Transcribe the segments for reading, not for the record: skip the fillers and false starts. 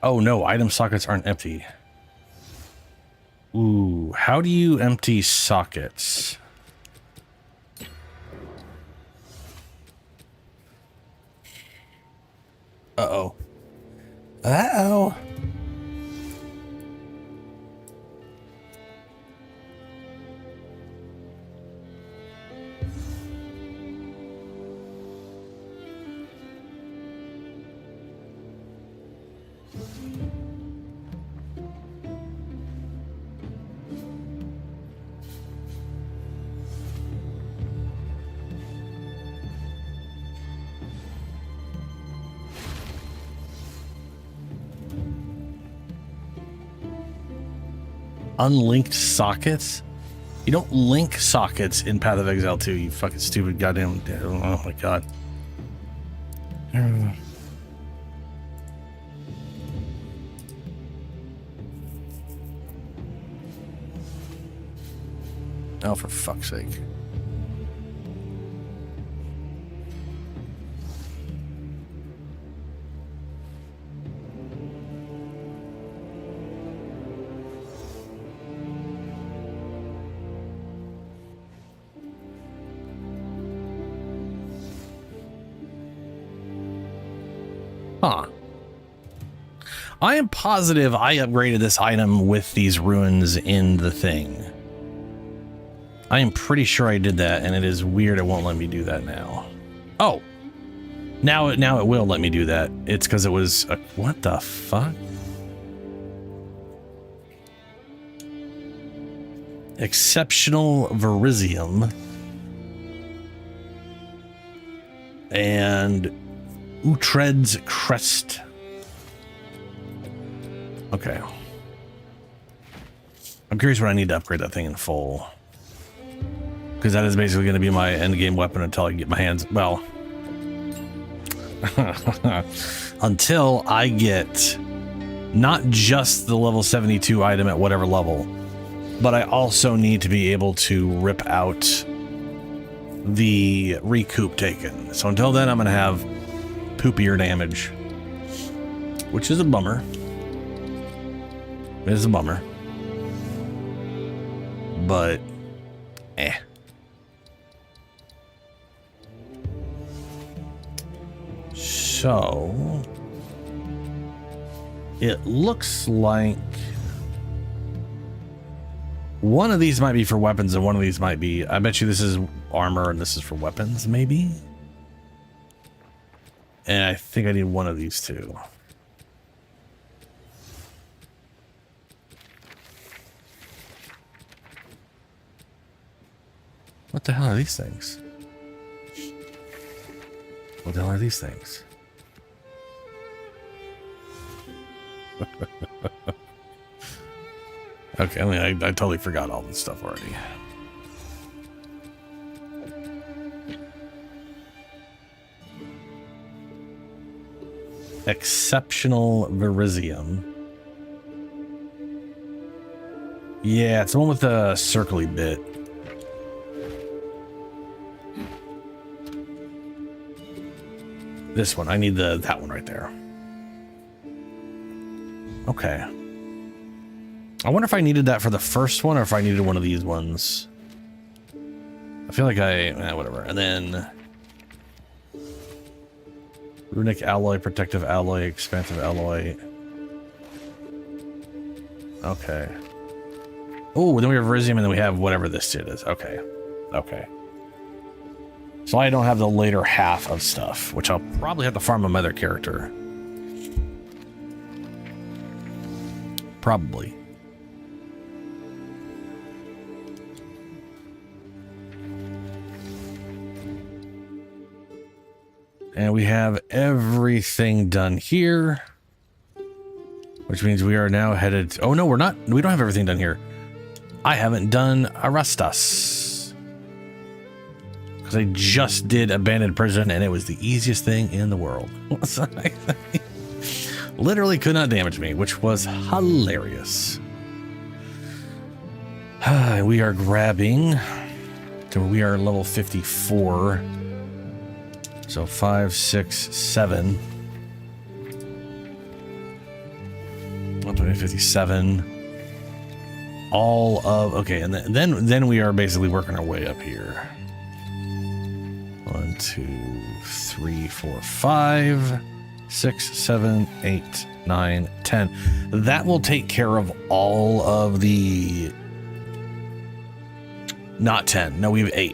Oh no, item sockets aren't empty. Ooh, how do you empty sockets? Uh-oh. Uh-oh. Unlinked sockets? You don't link sockets in Path of Exile 2, you fucking stupid goddamn... Oh my god. Oh, for fuck's sake. Huh. I am positive I upgraded this item with these runes in the thing. I am pretty sure I did that, and it is weird it won't let me do that now. Oh. Now it will let me do that. It's because it was... what the fuck? Exceptional Verisium. And... Uhtred's Crest. Okay. I'm curious what I need to upgrade that thing in full. Because that is basically going to be my endgame weapon until I can get my hands... Well... until I get not just the level 72 item at whatever level, but I also need to be able to rip out the recoup taken. So until then, I'm going to have poopier damage, which is a bummer. It is a bummer. But, eh. So, it looks like one of these might be for weapons and one of these might be, I bet you this is armor and this is for weapons, maybe? And I think I need one of these two. What the hell are these things? What the hell are these things? Okay, I mean, I totally forgot all this stuff already. Exceptional Verisium. Yeah, it's the one with the circly bit. This one, I need that one right there. Okay. I wonder if I needed that for the first one or if I needed one of these ones. I feel like whatever. And then Runic Alloy, Protective Alloy, Expansive Alloy. Okay. Oh, then we have Verisium and then we have whatever this shit is. Okay. Okay. So I don't have the later half of stuff, which I'll probably have to farm my other character. Probably. And we have everything done here, which means we are now headed... Oh, no, we're not. We don't have everything done here. I haven't done Arrestas. Because I just did Abandoned Prison, and it was the easiest thing in the world. Literally could not damage me, which was hilarious. We are grabbing... We are level 54. So 5, 6, 7. 57. All of, okay, and then we are basically working our way up here. 1, 2, 3, 4, 5, 6, 7, 8, 9, 10. That will take care of all of the... Not 10. No, we have 8.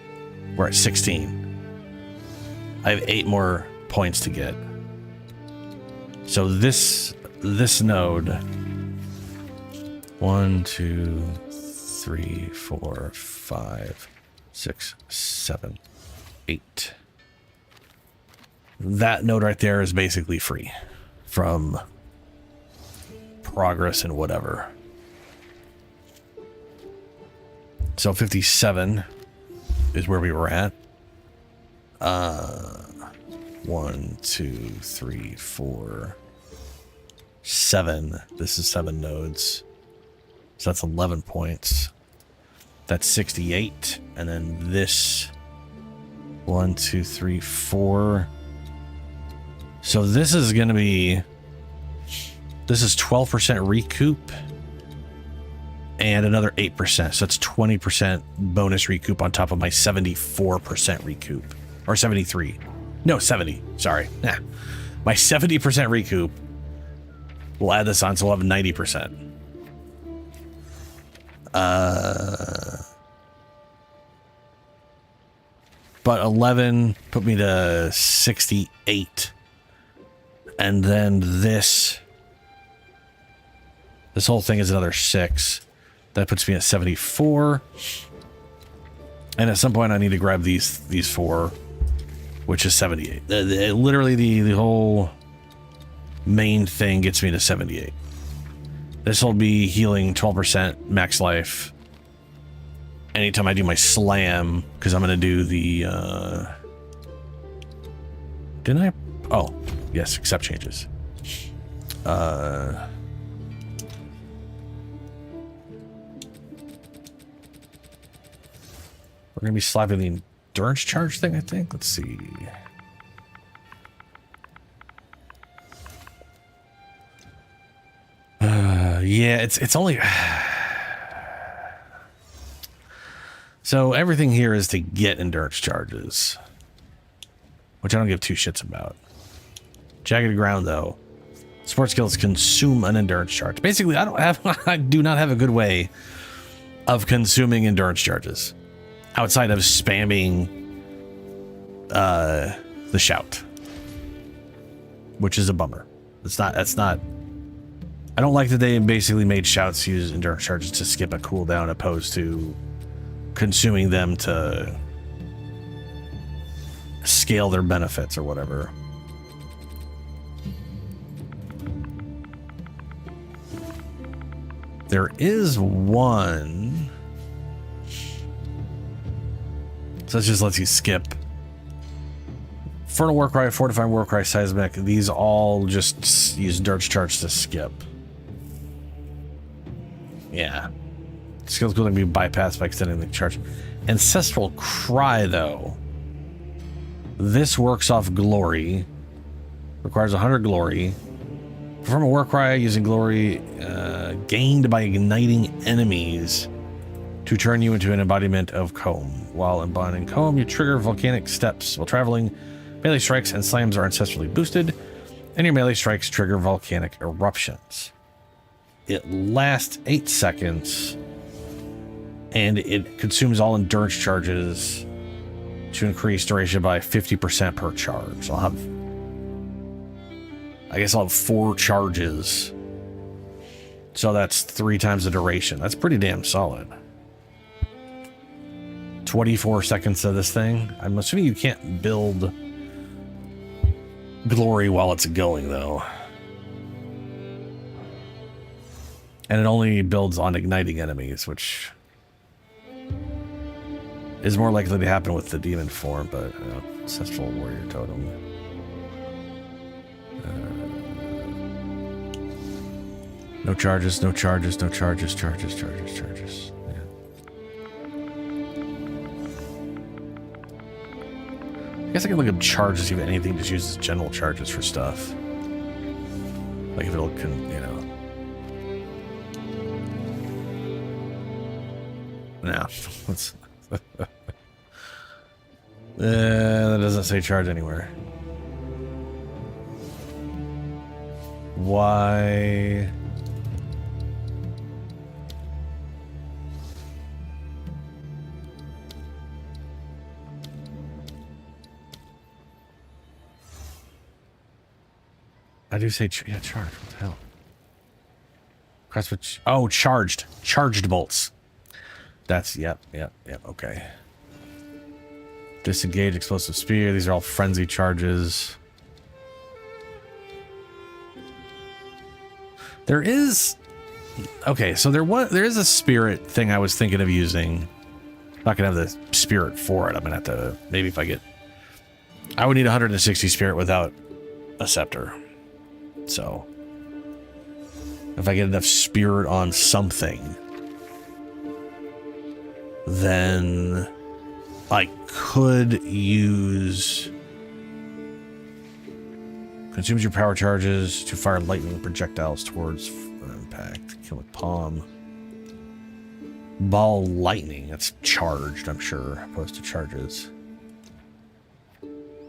We're at 16. I have 8 more points to get. So this node... 1, 2, 3, 4, 5, 6, 7, 8. That node right there is basically free from progress and whatever. So 57 is where we were at. 1, 2, 3, 4, 7. This is 7 nodes. So that's 11 points. That's 68. And then this 1, 2, 3, 4. So this is going to be, this is 12% recoup and another 8%. So that's 20% bonus recoup on top of my 74% recoup, or 73. No, 70. Sorry. Nah. My 70% recoup. We'll add this on, so we'll have 90%. But 11 put me to 68. And then this whole thing is another 6. That puts me at 74. And at some point I need to grab these 4, which is 78. Literally the whole main thing gets me to 78. This will be healing 12% max life anytime I do my slam, because I'm going to do the... Didn't I? Oh, yes, accept changes. We're going to be slapping the endurance charge thing, I think. Let's see. Yeah, it's only... So everything here is to get endurance charges, which I don't give 2 shits about. Jagged ground, though. Sports skills consume an endurance charge. Basically, I do not have a good way of consuming endurance charges outside of spamming the shout, which is a bummer. That's not. I don't like that they basically made shouts use endurance charges to skip a cooldown opposed to consuming them to scale their benefits or whatever. There is one. So this just lets you skip. Infernal Warcry, Fortifying Warcry, Seismic, these all just use endurance charge to skip. Yeah. Skills can be bypassed by extending the charge. Ancestral Cry, though. This works off glory. Requires 100 glory. Perform a war cry using glory gained by igniting enemies to turn you into an embodiment of Comb. While embodying Comb, you trigger volcanic steps. While traveling, melee strikes and slams are ancestrally boosted, and your melee strikes trigger volcanic eruptions. It lasts 8 seconds, and it consumes all endurance charges to increase duration by 50% per charge. I guess I'll have 4 charges. So that's 3 times the duration. That's pretty damn solid. 24 seconds of this thing. I'm assuming you can't build glory while it's going, though. And it only builds on igniting enemies, which is more likely to happen with the demon form, but Ancestral Warrior Totem. No charges, no charges, no charges, charges. Yeah. I guess I can look up charges, even anything, just uses general charges for stuff. Like if it'll, No. Let's that doesn't say charge anywhere. Why? I do say, yeah, charge. What the hell? Crosswitch. Oh, charged. Charged bolts. That's, yep. Okay. Disengage, explosive spear. These are all frenzy charges. There is... Okay, so there is a spirit thing I was thinking of using. I'm not going to have the spirit for it. I'm going to have to... Maybe if I get... I would need 160 spirit without a scepter. So... If I get enough spirit on something... Then... I could use... Consumes your power charges to fire lightning projectiles towards impact. Kill with palm. Ball lightning. That's charged, I'm sure, opposed to charges.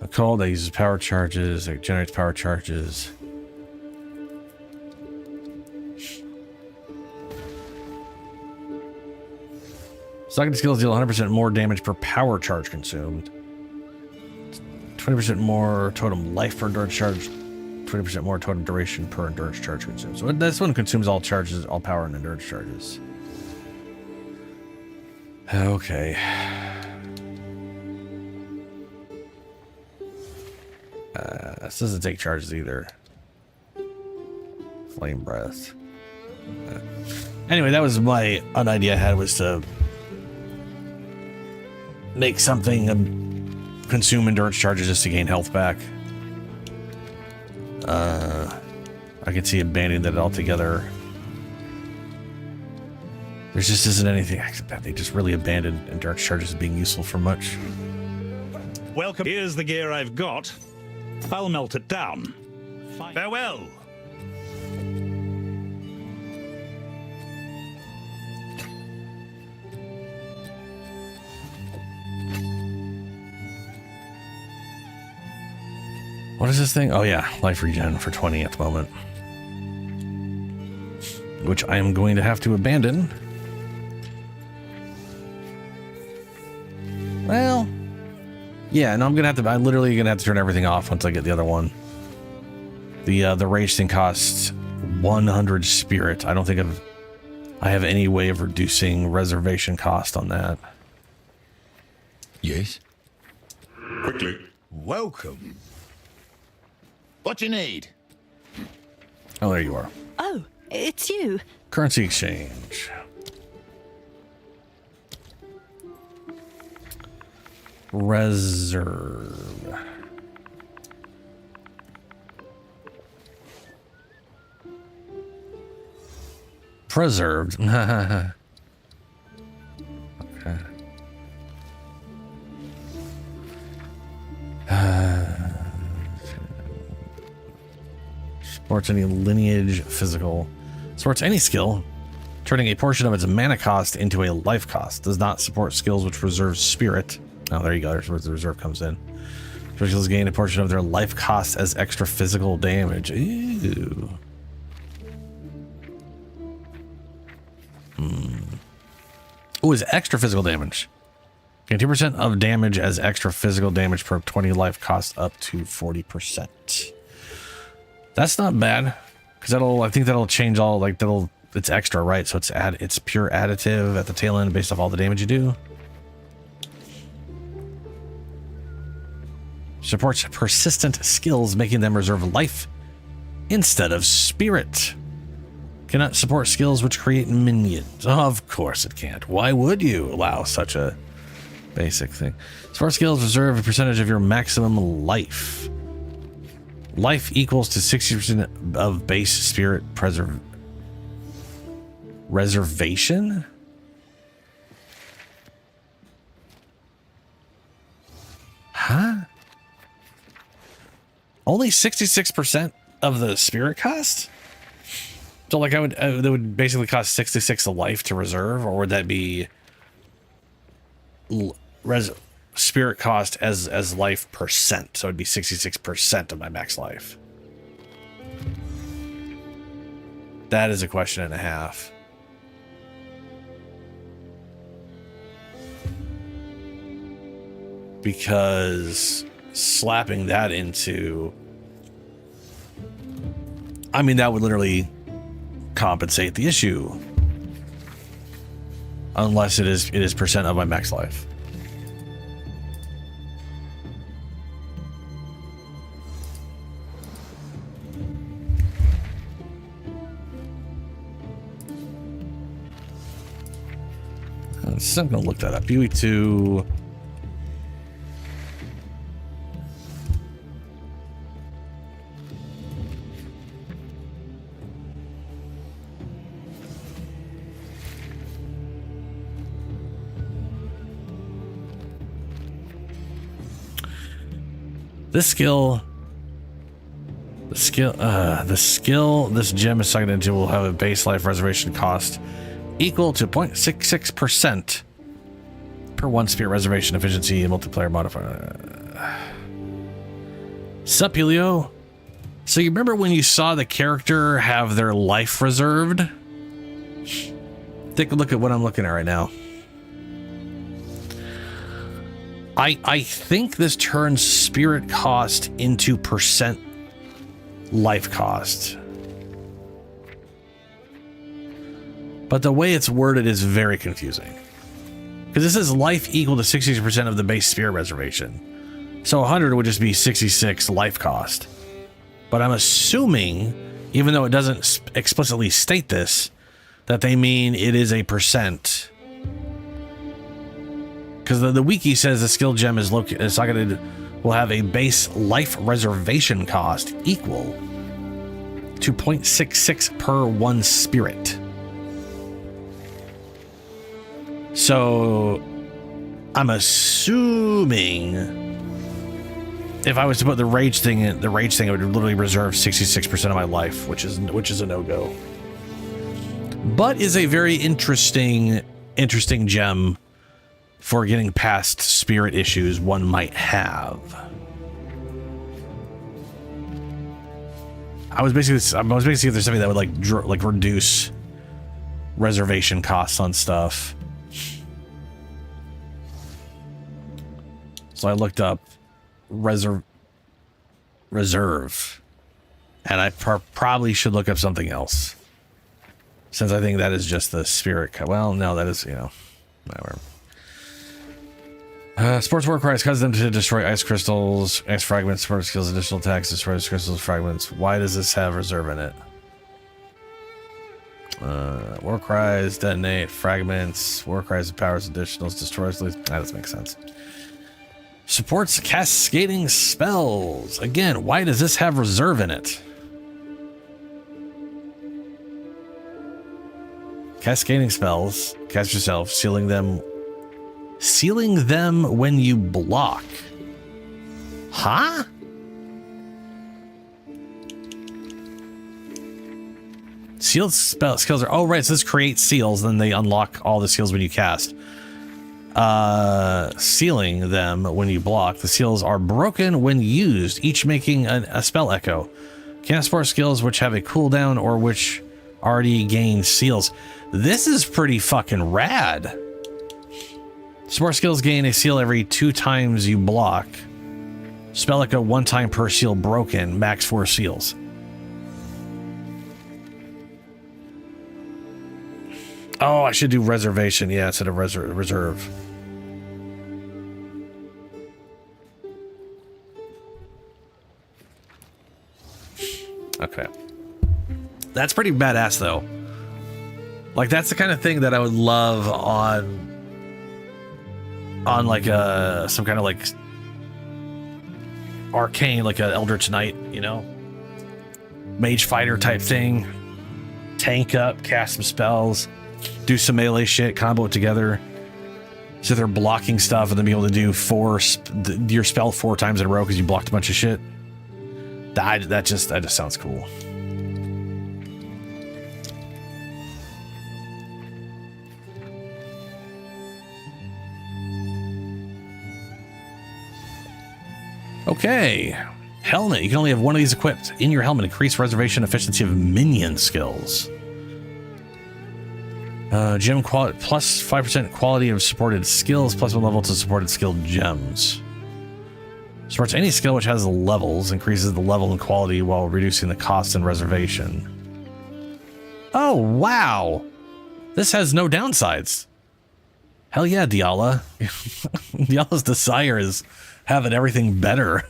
A cold that uses power charges. It generates power charges. Stocking skills deal 100% more damage per power charge consumed. 20% more totem life per endurance charge. 20% more totem duration per endurance charge consumed. So this one consumes all charges, all power and endurance charges. Okay. This doesn't take charges either. Flame breath. Anyway, that was an idea I had, was to make something consume endurance charges just to gain health back. I could see abandoning that altogether. There just isn't anything except that they just really abandoned endurance charges as being useful for much. Welcome. Here's the gear I've got. I'll melt it down. Farewell. What is this thing? Oh yeah, life regen for 20 at the moment. Which I am going to have to abandon. Well, yeah, no, I'm literally gonna have to turn everything off once I get the other one. The rage thing costs 100 spirit. I don't think I have any way of reducing reservation cost on that. Yes? Quickly. Welcome. What you need? Oh, there you are. Oh, it's you. Currency exchange. Reserve. Preserved. Okay. Supports any lineage, physical. Supports any skill, turning a portion of its mana cost into a life cost. Does not support skills which reserve spirit. Oh, there you go. There's where the reserve comes in. Skills gain a portion of their life cost as extra physical damage. Ew. Ooh, is extra physical damage. Gain 2% of damage as extra physical damage per 20 life cost up to 40%. That's not bad, because I think that'll change all, it's extra, right? So it's pure additive at the tail end based off all the damage you do. Supports persistent skills, making them reserve life instead of spirit. Cannot support skills which create minions. Of course it can't. Why would you allow such a basic thing? Support skills reserve a percentage of your maximum life. Life equals to 60% of base spirit reservation? Huh? Only 66% of the spirit cost? So like that would basically cost 66 a life to reserve, or would that be spirit cost as life percent. So it'd be 66% of my max life. That is a question and a half. Because slapping that into, I mean, that would literally compensate the issue. Unless it is percent of my max life. So I'm gonna look that up. PoE2. This skill, this gem is sucked into will have a base life reservation cost equal to 0.66% per one spirit reservation efficiency and multiplayer modifier. Sup, Helio? So you remember when you saw the character have their life reserved? Take a look at what I'm looking at right now. I think this turns spirit cost into percent life cost. But the way it's worded is very confusing. Because this is life equal to 60% of the base spirit reservation. So 100 would just be 66 life cost. But I'm assuming, even though it doesn't explicitly state this, that they mean it is a percent. Because the wiki says the skill gem is socketed will have a base life reservation cost equal to 0.66 per one spirit. So I'm assuming if I was to put the rage thing in, it would literally reserve 66% of my life, which is a no-go. But is a very interesting gem for getting past spirit issues one might have. I was basically if there's something that would like reduce reservation costs on stuff. So I looked up reserve, and I probably should look up something else, since I think that is just the spirit. Well, no, that is, whatever. Sports war cries cause them to destroy ice crystals, ice fragments, sports skills, additional attacks, destroy ice crystals, fragments. Why does this have reserve in it? War cries, detonate, fragments, war cries, powers, additionals, destroys. That doesn't make sense. Supports cascading spells. Again, why does this have reserve in it? Cascading spells. Cast yourself, sealing them when you block. Huh? Sealed skills are, oh right, so this creates seals, then they unlock all the seals when you cast. Sealing them when you block. The seals are broken when used, each making a spell echo. Cast sport skills which have a cooldown or which already gain seals. This is pretty fucking rad. Sport skills gain a seal every 2 times you block. Spell echo 1 time per seal broken, max 4 seals. Oh, I should do reservation, yeah, instead of reserve. Okay. That's pretty badass, though. Like, that's the kind of thing that I would love on like some kind of like arcane, like a Eldritch Knight, mage fighter type thing. Tank up, cast some spells, do some melee shit, combo it together. So they're blocking stuff and then be able to do your spell 4 times in a row because you blocked a bunch of shit. That just sounds cool. Okay. Helmet. You can only have one of these equipped. In your helmet, increase reservation efficiency of minion skills. Gem quality plus 5% quality of supported skills, plus 1 level to supported skilled gems. Supports any skill which has levels, increases the level and quality while reducing the cost and reservation. Oh, wow. This has no downsides. Hell yeah, Diala. Diala's desire is having everything better.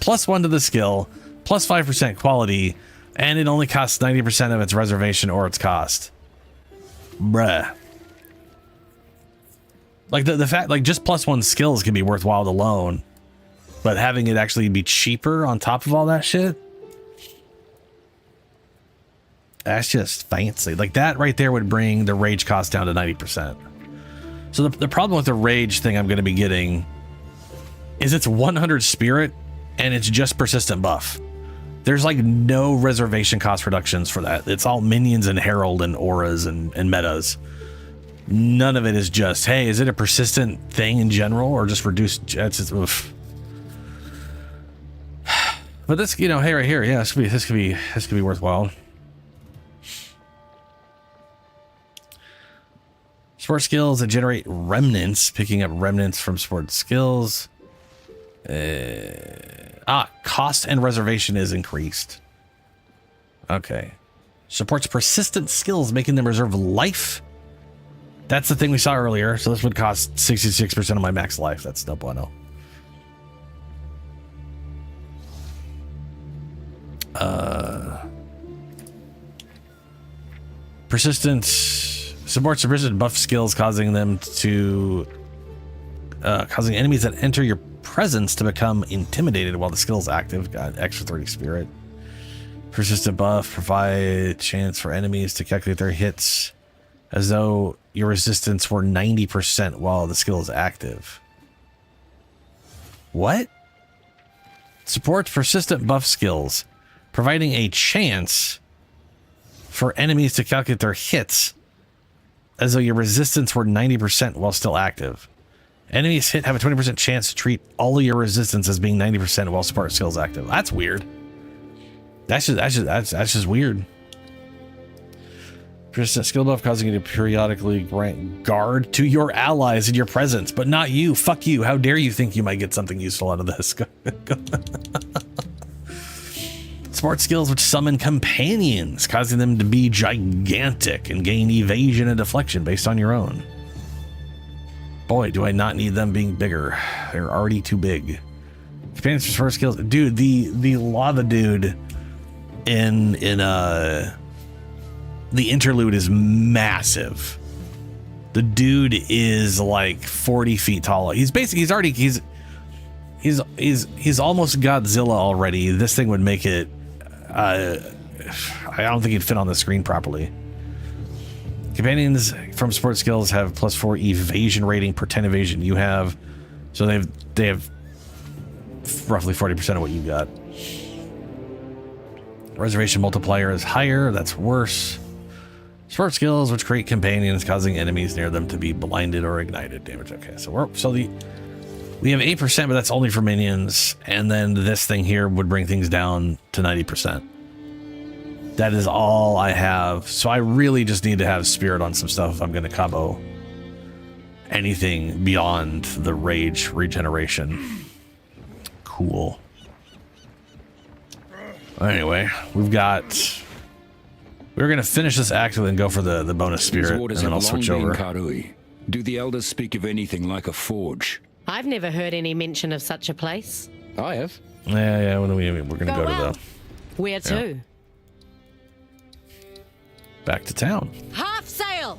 plus 1 to the skill, plus 5% quality, and it only costs 90% of its reservation or its cost. Bruh. Like the fact, like just plus 1 skills can be worthwhile alone, but having it actually be cheaper on top of all that shit, that's just fancy. Like that right there would bring the rage cost down to 90%. So the problem with the rage thing I'm going to be getting is it's 100 spirit and it's just persistent buff. There's like no reservation cost reductions for that. It's all minions and herald and auras and metas. None of it is just, hey, is it a persistent thing in general or just reduced? It's just, oof. But this, you know, hey, right here, yeah, this could be worthwhile. Sport skills that generate remnants, picking up remnants from sport skills. Cost and reservation is increased. Okay. Supports persistent skills, making them reserve life. That's the thing we saw earlier. So this would cost 66% of my max life. That's no bueno. Supports persistent buff skills, causing enemies that enter your presence to become intimidated while the skill is active. Got extra 30 spirit. Persistent buff provide chance for enemies to calculate their hits as though your resistance were 90% while the skill is active. What? Supports persistent buff skills, providing a chance for enemies to calculate their hits as though your resistance were 90% while still active. Enemies hit have a 20% chance to treat all of your resistance as being 90% while support skill is active. That's weird. That's just weird. Persistent skill buff causing you to periodically grant guard to your allies in your presence, but not you. Fuck you. How dare you think you might get something useful out of this? Support skills which summon companions, causing them to be gigantic and gain evasion and deflection based on your own. Boy, do I not need them being bigger. They're already too big. Companions for first skills. Dude, the lava dude in the interlude is massive. The dude is like 40 feet tall. He's almost Godzilla already. This thing would make it I don't think he'd fit on the screen properly. Companions from support skills have +4 evasion rating per 10 evasion you have. So they have roughly 40% of what you got. Reservation multiplier is higher. That's worse. Support skills which create companions, causing enemies near them to be blinded or ignited damage. Okay, so we have 8%, but that's only for minions. And then this thing here would bring things down to 90%. That is all I have. So I really just need to have spirit on some stuff if I'm going to combo anything beyond the rage regeneration. Cool. Anyway, we're going to finish this act and then go for the bonus spirit, and then I'll switch over. Karui. Do the elders speak of anything like a forge? I've never heard any mention of such a place. I have. Yeah, we're going to go to the... Where to? Back to town. Half sail!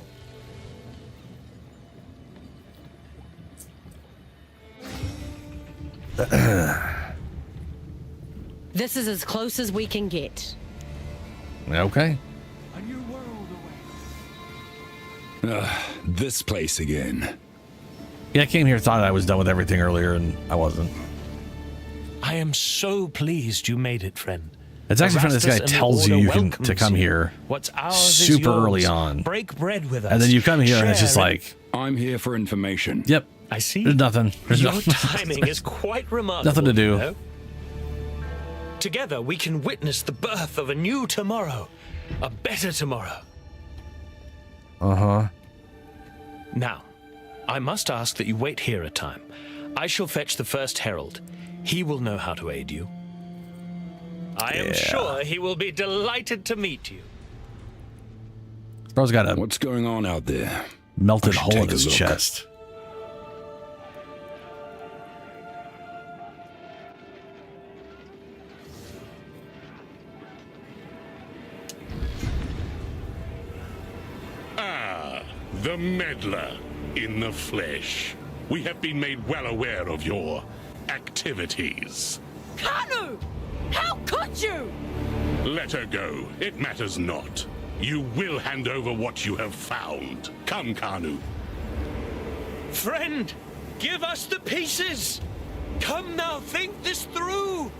This is as close as we can get. Okay. This place again. Yeah, I came here, thought I was done with everything earlier, and I wasn't. I am so pleased you made it, friend. It's actually funny this guy tells you to come here What's ours super is yours. early on. Break bread with us. And then you come here and it's just like... I'm here for information. Yep, I see. There's nothing. There's Your no- timing is quite remarkable. Nothing to do. you know? Together we can witness the birth of a new tomorrow. A better tomorrow. Uh-huh. Now, I must ask that you wait here a time. I shall fetch the first herald. He will know how to aid you. I am sure he will be delighted to meet you. Bro's got a What's going on out there? melted I should hole in take a his look. chest. The meddler in the flesh. We have been made well aware of your activities. Kanu! How could you? Let her go. It matters not. You will hand over what you have found. Come, Kanu. Friend, give us the pieces. Come now, think this through.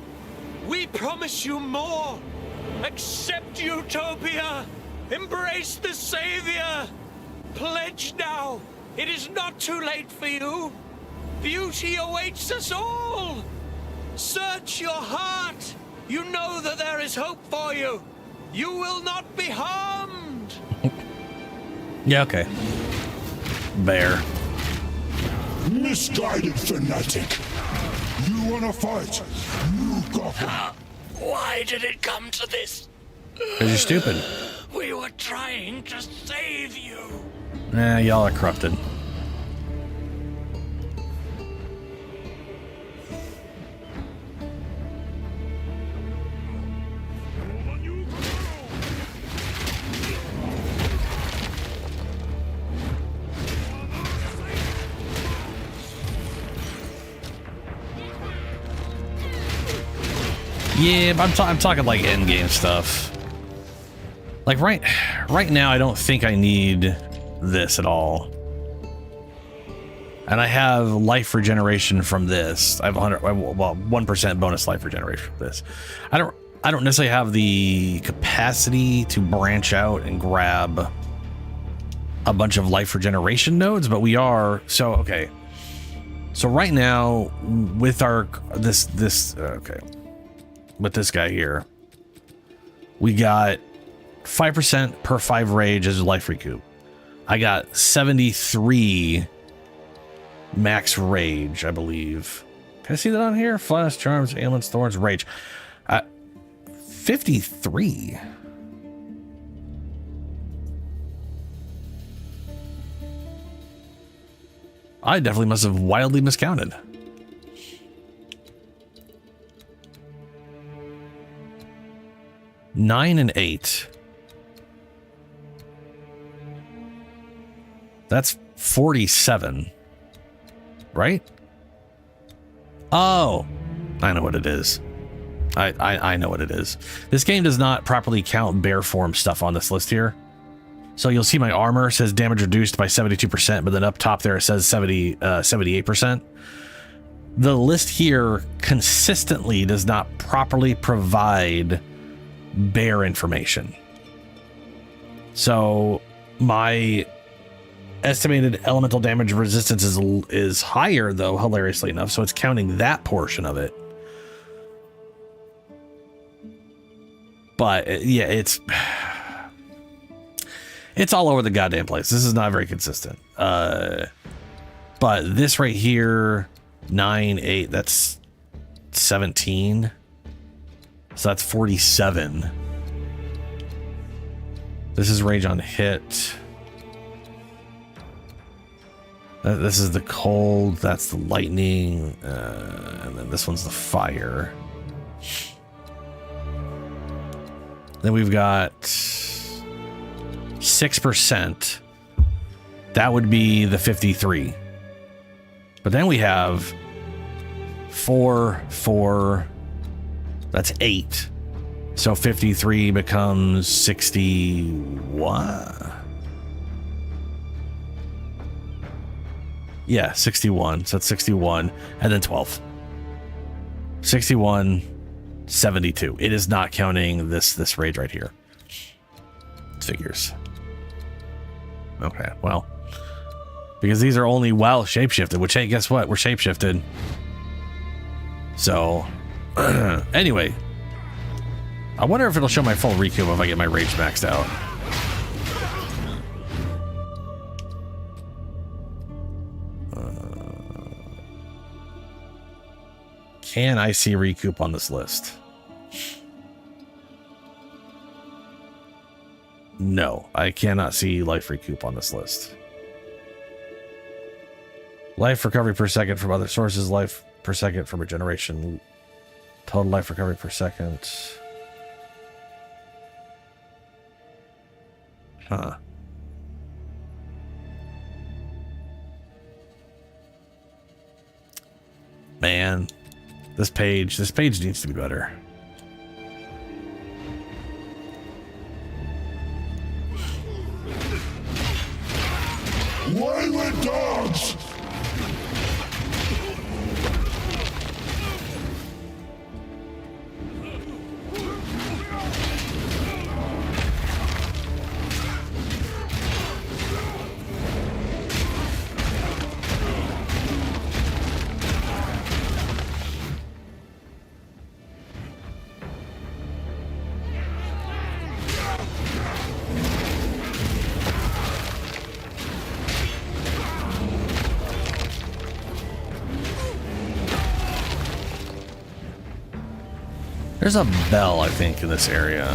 We promise you more. Accept Utopia. Embrace the Savior. Pledge now. It is not too late for you. Beauty awaits us all. Search your heart. You know that there is hope for you. You will not be harmed. Yeah, okay. Bear. Misguided fanatic! You wanna fight? You got Why did it come to this? Because you're stupid. We were trying to save you. Y'all are corrupted. Yeah, but I'm talking like end game stuff. Like right now, I don't think I need this at all. And I have life regeneration from this. I have 1% bonus life regeneration from this. I don't necessarily have the capacity to branch out and grab a bunch of life regeneration nodes, but we are. So okay. So right now with our with this guy here, we got 5% per 5 rage as a life recoup. I got 73 max rage, I believe. Can I see that on here? Flash, charms, ailments, thorns, rage. 53. I definitely must have wildly miscounted. Nine and 8. That's 47. Right? Oh, I know what it is. I know what it is. This game does not properly count bear form stuff on this list here. So you'll see my armor says damage reduced by 72%, but then up top there it says 78%. The list here consistently does not properly provide bear information. So my estimated elemental damage resistance is higher, though, hilariously enough, so it's counting that portion of it. But yeah, it's all over the goddamn place. This is not very consistent. But this right here, 9, 8, that's 17. So that's 47. This is rage on hit. This is the cold, that's the lightning, and then this one's the fire. Then we've got 6%. That would be the 53. But then we have 4, that's 8. So 53 becomes 61. Yeah, 61. So that's 61. And then 12. 61, 72. It is not counting this rage right here. Figures. Okay, well. Because these are only while shapeshifted, which, hey, guess what? We're shapeshifted. So, anyway. I wonder if it'll show my full recoup if I get my rage maxed out. Can I see recoup on this list? No, I cannot see life recoup on this list. Life recovery per second from other sources, life per second from regeneration, total life recovery per second. Huh. Man, this page needs to be better. Wayward dogs! There's a bell, I think, in this area.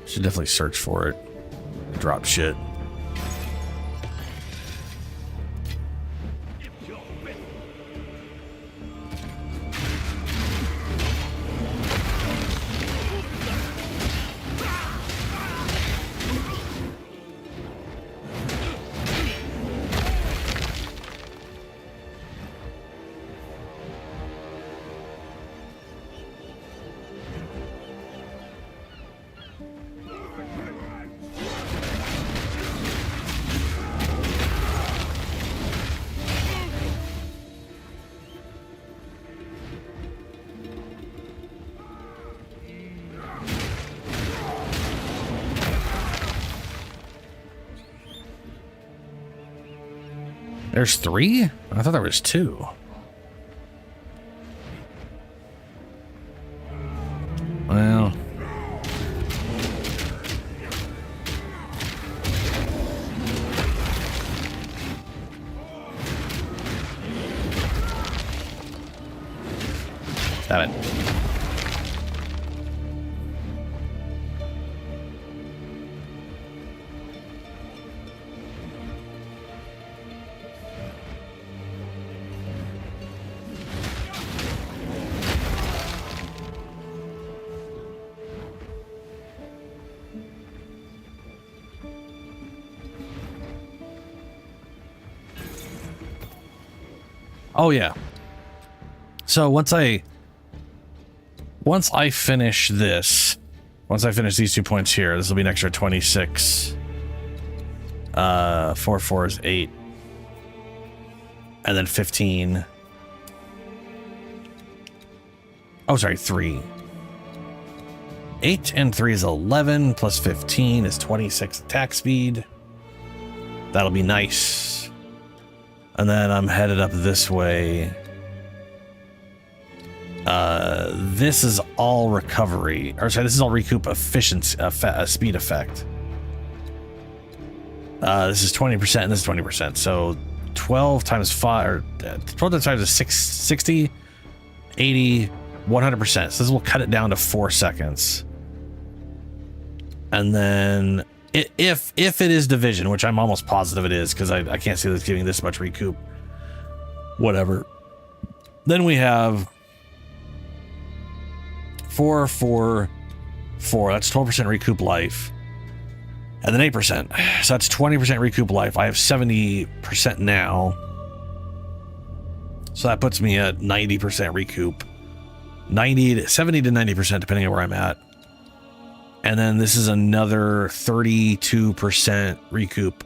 Should definitely search for it. Drop shit. There's 3? I thought there was 2. Well. Damn it. Oh yeah. So once I finish this, once I finish these 2 points here, this will be an extra 26. 4 4 is 8. And then 15. Oh, sorry, 3. 8 and 3 is 11, plus 15 is 26 attack speed. That'll be nice. And then I'm headed up this way. This is all recovery. Or sorry, this is all recoup efficiency, speed effect. This is 20% and this is 20%. So 12 times 5, or 12 times 5 is 60, 80, 100%. So this will cut it down to 4 seconds. And then if it is division, which I'm almost positive it is, because I can't see this giving this much recoup. Whatever. Then we have 4, 4, 4. That's 12% recoup life. And then 8%. So that's 20% recoup life. I have 70% now. So that puts me at 90% recoup. 70 to 90% depending on where I'm at. And then this is another 32% recoup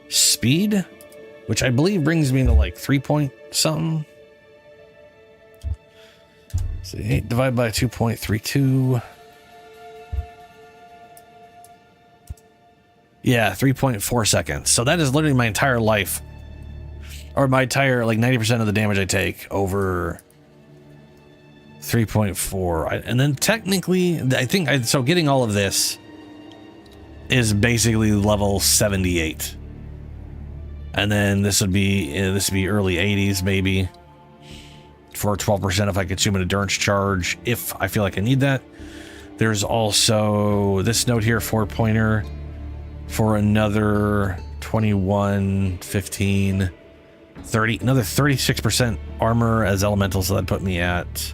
speed, which I believe brings me to like 3 point something. So 8 divided by 2.32. Yeah, 3.4 seconds. So that is literally my entire life. Or my entire, like 90% of the damage I take over 3.4. And then technically, I think, so getting all of this is basically level 78. And then this would be early 80s maybe for 12% if I consume an endurance charge, if I feel like I need that. There's also this note here, 4-pointer for another 21, 15, 30, another 36% armor as elemental, so that'd put me at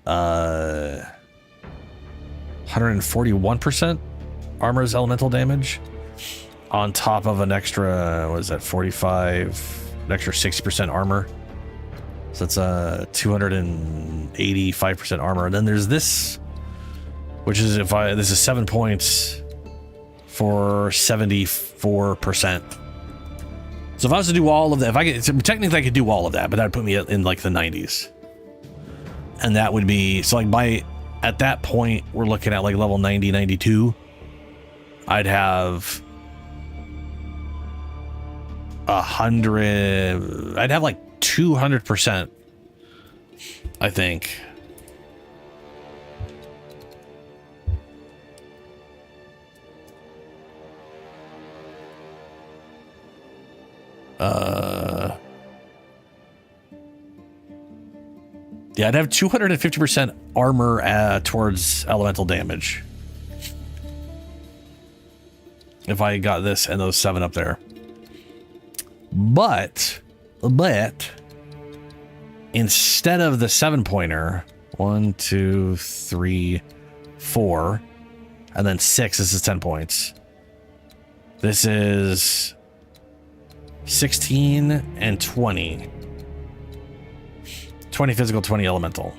141% armor as elemental damage, on top of an extra, what is that, 45, an extra 60% armor. So that's 285% armor. And then there's this, which is this is 7 points for 74%. So if I was to do all of that, technically I could do all of that, but that would put me in like the 90s. And that would be, so like at that point, we're looking at like level 90, 92. I'd have 100, I'd have like 200%, I think. Yeah, I'd have 250% armor towards elemental damage if I got this and those 7 up there. But instead of the 7-pointer, 1, 2, 3, 4, and then 6, this is 10 points. This is 16 and 20. 20 physical, 20 elemental.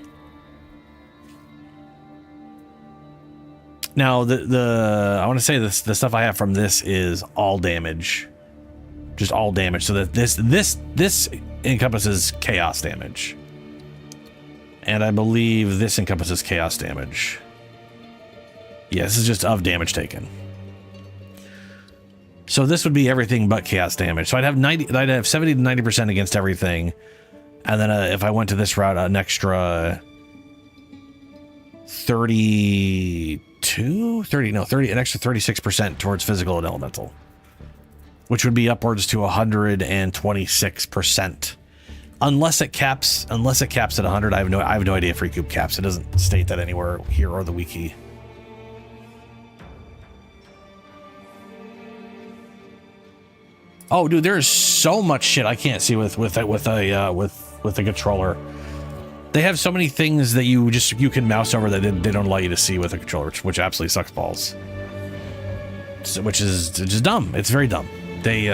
Now, I want to say this, the stuff I have from this is all damage. Just all damage. So that this encompasses chaos damage. And I believe this encompasses chaos damage. Yeah, this is just of damage taken. So this would be everything but chaos damage. So I'd have 70 to 90% against everything. And then if I went to this route, an extra 30, an extra 36% towards physical and elemental, which would be upwards to 126%. Unless it caps at 100. I have no idea if Recoup caps. It doesn't state that anywhere here or the wiki. Oh, dude, there's so much shit I can't see with the controller. They have so many things that you can mouse over that they don't allow you to see with a controller, which absolutely sucks balls. Which is just dumb. It's very dumb. They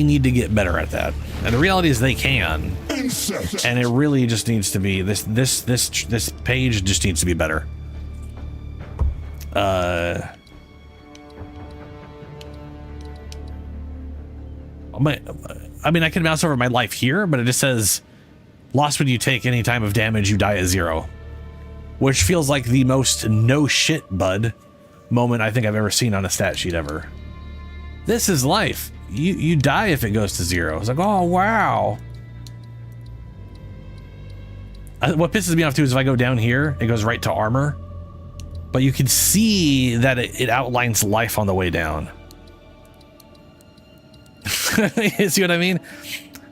need to get better at that. And the reality is they can. And it really just needs to be this page just needs to be better. I mean, I can mouse over my life here, but it just says lost when you take any time of damage, you die at 0, which feels like the most no shit bud moment I think I've ever seen on a stat sheet ever. This is life. You die if it goes to 0. It's like, oh wow. What pisses me off too is if I go down here, it goes right to armor, but you can see that it outlines life on the way down. You see what I mean?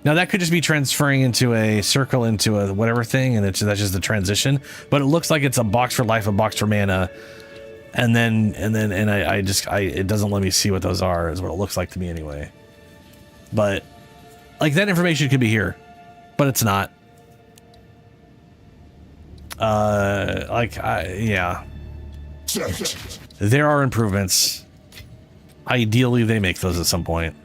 Now that could just be transferring into a circle into a whatever thing, and that's just the transition. But it looks like it's a box for life, a box for mana, and it doesn't let me see what those are. Is what it looks like to me anyway. But like that information could be here, but it's not. Yeah. There are improvements. Ideally, they make those at some point.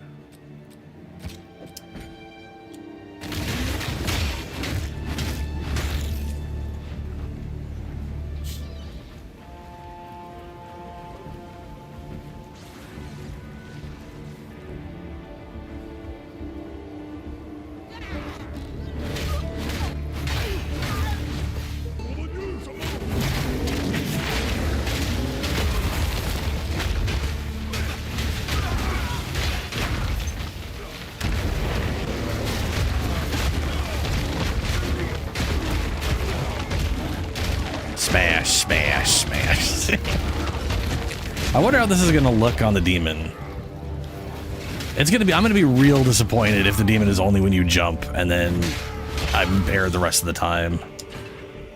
I wonder how this is gonna look on the demon. It's gonna be, I'm gonna be real disappointed if the demon is only when you jump and then I'm bare the rest of the time.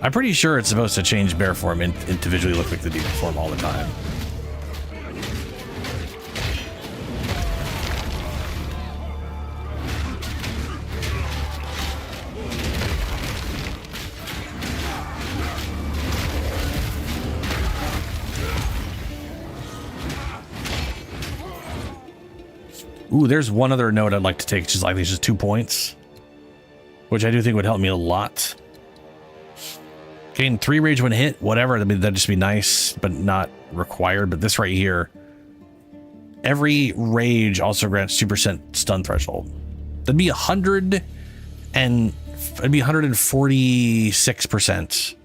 I'm pretty sure it's supposed to change bear form into visually look like the demon form all the time. Ooh, there's one other note I'd like to take, which is like these just 2 points, which I do think would help me a lot. Gain 3 rage when hit, whatever. I mean, that'd just be nice, but not required. But this right here, every rage also grants 2% stun threshold. That'd be 100 and it'd be 146%.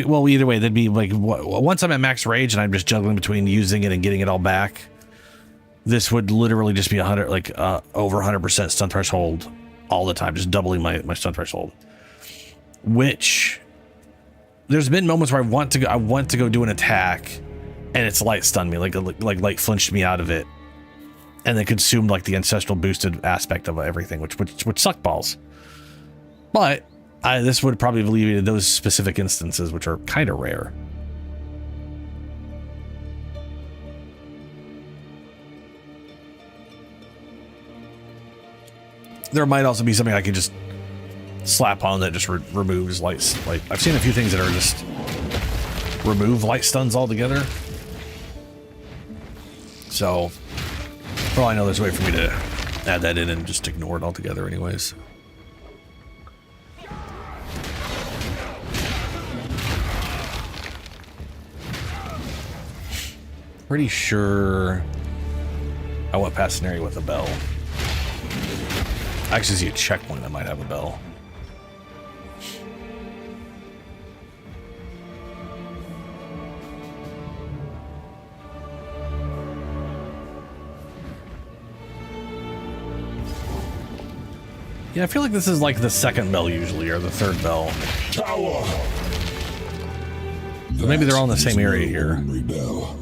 Well, either way, that'd be like once I'm at max rage and I'm just juggling between using it and getting it all back. This would literally just be 100, like over 100% stun threshold all the time, just doubling my stun threshold. Which there's been moments where I want to go do an attack, and it's light stunned me, like light flinched me out of it, and then consumed like the ancestral boosted aspect of everything, which suck balls. But this would probably alleviate those specific instances, which are kind of rare. There might also be something I can just slap on that just removes lights. Like I've seen a few things that are just remove light stuns altogether. So, for all I know, there's a way for me to add that in and just ignore it altogether anyways. Pretty sure I went past an area with a bell. I actually see a checkpoint that might have a bell. Yeah, I feel like this is like the second bell usually, or the third bell. Tower. But maybe they're all in the same area here. Bell.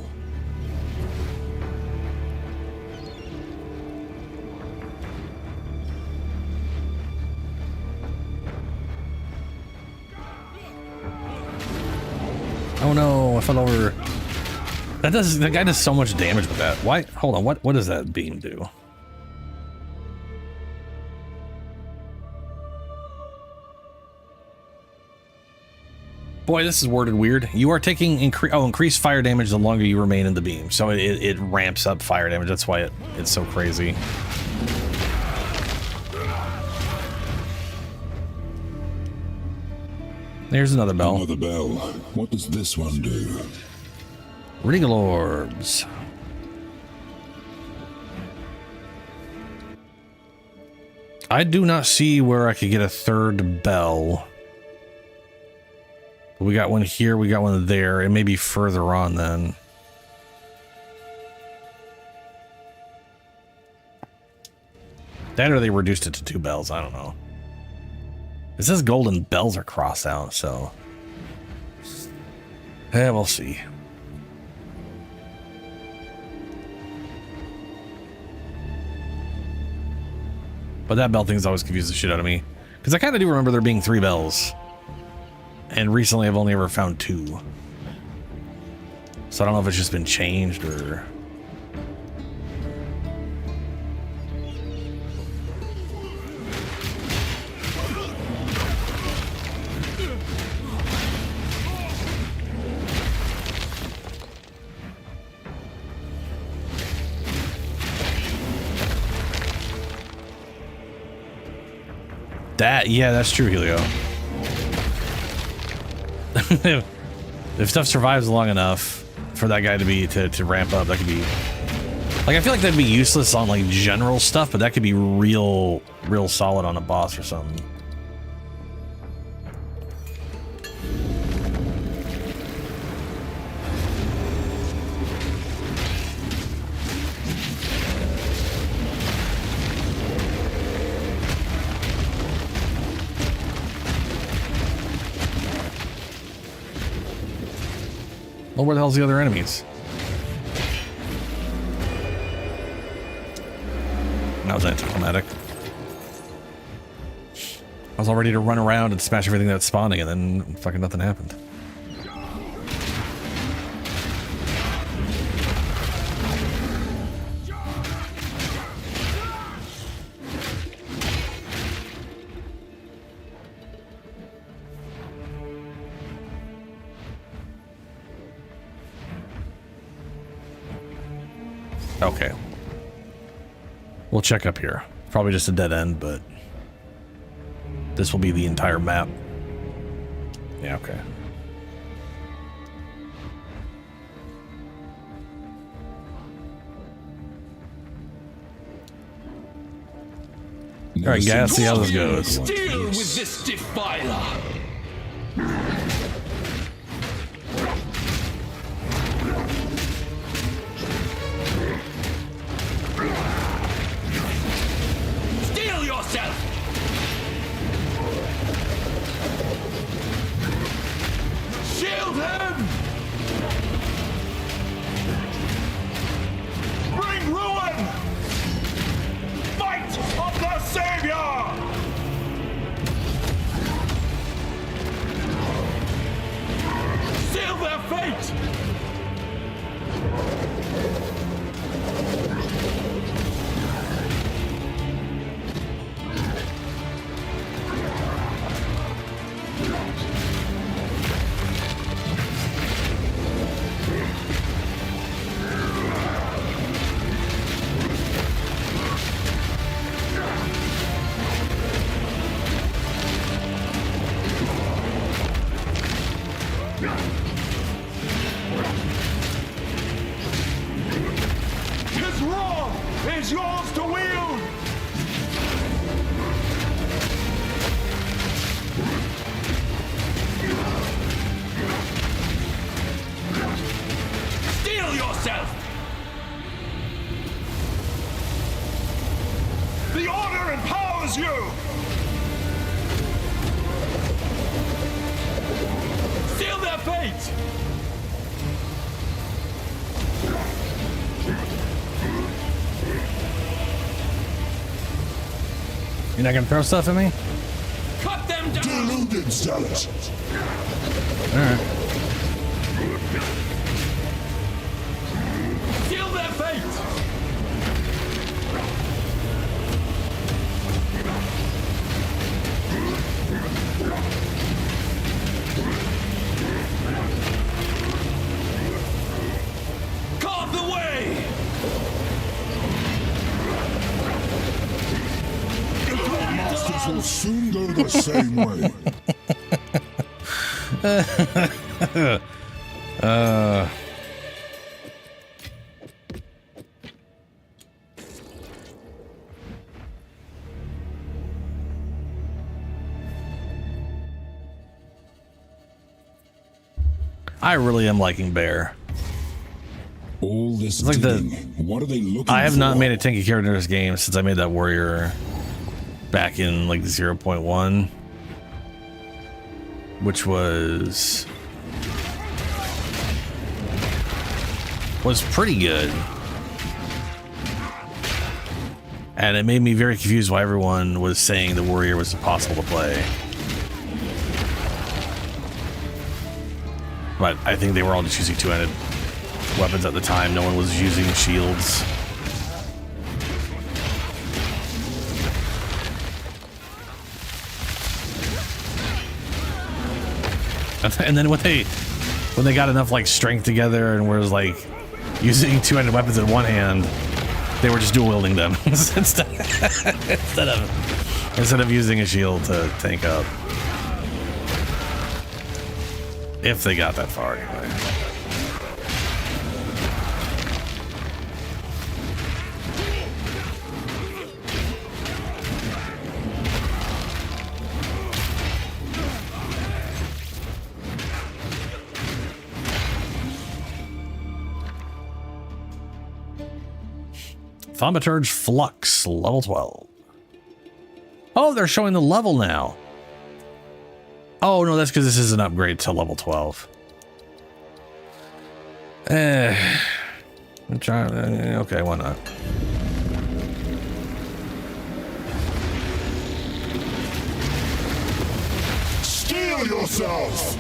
Oh no, I fell over. That guy does so much damage with that. Why? Hold on, what does that beam do? Boy, this is worded weird. You are taking increased fire damage the longer you remain in the beam. So it ramps up fire damage. That's why it's so crazy. There's another bell. Another bell. What does this one do? Regal orbs. I do not see where I could get a third bell. We got one here, we got one there. It may be further on then. That or they reduced it to 2 bells, I don't know. It says golden bells are crossed out, so... yeah, we'll see. But that bell thing's always confused the shit out of me. Because I kind of do remember there being 3 bells. And recently I've only ever found 2. So I don't know if it's just been changed or... Yeah, that's true, Helio. If stuff survives long enough for that guy to ramp up, that could be... like, I feel like that'd be useless on, like, general stuff, but that could be real solid on a boss or something. Well, where the hell's the other enemies? That was anticlimactic. I was all ready to run around and smash everything that's spawning, and then fucking nothing happened. Okay. We'll check up here. Probably just a dead end, but this will be the entire map. Yeah, okay. All right, guys, see how this goes. Deal with this defiler. Steel yourself. Shield him. Bring ruin! Fight of the Savior! Seal their fate. His wrath is yours to wield! Steel yourself. The Order empowers you! Seal their fate. You're not gonna throw stuff at me? Cut them down. Deluded zealot! All right. Seal their fate. Carve the way. Masters will soon go the same way. I really am liking Bear. All this like the- digging, what are they looking for? I have not made a tanky character in this game since I made that warrior back in like 0.1, which was pretty good. And it made me very confused why everyone was saying the warrior was impossible to play. But I think they were all just using two-handed weapons at the time. No one was using shields. And then when they got enough like strength together and was like using two-handed weapons in one hand, they were just dual wielding them instead of using a shield to tank up. If they got that far, anyway. Thaumaturge Flux, level 12. Oh, they're showing the level now. Oh, no, that's because this is an upgrade to level 12. Okay, why not? yourself!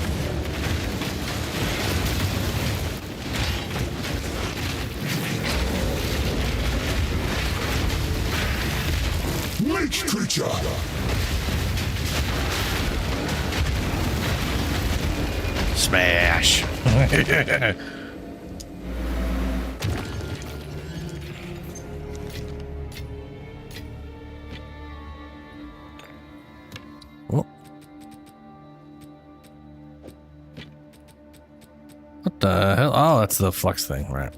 Witch creature! Smash. Oh. What the hell? Oh, that's the flux thing, right?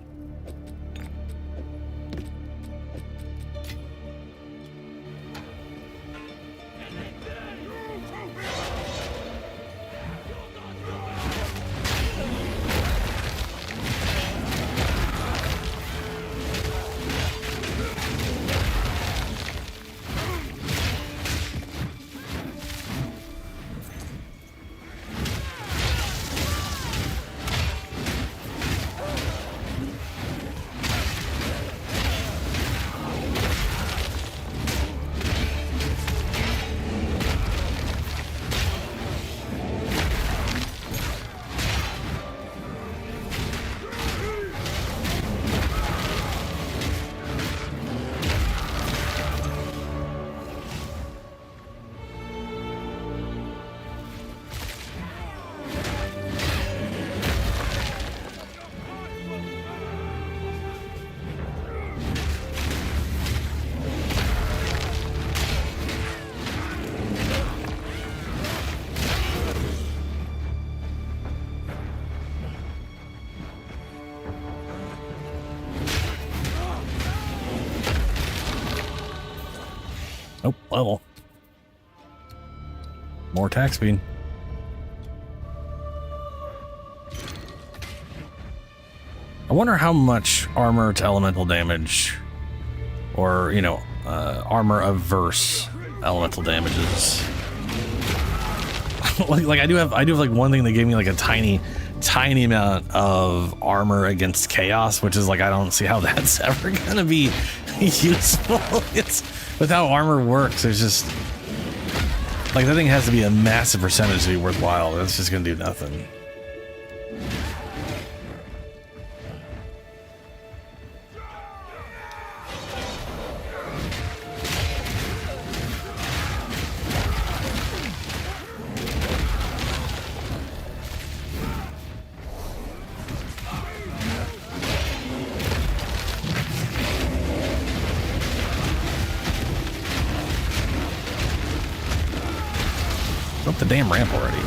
Nope, level. More attack speed. I wonder how much armor to elemental damage, or, you know, armor averse elemental damages. like I do have like one thing that gave me like a tiny amount of armor against chaos, which is like, I don't see how that's ever gonna be useful. It's with how armor works, there's just like, that thing has to be a massive percentage to be worthwhile. That's just gonna do nothing. Up the damn ramp already.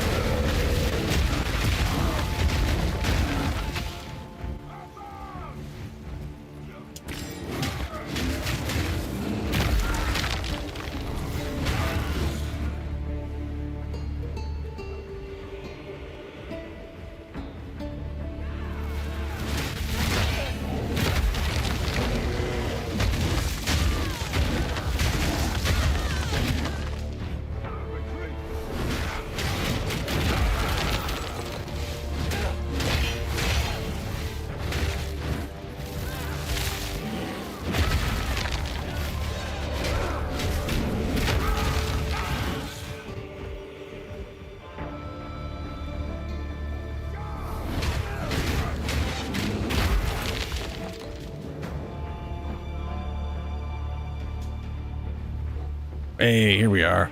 Hey, here we are.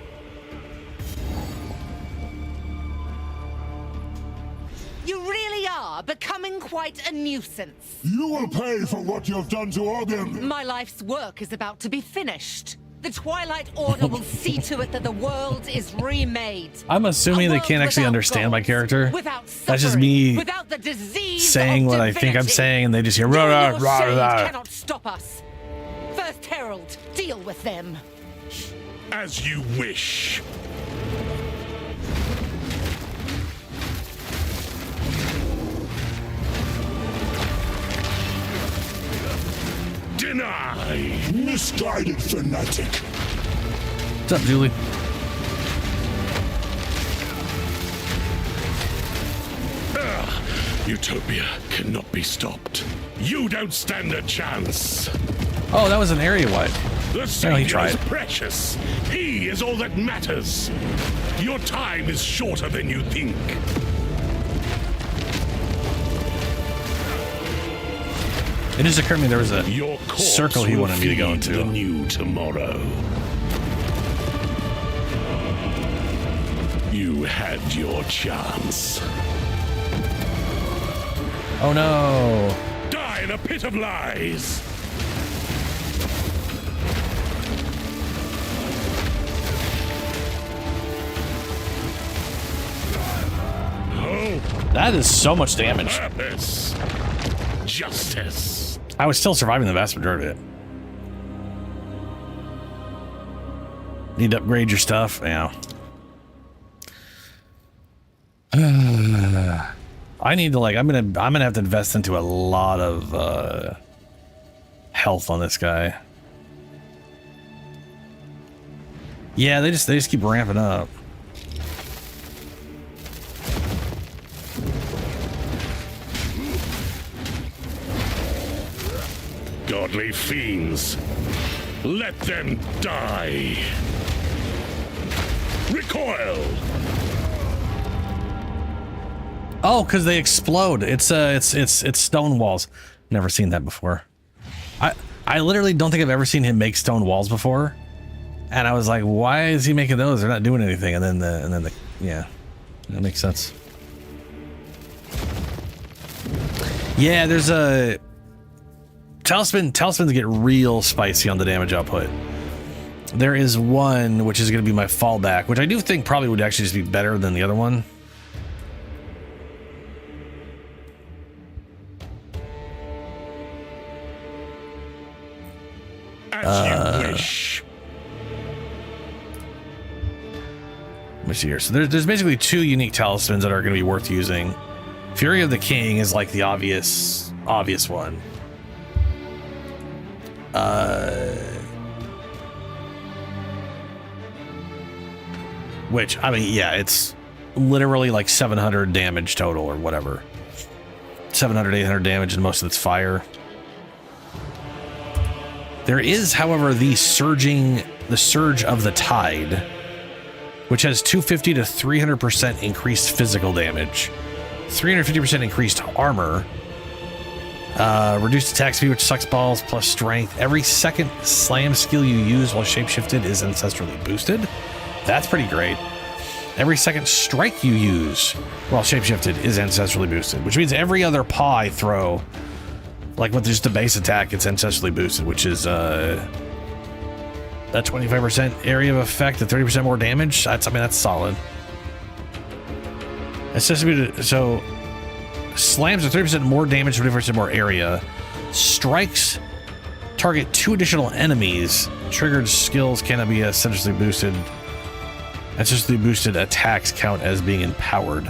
You really are becoming quite a nuisance. You will pay for what you have done to Ogden! My life's work is about to be finished. The Twilight Order will see to it that the world is remade. I'm assuming they can't actually understand my character. That's just me without the disease saying what I think I'm saying, and they just hear rah, rah, rah, rah. Cannot stop us. First Herald, deal with them. As you wish. Deny! Misguided fanatic! What's up, Julie? Utopia cannot be stopped. You don't stand a chance. Oh, that was an area wipe. The he Savior tried. is precious. He is all that matters. Your time is shorter than you think. It just occurred to me there was a Your corpse circle he will wanted me to go feed into. the new tomorrow. You had your chance. Oh no. Die in a pit of lies. Oh, That is so much damage. purpose. Justice. I was still surviving the vast majority of it. Need to upgrade your stuff? Yeah. I need to like I'm gonna have to invest into a lot of health on this guy. Yeah, they just keep ramping up. Godly fiends. Let them die. Recoil. Oh, because they explode. It's stone walls. Never seen that before. I literally don't think I've ever seen him make stone walls before. And I was like, why is he making those? They're not doing anything. And then the yeah, that makes sense. Yeah, there's a talismans get real spicy on the damage output. There is one which is going to be my fallback, which I do think probably would actually just be better than the other one. As you wish. Let me see here. So there's basically two unique talismans that are going to be worth using. Fury of the King is like the obvious one. Which, I mean, yeah, it's literally like 700 damage total or whatever. 700, 800 damage, and most of it's fire. There is, however, the Surge of the Tide, which has 250 to 300% increased physical damage, 350% increased armor, reduced attack speed, which sucks balls, plus strength. Every second slam skill you use while shapeshifted is ancestrally boosted. That's pretty great. Every second strike you use while shapeshifted is ancestrally boosted, which means every other paw I throw, like with just a base attack, it's ancestrally boosted, which is a 25% area of effect and 30% more damage. That's solid. So slams are 30% more damage, 20% more area. Strikes target 2 additional enemies. Triggered skills cannot be ancestrally boosted. Ancestrally boosted attacks count as being empowered.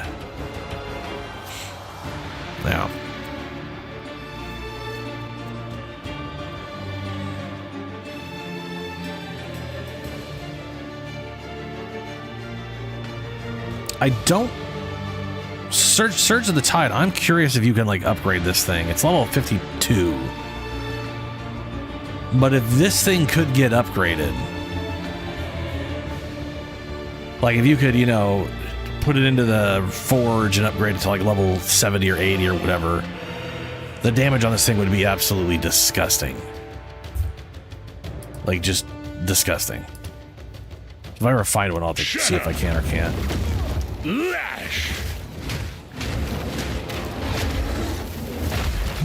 Now, I don't Surge of the Tide. I'm curious if you can like upgrade this thing. It's level 52. But if this thing could get upgraded, like if you could, you know, put it into the forge and upgrade it to like level 70 or 80 or whatever, the damage on this thing would be absolutely disgusting. Like just disgusting. If I ever find one, I'll have to see if I can or can't. Lash.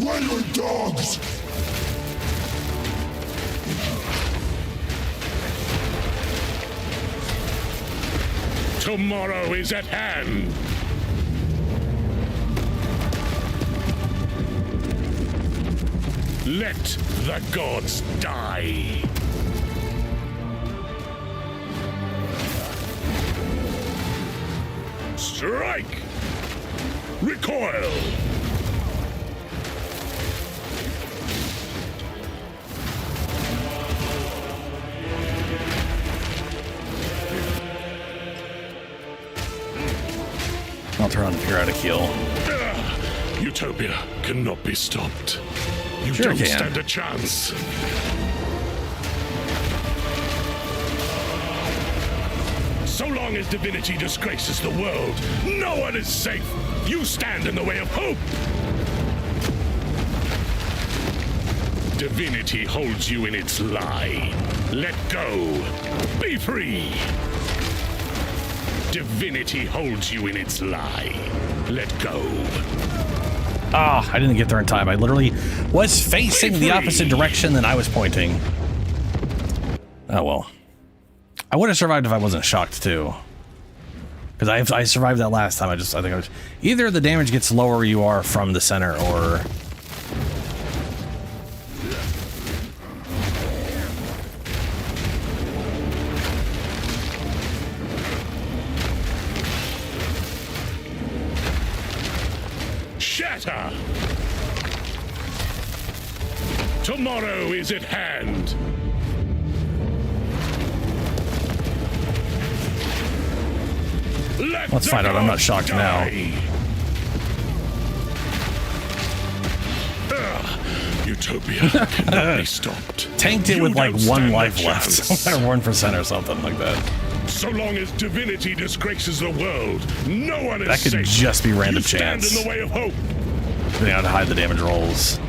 Wayward dogs! Tomorrow is at hand. Let the gods die. Strike! Recoil! I'll turn around and figure out a kill. Utopia cannot be stopped. You Sure don't can. stand a chance. long as divinity disgraces the world, no one is safe. You stand in the way of hope. Divinity holds you in its lie. Let go. Be free. Divinity holds you in its lie. Let go. Ah, I didn't get there in time. I literally was facing the opposite direction than I was pointing. Oh well. I would have survived if I wasn't shocked too. Because I survived that last time. I think I was... Either the damage gets lower where you are from the center, or... Shatter! Tomorrow is at hand. Let's find out. I'm not shocked now. Utopia cannot be stopped. Tanked it with like one life left. Or 1% or something like that. So long as divinity disgraces the world, no one is that could safe. Just be random you stand chance. in the way of hope. They have to hide the damage rolls.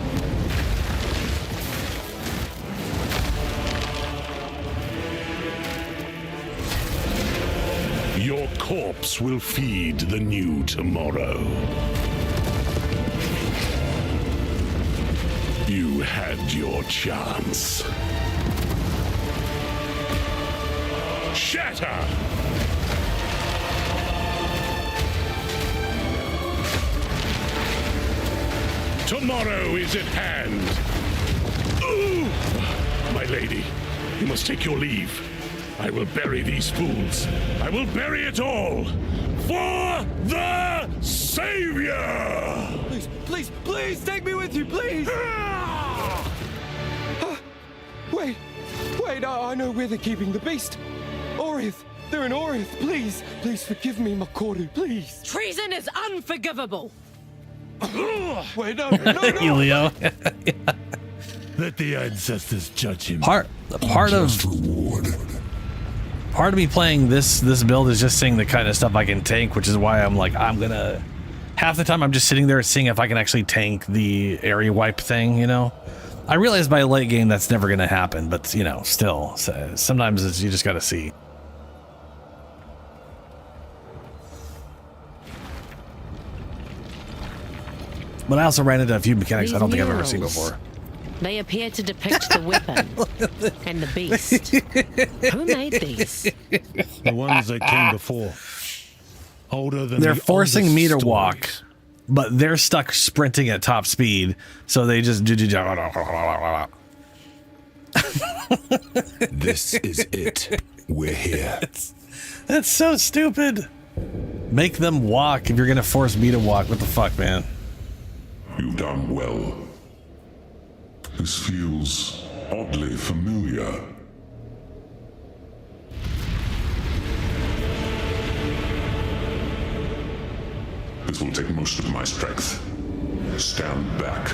Your corpse will feed the new tomorrow. You had your chance. Shatter! Tomorrow is at hand. Ooh! My lady, you must take your leave. I will bury these fools. I will bury it all. For the Savior! Please, please, please, take me with you, please! Wait, I know where they're keeping the beast. Orith, they're in Orith, please. Please forgive me, Makoru, please. Treason is unforgivable. Wait, no. Elio. Let the ancestors judge him. Part of me playing this build is just seeing the kind of stuff I can tank, which is why I'm like, half the time I'm just sitting there seeing if I can actually tank the area wipe thing, you know? I realize by late game that's never gonna happen, but you know, still, sometimes you just gotta see. But I also ran into a few mechanics I don't think I've ever seen before. They appear to depict the weapon and the beast. Who made these? The ones that came before. Older than They're the forcing me to oldest walk, stories. but they're stuck sprinting at top speed, so they just do. This is it. We're here. That's so stupid. Make them walk if you're gonna force me to walk. What the fuck, man? You've done well. This feels oddly familiar. This will take most of my strength. Stand back.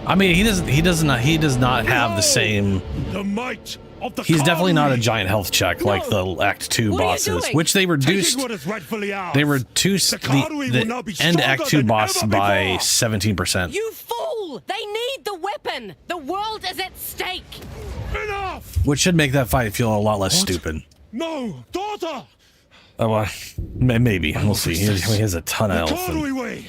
I mean, he does not have the same. The might of the He's definitely not a Kari. giant health check like the Act 2 What are you bosses, doing? which they reduced. Taking what is rightfully ours. They reduced The Kari will now be the end stronger Act 2 than boss ever by before. 17%. You fool! They need the weapon! The world is at stake! Enough! Which should make that fight feel a lot less stupid. No, daughter! Oh, well, maybe. We'll see. He has a ton of The health. Kari and- way.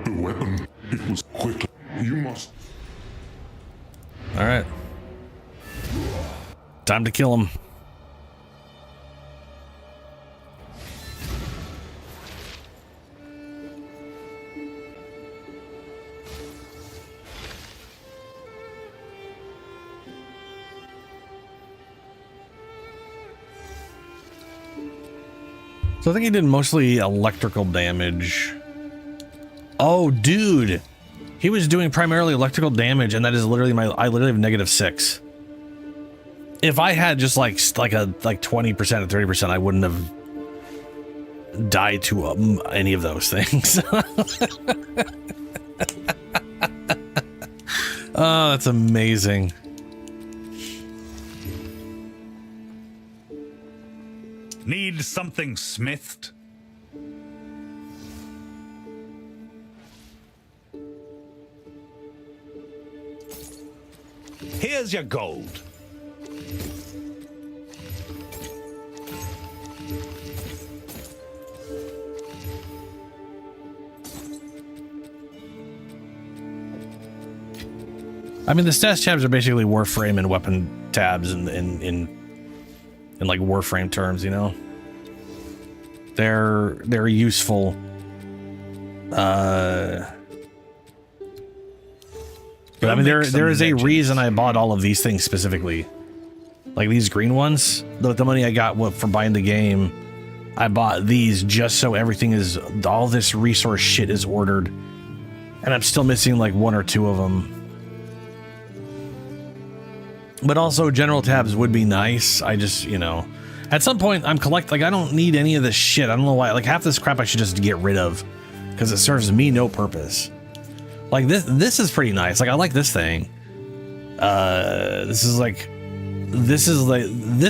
The weapon, it was quick. You must. All right. Time to kill him. So I think he did mostly electrical damage. Oh, dude. He was doing primarily electrical damage, and that is literally I literally have -6. if I had just like 20% or 30%, I wouldn't have died to any of those things. Oh, that's amazing. Need something smithed? Here's your gold. I mean, the stash tabs are basically Warframe and weapon tabs in like Warframe terms, you know. They're useful. But I mean, there is a reason I bought all of these things specifically. Like these green ones, the money I got from buying the game, I bought these just so everything is, all this resource shit is ordered. And I'm still missing like 1 or 2 of them. But also general tabs would be nice. I just, you know, at some point I don't need any of this shit. I don't know why. Like half this crap I should just get rid of because it serves me no purpose. Like this is pretty nice. Like I like this thing. This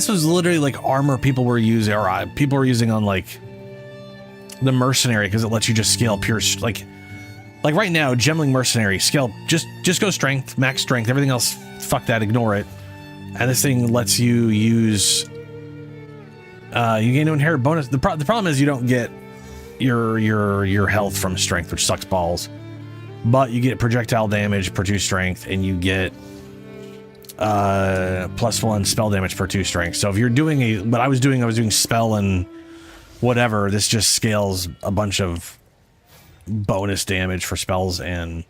was literally like armor people were using, or people were using on like the mercenary because it lets you just scale pure like right now, Gemling mercenary scale just go strength, max strength, everything else fuck that, ignore it. And this thing lets you use you gain an inherent bonus. The problem is you don't get your health from strength, which sucks balls. But you get projectile damage per 2 strength, and you get +1 spell damage per 2 strength. So if you're doing I was doing spell and whatever, this just scales a bunch of bonus damage for spells and,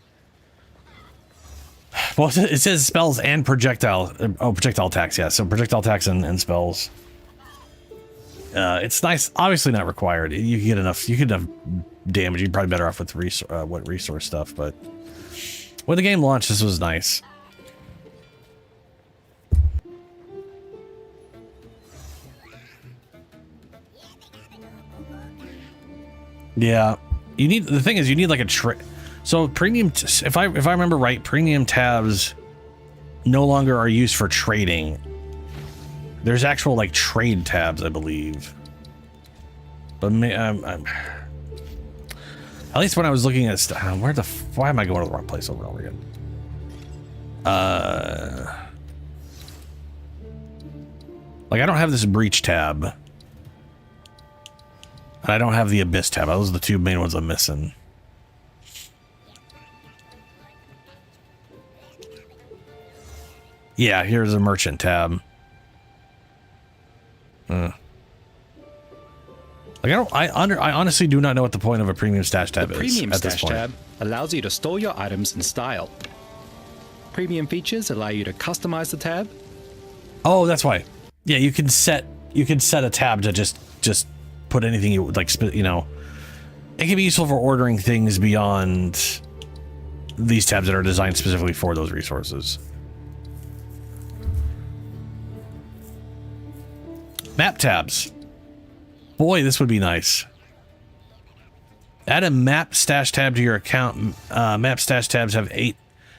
well, it says spells and projectile attacks. Yeah, so projectile attacks and spells. It's nice. Obviously not required. You can get enough damage. You'd probably better off with resource stuff. But when the game launched, this was nice. Yeah, the thing is, you need like a so premium. If I remember right, premium tabs no longer are used for trading. There's actual like trade tabs, I believe. But at least when I was looking at why am I going to the wrong place over and over again? Like I don't have this breach tab. And I don't have the abyss tab. Those are the 2 main ones I'm missing. Yeah, here's a merchant tab. Like I honestly do not know what the point of a premium stash tab is. Premium at this stash point. tab allows you to store your items in style. Premium features allow you to customize the tab. Oh, that's why. Yeah, you can set a tab to just put anything you like. You know, it can be useful for ordering things beyond these tabs that are designed specifically for those resources. Map tabs. Boy, this would be nice. Add a map stash tab to your account. Map stash tabs have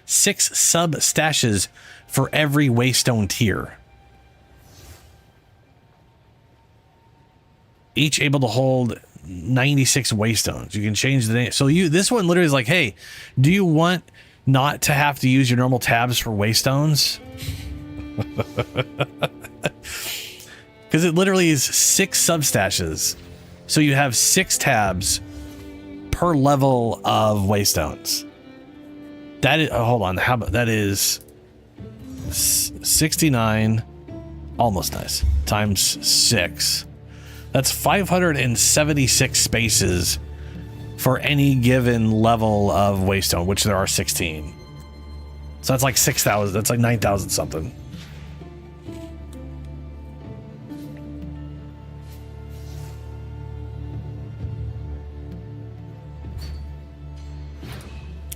6 sub stashes for every waystone tier. Each able to hold 96 waystones. You can change the name. So this one literally is like, hey, do you want not to have to use your normal tabs for waystones? Because it literally is 6 substashes. So you have 6 tabs per level of waystones. That is, hold on, how about that is 69, almost nice, times 6. That's 576 spaces for any given level of waystone, which there are 16. So that's like 6,000, that's like 9,000 something.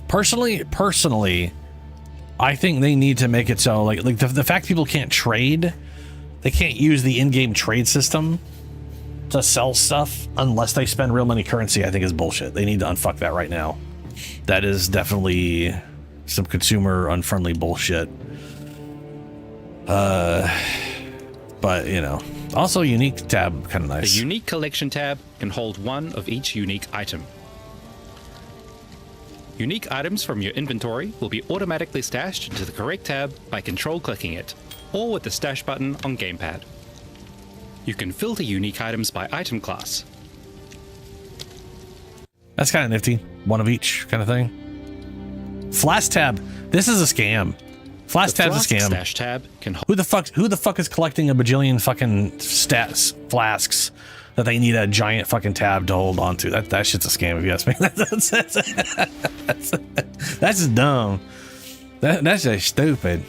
Personally, I think they need to make it so like the fact people can't trade they can't use the in-game trade system to sell stuff unless they spend real money currency, I think is bullshit. They need to unfuck that right now. That is definitely some consumer unfriendly bullshit. But you know, also unique tab, kind of nice. The unique collection tab can hold one of each unique item. Unique items from your inventory will be automatically stashed into the correct tab by control clicking it, or with the stash button on gamepad. You can filter unique items by item class. That's kind of nifty. One of each kind of thing. Flask tab. This is a scam. Flask tab's a scam. Stash tab can Who the fuck is collecting a bajillion fucking flasks that they need a giant fucking tab to hold on to? That shit's a scam if you ask me. That's just dumb. That's just stupid.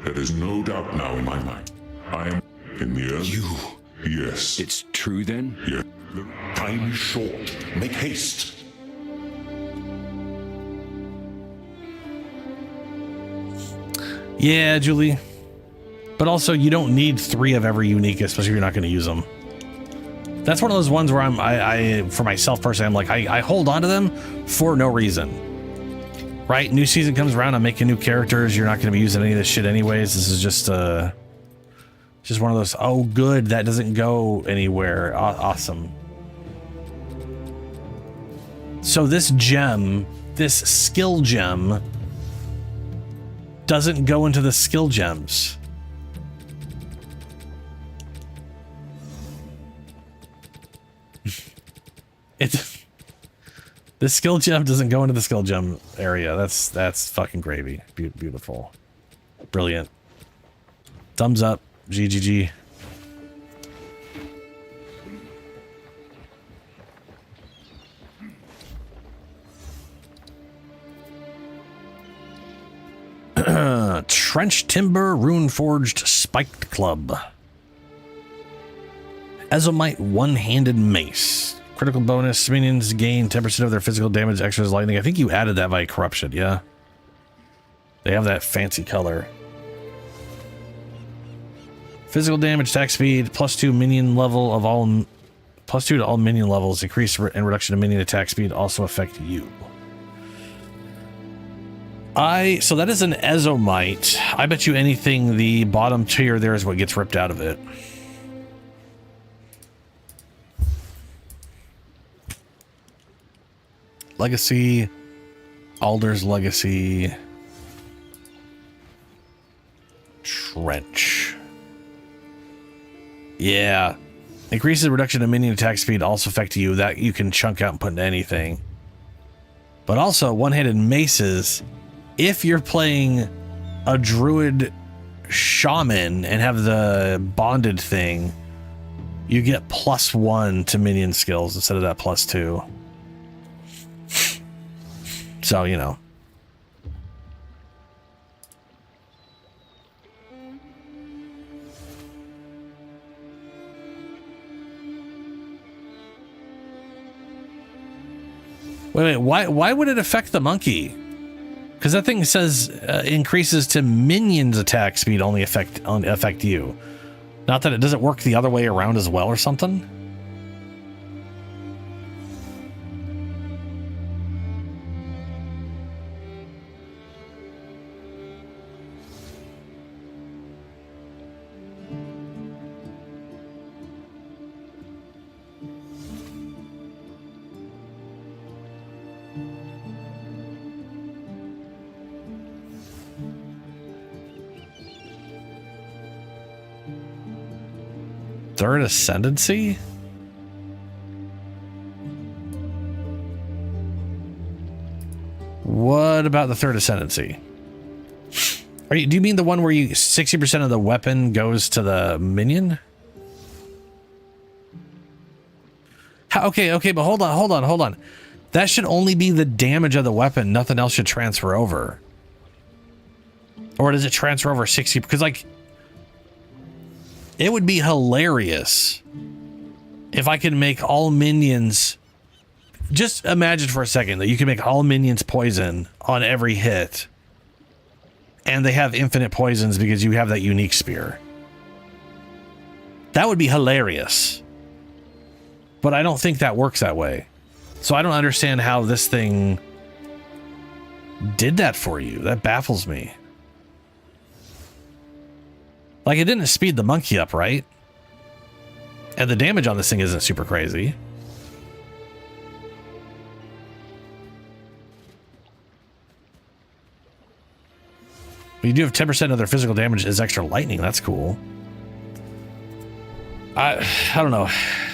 There is no doubt now in my mind. I am in the earth. You. Yes. It's true then? Yes. The time is short. Make haste. Yeah, Julie. But also, you don't need 3 of every unique, especially if you're not going to use them. That's one of those ones where I for myself personally, I'm like, I hold on to them for no reason. Right? New season comes around, I'm making new characters. You're not going to be using any of this shit anyways. This is just one of those, oh, good, that doesn't go anywhere. Awesome. So this gem, this skill gem, doesn't go into the skill gems. The skill gem doesn't go into the skill gem area. That's fucking gravy. Beautiful. Brilliant. Thumbs up. GGG. Trench Timber Rune Forged Spiked Club. Ezomite One-Handed Mace. Critical bonus. Minions gain 10% of their physical damage extra as lightning. I think you added that by corruption, yeah? They have that fancy color. Physical damage, attack speed, +2 minion level of all, +2 to all minion levels. Increase and reduction of minion attack speed also affect you. So that is an Ezomite. I bet you anything the bottom tier there is what gets ripped out of it. Legacy, Alder's Legacy, Trench. Yeah. Increases reduction of minion attack speed also affect you. That you can chunk out and put into anything. But also, one-handed maces, if you're playing a druid shaman and have the bonded thing, you get +1 to minion skills instead of that +2. So, you know. Wait, why would it affect the monkey? Because that thing says increases to minions attack speed only affect you. Not that it doesn't work the other way around as well or something? Third Ascendancy? What about the Third Ascendancy? Do you mean the one where you 60% of the weapon goes to the minion? Okay, but hold on. That should only be the damage of the weapon. Nothing else should transfer over. Or does it transfer over 60? Because, like, it would be hilarious if I could make all minions... Just imagine for a second that you can make all minions poison on every hit. and they have infinite poisons because you have that unique spear. That would be hilarious. But I don't think that works that way. So I don't understand how this thing did that for you. That baffles me. Like, it didn't speed the monkey up, right? And the damage on this thing isn't super crazy. You do have 10% of their physical damage as extra lightning. That's cool. I don't know.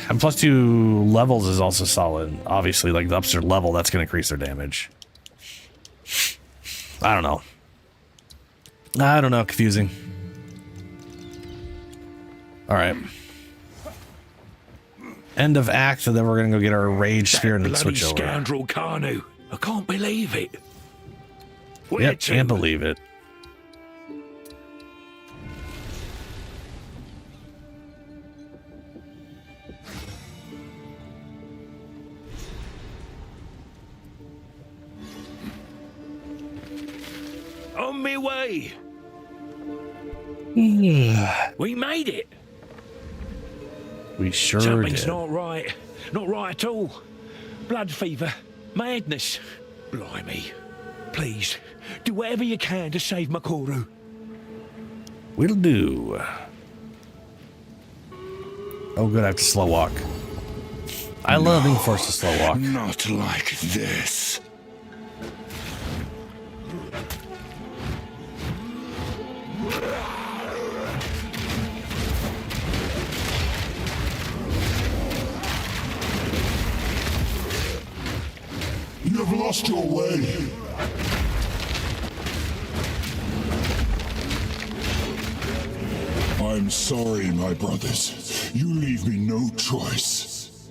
And +2 levels is also solid. Obviously, like the ups their level, that's going to increase their damage. I don't know. I don't know. Confusing. All right. End of act, and then we're going to go get our rage spear and switch over. Scoundrel Carnu. I can't believe it. Yep, can't believe it. On me way. We made it. We sure Something's did. not right. Not right at all. Blood fever. Madness. Blimey. Please, do whatever you can to save Makoru. Will do. Oh, good. I have to slow walk. I love being forced to slow walk. Not like this. You have lost your way. I'm sorry, my brothers. You leave me no choice.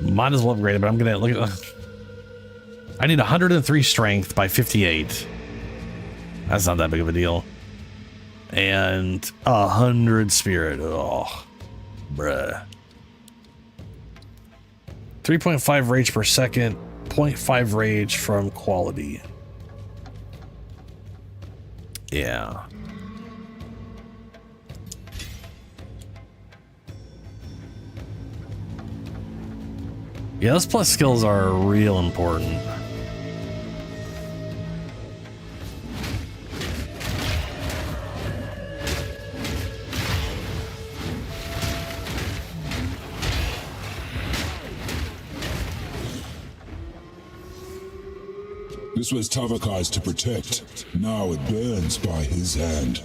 Might as well upgrade it, but I'm gonna look at. I need 103 strength by 58. That's not that big of a deal. And 100 spirit. Oh, bruh. 3.5 rage per second. 0.5 rage from quality. Yeah. Yeah, those plus skills are real important. This was Tavakai's to protect. Now it burns by his hand.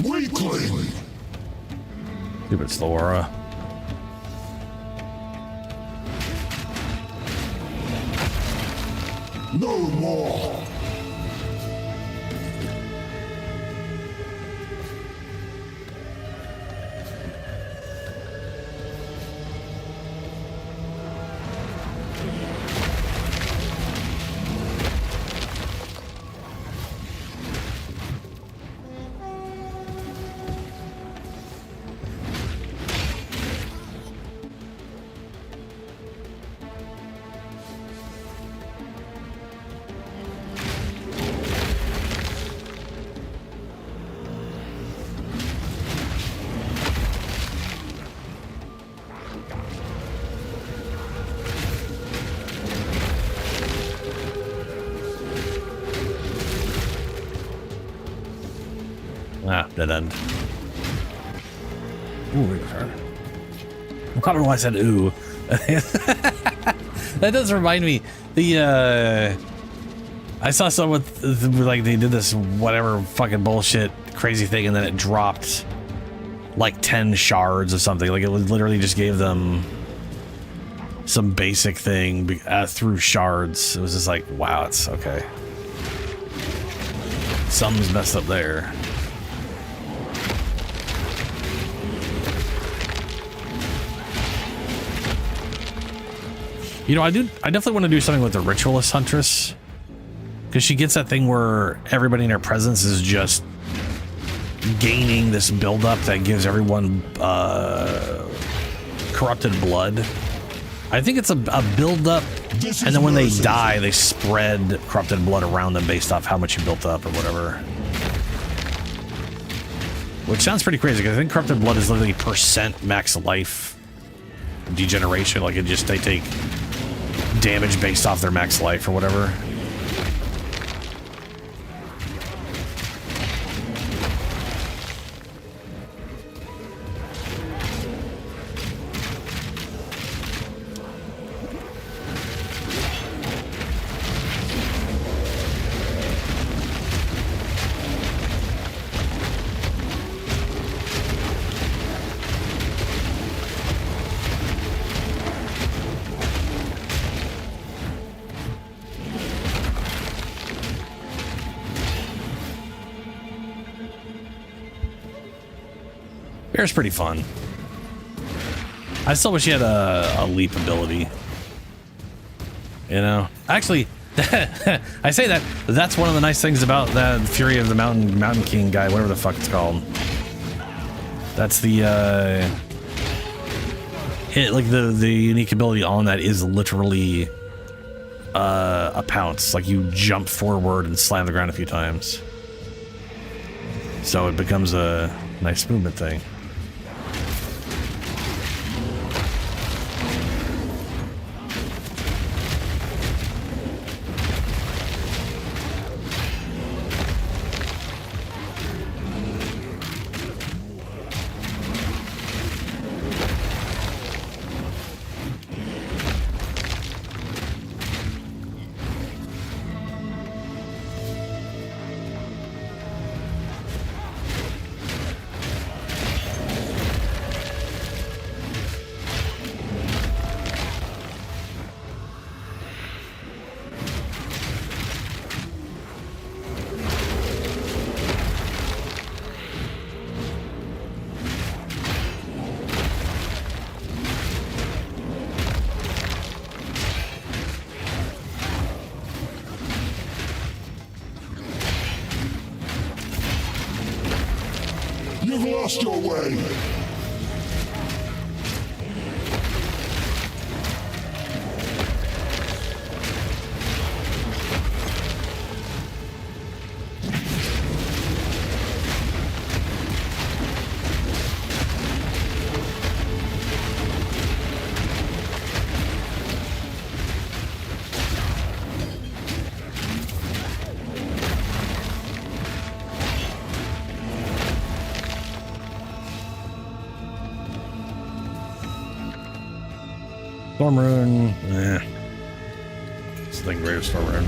Weakling! Stupid Slora. No more! Ah, dead end. Ooh, I don't know why I said ooh. That does remind me. I saw someone like they did this whatever fucking bullshit crazy thing, and then it dropped like 10 shards or something. Like it was literally just gave them some basic thing through shards. It was just like, wow, it's okay. Something's messed up there. You know, I definitely want to do something with the Ritualist Huntress, because she gets that thing where everybody in her presence is just gaining this buildup that gives everyone corrupted blood. I think it's a buildup, and then when they die, they spread corrupted blood around them based off how much you built up or whatever. Which sounds pretty crazy, because I think corrupted blood is literally percent max life degeneration. Like they take damage based off their max life or whatever. Bear's pretty fun. I still wish he had a leap ability. You know? Actually, I say that, that's one of the nice things about that Fury of the Mountain King guy, whatever the fuck it's called. That's the, the unique ability on that is literally, a pounce. Like, you jump forward and slam the ground a few times. So it becomes a nice movement thing. You've lost your way. Storm Rune, it's like greater Storm Rune.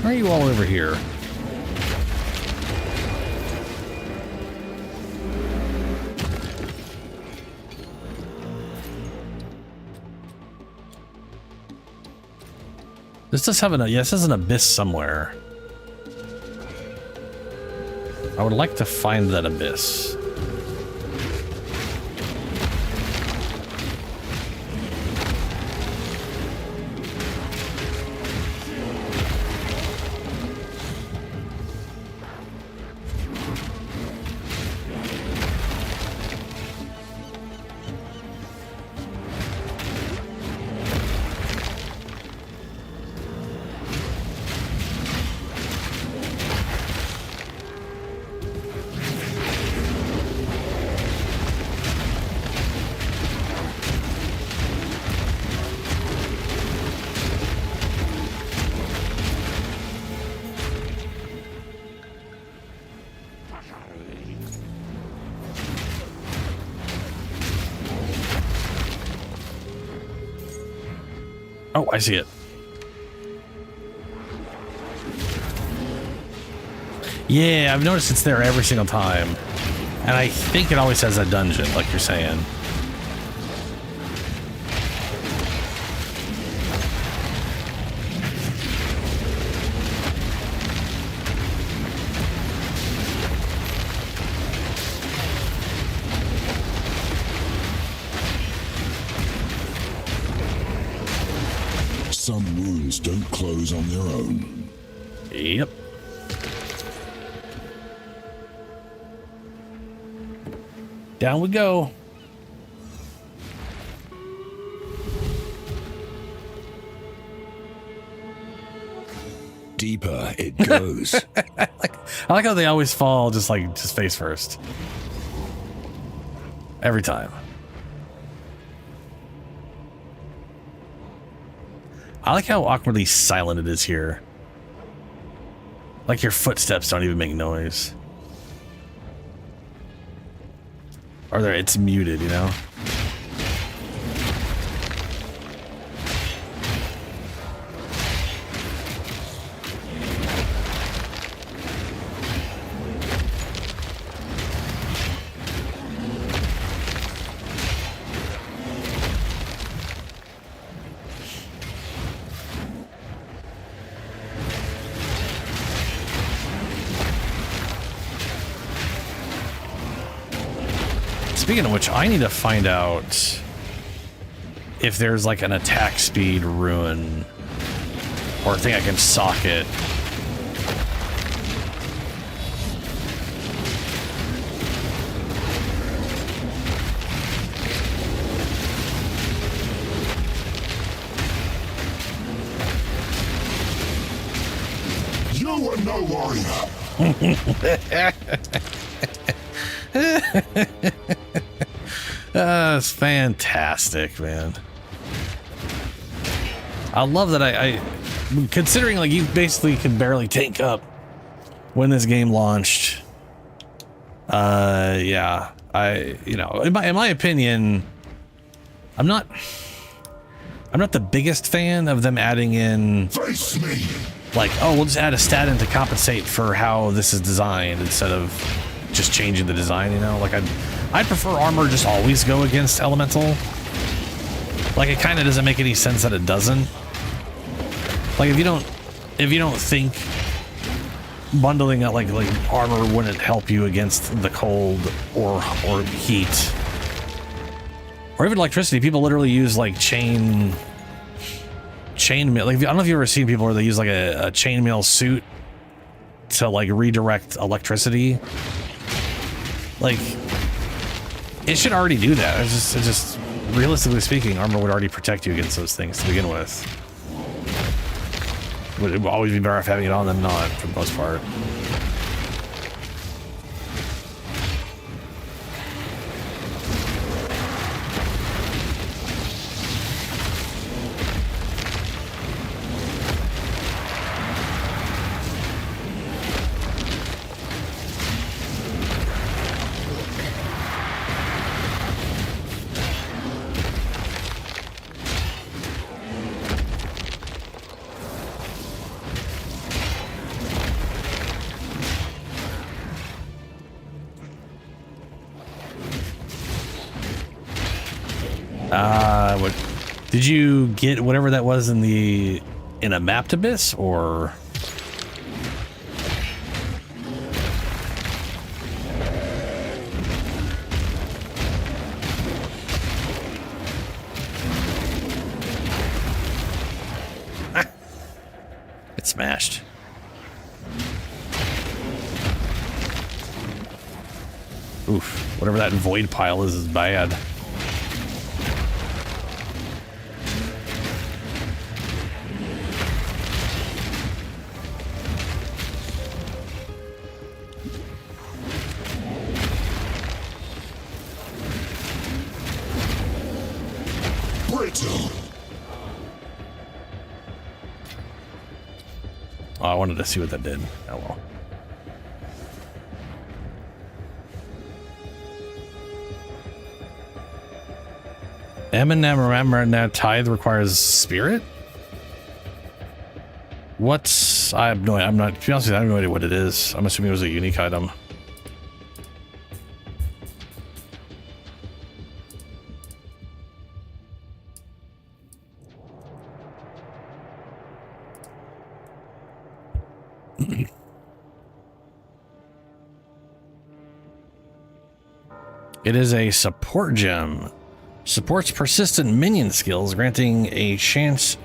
Why are you all over here? This does have an, yes, this is an abyss somewhere. I would like to find that abyss. Oh, I see it. Yeah, I've noticed it's there every single time. And I think it always has a dungeon, like you're saying. Some wounds don't close on their own. Yep. Down we go. Deeper it goes. I like how they always fall just face first. Every time. I like how awkwardly silent it is here. Like your footsteps don't even make noise. Or it's muted, you know? Speaking of which, I need to find out if there's like an attack speed rune or a thing I can socket. You are no warrior. That's fantastic, man. I love that I considering like you basically could barely tank up when this game launched. Yeah, in my opinion, I'm not the biggest fan of them adding in Face me. like, oh, we'll just add a stat in to compensate for how this is designed instead of just changing the design, you know? Like I'd prefer armor just always go against elemental. Like it kind of doesn't make any sense that it doesn't. Like if you don't think bundling it like armor wouldn't help you against the cold or heat or even electricity, people literally use like chainmail. Like I don't know if you've ever seen people where they use like a chainmail suit to like redirect electricity. Like it should already do that. It's just realistically speaking, armor would already protect you against those things to begin with. Would it always be better off having it on than not, for the most part. What did you get? Whatever that was in a mapped abyss, or it smashed. Oof! Whatever that void pile is bad. Oh, I wanted to see what that did. Oh well. Tithe requires spirit? What's... I have no... I'm not... To be honest with you, I have no idea what it is. I'm assuming it was a unique item. It is a support gem. Supports persistent minion skills, granting a chance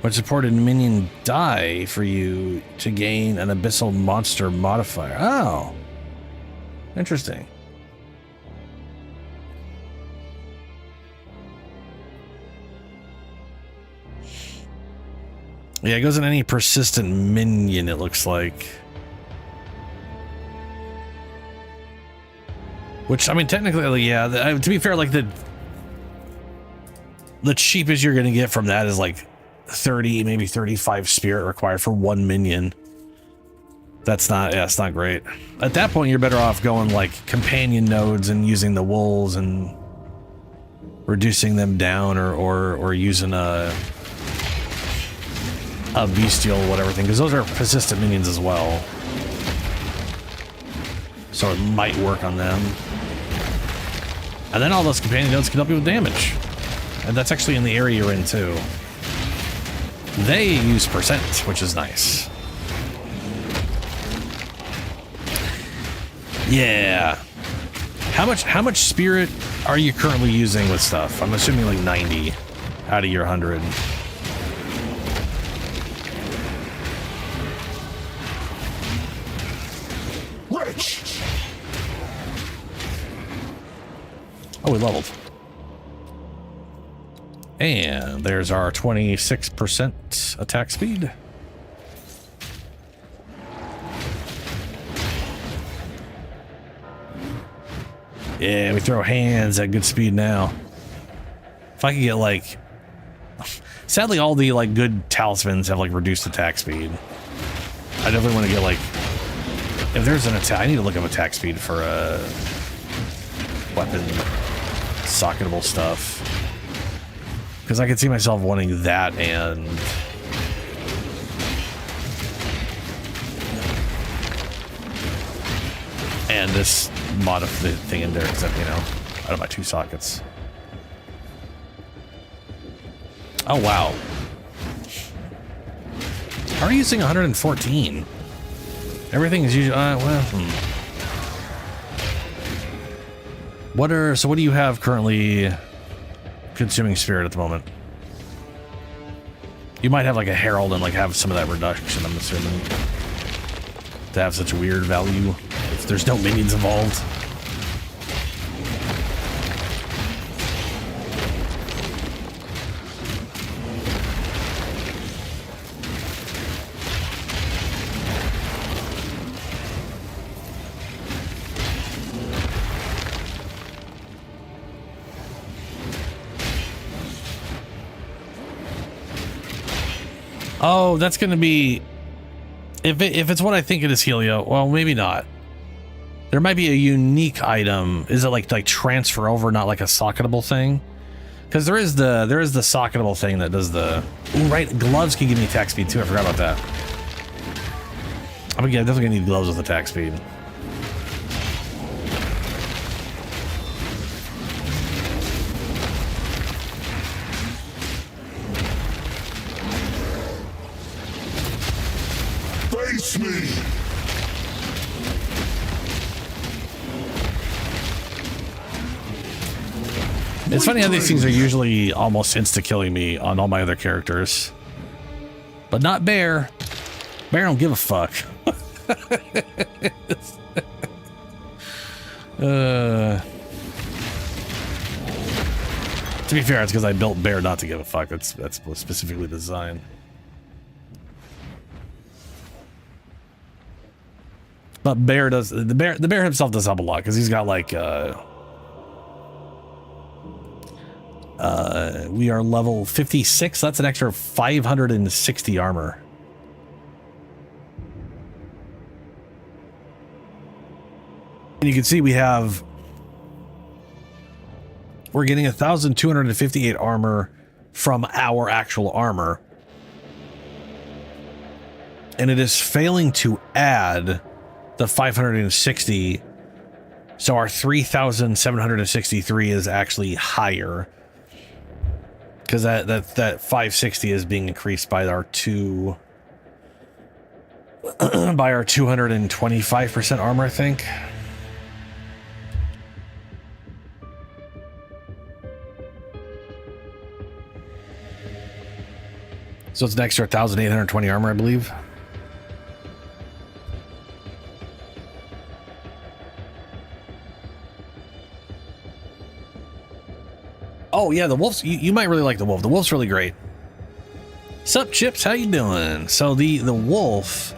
when supported minion die for you to gain an abyssal monster modifier. Oh, interesting. Yeah, it goes in any persistent minion, it looks like. Which, I mean, technically, yeah, to be fair, like, the cheapest you're going to get from that is, like, 30, maybe 35 spirit required for one minion. That's not, yeah, it's not great. At that point, you're better off going, like, companion nodes and using the wolves and reducing them down or using a bestial whatever thing, because those are persistent minions as well. So it might work on them. And then all those companion nodes can help you with damage. And that's actually in the area you're in too. They use percent, which is nice. Yeah. How much spirit are you currently using with stuff? I'm assuming like 90 out of your 100. Oh, we leveled. And there's our 26% attack speed. Yeah, we throw hands at good speed now. If I could get like... Sadly, all the like good talismans have like reduced attack speed. I definitely want to get like... If there's an attack... I need to look up attack speed for weapon socketable stuff. Because I could see myself wanting that and... this mod of the thing in there, except, you know, out of my 2 sockets. Oh, wow. How are you using 114? Everything is usually... What do you have currently consuming spirit at the moment? You might have like a herald and like have some of that reduction, I'm assuming, to have such a weird value if there's no minions involved. Oh, that's going to be... If it's what I think it is, Helio, well, maybe not. There might be a unique item. Is it like transfer over, not like a socketable thing? Because there is the socketable thing that does the... Ooh, right, gloves can give me attack speed too. I forgot about that. I'm definitely going to need gloves with attack speed. Face me! It's funny how these things are usually almost insta-killing me on all my other characters. But not Bear. Bear don't give a fuck. To be fair, it's because I built Bear not to give a fuck. That's specifically designed. But Bear does... The bear himself does help a lot, because he's got like... we are level 56. That's an extra 560 armor. And you can see we're getting 1,258 armor from our actual armor. and it is failing to add the 560. So our 3,763 is actually higher because that 560 is being increased by our 225% armor, I think. So it's an extra 1,820 armor, I believe. Oh yeah, the wolves. You might really like the wolf. The wolf's really great. Sup, Chips? How you doing? So the wolf,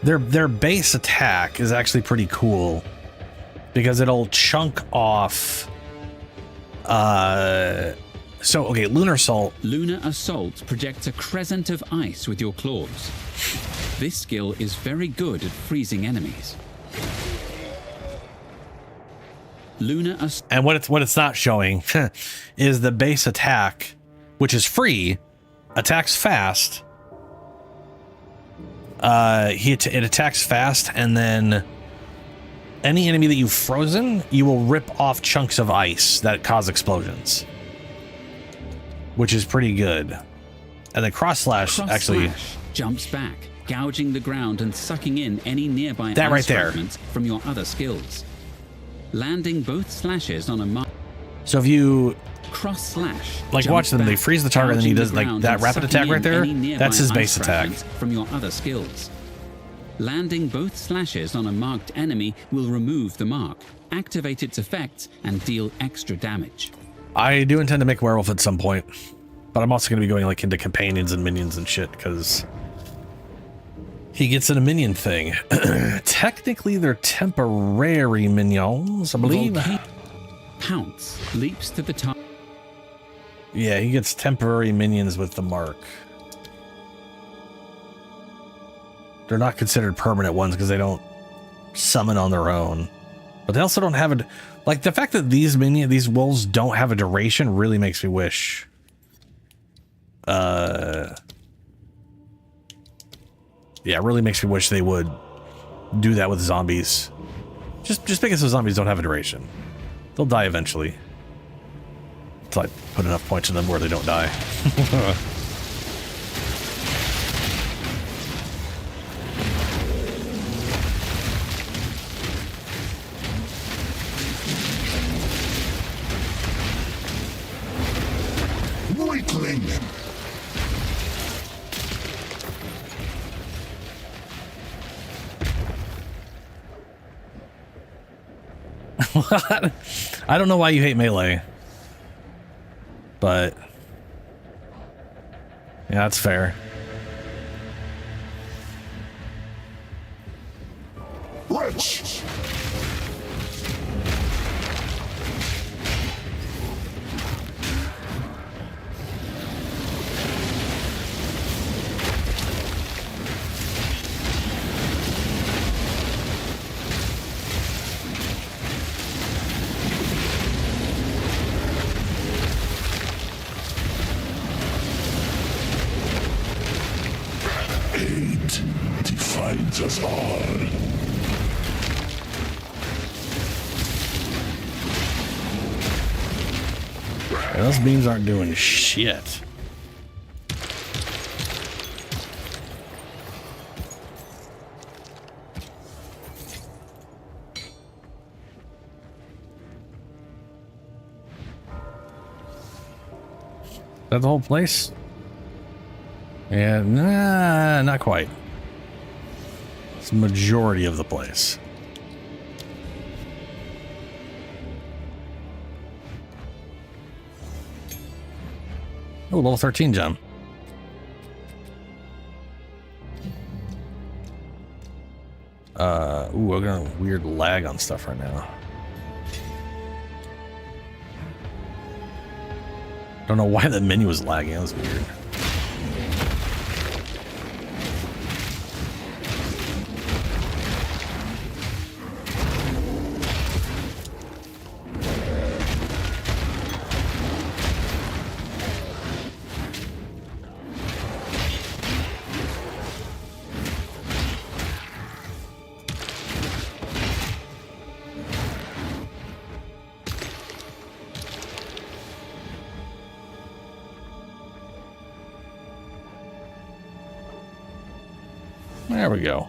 their base attack is actually pretty cool because it'll chunk off. So okay, Lunar Assault. Lunar Assault projects a crescent of ice with your claws. This skill is very good at freezing enemies. And what it's not showing is the base attack, which is free, attacks fast. It attacks fast, and then any enemy that you've frozen, you will rip off chunks of ice that cause explosions, which is pretty good. And then cross slash actually jumps back, gouging the ground and sucking in any nearby that ice right there fragments from your other skills. Landing both slashes on a mark. So if you cross slash, like watch them, they freeze the target, and then he does like that rapid attack right there. That's his base attack. From your other skills. Landing both slashes on a marked enemy will remove the mark, activate its effects, and deal extra damage. I do intend to make werewolf at some point, but I'm also going to be going like into companions and minions and shit because he gets in a minion thing. Technically, they're temporary minions, I believe. Pounce leaps to the top. Yeah, he gets temporary minions with the mark. They're not considered permanent ones because they don't summon on their own. But they also don't have a... Like, the fact that these wolves don't have a duration really makes me wish... Yeah, it really makes me wish they would do that with zombies. Just because the zombies don't have a duration. They'll die eventually. Until I put enough points in them where they don't die. Weakling! I don't know why you hate melee. But... yeah, that's fair. Rich! Defines us all. Yeah, those beams aren't doing shit. Is that the whole place? Yeah, nah, not quite. It's the majority of the place. Oh, level 13 gem. Ooh, I got a weird lag on stuff right now. Don't know why the menu was lagging. That was weird. There we go.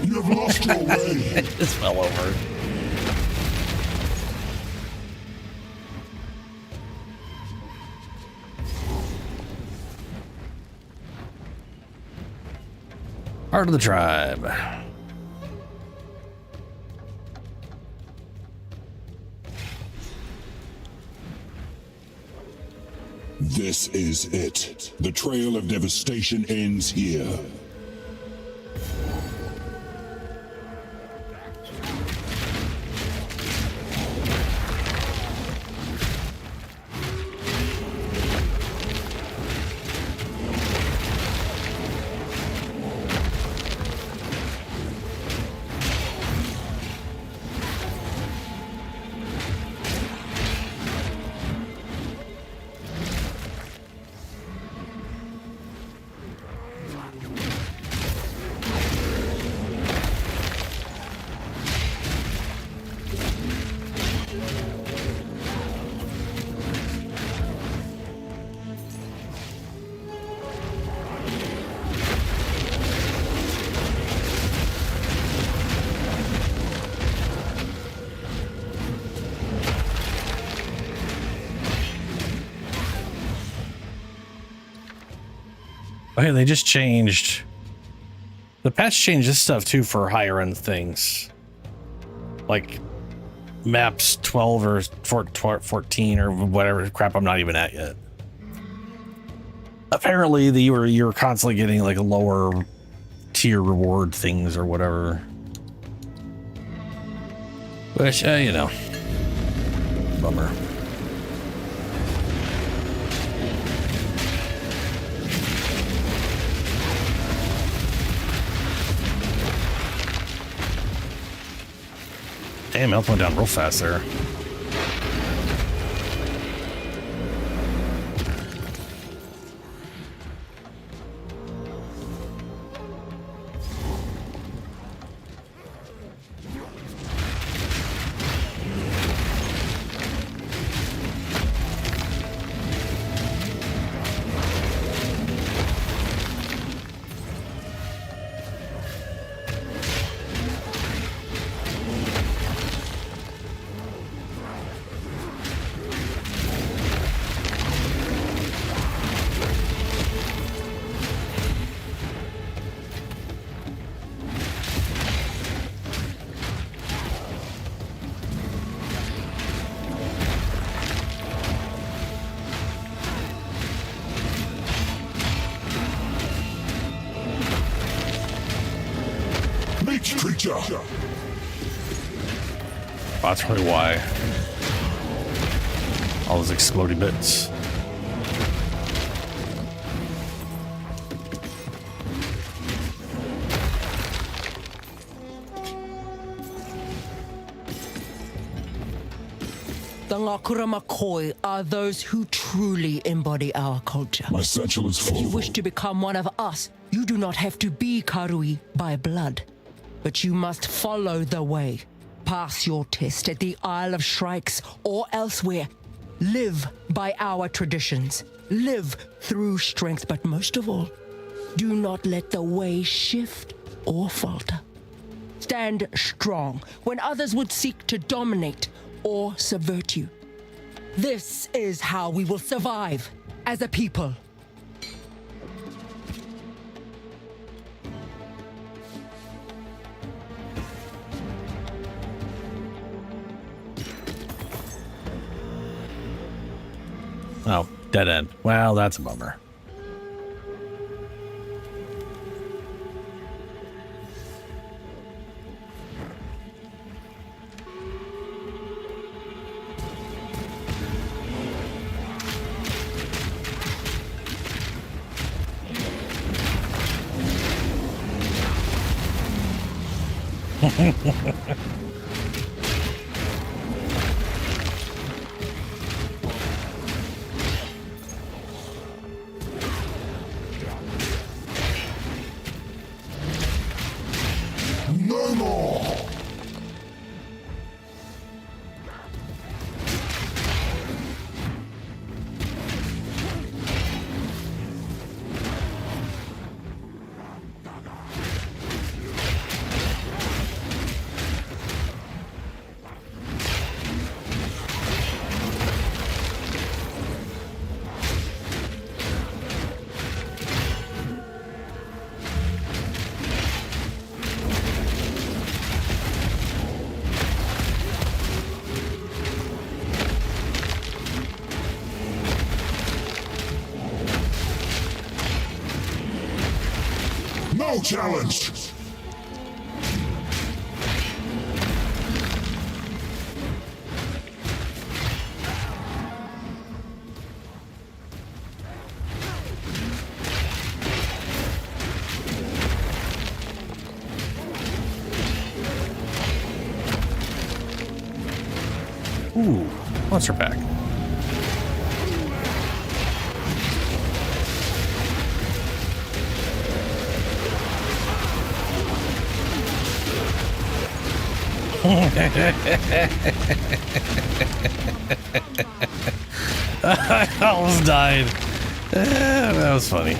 You have lost your way. It just fell over. Heart of the tribe. This is it. The trail of devastation ends here. Okay, they just changed. The patch changed this stuff too for higher end things. Like maps 12 or 14 or whatever crap I'm not even at yet. Apparently you're constantly getting like lower tier reward things or whatever. Which, you know, bummer. Damn, health went down real fast there. Creature. That's probably why. All those exploding bits. The Ngakura Makoi are those who truly embody our culture. My satchel is full. If you wish to become one of us, you do not have to be Karui by blood. But you must follow the way. Pass your test at the Isle of Shrikes or elsewhere. Live by our traditions. Live through strength, but most of all, do not let the way shift or falter. Stand strong when others would seek to dominate or subvert you. This is how we will survive as a people. Oh, dead end. Well, that's a bummer. No more! No challenge! Ooh, monster pack. I almost died. That was funny.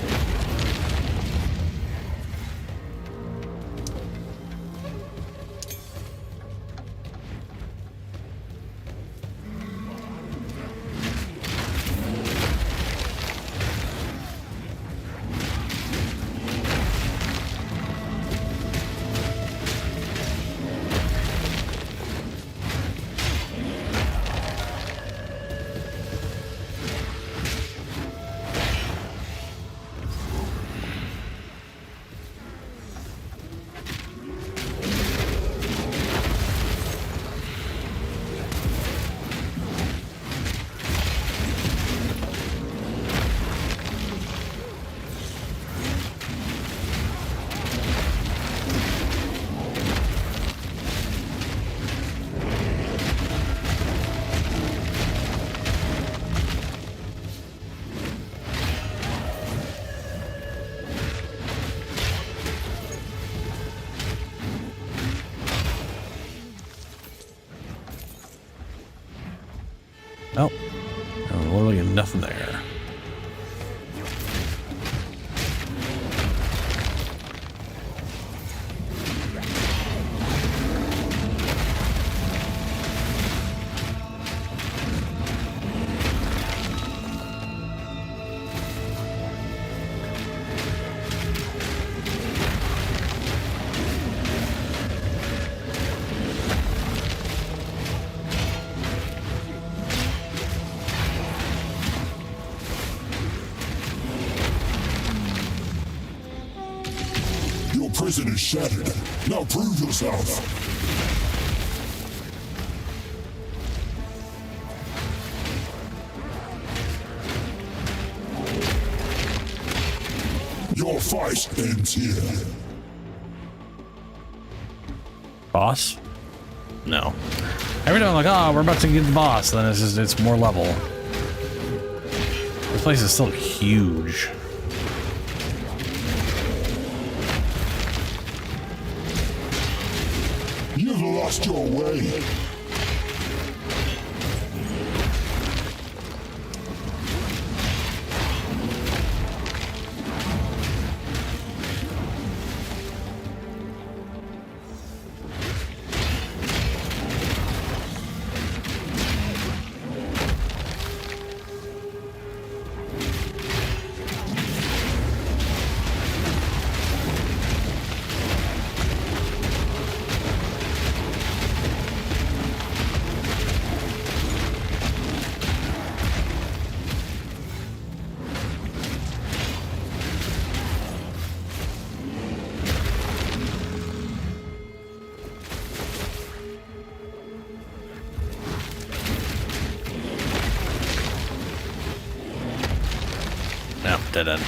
Oh, literally nothing there. Your prison is shattered. Now prove yourself. Your fight ends here. Boss? No. Every time I'm like, oh, we're about to get the boss, then it's more level. This place is still huge. You've lost your way. dead end.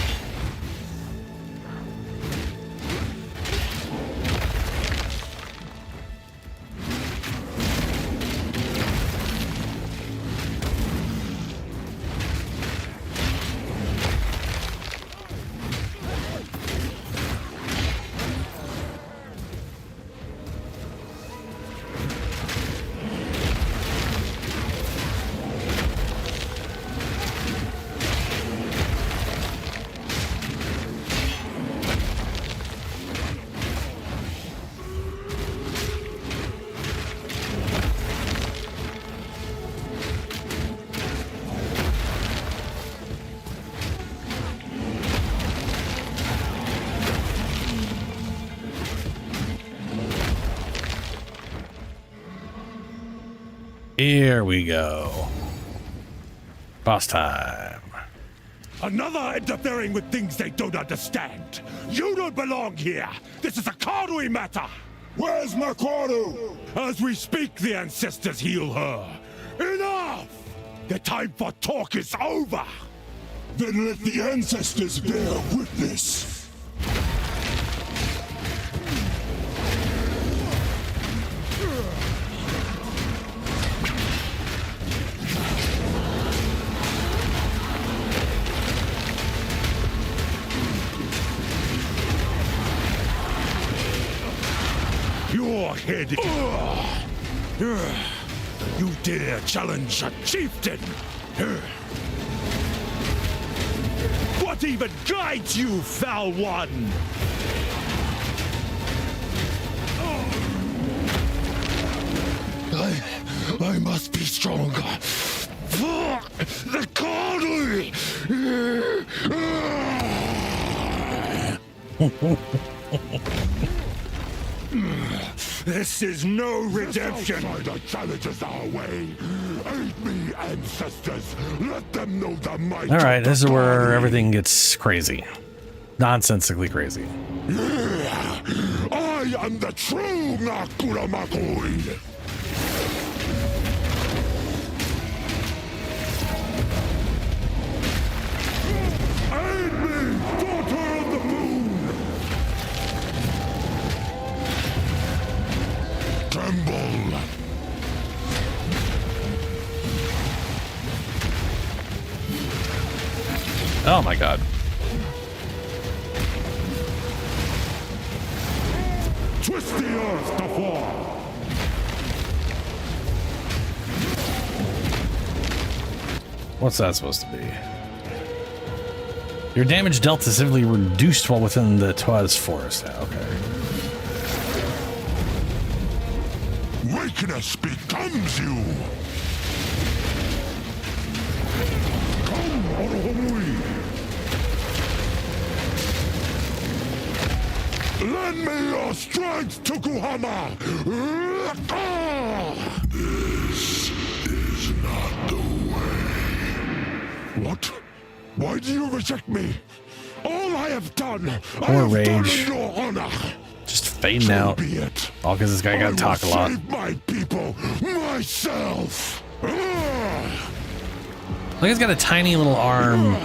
Here we go. Boss time. Another interfering with things they don't understand. You don't belong here. This is a Karui matter. Where's Makaru? As we speak, the ancestors heal her. Enough! The time for talk is over. Then let the ancestors bear witness. Your head. You dare challenge a chieftain? What even guides you, foul one? I must be stronger. The Karui! This is no redemption. This challenges our way. Aid me, ancestors. Let them know the might. All right, this is where everything gets crazy, nonsensically crazy. Yeah, I am the true Nakuramakoi. Aid me, daughter of the moon. Tremble. Oh my god. Twist the earth to fall. What's that supposed to be? Your damage dealt is simply reduced while within the Twas forest. Okay. Weakness becomes you. Come, Orohomui. Lend me your strength, Tokuhama. This is not the way. What? Why do you reject me? All I have done, I have rage. done in your honor. Just fading out. Be it. All because this guy got to talk a lot. Save my people myself. Look, he's got a tiny little arm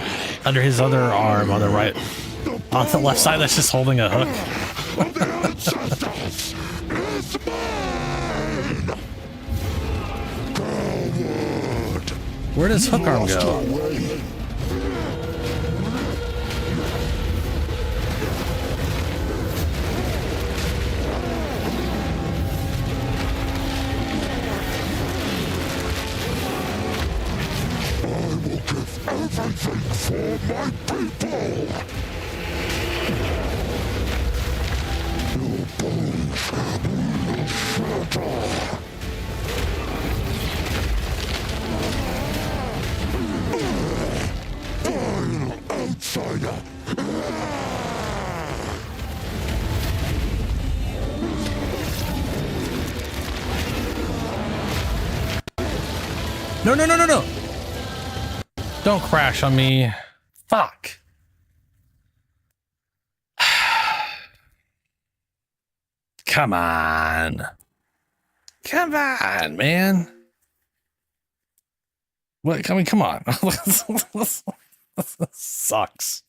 under his other arm on the right, on the left side. That's just holding a hook. Of the ancestors is mine. Coward. Where does hook arm Lost go? your way. I will give everything for my people. Your bones will shatter. Vile outsider. No, no, no, no, no. Don't crash on me. Fuck. Come on. Come on, man. What? I mean, come on. This sucks.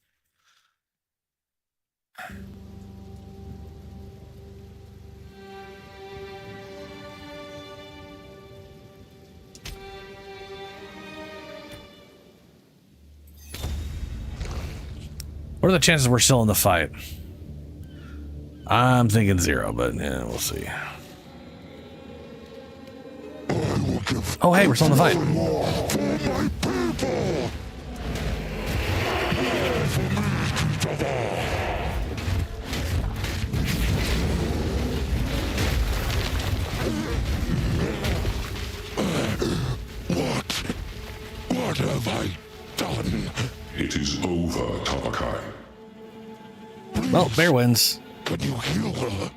What are the chances we're still in the fight? I'm thinking 0, but yeah, we'll see. Oh, hey, we're still in the fight. What have I done? It is over, Tabakai. Well, Bear wins. Can you heal her?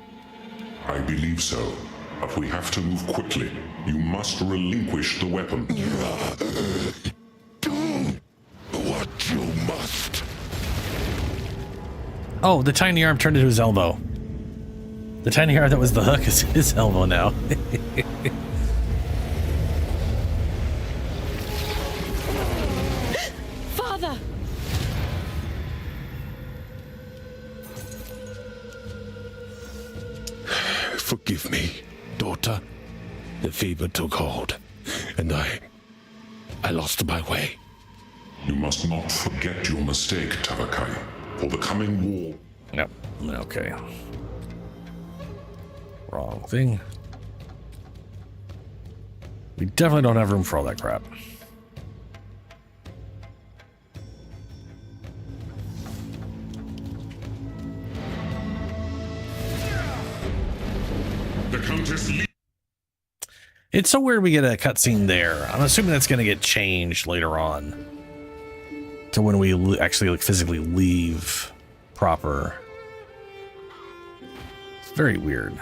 I believe so, but we have to move quickly. You must relinquish the weapon. Do what you must. Oh, the tiny arm turned into his elbow. The tiny arm that was the hook is his elbow now. Father! Forgive me, daughter. The fever took hold, and I lost my way. You must not forget your mistake, Tabakai. For the coming war. No. Okay. Wrong thing. We definitely don't have room for all that crap. The Countess Lee. It's so weird we get a cutscene there. I'm assuming that's going to get changed later on to when we actually physically leave proper. It's very weird.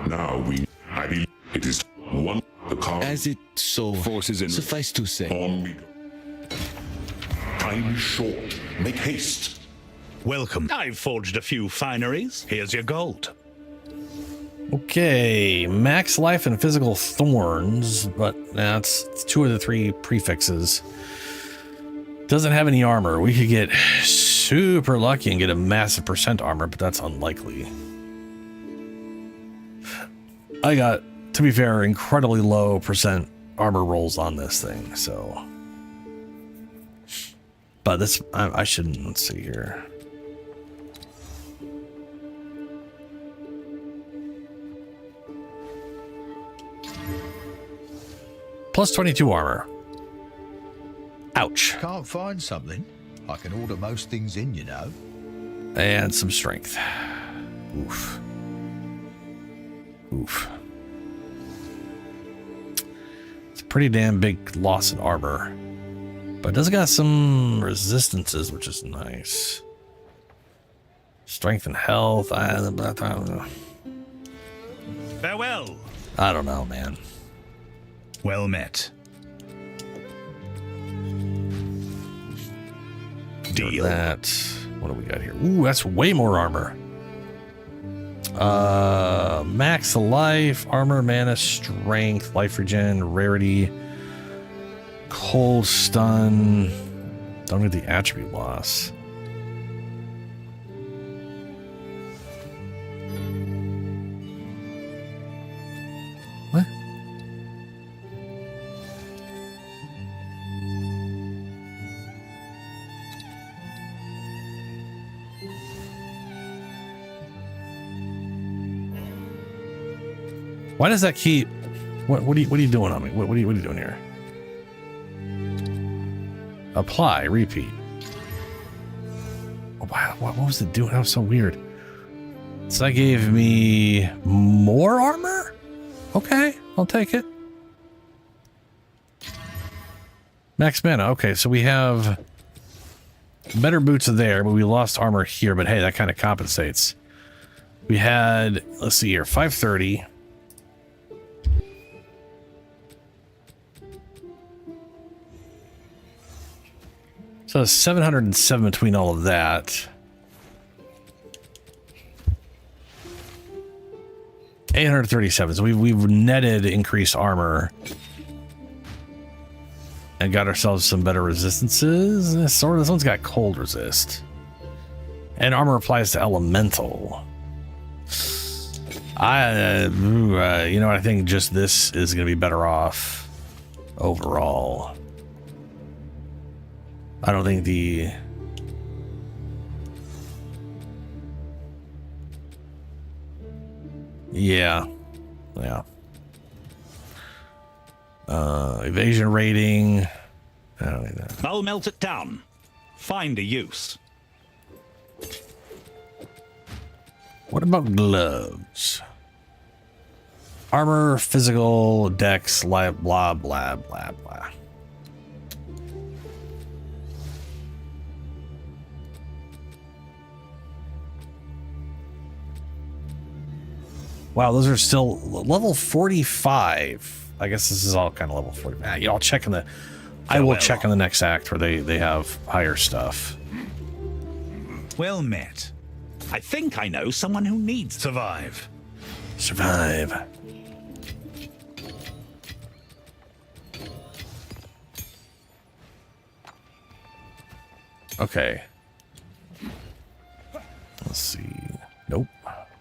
Now I believe it is one the car. As it so Forces in. suffice to say. On we go. Time is short. Make haste. Welcome. I've forged a few fineries. Here's your gold. Okay, max life and physical thorns, but that's 2 of the 3 prefixes. Doesn't have any armor. We could get super lucky and get a massive % armor, but that's unlikely. I got, to be fair, incredibly low % armor rolls on this thing, so. But this, I shouldn't, let's see here. Plus 22 armor. Ouch. Can't find something. I can order most things in, you know. And some strength. Oof. Oof. It's a pretty damn big loss in armor. But it does got some resistances, which is nice. Strength and health. I don't know. Farewell. I don't know, man. Well met. Deal. That. What do we got here? Ooh, that's way more armor. Max life, armor, mana, strength, life regen, rarity, cold stun. Don't get the attribute loss. What? Why does that keep? What are you doing on me? What are you doing here? Apply, repeat. Oh, wow, what was it doing? That was so weird. So that gave me more armor? Okay, I'll take it. Max mana. Okay, so we have better boots there, but we lost armor here. But hey, that kind of compensates. We had, let's see here, 530. So 707 between all of that. 837. So we've netted increased armor and got ourselves some better resistances. This one's got cold resist. And armor applies to elemental. You know what? I think just this is going to be better off overall. I don't think the... Yeah. Evasion rating. I don't need that. I'll melt it down. Find a use. What about gloves? Armor, physical, dex, blah, blah, blah, blah, blah. Wow, those are still level 45. I guess this is all kind of level 40. Yeah, I'll check in the... I will check in the next act where they have higher stuff. Well met. I think I know someone who needs survive. Survive. Okay. Let's see. Nope.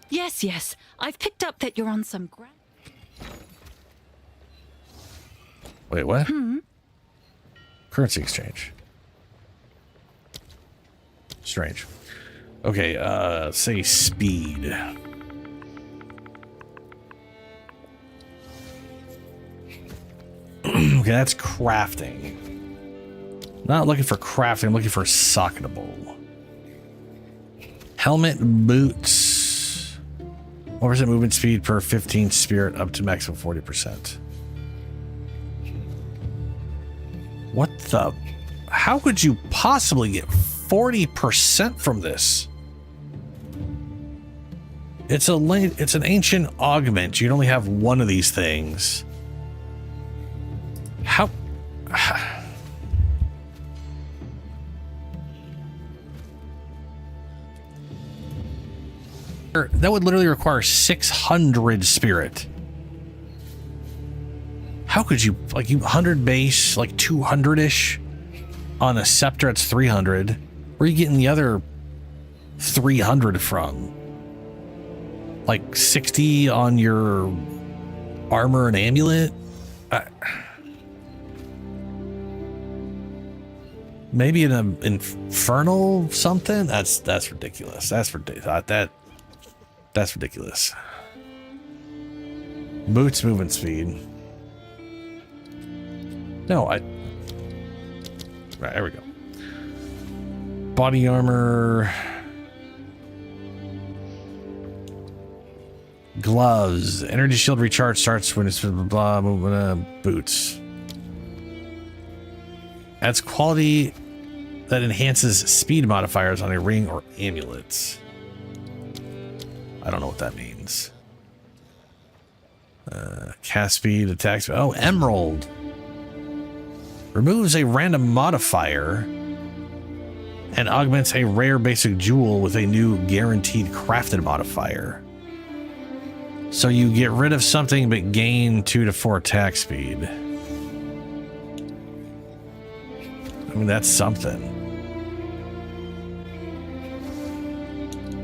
Yes. I've picked up that you're on some ground. Wait, what? Currency exchange. Strange. Okay, say speed. Okay, that's crafting. Not looking for crafting, I'm looking for socketable. Helmet, boots. 1% movement speed per 15 spirit up to maximum 40%. What the? How could you possibly get 40% from this? It's an ancient augment. You'd only have one of these things. How? That would literally require 600 spirit. How could you, like, you 100 base, like 200-ish on a scepter? It's 300. Where are you getting the other 300 from? Like 60 on your armor and amulet? Maybe an infernal something? That's ridiculous. That's ridiculous. Boots movement speed. No, right, there we go. Body armor. Gloves. Energy shield recharge starts when it's blah, boots. Adds quality that enhances speed modifiers on a ring or amulets. I don't know what that means. Cast speed, attack speed. Oh, emerald. Removes a random modifier and augments a rare basic jewel with a new guaranteed crafted modifier. So you get rid of something but gain 2 to 4 attack speed. I mean, that's something.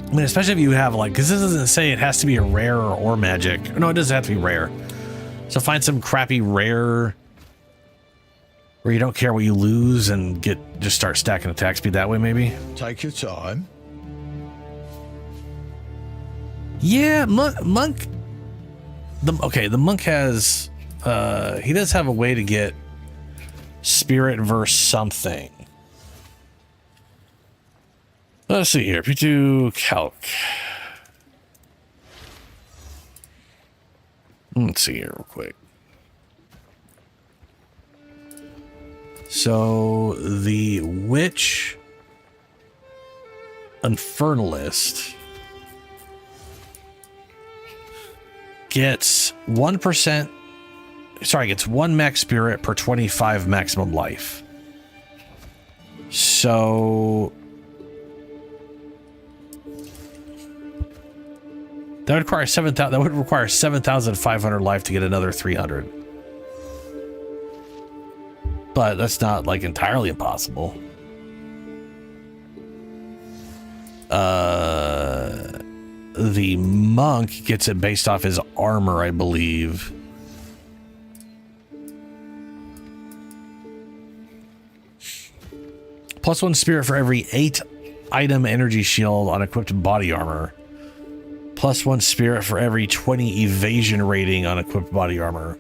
I mean, especially if you have, like, because this doesn't say it has to be a rare or magic. No, it doesn't have to be rare. So find some crappy rare where you don't care what you lose and just start stacking attack speed that way, maybe. Take your time. Yeah, monk. The monk has, he does have a way to get spirit versus something. Let's see here. P2 calc. Let's see here real quick. So the witch infernalist gets 1%. Sorry, gets 1 max spirit per 25 maximum life. So that would require 7,000. That would require 7,500 life to get another 300. But that's not like entirely impossible. The monk gets it based off his armor, I believe. +1 spirit for every 8 item energy shield on equipped body armor. +1 spirit for every 20 evasion rating on equipped body armor.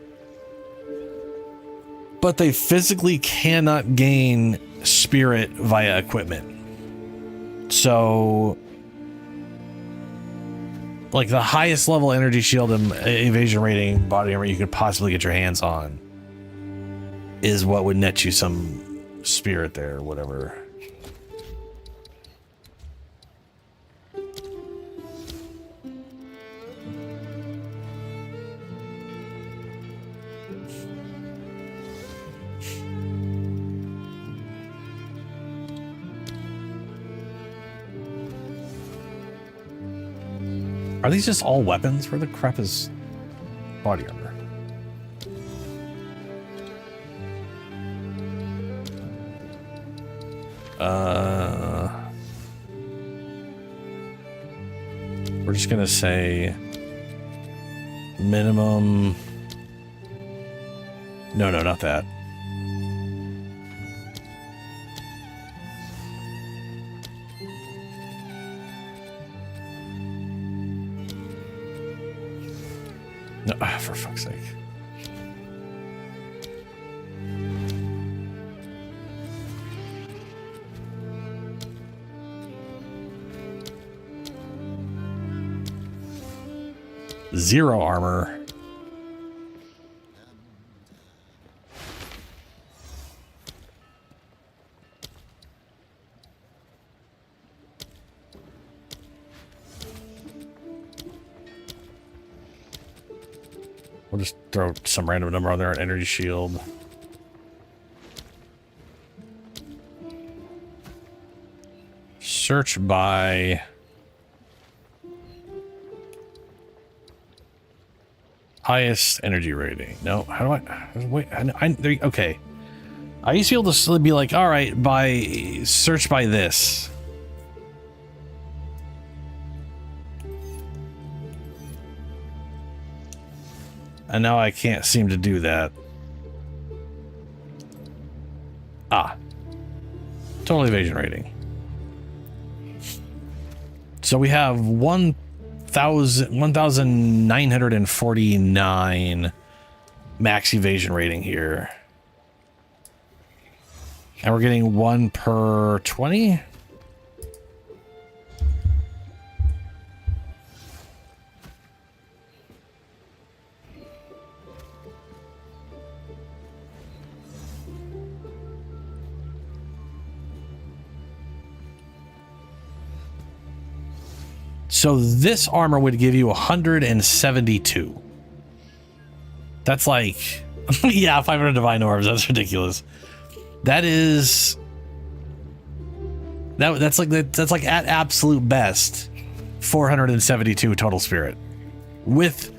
But they physically cannot gain spirit via equipment. So, like, the highest level energy shield and evasion rating body armor you could possibly get your hands on is what would net you some spirit there, or whatever. Are these just all weapons? Where the crap is body armor? We're just gonna say minimum. No, not that. No, for fuck's sake. Zero armor. We'll just throw some random number on there, an energy shield. Search by highest energy rating. No, how do I wait? Okay. I used to be able to be like, all right, by search by this. And now I can't seem to do that. Ah. Total evasion rating. So we have 1,949 max evasion rating here. And we're getting 1 per 20? So this armor would give you 172. That's like, yeah, 500 divine orbs. That's ridiculous. That is, that's like at absolute best 472 total spirit with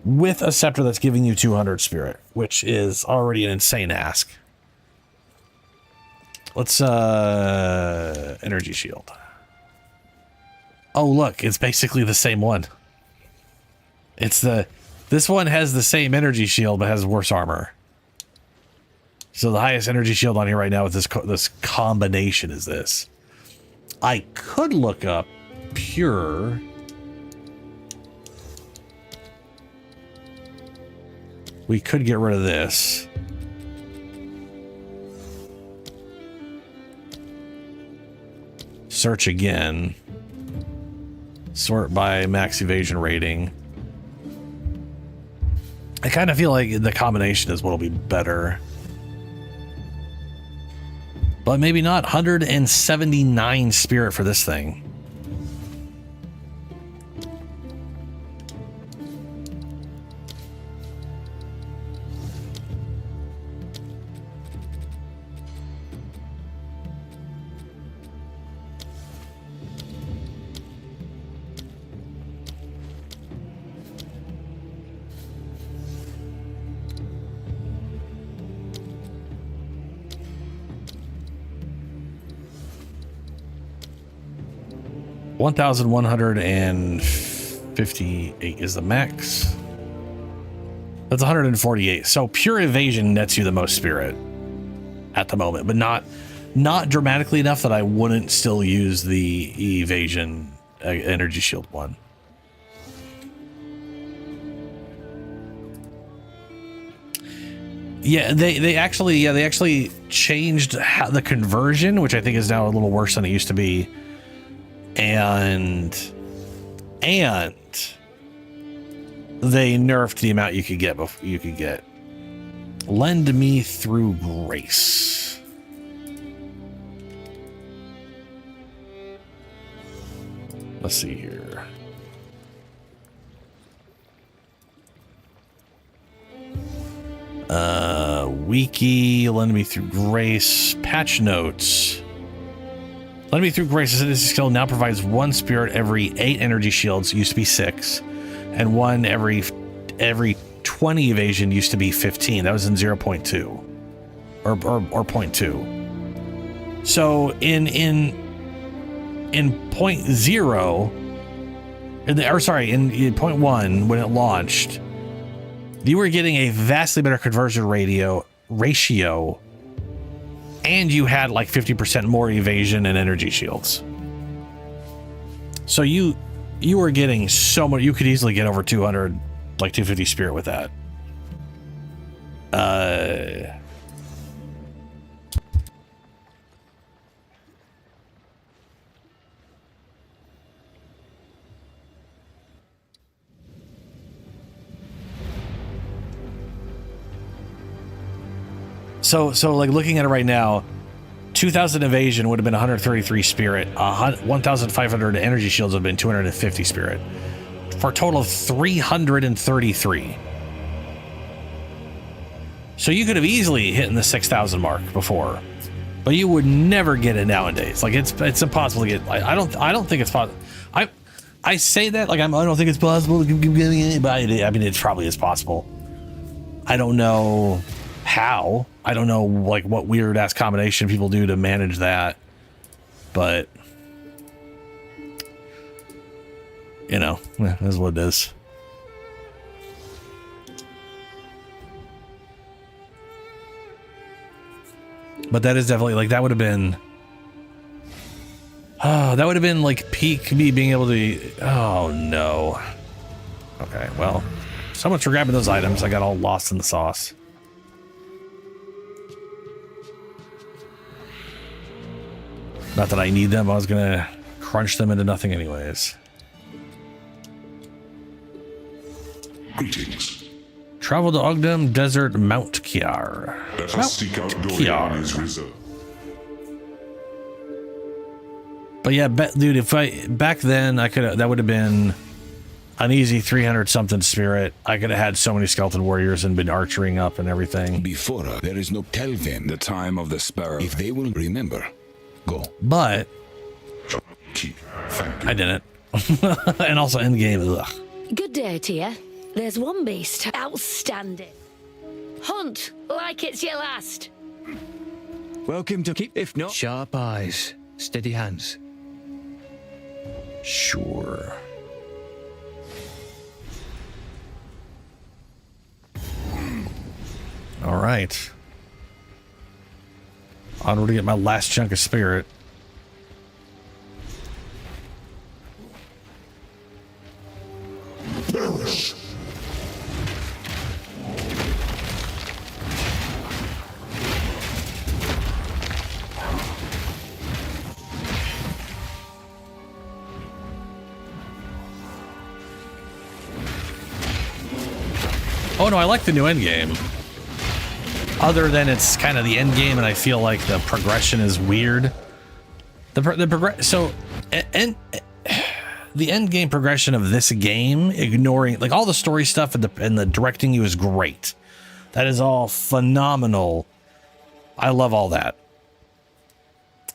a scepter that's giving you 200 spirit, which is already an insane ask. Let's energy shield. Oh, look, it's basically the same one. This one has the same energy shield, but has worse armor. So the highest energy shield on here right now with this combination is this. I could look up pure. We could get rid of this. Search again. Sort by max evasion rating. I kind of feel like the combination is what'll be better. But maybe not. 179 spirit for this thing. 1,158 is the max. That's 148. So pure evasion nets you the most spirit at the moment, but not dramatically enough that I wouldn't still use the evasion energy shield one. Yeah, they actually changed the conversion, which I think is now a little worse than it used to be. And they nerfed the amount you could get. Lend me through grace. Let's see here. Wiki, lend me through grace, patch notes. Lend me through grace. This skill now provides 1 spirit every 8 energy shields, used to be 6, and 1 every 20 evasion, used to be 15. That was in 0.2 or 0.2. So in 0.0, in 0.1 when it launched, you were getting a vastly better conversion ratio, and you had like 50% more evasion and energy shields. So you were getting so much. You could easily get over 200, like 250 spirit with that. So like looking at it right now, 2,000 evasion would have been 133 spirit. 1,500 energy shields would have been 250 spirit, for a total of 333. So you could have easily hit the 6,000 mark before, but you would never get it nowadays. Like it's impossible to get. I don't think it's possible. I say that like I don't think it's possible to keep getting it, but I mean it probably is possible. I don't know how. I don't know like what weird ass combination people do to manage that, but you know, that's what it is. But that is definitely like that would have been like peak me being able to. Oh no. Okay, well, so much for grabbing those items. I got all lost in the sauce. Not that I need them. I was gonna crunch them into nothing anyways. Greetings. Travel to Ogdam Desert, Mount Kiar. Let us seek out Dorian and his reserve. But yeah, dude, if back then I could, that would have been an easy 300 something spirit. I could have had so many skeleton warriors and been archering up and everything. Before there is no tell them the time of the sparrow. If they will remember, go. But Thank you. I didn't. And also end game. Ugh. Good day to you. There's one beast. Outstanding. Hunt like it's your last. Welcome to keep, if not... Sharp eyes, steady hands. Sure. All right. Onward to get my last chunk of spirit. Perish. Oh no, I like the new end game. Other than it's kind of the end game, and I feel like the progression is weird. The end game progression of this game, ignoring like all the story stuff and the directing you is great. That is all phenomenal. I love all that.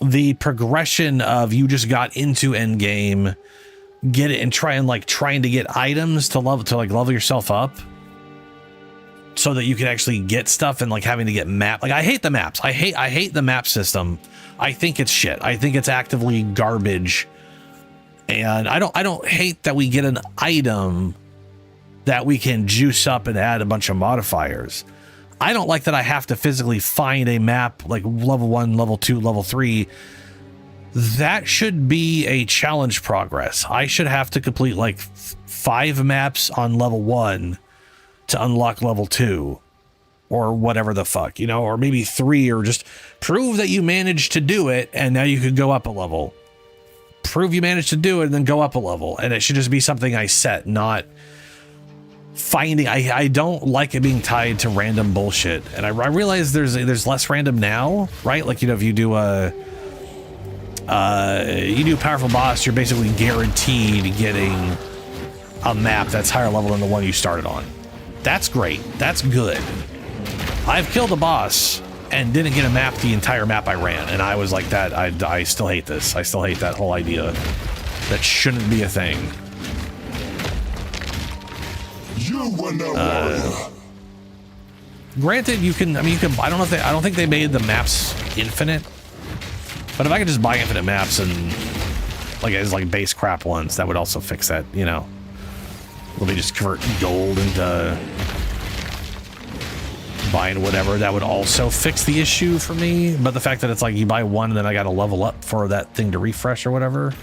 The progression of you just got into end game, get it and trying to get items to level yourself up, so that you can actually get stuff and like having to get map. Like I hate the maps. I hate the map system. I think it's shit. I think it's actively garbage. And I don't hate that we get an item that we can juice up and add a bunch of modifiers. I don't like that I have to physically find a map like level 1, level 2, level 3. That should be a challenge progress. I should have to complete like 5 maps on level 1 to unlock level 2 or whatever the fuck, you know, or maybe 3, or just prove that you managed to do it and now you could go up a level. Prove you managed to do it and then go up a level. And it should just be something I set, not finding. I don't like it being tied to random bullshit. And I realize there's less random now, right? Like, you know, if you do a powerful boss, you're basically guaranteed getting a map that's higher level than the one you started on. That's great. That's good. I've killed a boss and didn't get a map the entire map I ran, and I was like, that I still hate this. I still hate that whole idea. That shouldn't be a thing. You were no Granted, you can. I mean, you can. I don't think they made the maps infinite. But if I could just buy infinite maps and like as like base crap ones, that would also fix that. You know, let me just convert gold into buying whatever. That would also fix the issue for me. But the fact that it's like you buy one and then I got to level up for that thing to refresh or whatever.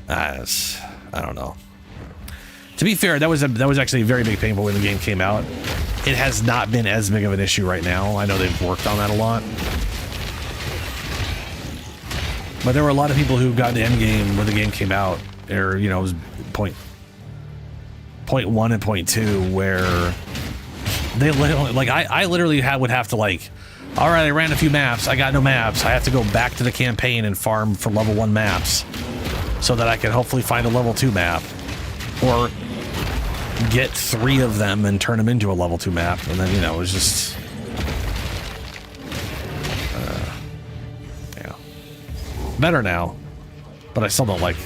I don't know. To be fair, that was actually a very big pain point when the game came out. It has not been as big of an issue right now. I know they've worked on that a lot. But there were a lot of people who got to endgame when the game came out, or, you know, it was point 1 and point 2, where they literally, like, I literally would have to, like, all right, I ran a few maps, I got no maps, I have to go back to the campaign and farm for level 1 maps so that I can hopefully find a level 2 map, or get 3 of them and turn them into a level 2 map. And then, you know, it was just yeah, better now, but I still don't like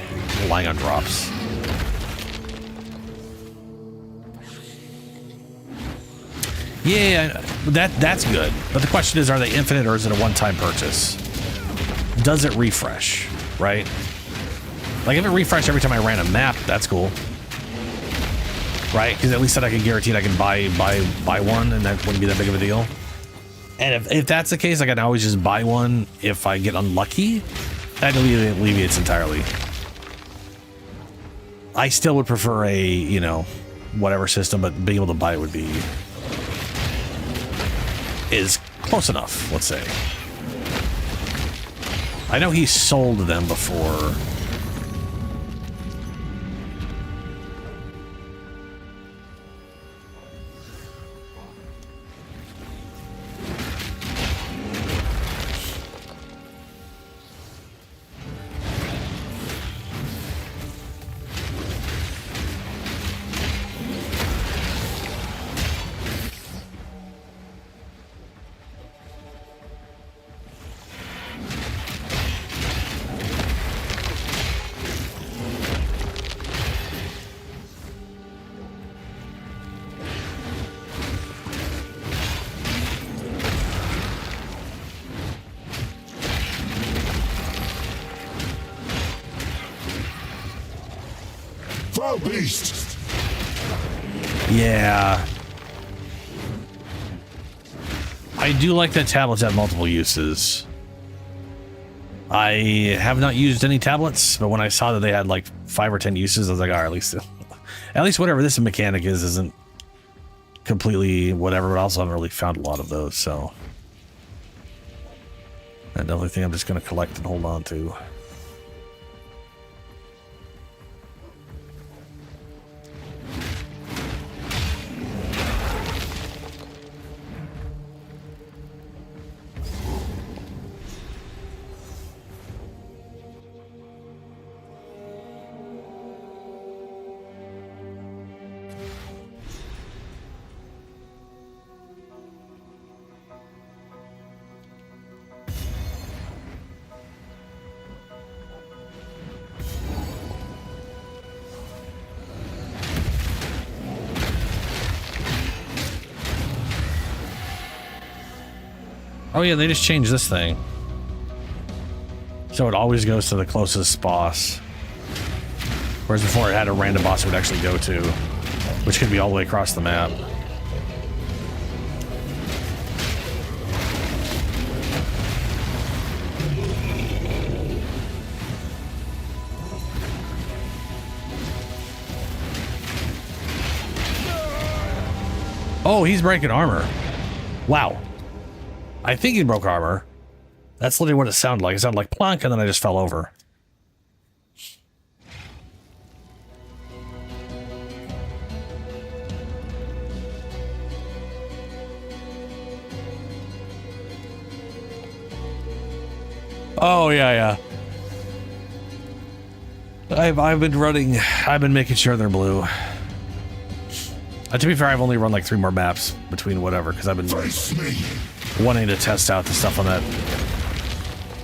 relying on drops. Yeah, that's good, but the question is, are they infinite or is it a one-time purchase? Does it refresh, right? Like, if it refreshed every time I ran a map, that's cool, right? Because at least then I can guarantee I can buy one, and that wouldn't be that big of a deal. And if that's the case, I can always just buy one if I get unlucky. That alleviates entirely. I still would prefer a, you know, whatever system, but being able to buy it would be is close enough, let's say. I know he sold them before. Beast. Yeah. I do like that tablets have multiple uses. I have not used any tablets, but when I saw that they had like 5 or 10 uses, I was like, all right, at least whatever this mechanic is isn't completely whatever, but I also haven't really found a lot of those, so another thing I'm just going to collect and hold on to. Oh yeah, they just changed this thing. So it always goes to the closest boss. Whereas before it had a random boss it would actually go to, which could be all the way across the map. Oh, he's breaking armor. Wow. I think he broke armor. That's literally what it sounded like. It sounded like plonk, and then I just fell over. Oh, yeah. I've been making sure they're blue. To be fair, I've only run like 3 more maps between whatever, because I've been wanting to test out the stuff on that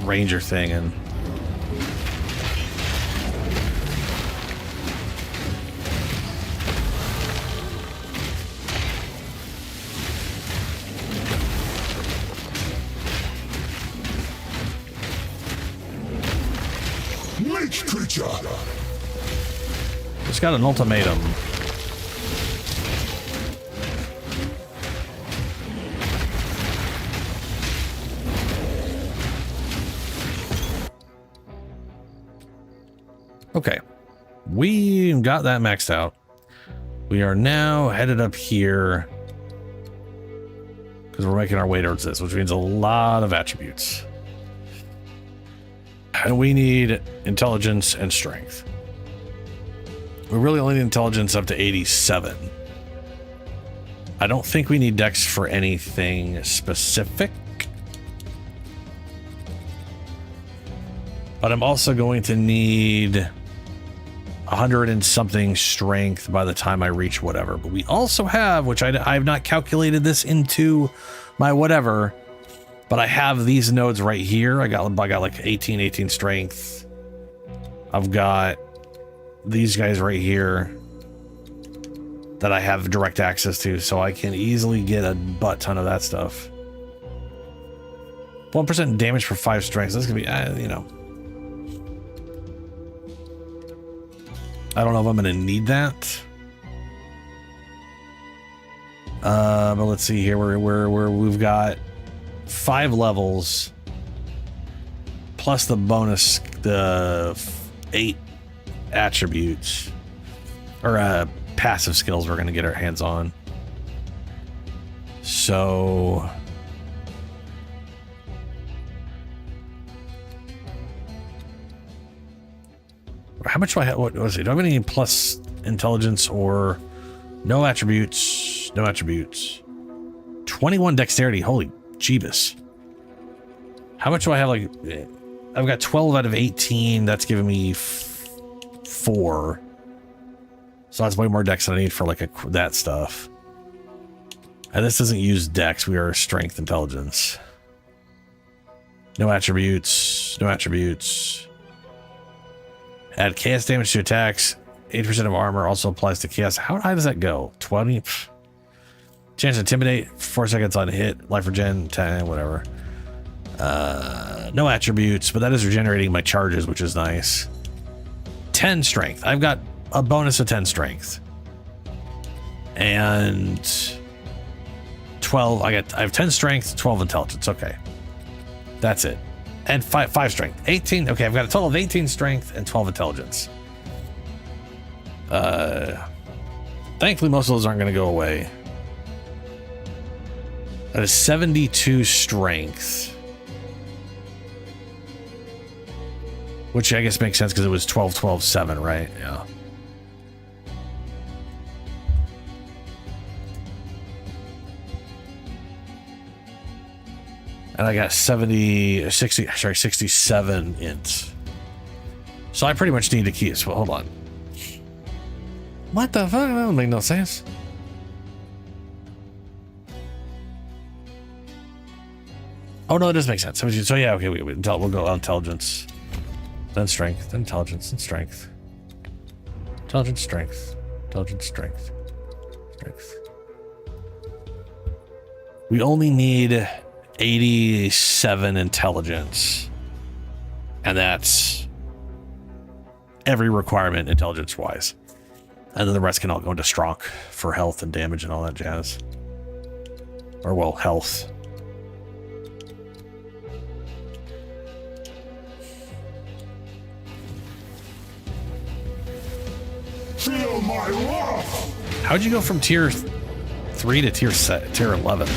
ranger thing, and Mage creature! It's got an ultimatum. Okay, we got that maxed out. We are now headed up here because we're making our way towards this, which means a lot of attributes. And we need intelligence and strength. We really only need intelligence up to 87. I don't think we need dex for anything specific. But I'm also going to need 100 and something strength by the time I reach whatever. But we also have, which I have not calculated this into my whatever, but I have these nodes right here. I got like 18 strength. I've got these guys right here that I have direct access to, so I can easily get a butt ton of that stuff. 1% damage for 5 strength. So this could be, you know. I don't know if I'm going to need that. But let's see here. We've got 5 levels plus the bonus, the 8 attributes or passive skills we're going to get our hands on. So how much do I have? What was it? Do I have any plus intelligence or no attributes? No attributes. 21 dexterity. Holy Jeebus. How much do I have? Like, I've got 12 out of 18. That's giving me 4. So that's way more dex than I need for like that stuff. And this doesn't use dex. We are strength intelligence. No attributes. No attributes. Add chaos damage to attacks. 8% of armor also applies to chaos. How high does that go? 20? Chance to intimidate. 4 seconds on hit. Life regen. 10. Whatever. No attributes, but that is regenerating my charges, which is nice. 10 strength. I've got a bonus of 10 strength. And 12. I have 10 strength, 12 intelligence. Okay. That's it. And 5 strength. 18. Okay, I've got a total of 18 strength and 12 intelligence. Thankfully, most of those aren't going to go away. That is 72 strength. Which I guess makes sense because it was 12, 12, 7, right? Yeah. And I got 67 int. So I pretty much need to keep. So hold on. What the fuck? That doesn't make no sense. Oh no, it does make sense. So yeah, okay, we'll go on intelligence, then strength, then intelligence, and strength. Intelligence, strength, intelligence, strength, strength. We only need 87 intelligence, and that's every requirement intelligence-wise. And then the rest can all go into strong for health and damage and all that jazz. Or, well, health. Feel my wrath! How'd you go from tier 3 to tier 11?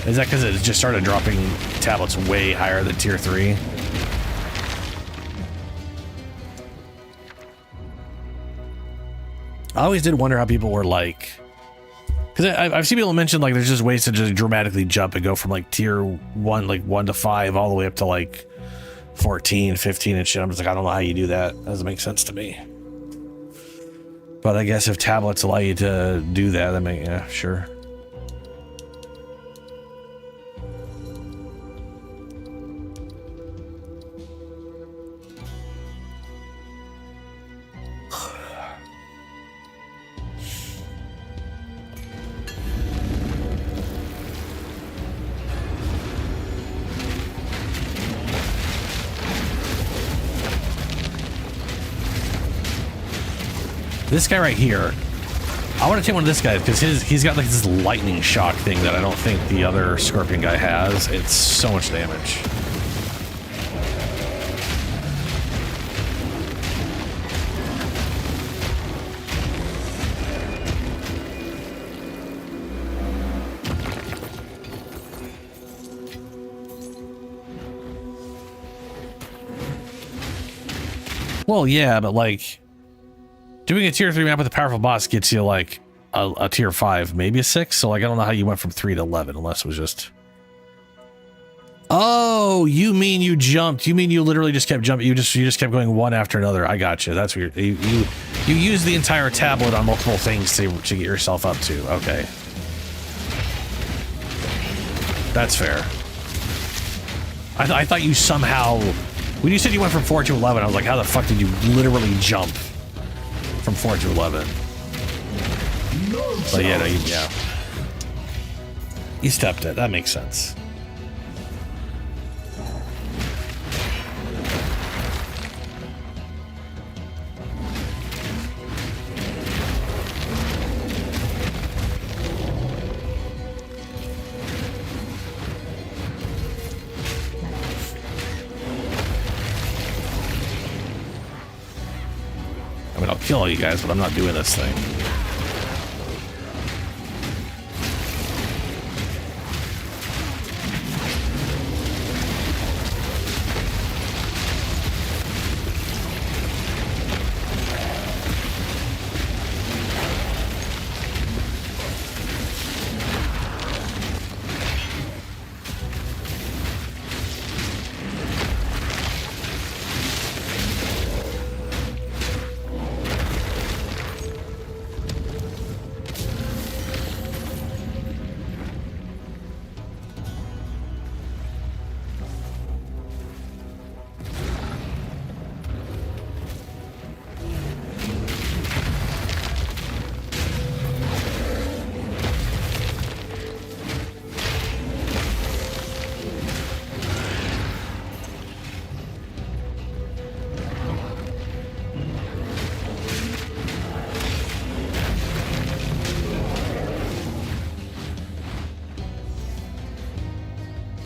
Is that because it just started dropping tablets way higher than tier 3? I always did wonder how people were like, because I've seen people mention like there's just ways to just dramatically jump and go from like tier 1, like 1 to 5, all the way up to like 14, 15 and shit. I'm just like, I don't know how you do that. That doesn't make sense to me. But I guess if tablets allow you to do that, yeah, sure. This guy right here, I want to take one of this guy because he's got like this lightning shock thing that I don't think the other scorpion guy has. It's so much damage. Well, yeah, but like doing a tier 3 map with a powerful boss gets you like a tier 5, maybe a 6. So like, I don't know how you went from 3 to 11 unless it was just. Oh, you mean you jumped? You mean you literally just kept jumping? You just kept going one after another. I got you. That's weird. You use the entire tablet on multiple things to get yourself up to. Okay, that's fair. I thought you somehow, when you said you went from 4 to 11, I was like, how the fuck did you literally jump from 4 to 11? But yeah, no, yeah. You stepped it. That makes sense. I mean, I'll kill all you guys, but I'm not doing this thing.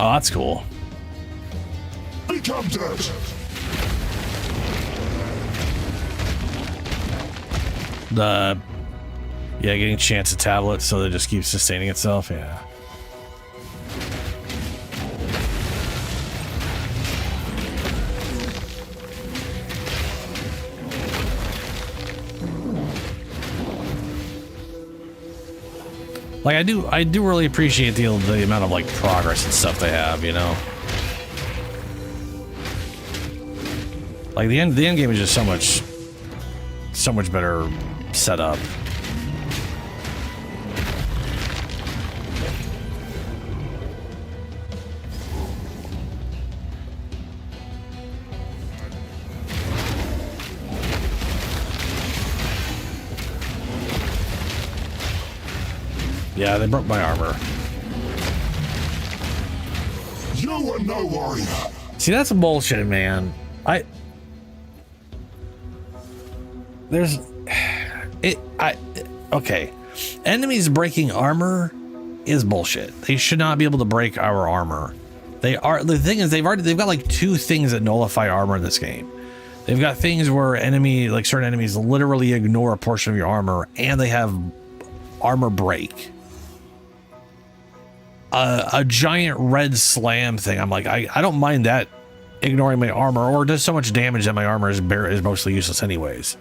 Oh, that's cool. Become dirt. Yeah, getting chance of tablets so that it just keeps sustaining itself. Yeah. Like I do really appreciate the amount of like progress and stuff they have, you know. Like the end game is just so much better set up. Yeah, they broke my armor. You You are no warrior. See, that's bullshit, man. Okay. Enemies breaking armor is bullshit. They should not be able to break our armor. The thing is, they've got like two things that nullify armor in this game. They've got things where certain enemies literally ignore a portion of your armor, and they have armor break. A giant red slam thing. I'm like, I don't mind that ignoring my armor, or does so much damage that my armor is mostly useless anyways.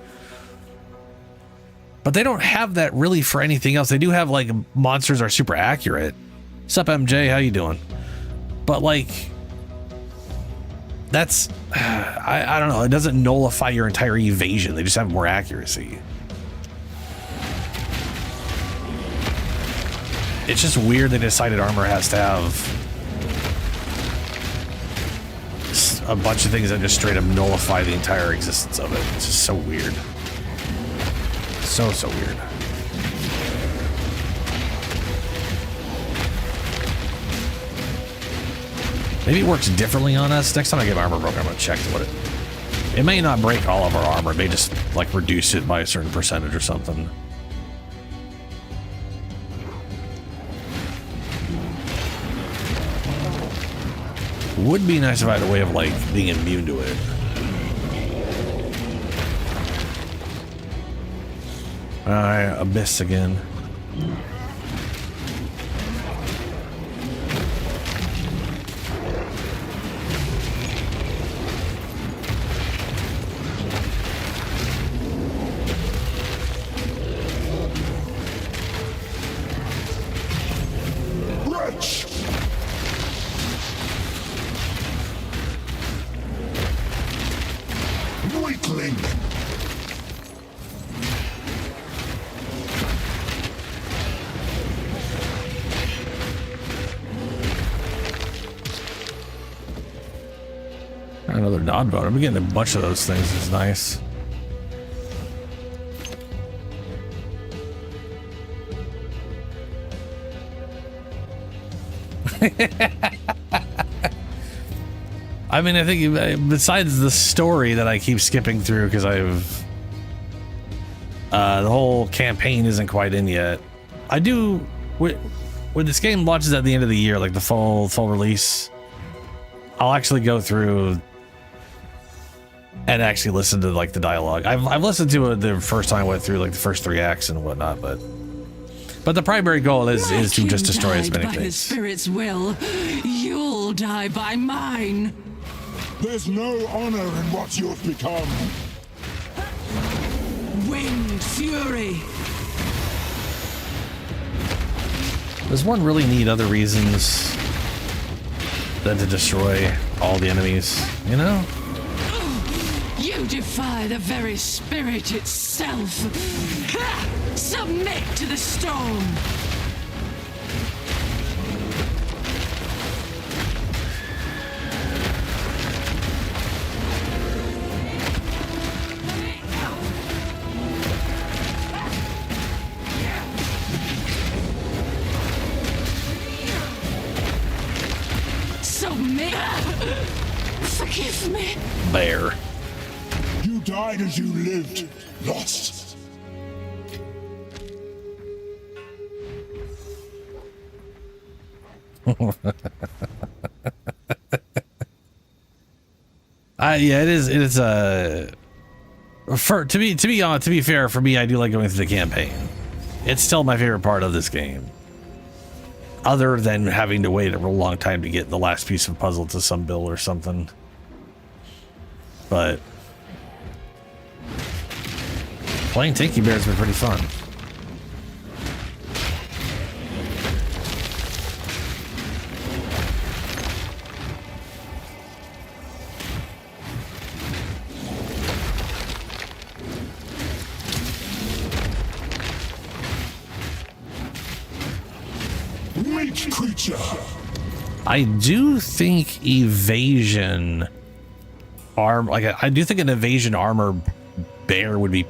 But they don't have that really for anything else. They do have like monsters are super accurate. Sup, MJ? How you doing? But like, that's I don't know. It doesn't nullify your entire evasion. They just have more accuracy. It's just weird they decided armor has to have a bunch of things that just straight up nullify the entire existence of it. It's just so weird. So weird. Maybe it works differently on us. Next time I get my armor broken, I'm gonna check what it may not break all of our armor. It may just like reduce it by a certain percentage or something. Would be nice if I had a way of like being immune to it. Alright, Abyss again. Wretch! Weakling! Another nod boat. I'm getting a bunch of those things. It's nice. I mean, I think besides the story that I keep skipping through because I've the whole campaign isn't quite in yet. I do when this game launches at the end of the year, like the full release, I'll actually go through and actually listen to like the dialogue. I've listened to it the first time I went through like the first 3 acts and whatnot, but the primary goal is to just destroy as many by the things. spirit's will, you'll die by mine. There's no honor in what you've become. Winged fury. Does one really need other reasons than to destroy all the enemies, you know? You defy the very spirit itself. Ha! Submit to the storm. Submit. Forgive me. Bear. You died as you lived, lost. Yeah, it is to be fair, for me, I do like going through the campaign. It's still my favorite part of this game, other than having to wait a real long time to get the last piece of puzzle to some build or something. But playing Tinky Bear has been pretty fun. Weak creature. I do think evasion I do think an evasion armor bear would be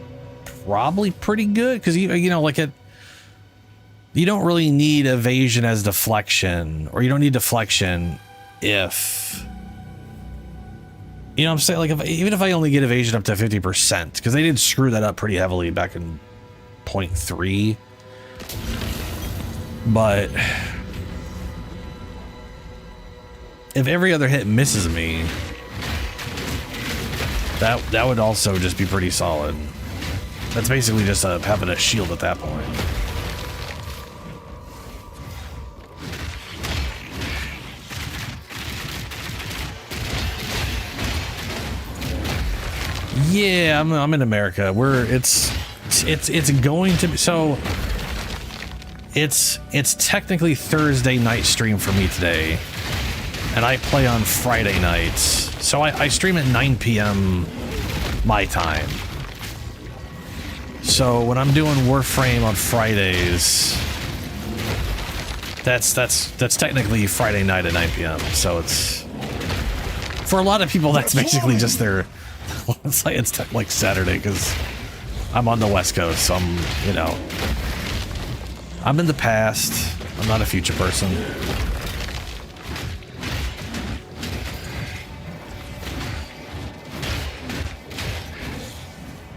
probably pretty good, because you know, like you don't really need evasion as deflection, or you don't need deflection if, you know what I'm saying? Like, even if I only get evasion up to 50%, because they did screw that up pretty heavily back in 0.3. But if every other hit misses me, that would also just be pretty solid. That's basically just having a shield at that point. Yeah, I'm in America. It's going to be, so it's technically Thursday night stream for me today, and I play on Friday nights. So I stream at 9 p.m. my time. So when I'm doing Warframe on Fridays, that's technically Friday night at 9 p.m. So it's, for a lot of people, that's basically just their, it's like Saturday, because I'm on the West Coast, so I'm, you know, I'm in the past. I'm not a future person.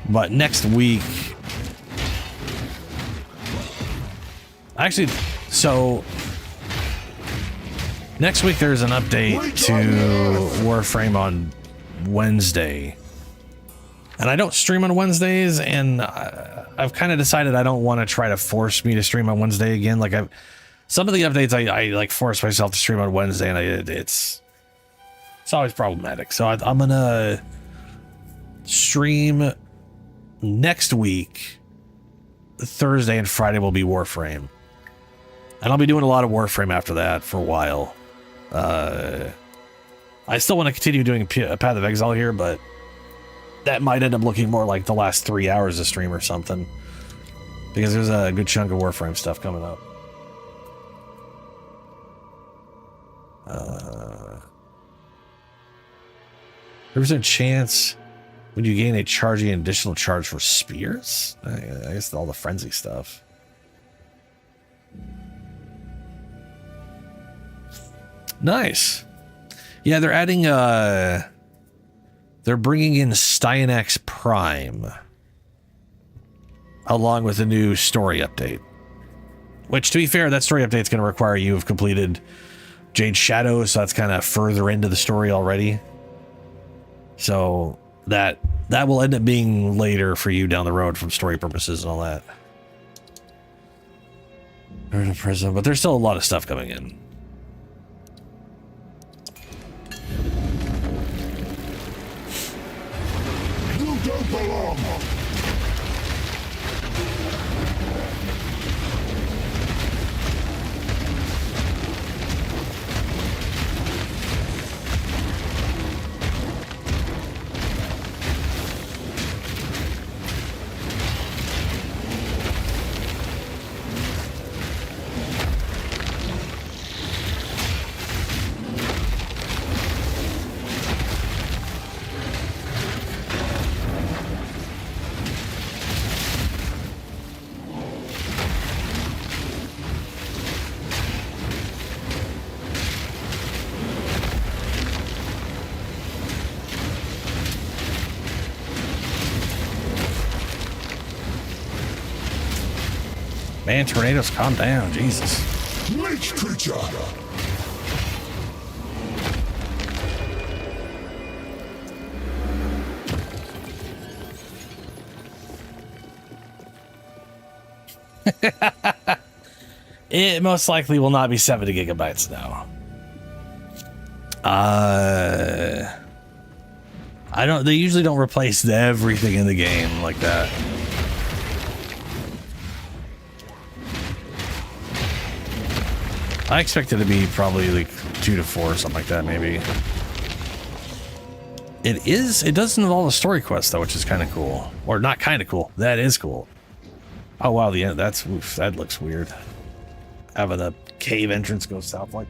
But next week, actually, so next week there's an update to Warframe on Wednesday. And I don't stream on Wednesdays, and I've kind of decided I don't want to try to force me to stream on Wednesday again. Like, some of the updates I like force myself to stream on Wednesday, and it's always problematic. So I'm gonna stream next week. Thursday and Friday will be Warframe, and I'll be doing a lot of Warframe after that for a while. I still want to continue doing Path of Exile here, but that might end up looking more like the last 3 hours of stream or something, because there's a good chunk of Warframe stuff coming up. There's a chance would you gain a charging additional charge for spears? I guess all the frenzy stuff. Nice. Yeah, they're adding they're bringing in Styanax Prime along with a new story update. Which, to be fair, that story update's going to require you to have completed Jade Shadow, so that's kind of further into the story already. So that will end up being later for you down the road from story purposes and all that. They're in a prison, but there's still a lot of stuff coming in. You don't belong. Man, tornadoes, calm down, Jesus. Rich creature. It most likely will not be 70 gigabytes now. They usually don't replace everything in the game like that. I expect it to be probably like 2 to 4 or something like that, maybe. It does involve a story quest though, which is kind of cool. Or not kind of cool. That is cool. Oh wow, the end. That looks weird. Having a cave entrance go south like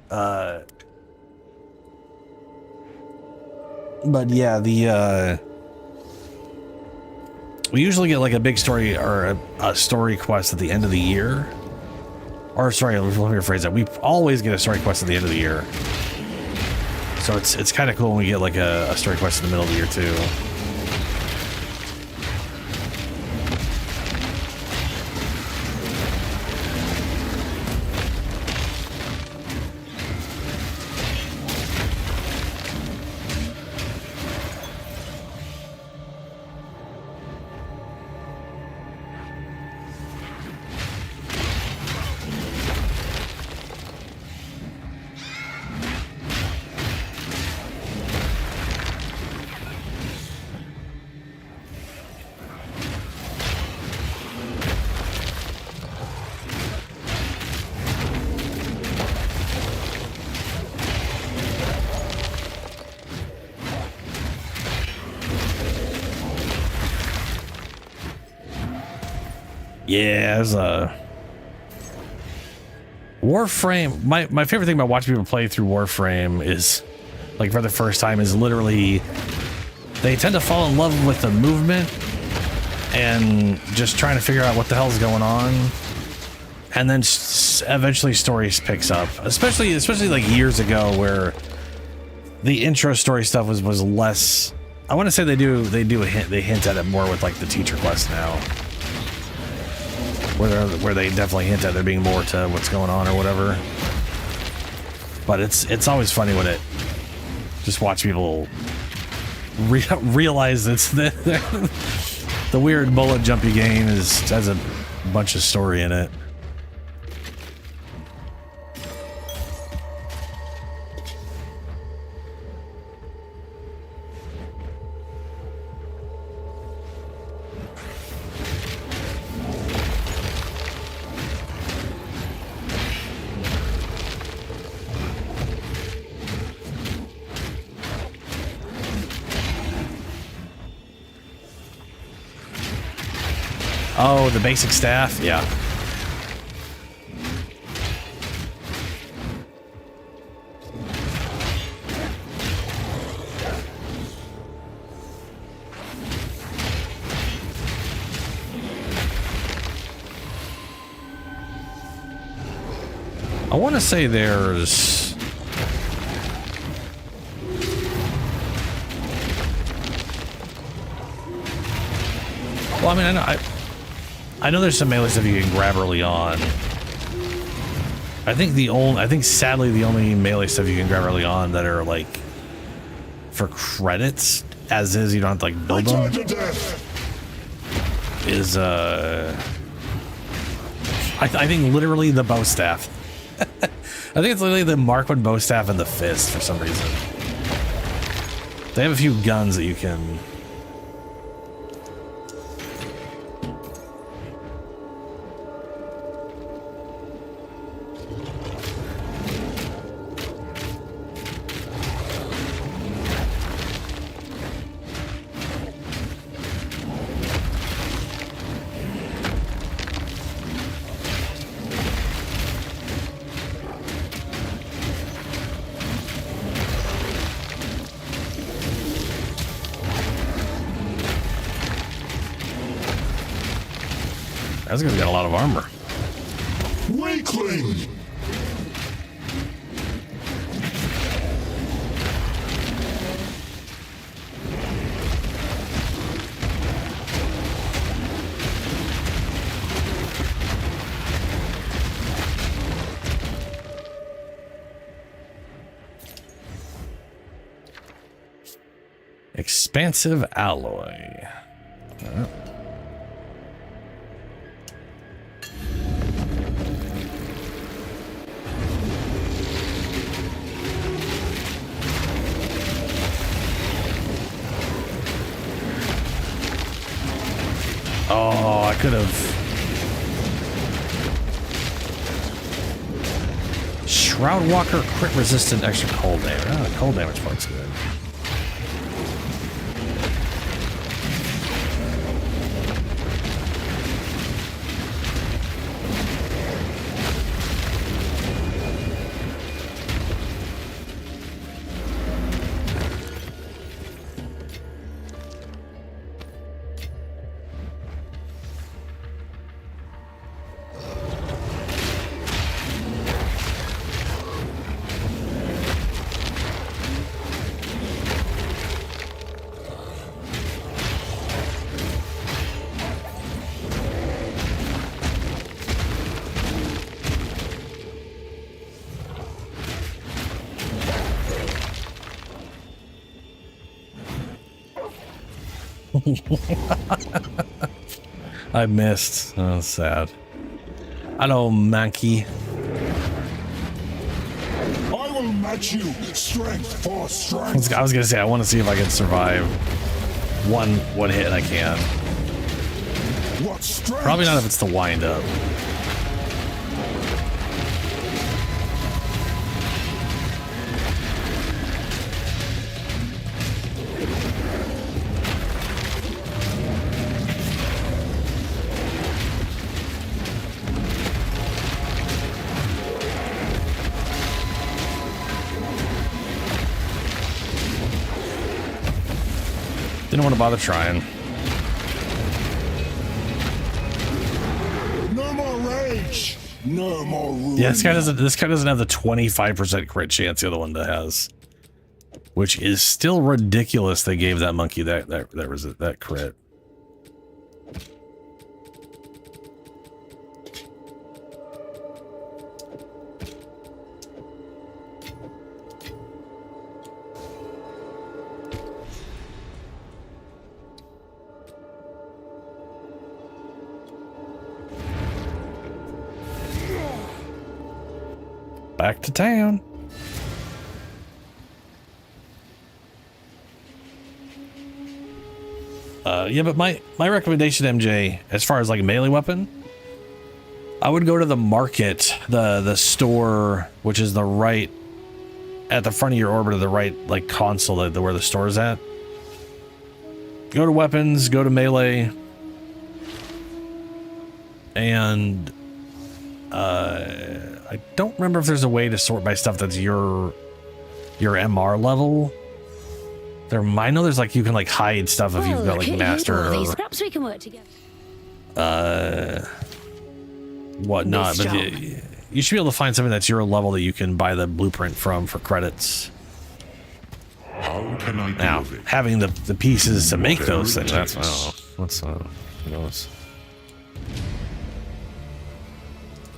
that. But yeah, we usually get like a big story or a story quest at the end of the year. Or sorry, let me rephrase that. We always get a story quest at the end of the year. So it's kind of cool when we get like a story quest in the middle of the year too. Yeah, there's a Warframe. My favorite thing about watching people play through Warframe is, like, for the first time, is literally they tend to fall in love with the movement and just trying to figure out what the hell's going on, and then eventually stories picks up. Especially like years ago, where the intro story stuff was less. I want to say they hint at it more with like the teacher quest now. Where they definitely hint at there being more to what's going on or whatever. But it's always funny when it just watch people realize it's the weird bullet jump you gain has a bunch of story in it. Oh, the basic staff? Yeah. I want to say there's... Well, I mean, I know there's some melee stuff you can grab early on. I think sadly the only melee stuff you can grab early on that are like for credits, as is, you don't have to like build them, is I think literally the bow staff. I think it's literally the Mark 1 bow staff and the fist for some reason. They have a few guns that you can... That's gonna get a lot of armor. Weakling! Expansive alloy. Oh, I could have. Shroud Walker crit resistant extra cold damage. Oh, the cold damage part's good. I missed. Oh, sad. Hello, monkey. I will match you, strength for strength. I was gonna say I want to see if I can survive one hit. I can. What strength? Probably not if it's the wind up. Didn't want to bother trying. No more rage. No more ruin. Yeah, this guy doesn't have the 25% crit chance the other one has, which is still ridiculous. They gave that monkey that crit. Back to town. Yeah, but my recommendation, MJ, as far as like a melee weapon, I would go to the market, the store, which is the right at the front of your orbit, of the right like console, where the store is at. Go to weapons, go to melee, and I don't remember if there's a way to sort by stuff that's your MR level. I know there's like you can like hide stuff if you've got like master or perhaps we can work together. whatnot, but you should be able to find something that's your level that you can buy the blueprint from for credits. How can I Now, having the pieces to make those things, that's who knows.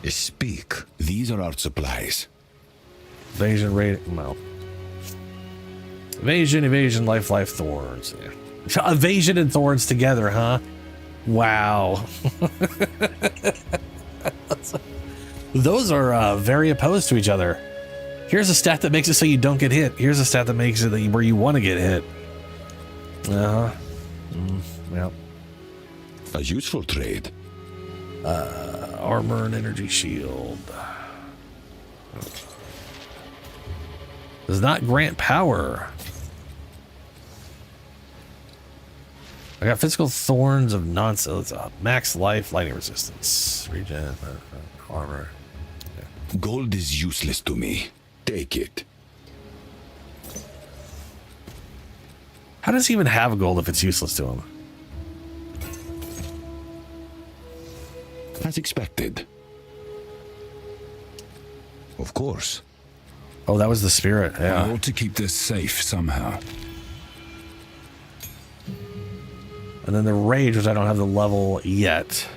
Speak. These are our supplies. Evasion rate, well. Evasion, life, thorns. Yeah. Evasion and thorns together, huh? Wow. Those are very opposed to each other. Here's a stat that makes it so you don't get hit. Here's a stat that makes it where you want to get hit. Yep. A useful trade. Armor and energy shield. Does not grant power. I got physical thorns of nonsense. Max life, lightning resistance, regen, armor. Yeah. Gold is useless to me. Take it. How does he even have gold if it's useless to him? As expected. Of course. Oh, that was the spirit. Yeah. I ought to keep this safe somehow. And then the rage, which I don't have the level yet.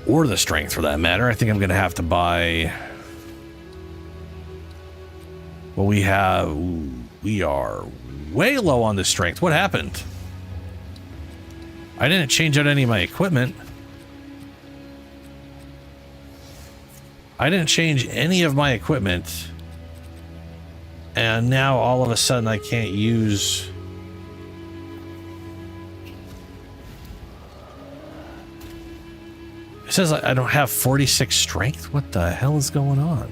Or the strength, for that matter. I think I'm going to have to buy... Well, we are way low on the strength. What happened? I didn't change out any of my equipment. I didn't change any of my equipment. And now all of a sudden I can't use... It says I don't have 46 strength? What the hell is going on?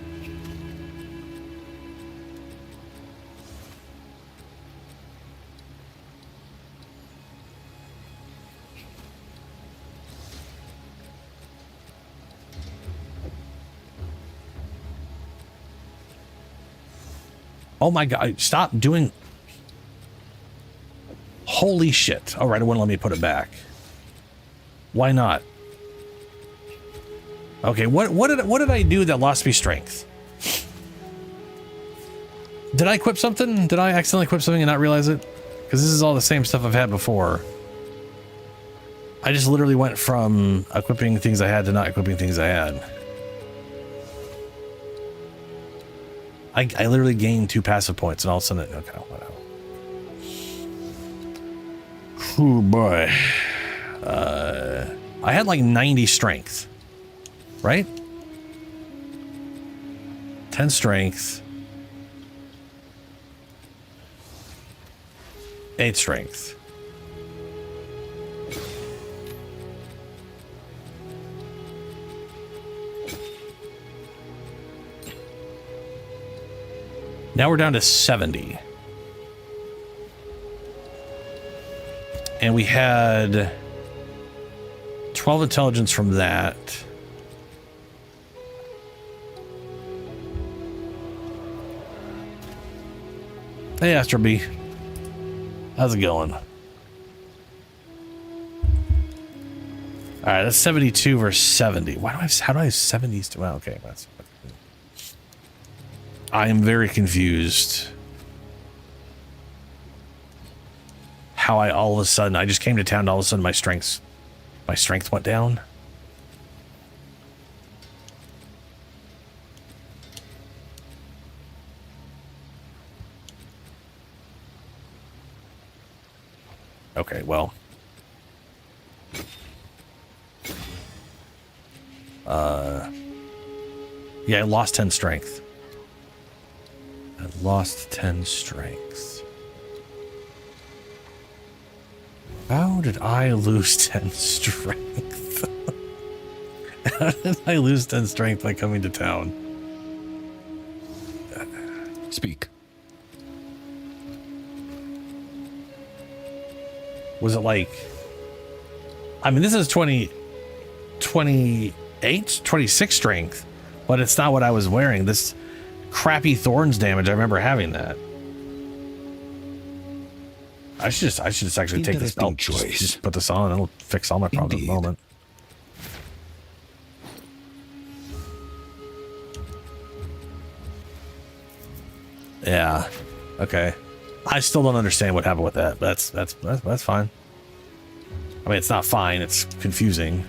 Oh my god, stop doing... Holy shit. All right, it wouldn't let me put it back. Why not? Okay, what did I do that lost me strength? Did I equip something? Did I accidentally equip something and not realize it? Because this is all the same stuff I've had before. I just literally went from equipping things I had to not equipping things I had. I literally gained 2 passive points and all of a sudden, okay, whatever. Oh boy. I had like 90 strength, right? 10 strength. 8 strength. Now we're down to 70. And we had 12 intelligence from that. Hey, Astro B. How's it going? All right, that's 72 versus 70. Why do I have, how do I have 70s? Well, okay, that's... I am very confused. How I all of a sudden, I just came to town and all of a sudden my strength went down. Okay, well. Yeah, I lost 10 strength. I lost 10 strength. How did I lose 10 strength? How did I lose 10 strength by coming to town? Speak. Was it like... I mean, this is 28, 26 strength, but it's not what I was wearing. This crappy thorns damage, I remember having that. I should just actually take this. I'll just put this on and it'll fix all my problems at the moment. Yeah. Okay. I still don't understand what happened with that. But that's fine. I mean, it's not fine. It's confusing.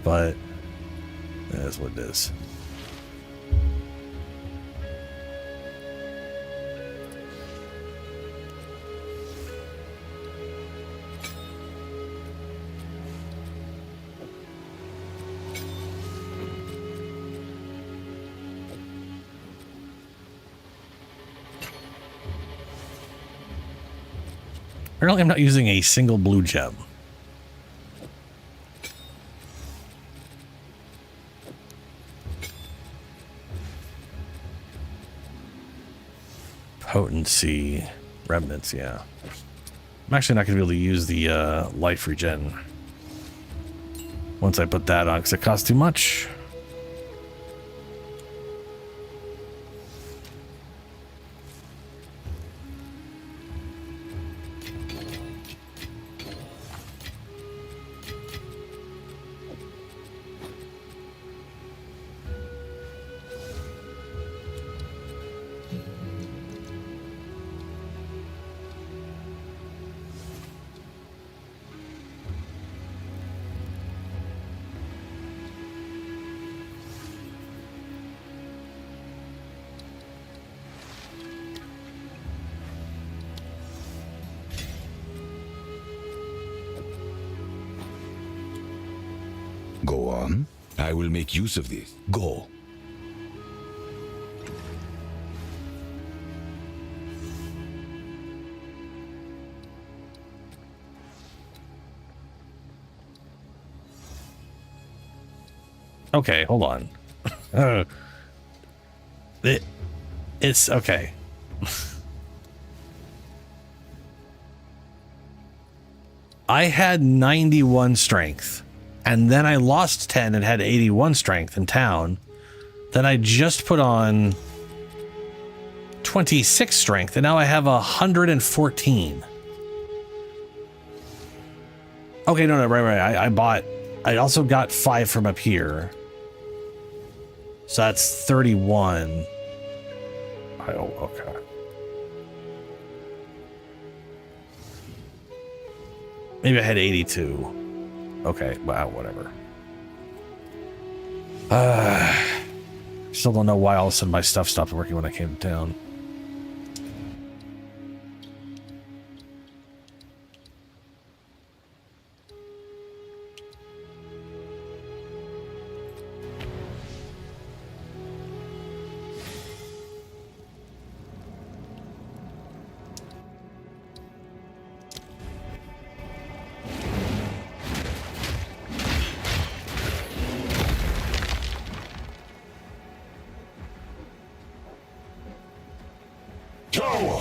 But that's what it is. Apparently, I'm not using a single blue gem. Potency, remnants, yeah. I'm actually not going to be able to use the life regen once I put that on because it costs too much. Go on. I will make use of this. Go. Okay, hold on. It's okay. I had 91 strength, and then I lost 10 and had 81 strength in town. Then I just put on 26 strength, and now I have 114. Okay, no, right. I also got 5 from up here. So that's 31. Oh, okay. Maybe I had 82. Okay, wow, whatever. Still don't know why all of a sudden my stuff stopped working when I came to town. Tower!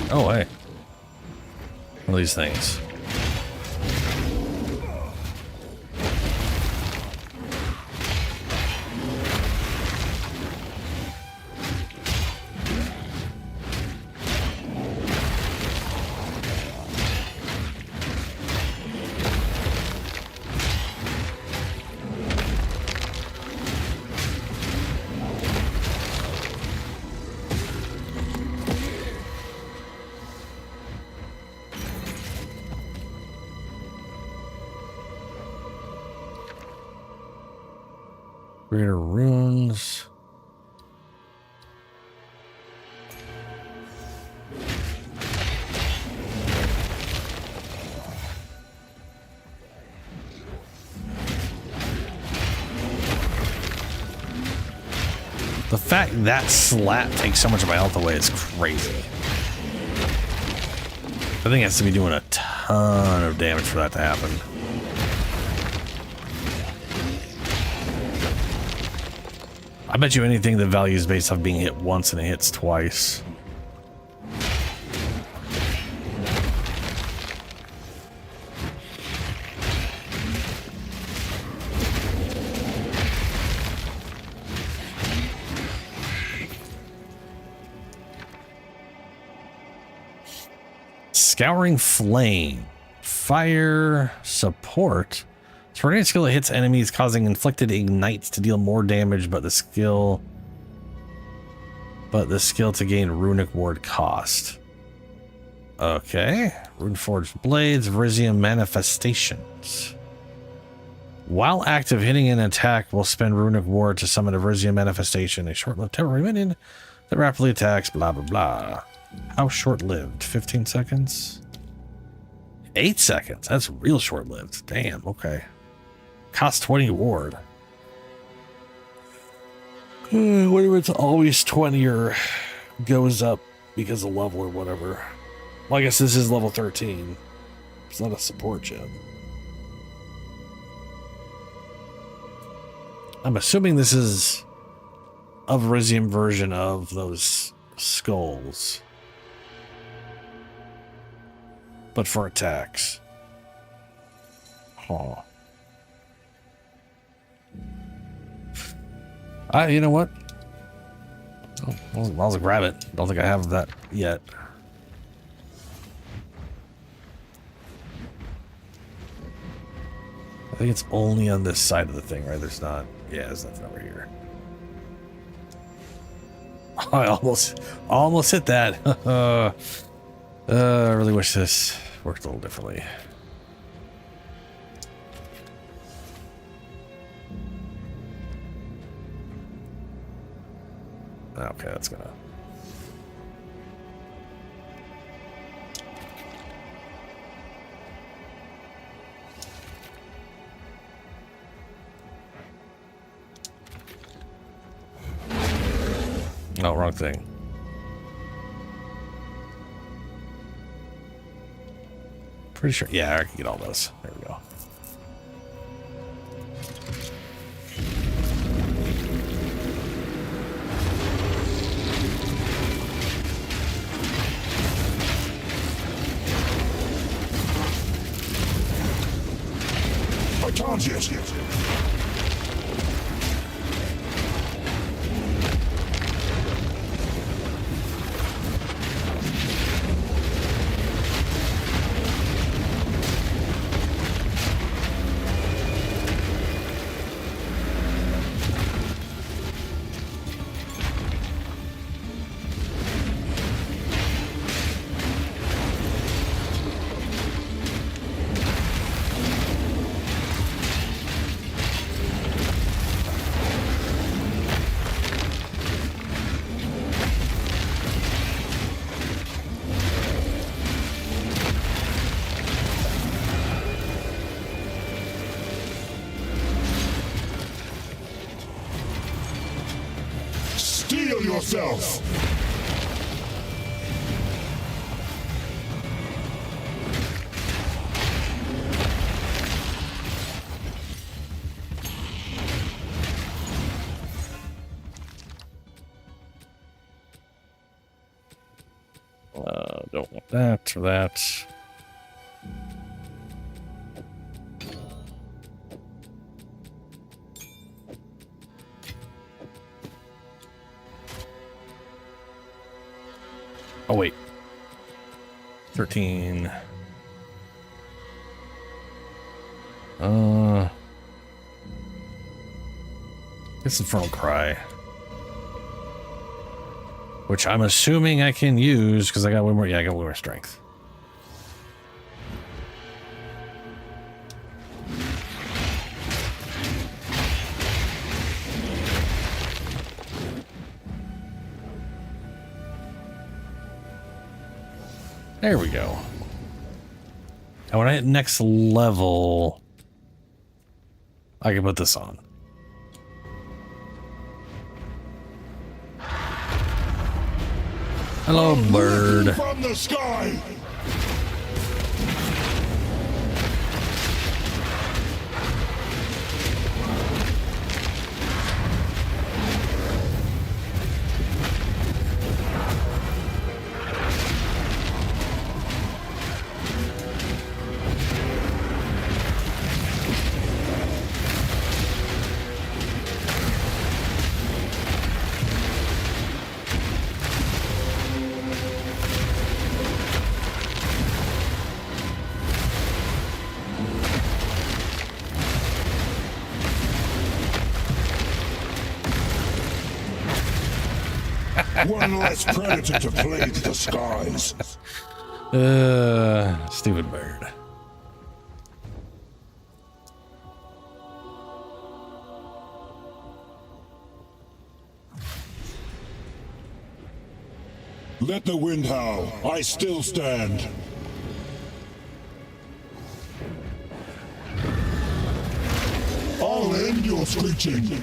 Oh, hey. What are these things? Greater runes. The fact that slat takes so much of my health away is crazy. I think it has to be doing a ton of damage for that to happen. I bet you anything the value is based off being hit once and it hits twice. Scouring Flame. Fire support. Tornado skill that hits enemies, causing inflicted ignites to deal more damage, but the skill to gain runic ward cost. Okay. Runeforged Blades, Vrisium Manifestations. While active, hitting an attack will spend runic ward to summon a Vrisium Manifestation, a short-lived temporary minion that rapidly attacks, blah blah blah. How short-lived? 15 seconds? 8 seconds. That's real short-lived. Damn, okay. Cost 20 ward. Whether it's always 20 or goes up because of level or whatever. Well, I guess this is level 13. It's not a support gem. I'm assuming this is a Vrisium version of those skulls. But for attacks. Huh. You know what? Oh, I'll grab it. Don't think I have that yet. I think it's only on this side of the thing, right? There's not. Yeah, there's nothing over here. I almost hit that. I really wish this worked a little differently. Okay, that's gonna. Oh, wrong thing. Pretty sure. Yeah, I can get all those. There we go. I told you. Steel yourself! Don't want that or that. Oh, wait. 13. This Infernal Cry. Which I'm assuming I can use because I got one more. Yeah, I got one more strength. There we go. And when I hit next level, I can put this on. Hello, bird. From the sky. One less predator to plague the skies. Stupid bird. Let the wind howl. I still stand. I'll end your screeching.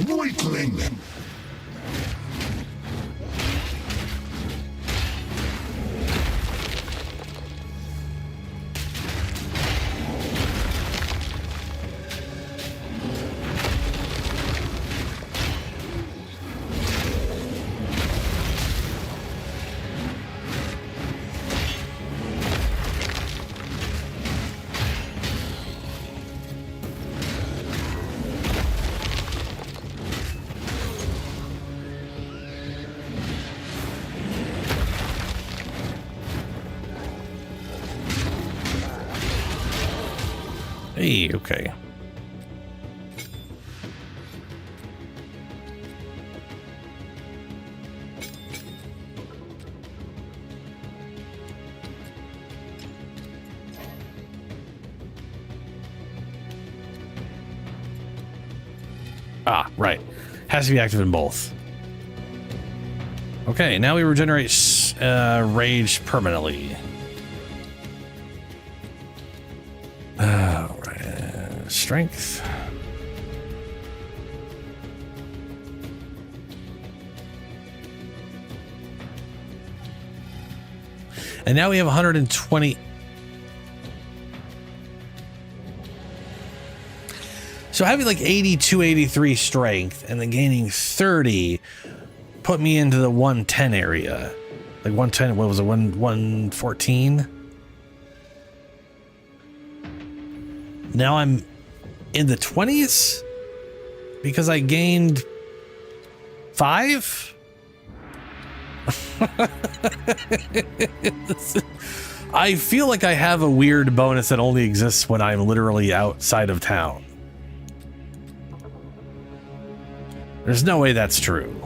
Weakling! Hey, okay. Ah, right. Has to be active in both. Okay, now we regenerate rage permanently. Strength. And now we have 120. So having like 82, 83 strength and then gaining 30 put me into the 110 area. Like 110, what was it, 114? Now I'm in the 20s because I gained 5. I feel like I have a weird bonus that only exists when I'm literally outside of town. There's no way that's true.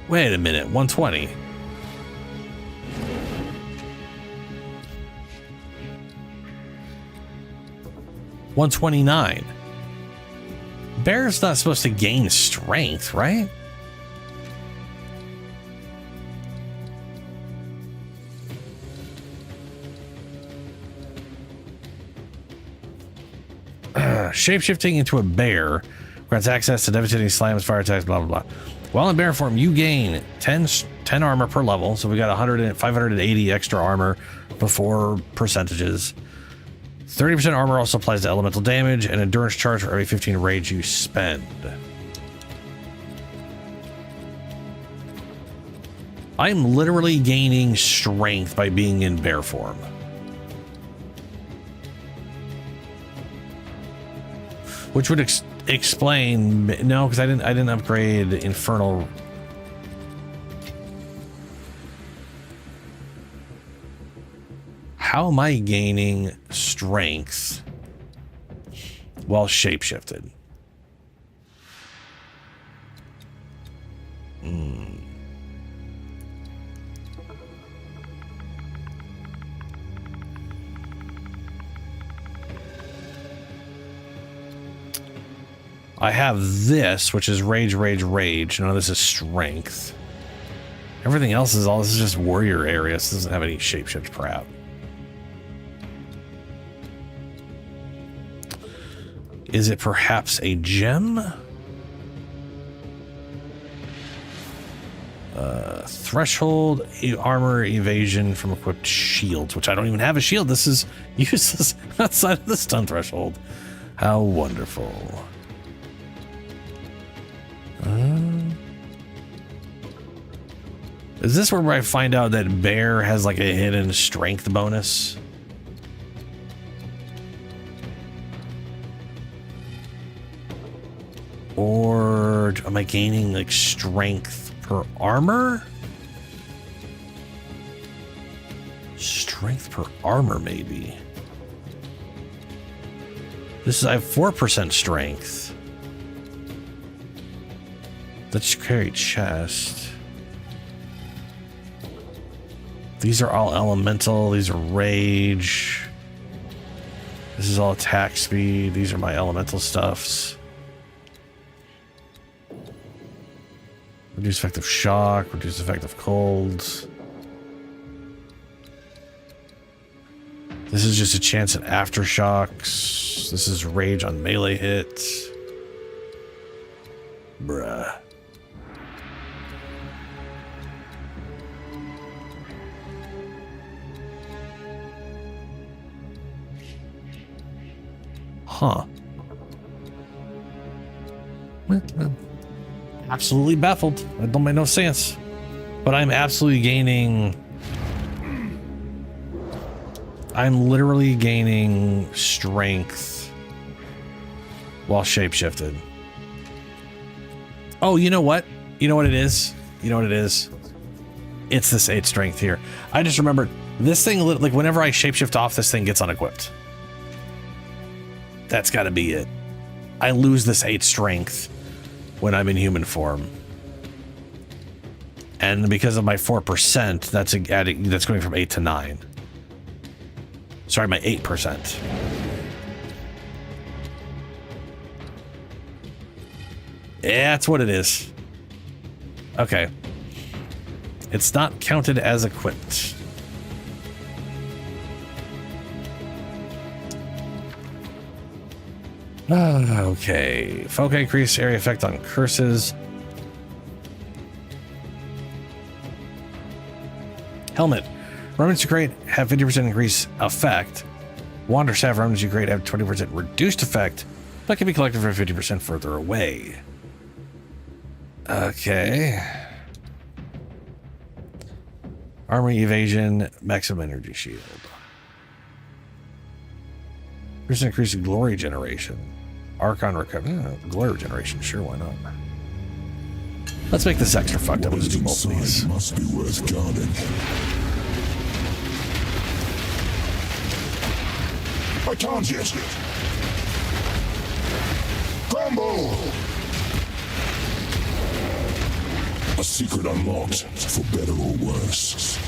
Wait a minute, 120. $129. Bear's not supposed to gain strength, right? Shapeshifting into a bear grants access to devastating slams, fire attacks, blah, blah, blah. While in bear form, you gain 10 armor per level. So we got 580 extra armor before percentages. 30% armor also applies to elemental damage and endurance charge for every 15 rage you spend. I'm literally gaining strength by being in bear form. Which would explain, no, because I didn't upgrade infernal. How am I gaining strength while shapeshifted? I have this, which is rage, rage, rage. None of this is strength. Everything else is this is just warrior area. This doesn't have any shapeshift crap. Is it perhaps a gem? Threshold, armor, evasion from equipped shields, which I don't even have a shield. This is useless outside of the stun threshold. How wonderful. Is this where I find out that bear has like a hidden strength bonus? Or am I gaining like strength per armor? Strength per armor, maybe. I have 4% strength. Let's carry chest. These are all elemental. These are rage. This is all attack speed. These are my elemental stuffs. Reduce effective shock. Reduce effective cold. This is just a chance at aftershocks. This is rage on melee hits. Bruh. Huh. Absolutely baffled. That don't make no sense. But I'm absolutely gaining... I'm literally gaining strength while shapeshifted. Oh, you know what? You know what it is? You know what it is? It's this 8 strength here. I just remembered this thing, like whenever I shapeshift off, this thing gets unequipped. That's got to be it. I lose this 8 strength when I'm in human form. And because of my 4%, that's going from 8 to 9. Sorry, my 8%. Yeah, that's what it is. Okay. It's not counted as equipped. Okay. Focus increase area effect on curses. Helmet. Remnants you create have 50% increase effect. Wander staff remnants you create have 20% reduced effect, but can be collected for 50% further away. Okay. Armor evasion, maximum energy shield. Percent increase in glory generation. Archon recovery. Glory regeneration, sure, why not? Let's make this extra fucked up. Let's do both of these. Must be worth guarding. I can't yet. Crumble! A secret unlocked, for better or worse.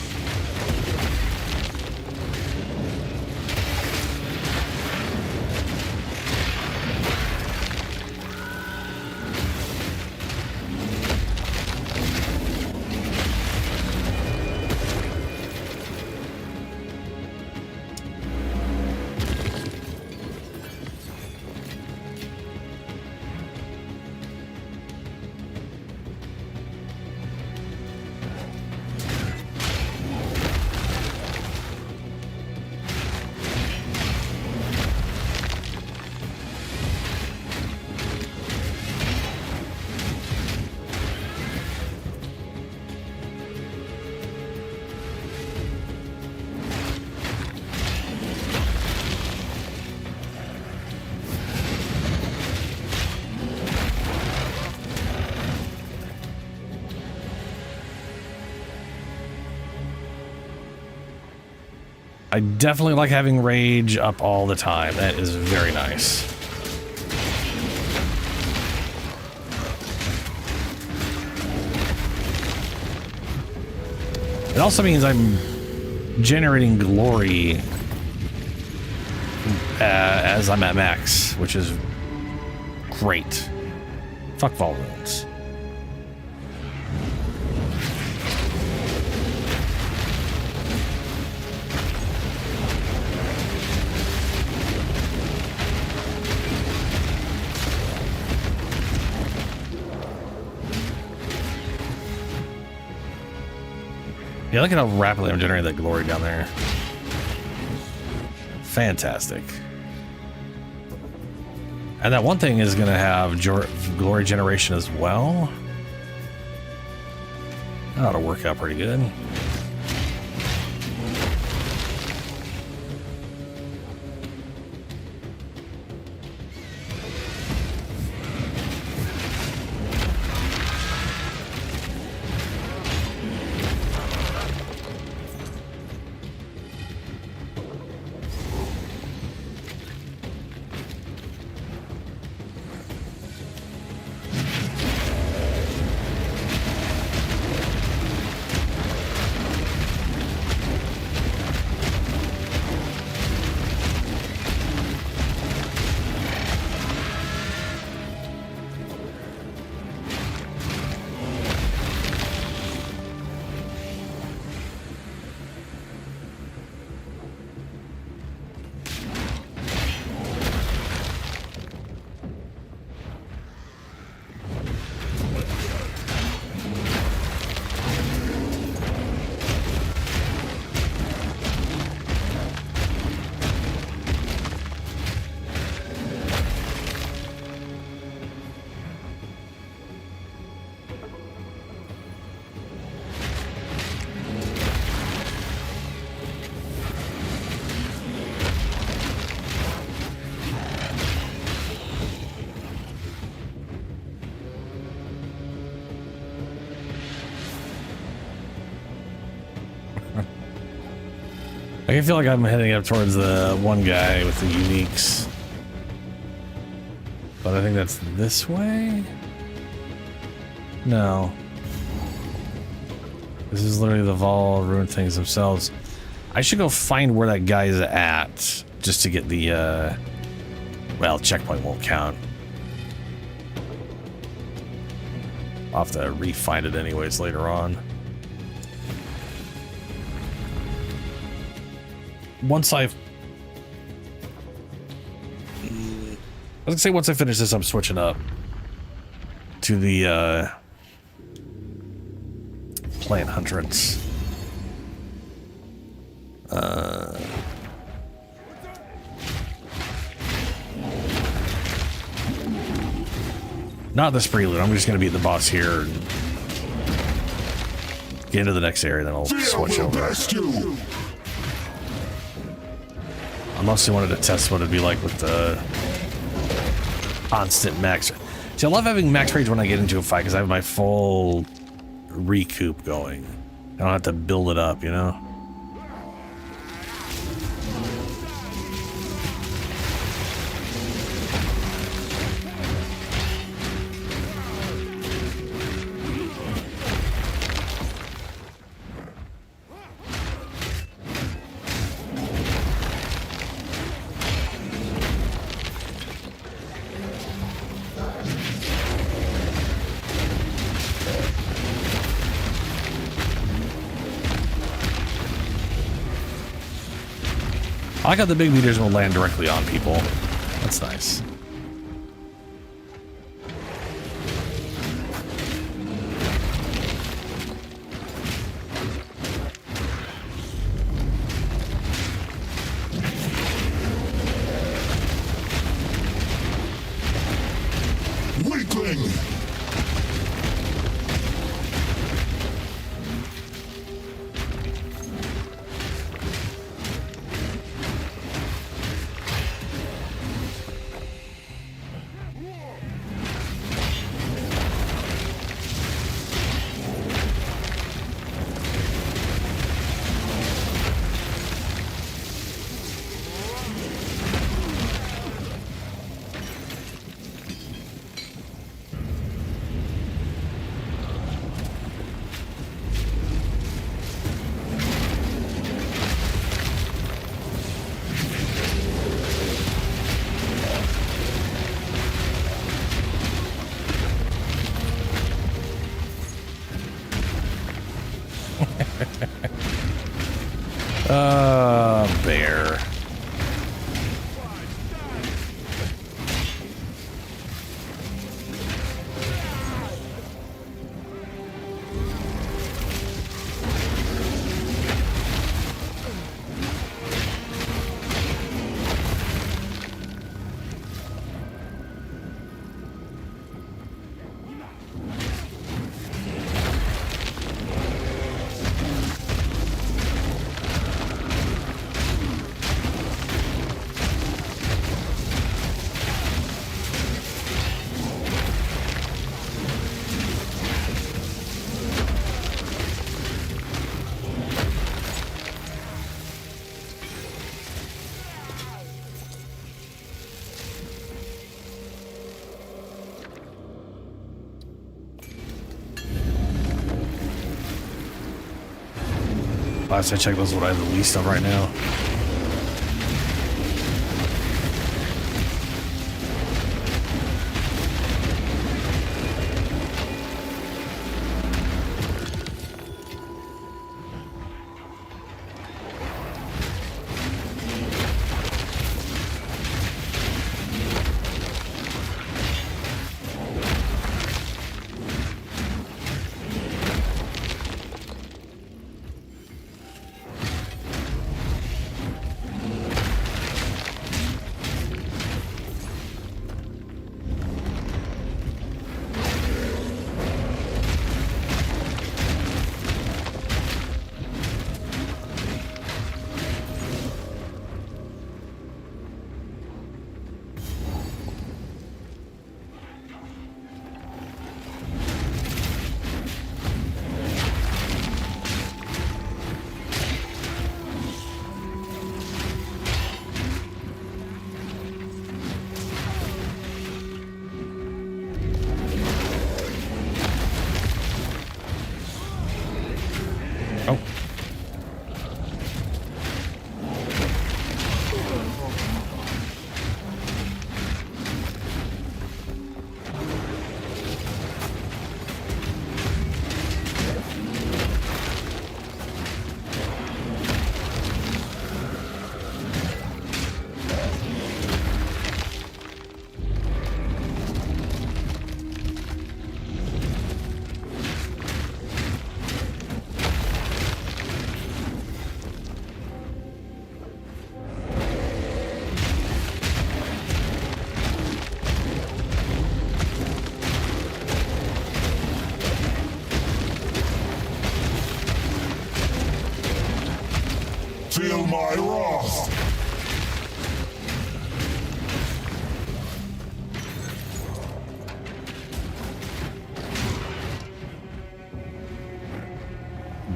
I definitely like having rage up all the time. That is very nice. It also means I'm generating glory as I'm at max, which is great. Fuck Vol runes. Yeah, look at how rapidly I'm generating that glory down there. Fantastic. And that one thing is going to have glory generation as well. That ought to work out pretty good. I feel like I'm heading up towards the one guy with the uniques. But I think that's this way? No. This is literally the Vol ruin things themselves. I should go find where that guy's at just to get the, well, checkpoint won't count. I'll have to re-find it anyways later on. Once I was gonna say once I finish this, I'm switching up to the playing hundreds. Not this prelude. I'm just gonna beat the boss here and get into the next area, then I'll switch over. Unless you wanted to test what it'd be like with the constant max. See, I love having max rage when I get into a fight because I have my full recoup going. I don't have to build it up, you know? I like how the big meters will land directly on people. That's nice. Weakling! Bear. Last I checked, those are what I have the least of right now. Feel my wrath!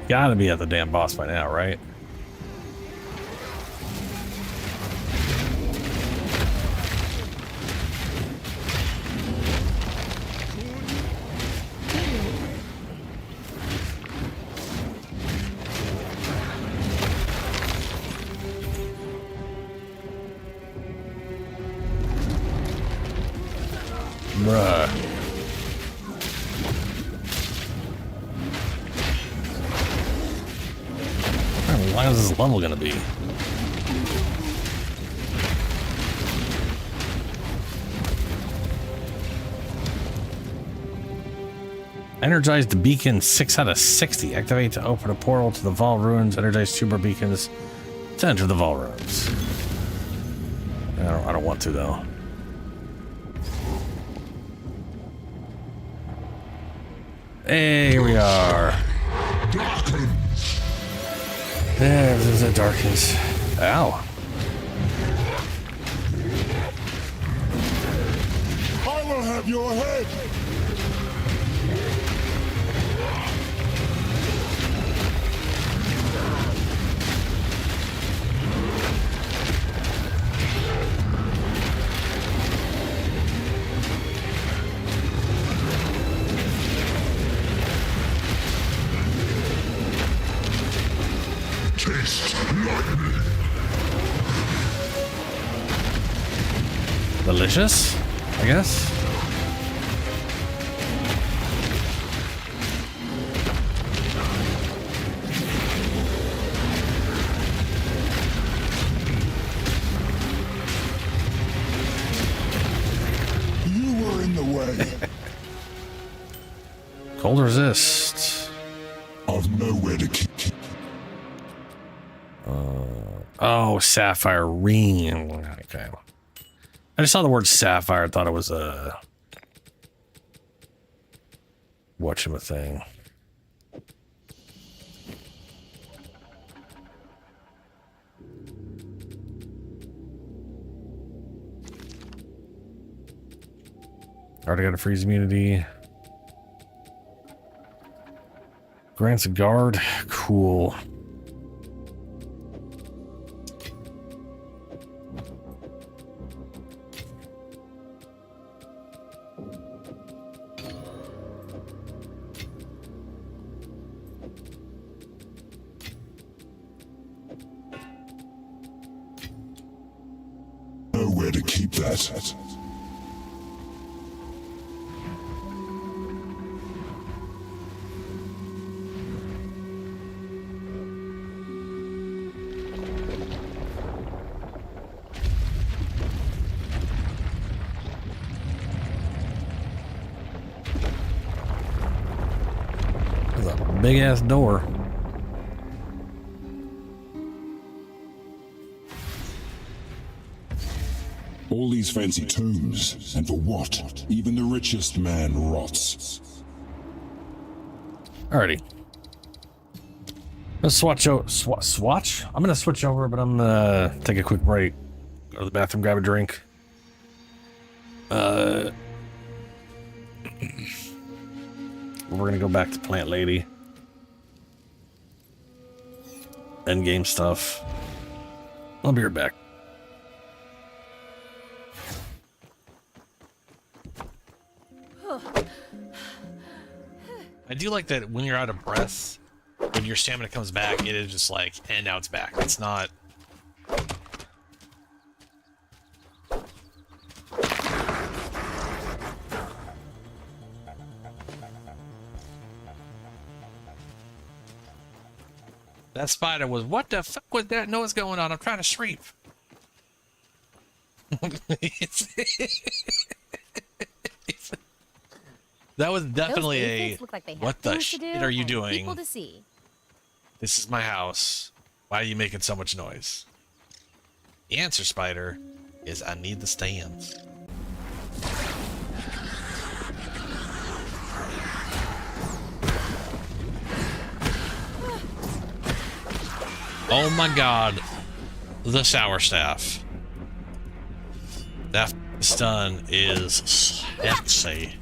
Gotta be at the damn boss by now, right? Bruh. How long is this level gonna be? Energize the beacon 6 out of 60. Activate to open a portal to the Vaal ruins. Energize 2 more beacons to enter the Vaal ruins. I don't want to though. Hey, here we are. There's the darkens. Ow. I will have your head! Delicious, I guess. Cold resist. I've nowhere to keep. Oh, sapphire ring. Okay. I just saw the word sapphire. I thought it was a whatchamacallit. Already got a freeze immunity. Grants a guard. Cool. Nowhere to keep that. That's a big ass door. All these fancy tombs, and for what? Even the richest man rots. Alrighty. Let's swatch? I'm gonna switch over, but I'm gonna take a quick break. Go to the bathroom, grab a drink. We're gonna go back to Plant Lady. End game stuff. I'll be right back. I do like that when you're out of breath, when your stamina comes back, it is just like, and now it's back. It's not... That spider was, what the fuck was that noise going on? I'm trying to sleep. That was definitely a, what the shit are you doing? People to see. This is my house. Why are you making so much noise? The answer, spider, is I need the stands. Oh my god. The sour staff. That stun is sexy.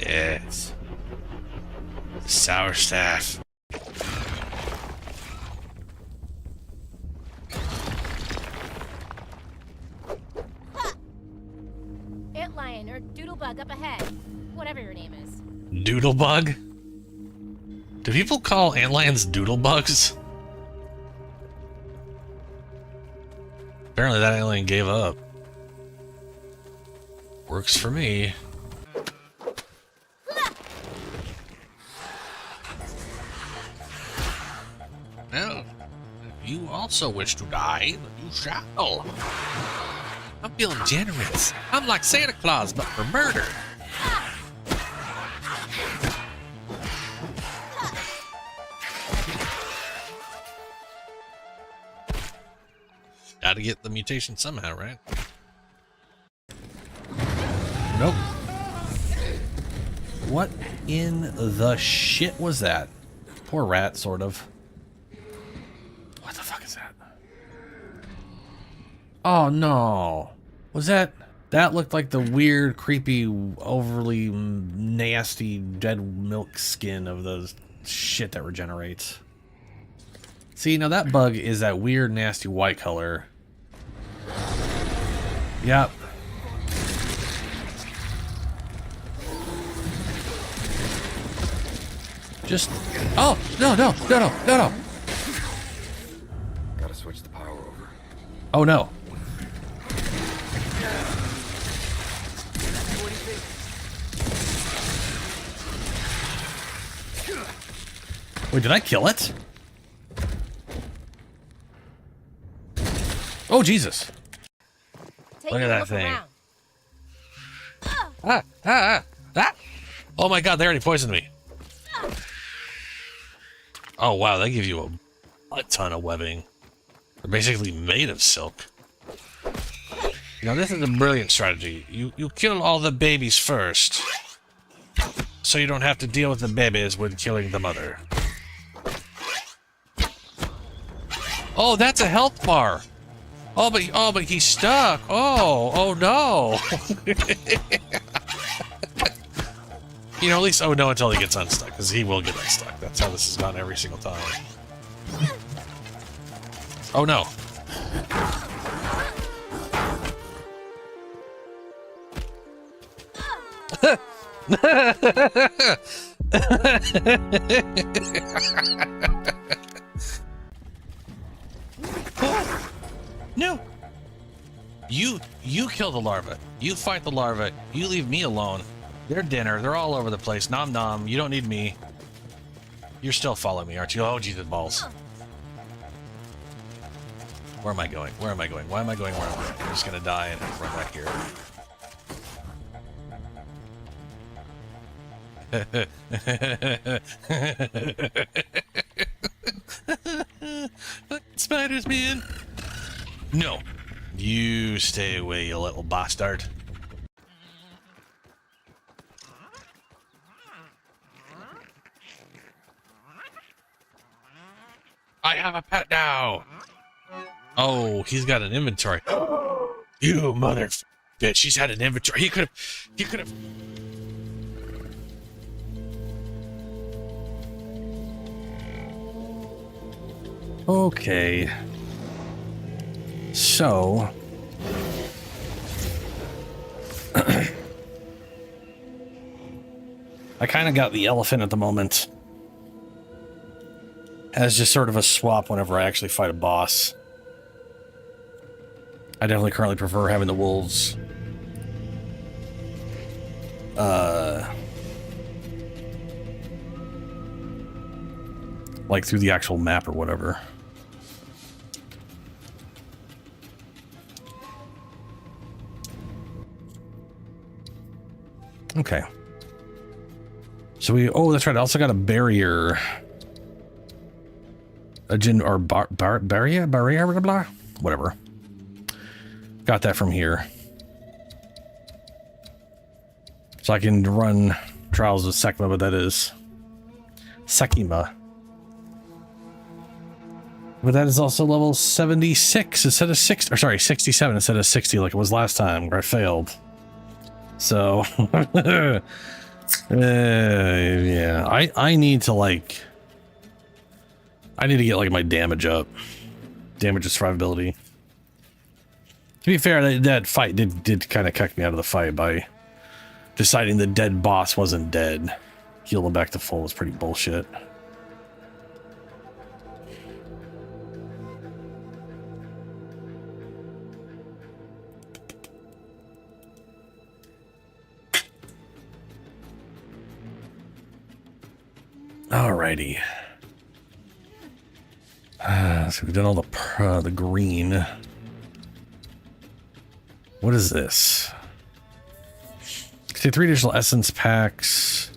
Yes. Sour staff. Antlion or Doodlebug up ahead. Whatever your name is. Doodlebug? Do people call antlions doodlebugs? Apparently that alien gave up. Works for me. Well, if you also wish to die, then you shall. I'm feeling generous. I'm like Santa Claus, but for murder. Gotta get the mutation somehow, right? Nope. What in the shit was that? Poor rat, sort of. What the fuck is that? Oh no. Was that... That looked like the weird, creepy, overly nasty dead milk skin of the shit that regenerates. See, now that bug is that weird, nasty white color. Yep. Just... Oh, no. Gotta switch the power over. Oh, no. Wait, did I kill it? Oh, Jesus. Look at that thing. Ah. Oh my god, they already poisoned me. Oh wow, they give you a ton of webbing. They're basically made of silk. Now this is a brilliant strategy. You kill all the babies first, so you don't have to deal with the babies when killing the mother. Oh, that's a health bar. Oh, but he's stuck. Oh no. You know, at least, oh no, until he gets unstuck, because he will get unstuck. That's how this has gone every single time. Oh no. No. You kill the larva. You fight the larva. You leave me alone. They're dinner. They're all over the place. Nom nom. You don't need me. You're still following me, aren't you? Oh, Jesus balls. Where am I going? Where am I going? Why am I going where I'm going? I'm just gonna die and run back here. Spiders, man. No. You stay away, you little bastard. I have a pet now. Oh, he's got an inventory. You mother bitch, he's had an inventory. He could have. Okay. So. I kind of got the elephant at the moment. As just sort of a swap whenever I actually fight a boss. I definitely currently prefer having the wolves. Like through the actual map or whatever. Okay. So oh, that's right. I also got a barrier. A barrier, blah, blah, whatever. Got that from here. So I can run Trials of Sekima, but that is Sekima. But that is also level 76 instead of 60, or sorry, 67 instead of 60 like it was last time where I failed. So, yeah, I need to like... I need to get like my damage up. Damage and survivability. To be fair, that fight did kind of kick me out of the fight by deciding the dead boss wasn't dead. Heal him back to full was pretty bullshit. Alrighty. So we've done all the green. What is this? Contain 3 additional essence packs.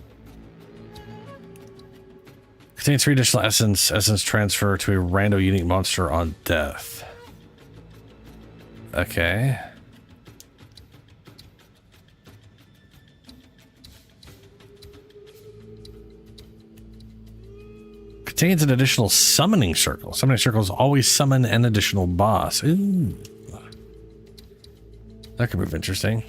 Contain 3 additional essence transfer to a random unique monster on death. Okay. Contains an additional summoning circle. Summoning circles always summon an additional boss. Ooh. That could prove interesting.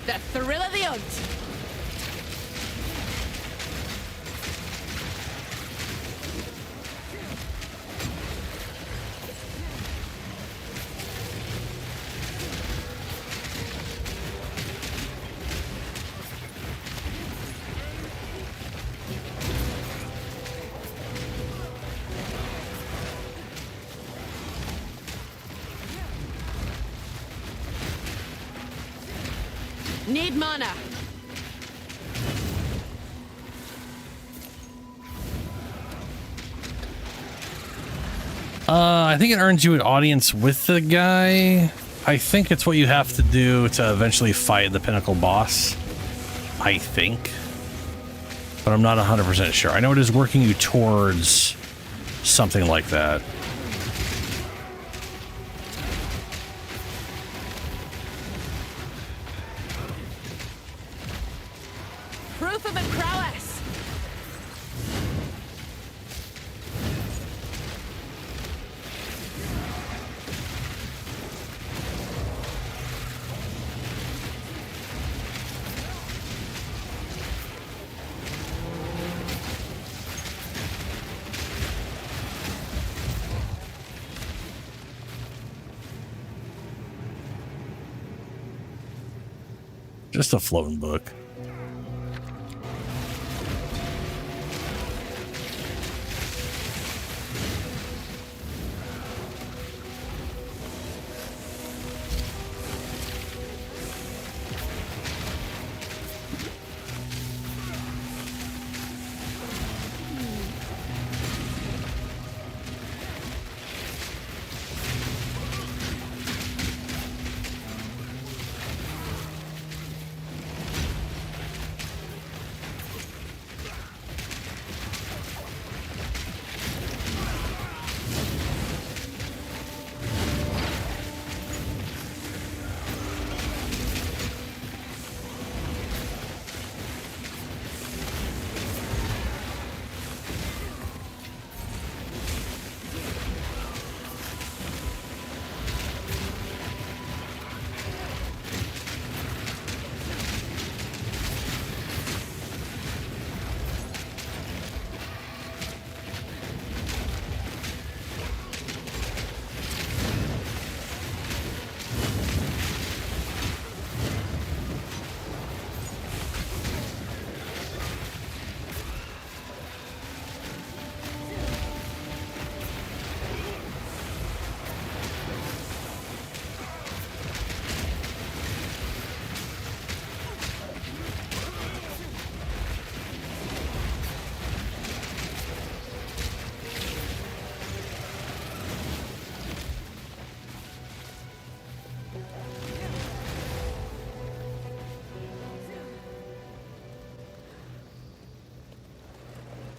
The thrill of the hunt. Need mana. I think it earns you an audience with the guy. I think it's what you have to do to eventually fight the pinnacle boss. I think. But I'm not 100% sure. I know it is working you towards something like that. Proof of a prowess. Just a floating book.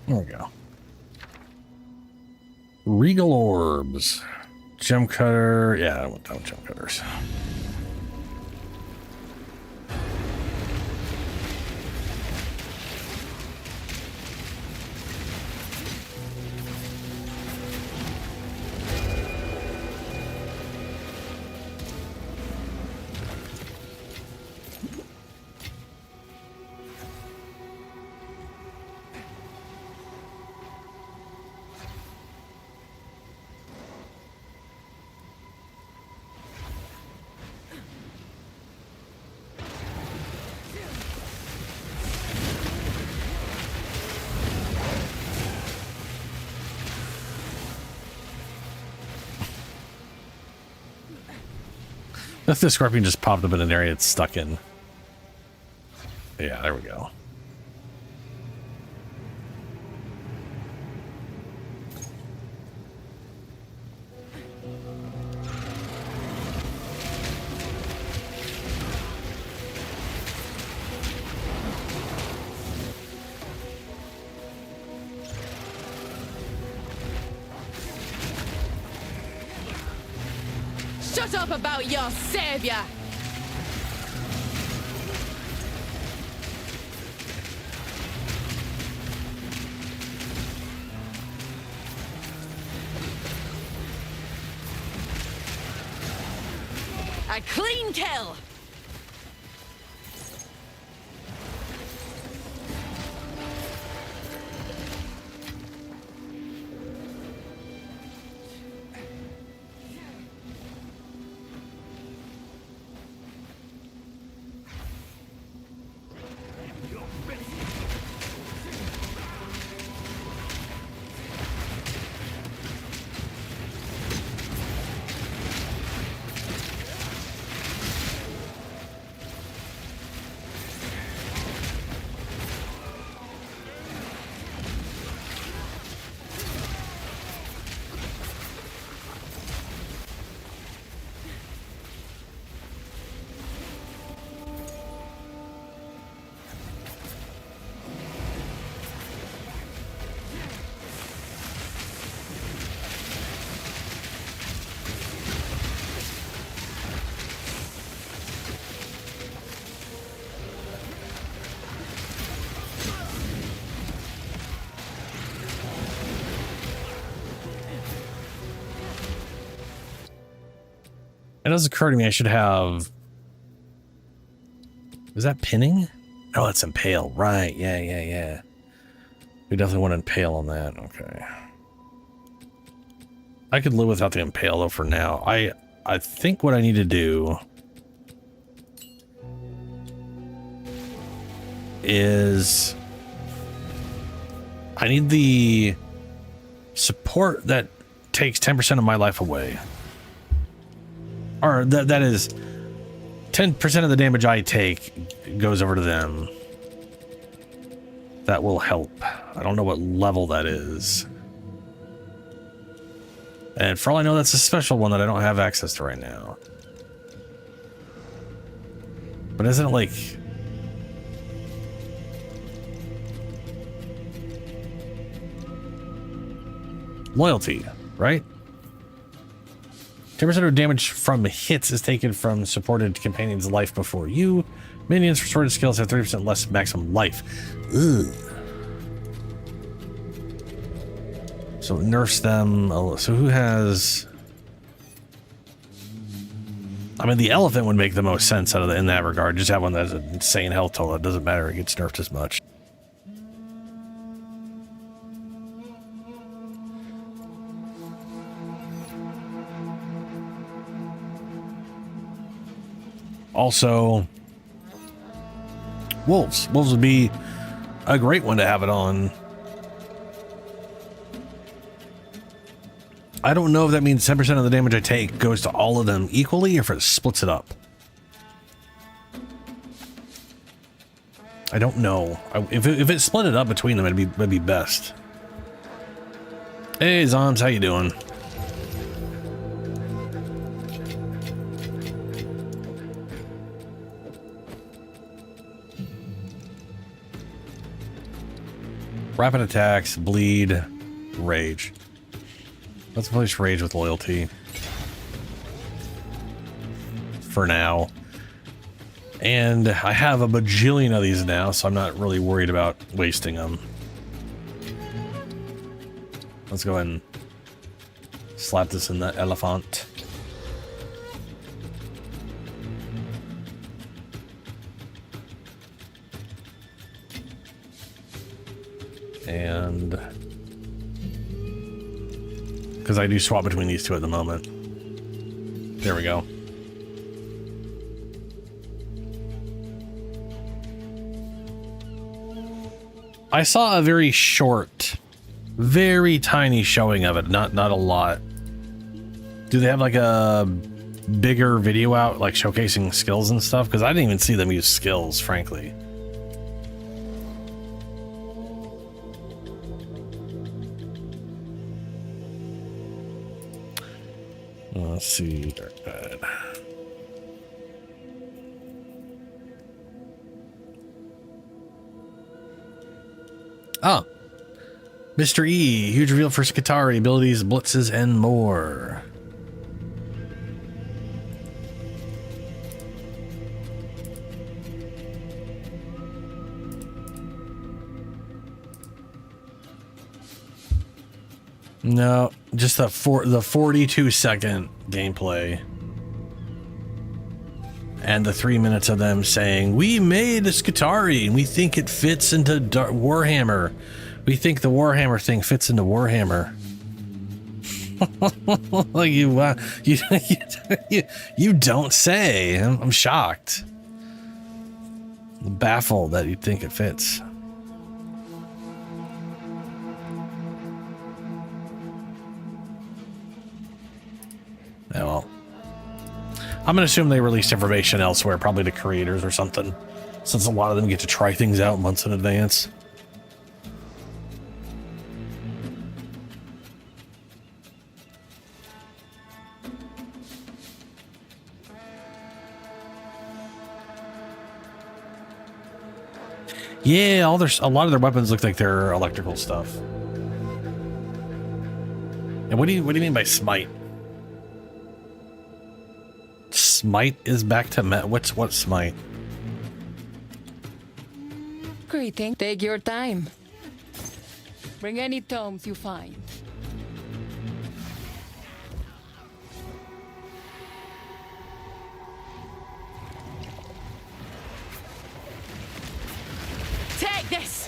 There we go. Regal orbs. Gem cutter. Yeah, I went down with gem cutters. If the scorpion just popped up in an area it's stuck in. Yeah, there we go. Shut up about your savior! A clean kill! It does occur to me I should have... Is that pinning? Oh, it's impale. Right. Yeah. We definitely want to impale on that. Okay. I could live without the impale though for now. I think what I need to do is I need the support that takes 10% of my life away. Or that is 10% of the damage I take goes over to them. That will help. I don't know what level that is. And for all I know, that's a special one that I don't have access to right now. But isn't it like... loyalty, right? 10% of damage from hits is taken from supported companion's life before you. Minions for sorted skills have 30% less maximum life. Ugh. So nerfs them. So who has... I mean, the elephant would make the most sense out of in that regard. Just have one that has an insane health total. It doesn't matter. It gets nerfed as much. Also, wolves. Wolves would be a great one to have it on. I don't know if that means 10% of the damage I take goes to all of them equally or if it splits it up. I don't know. If it split it up between them, it'd be best. Hey, Zoms, how you doing? Rapid attacks, bleed, rage. Let's replace rage with loyalty. For now. And I have a bajillion of these now, so I'm not really worried about wasting them. Let's go ahead and slap this in the elephant. And because I do swap between these two at the moment. There we go. I saw a very short, very tiny showing of it, not a lot. Do they have like a bigger video out, like showcasing skills and stuff? Because I didn't even see them use skills, frankly. Let's see. Dark Pad. Oh. Mr. E. Huge reveal for Skitarii, abilities, blitzes, and more. No, just the 42-second gameplay. And the 3 minutes of them saying, we made a Skitarii and we think it fits into Warhammer. We think the Warhammer thing fits into Warhammer. you don't say. I'm shocked. I'm baffled that you think it fits. Yeah, well, I'm gonna assume they released information elsewhere, probably to creators or something, since a lot of them get to try things out months in advance. Yeah, a lot of their weapons look like they're electrical stuff. And what do you mean by smite? Smite is back to what smite? Greeting. Take your time. Bring any tomes you find. Yes.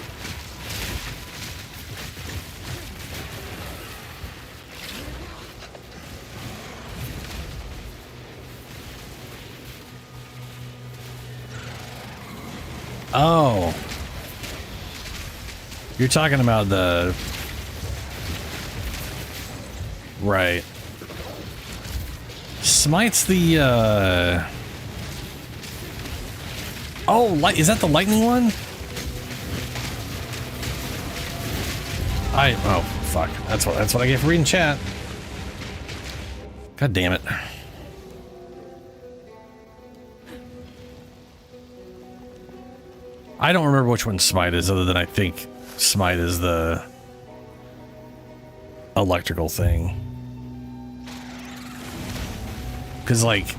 Oh. You're talking about the... Right. Smite's the, Oh, light, is that the lightning one? Oh, fuck. That's what I get for reading chat. God damn it. I don't remember which one Smite is, other than I think Smite is the electrical thing. Because, like,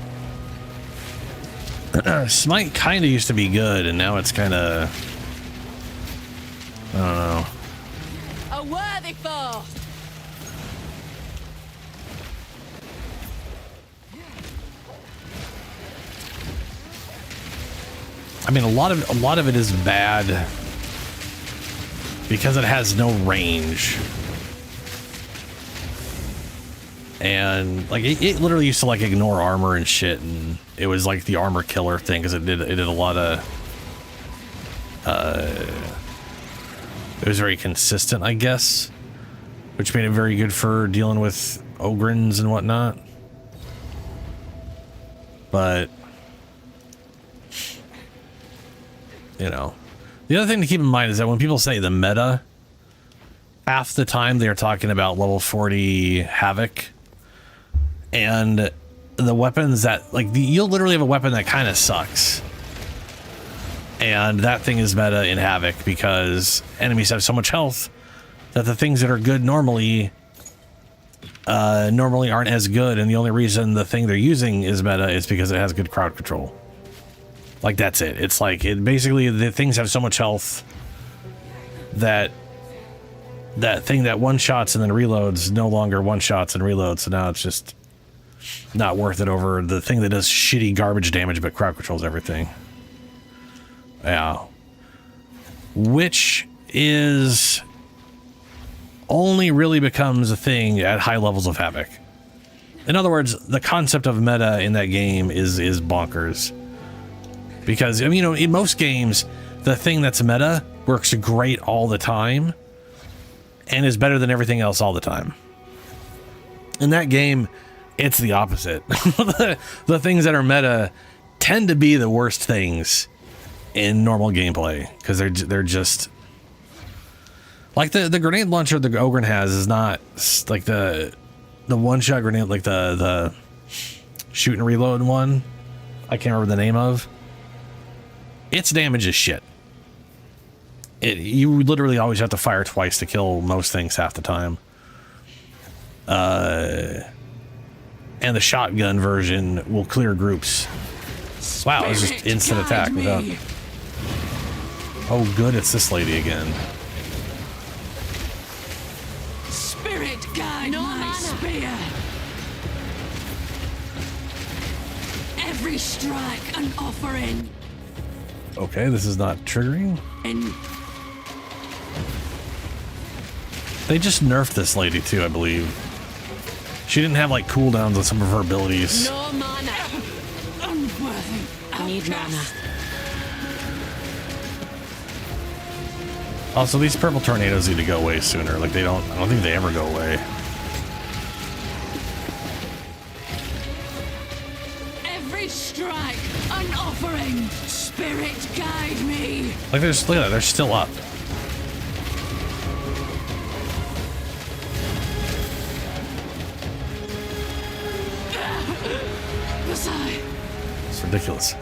Smite kind of used to be good, and now it's kind of... I don't know. A worthy foe. I mean, a lot of it is bad because it has no range, and like it literally used to like ignore armor and shit, and it was like the armor killer thing because it did a lot of. It was very consistent, I guess, which made it very good for dealing with Ogrins and whatnot. But you know, the other thing to keep in mind is that when people say the meta, half the time they're talking about level 40 Havoc and the weapons that, like, you'll literally have a weapon that kind of sucks. And that thing is meta in Havoc because enemies have so much health that the things that are good normally aren't as good, and the only reason the thing they're using is meta is because it has good crowd control. Like, that's it. It's like, basically the things have so much health that that thing that one-shots and then reloads no longer one-shots and reloads, so now it's just not worth it over the thing that does shitty garbage damage but crowd controls everything. Yeah. Which is only really becomes a thing at high levels of Havoc. In other words, the concept of meta in that game is bonkers. Because, I mean, you know, in most games, the thing that's meta works great all the time and is better than everything else all the time. In that game, it's the opposite. The things that are meta tend to be the worst things in normal gameplay because they're just like the grenade launcher the Ogren has is not like the one-shot grenade, like the shoot and reload one. I can't remember the name of. Its damage is shit. You literally always have to fire twice to kill most things half the time. And the shotgun version will clear groups. Wow, it's just instant attack without... Oh, good, it's this lady again. Spirit guide my spear. Every strike an offering. Okay, this is not triggering. And they just nerfed this lady too, I believe. She didn't have like cooldowns on some of her abilities. no mana. Unworthy. I need mana. Also, these purple tornadoes need to go away sooner. Like I don't think they ever go away. Every strike an offering. Spirit guide me. Like look at that, they're still up. It's ridiculous.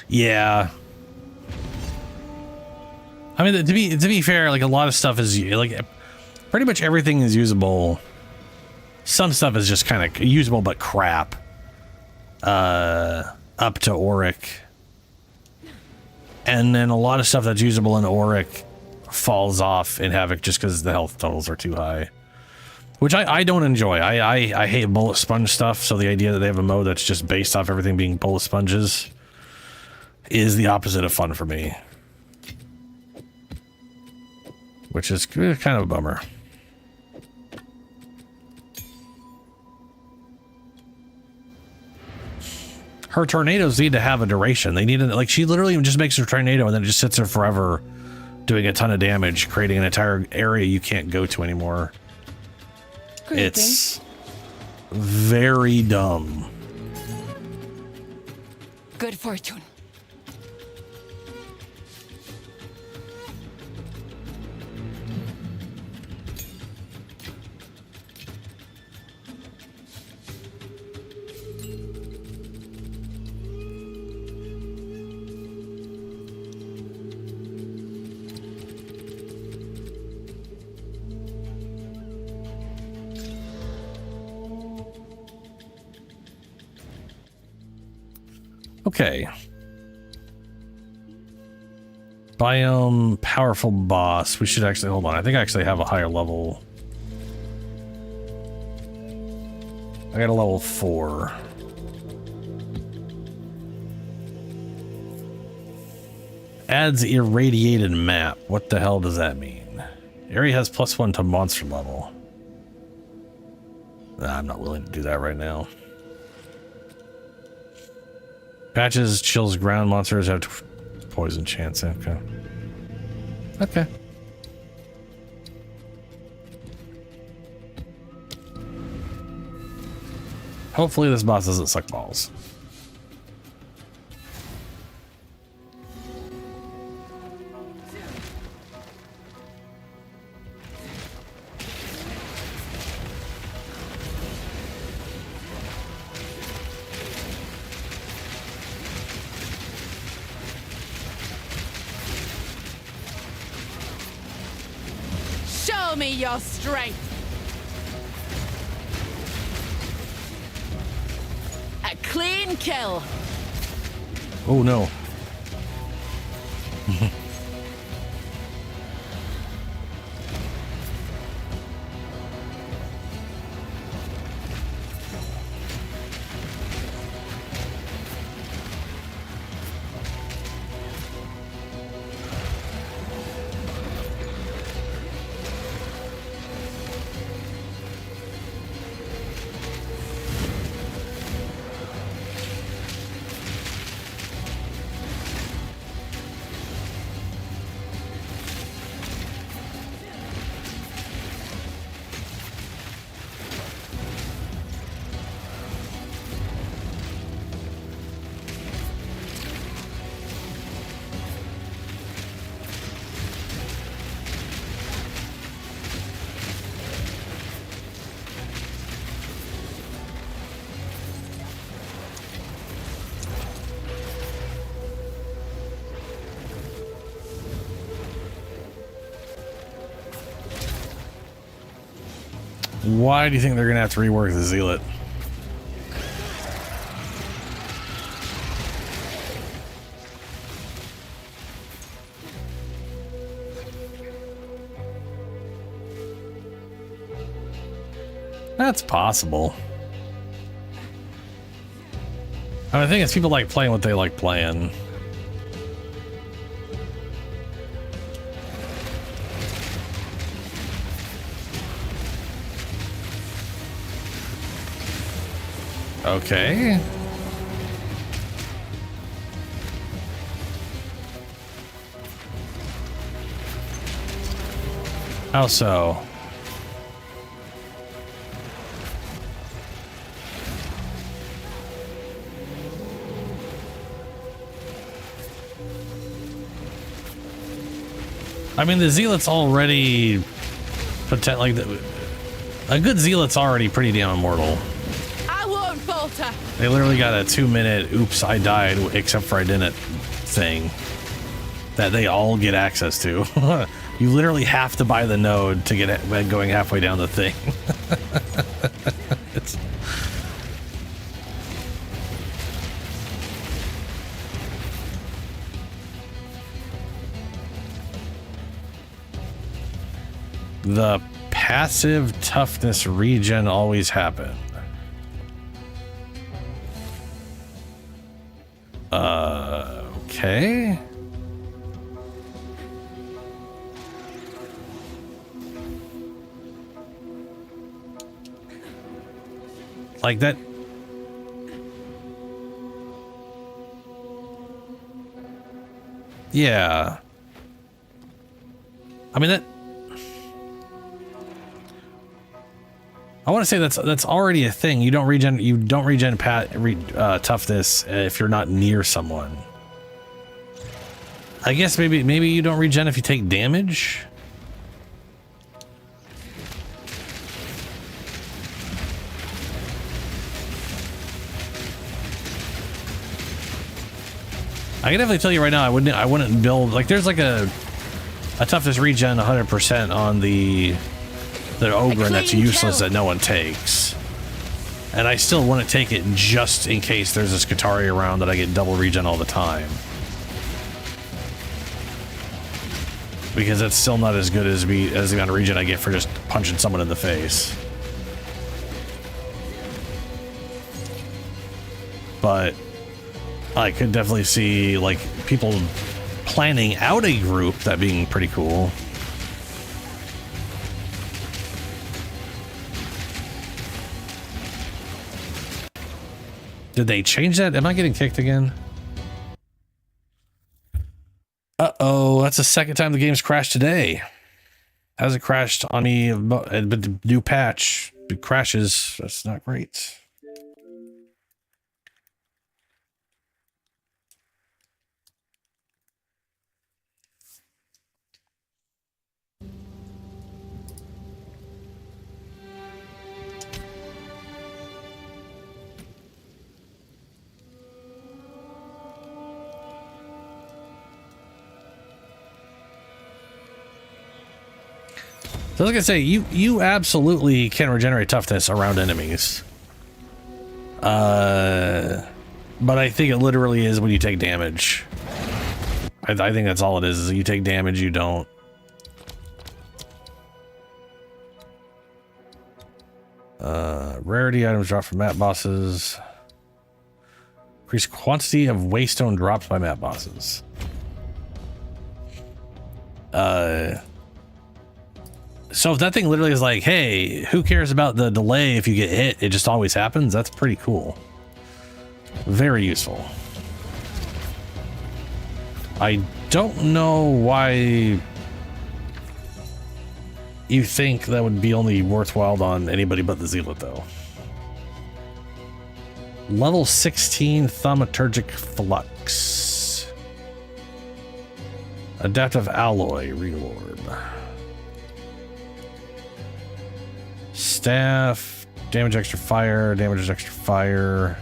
Yeah. I mean, to be fair, like a lot of stuff is like pretty much everything is usable. Some stuff is just kind of usable but crap. Up to Auric. And then a lot of stuff that's usable in Auric falls off in Havoc just because the health totals are too high. Which I don't enjoy. I hate bullet sponge stuff, so the idea that they have a mode that's just based off everything being bullet sponges is the opposite of fun for me. Which is kind of a bummer. Her tornadoes need to have a duration. They need to, like, she literally just makes her tornado and then it just sits there forever doing a ton of damage, creating an entire area you can't go to anymore. It's very dumb. Good fortune. Okay. Biome, powerful boss. We should actually, hold on. I think I actually have a higher level. I got a level 4. Adds irradiated map. What the hell does that mean? Area has +1 to monster level. Nah, I'm not willing to do that right now. Patches chills ground monsters have poison chance. Okay. Okay. Hopefully this boss doesn't suck balls. Show me your strength. A clean kill. Oh no. Why do you think they're gonna have to rework the Zealot? That's possible. I think it's people like playing what they like playing. Okay. How so? I mean, the Zealot's already like a good Zealot's already pretty damn immortal. They literally got a 2-minute oops I died except for I didn't thing that they all get access to. You literally have to buy the node to get going halfway down the thing. It's the passive toughness regen always happen? Okay. Like that. Yeah. I mean that. I want to say that's already a thing. You don't regen toughness if you're not near someone. I guess maybe you don't regen if you take damage. I can definitely tell you right now, I wouldn't build like there's like a toughness regen 100% on the ogre that's useless that no one takes, and I still wouldn't take it just in case there's a Skitarii around that I get double regen all the time, because that's still not as good as the amount of regen I get for just punching someone in the face. But I could definitely see like people planning out a group that being pretty cool. Did they change that? Am I getting kicked again? Uh-oh, that's the second time the game's crashed today. Hasn't crashed on me, but the new patch, it crashes. That's not great. So I was gonna say, you absolutely can regenerate toughness around enemies. But I think it literally is when you take damage. I think that's all it is you take damage, you don't. Rarity items drop from map bosses. Increase quantity of waystone dropped by map bosses. So if that thing literally is like, hey, who cares about the delay if you get hit? It just always happens. That's pretty cool. Very useful. I don't know why you think that would be only worthwhile on anybody but the Zealot, though. Level 16 Thaumaturgic Flux. Adaptive Alloy Reorb. Staff, damage extra fire, damage extra fire.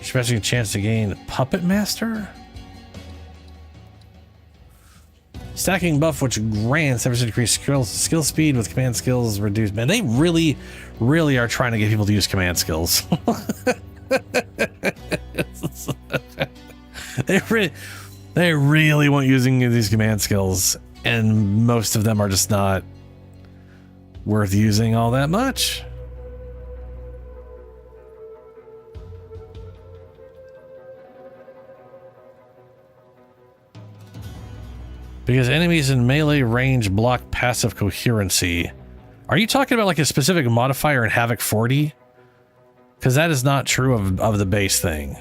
Especially a chance to gain Puppet Master. Stacking buff, which grants 7% increased skill speed with command skills reduced. Man, they really, really are trying to get people to use command skills. They really want using these command skills, and most of them are just not worth using all that much. Because enemies in melee range block passive coherency. Are you talking about like a specific modifier in Havoc 40? Because that is not true of the base thing.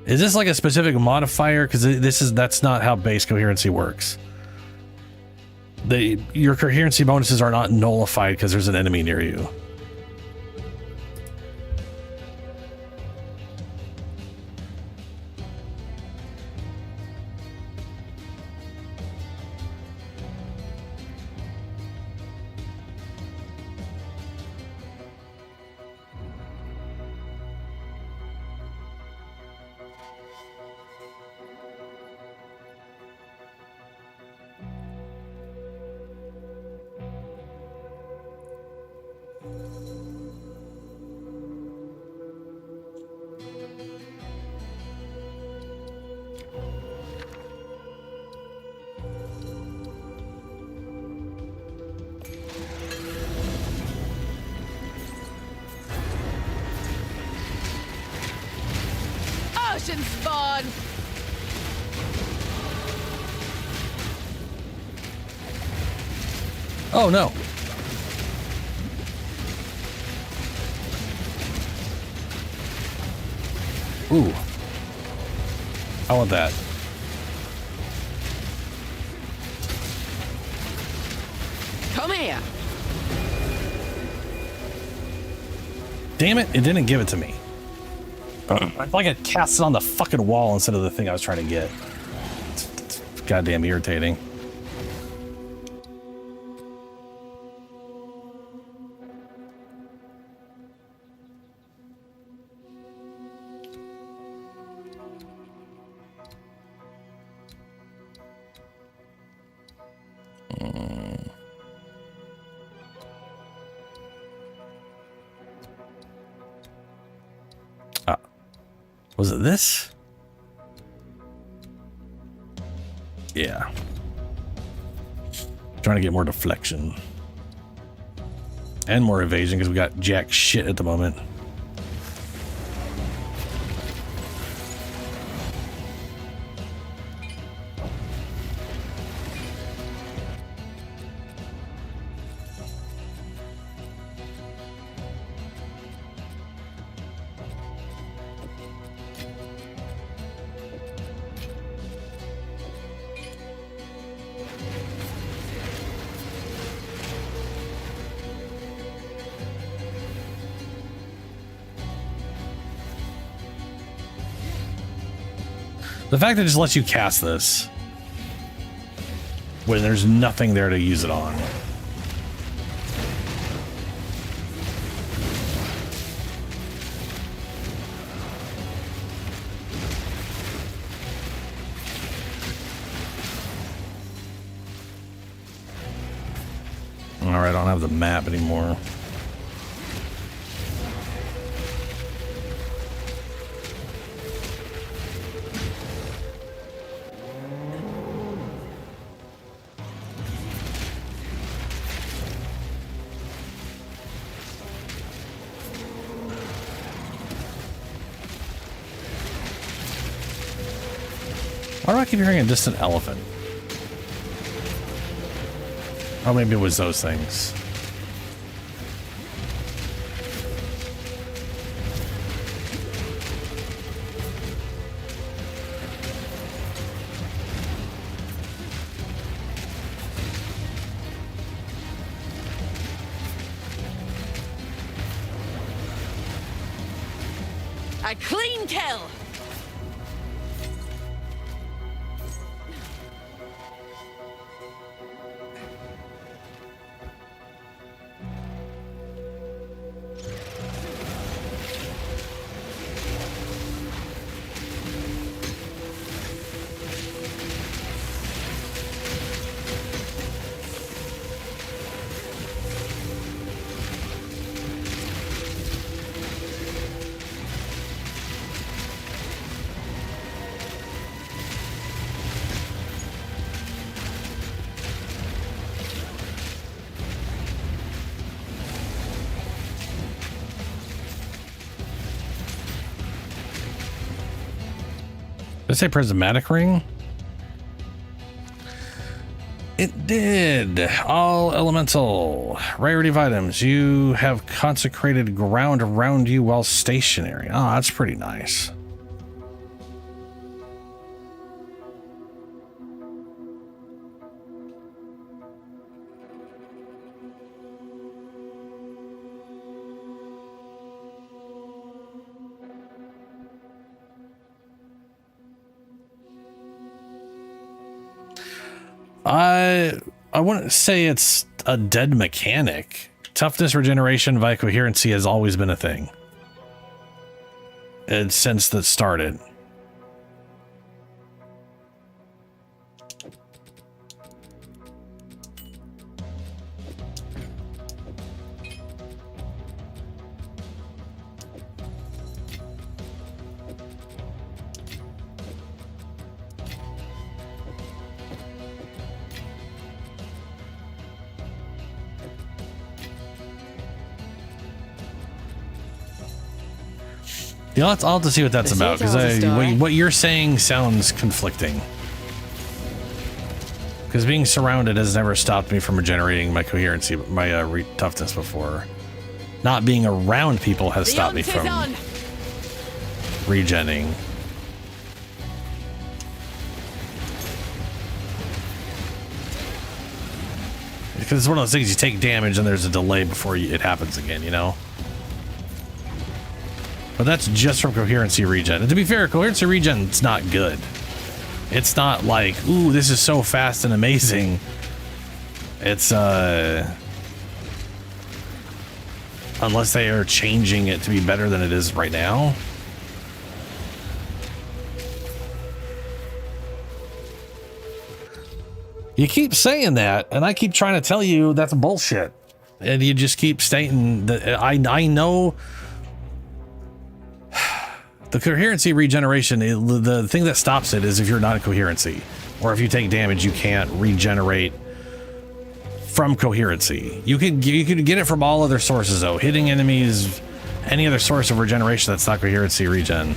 Is this like a specific modifier? Because that's not how base coherency works. Your coherency bonuses are not nullified because there's an enemy near you. Persian spawn! Oh no. Ooh. I want that. Come here! Damn it, it didn't give it to me. I feel like it cast it on the fucking wall instead of the thing I was trying to get. It's goddamn irritating. Was it this? Yeah. Trying to get more deflection. And more evasion because we got jack shit at the moment. The fact that it just lets you cast this when there's nothing there to use it on. All right, I don't have the map anymore. Why do I keep hearing a distant elephant? Oh, maybe it was those things. A clean kill! Did it say prismatic ring? It did. All elemental. Rarity of items. You have consecrated ground around you while stationary. Oh, that's pretty nice. I wouldn't say it's a dead mechanic. Toughness, regeneration, via coherency has always been a thing. It's since that started. Yeah, I'll have to see what that's about, because what you're saying sounds conflicting. Because being surrounded has never stopped me from regenerating my coherency, my toughness before. Not being around people has stopped me from regenning. Because it's one of those things, you take damage and there's a delay before it happens again, you know? But that's just from coherency regen. And to be fair, coherency regen, it's not good. It's not like, ooh, this is so fast and amazing. It's, unless they are changing it to be better than it is right now. You keep saying that, and I keep trying to tell you that's bullshit. And you just keep stating that I know the coherency regeneration, the thing that stops it is if you're not in coherency, or if you take damage, you can't regenerate from coherency. You can get it from all other sources though. Hitting enemies, any other source of regeneration that's not coherency regen.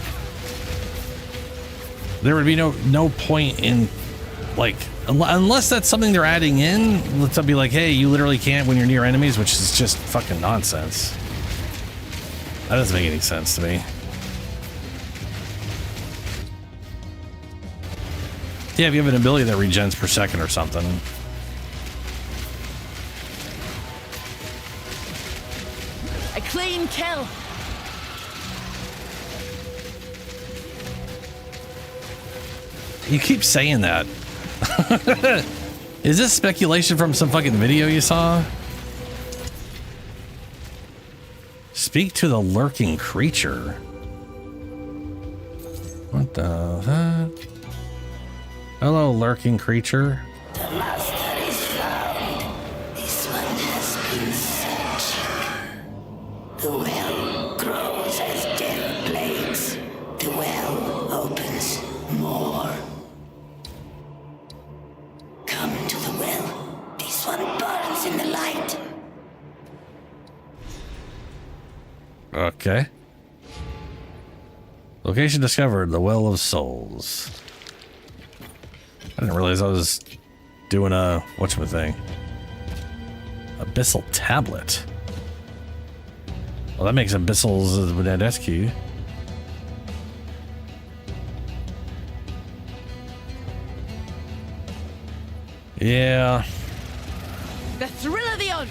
There would be no point in, like, unless that's something they're adding in. Let's be like, hey, you literally can't when you're near enemies, which is just fucking nonsense. That doesn't make any sense to me. Yeah, if you have an ability that regens per second or something. A clean kill. You keep saying that. Is this speculation from some fucking video you saw? Speak to the lurking creature. What the fuck? Hello, lurking creature. The master is found. This one has been searching. The well grows as death plagues. The well opens more. Come to the well. This one burns in the light. Okay. Location discovered, the Well of Souls. I didn't realize I was doing a whatchamacallit. Abyssal tablet. Well, that makes Abyssals Benedescu. Yeah. The thrill of the hunt.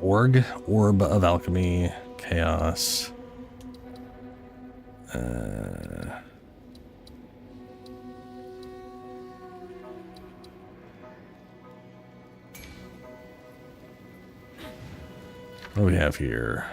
Orb of Alchemy, Chaos. What do we have here?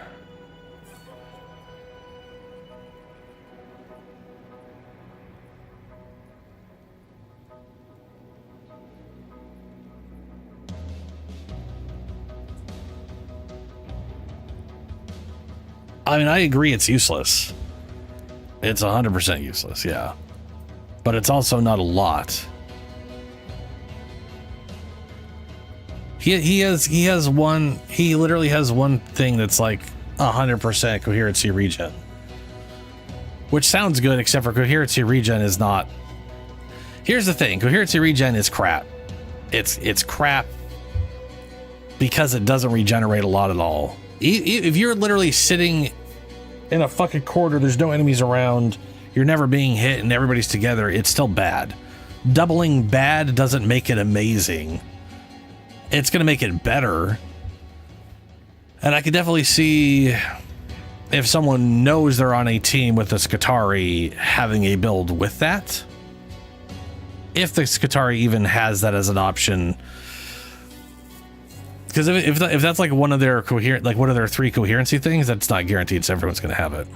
I mean, I agree it's useless. It's 100% useless, yeah. But it's also not a lot. He literally has one thing that's like 100% coherency regen. Which sounds good, except for coherency regen is not. Here's the thing, coherency regen is crap. It's crap because it doesn't regenerate a lot at all. If you're literally sitting in a fucking corridor, there's no enemies around, you're never being hit, and everybody's together, it's still bad. Doubling bad doesn't make it amazing. It's going to make it better. And I could definitely see if someone knows they're on a team with a Skitarii having a build with that. If the Skitarii even has that as an option. Because if that's like one of their one of their 3 coherency things, that's not guaranteed so everyone's going to have it.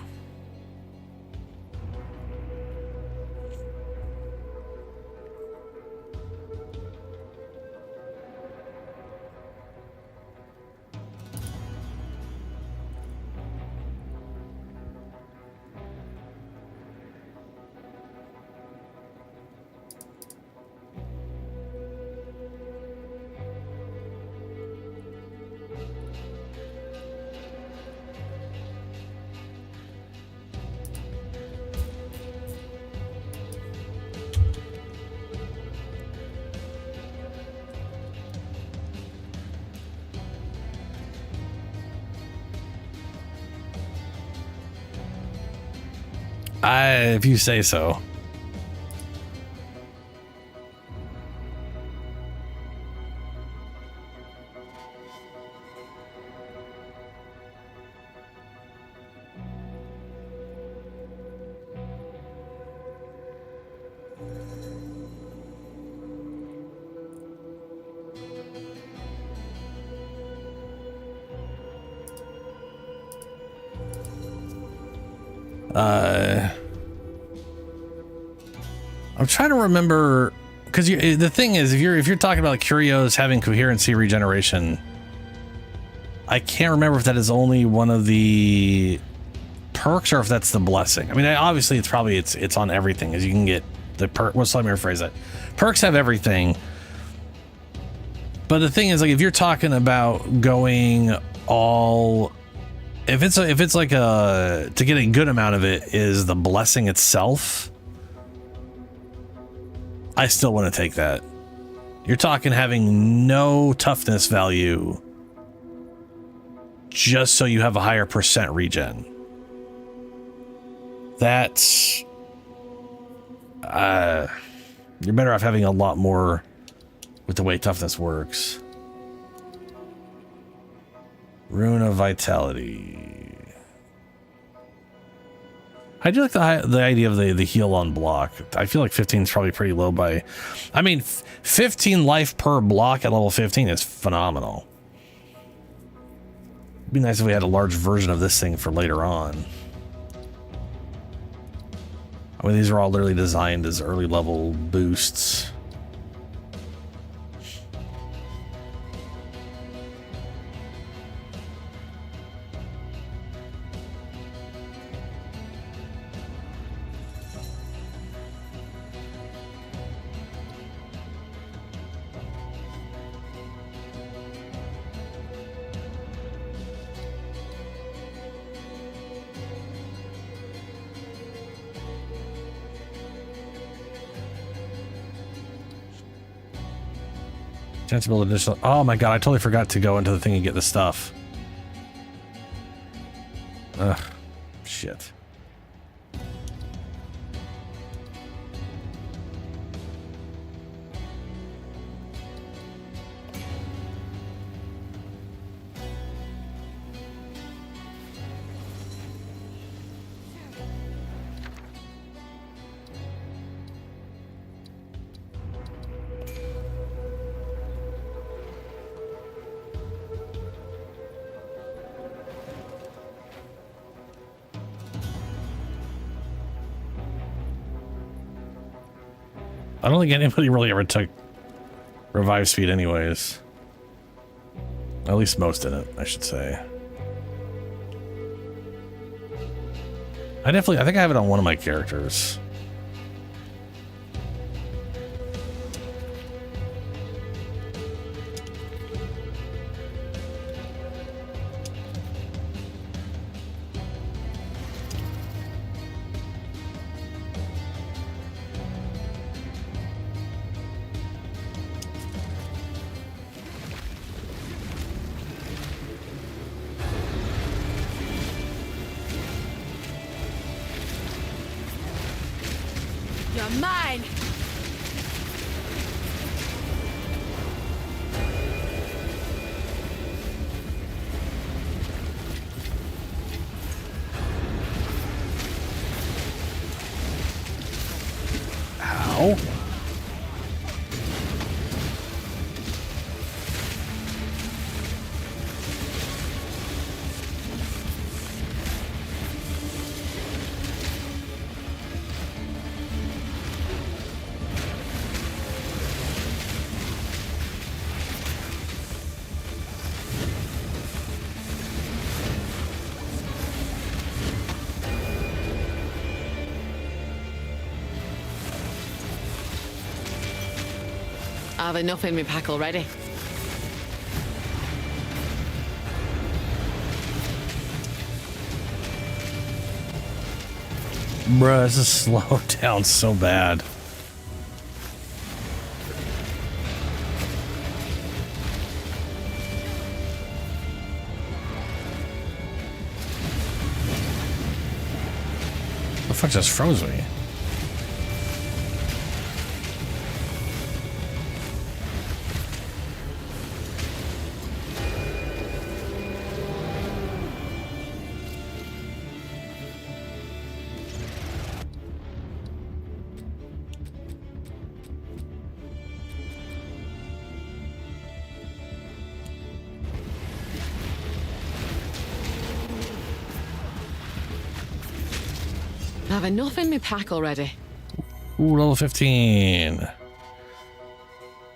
If you say so. I'm trying to remember, because the thing is, if you're talking about curios having coherency regeneration, I can't remember if that is only one of the perks or if that's the blessing. I mean, obviously it's probably it's on everything, as you can get the perk. What's let me rephrase that? Perks have everything, but the thing is, like, if you're talking about going all, if it's like to get a good amount of it is the blessing itself, I still want to take that. You're talking having no toughness value just so you have a higher percent regen. That's you're better off having a lot more with the way toughness works. Rune of Vitality. I do like the idea of the heal on block. I feel like 15 is probably pretty low by... I mean, 15 life per block at level 15 is phenomenal. It'd be nice if we had a large version of this thing for later on. I mean, these are all literally designed as early level boosts. Chance to build additional... Oh my god, I totally forgot to go into the thing and get the stuff. Ugh. Shit. I don't think anybody really ever took revive speed anyways. At least most in it, I should say. I think I have it on one of my characters. You're mine! Ow. I have enough in my pack already. Bruh, this is slowed down so bad. The fuck just froze me? I have enough in my pack already. Ooh, level 15.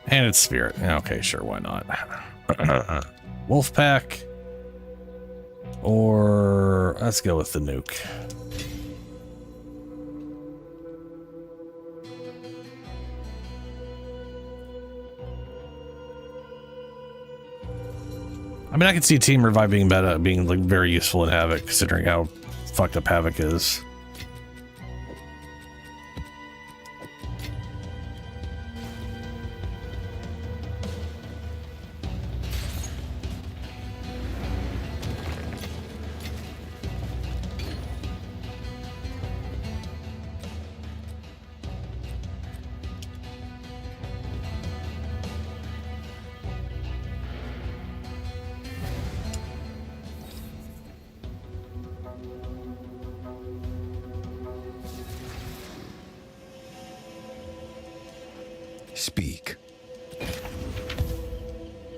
And it's spirit. Yeah, okay, sure, why not? Wolf pack. Or let's go with the nuke. I mean, I can see Team Revive being better, being like very useful in Havoc, considering how fucked up Havoc is. Speak.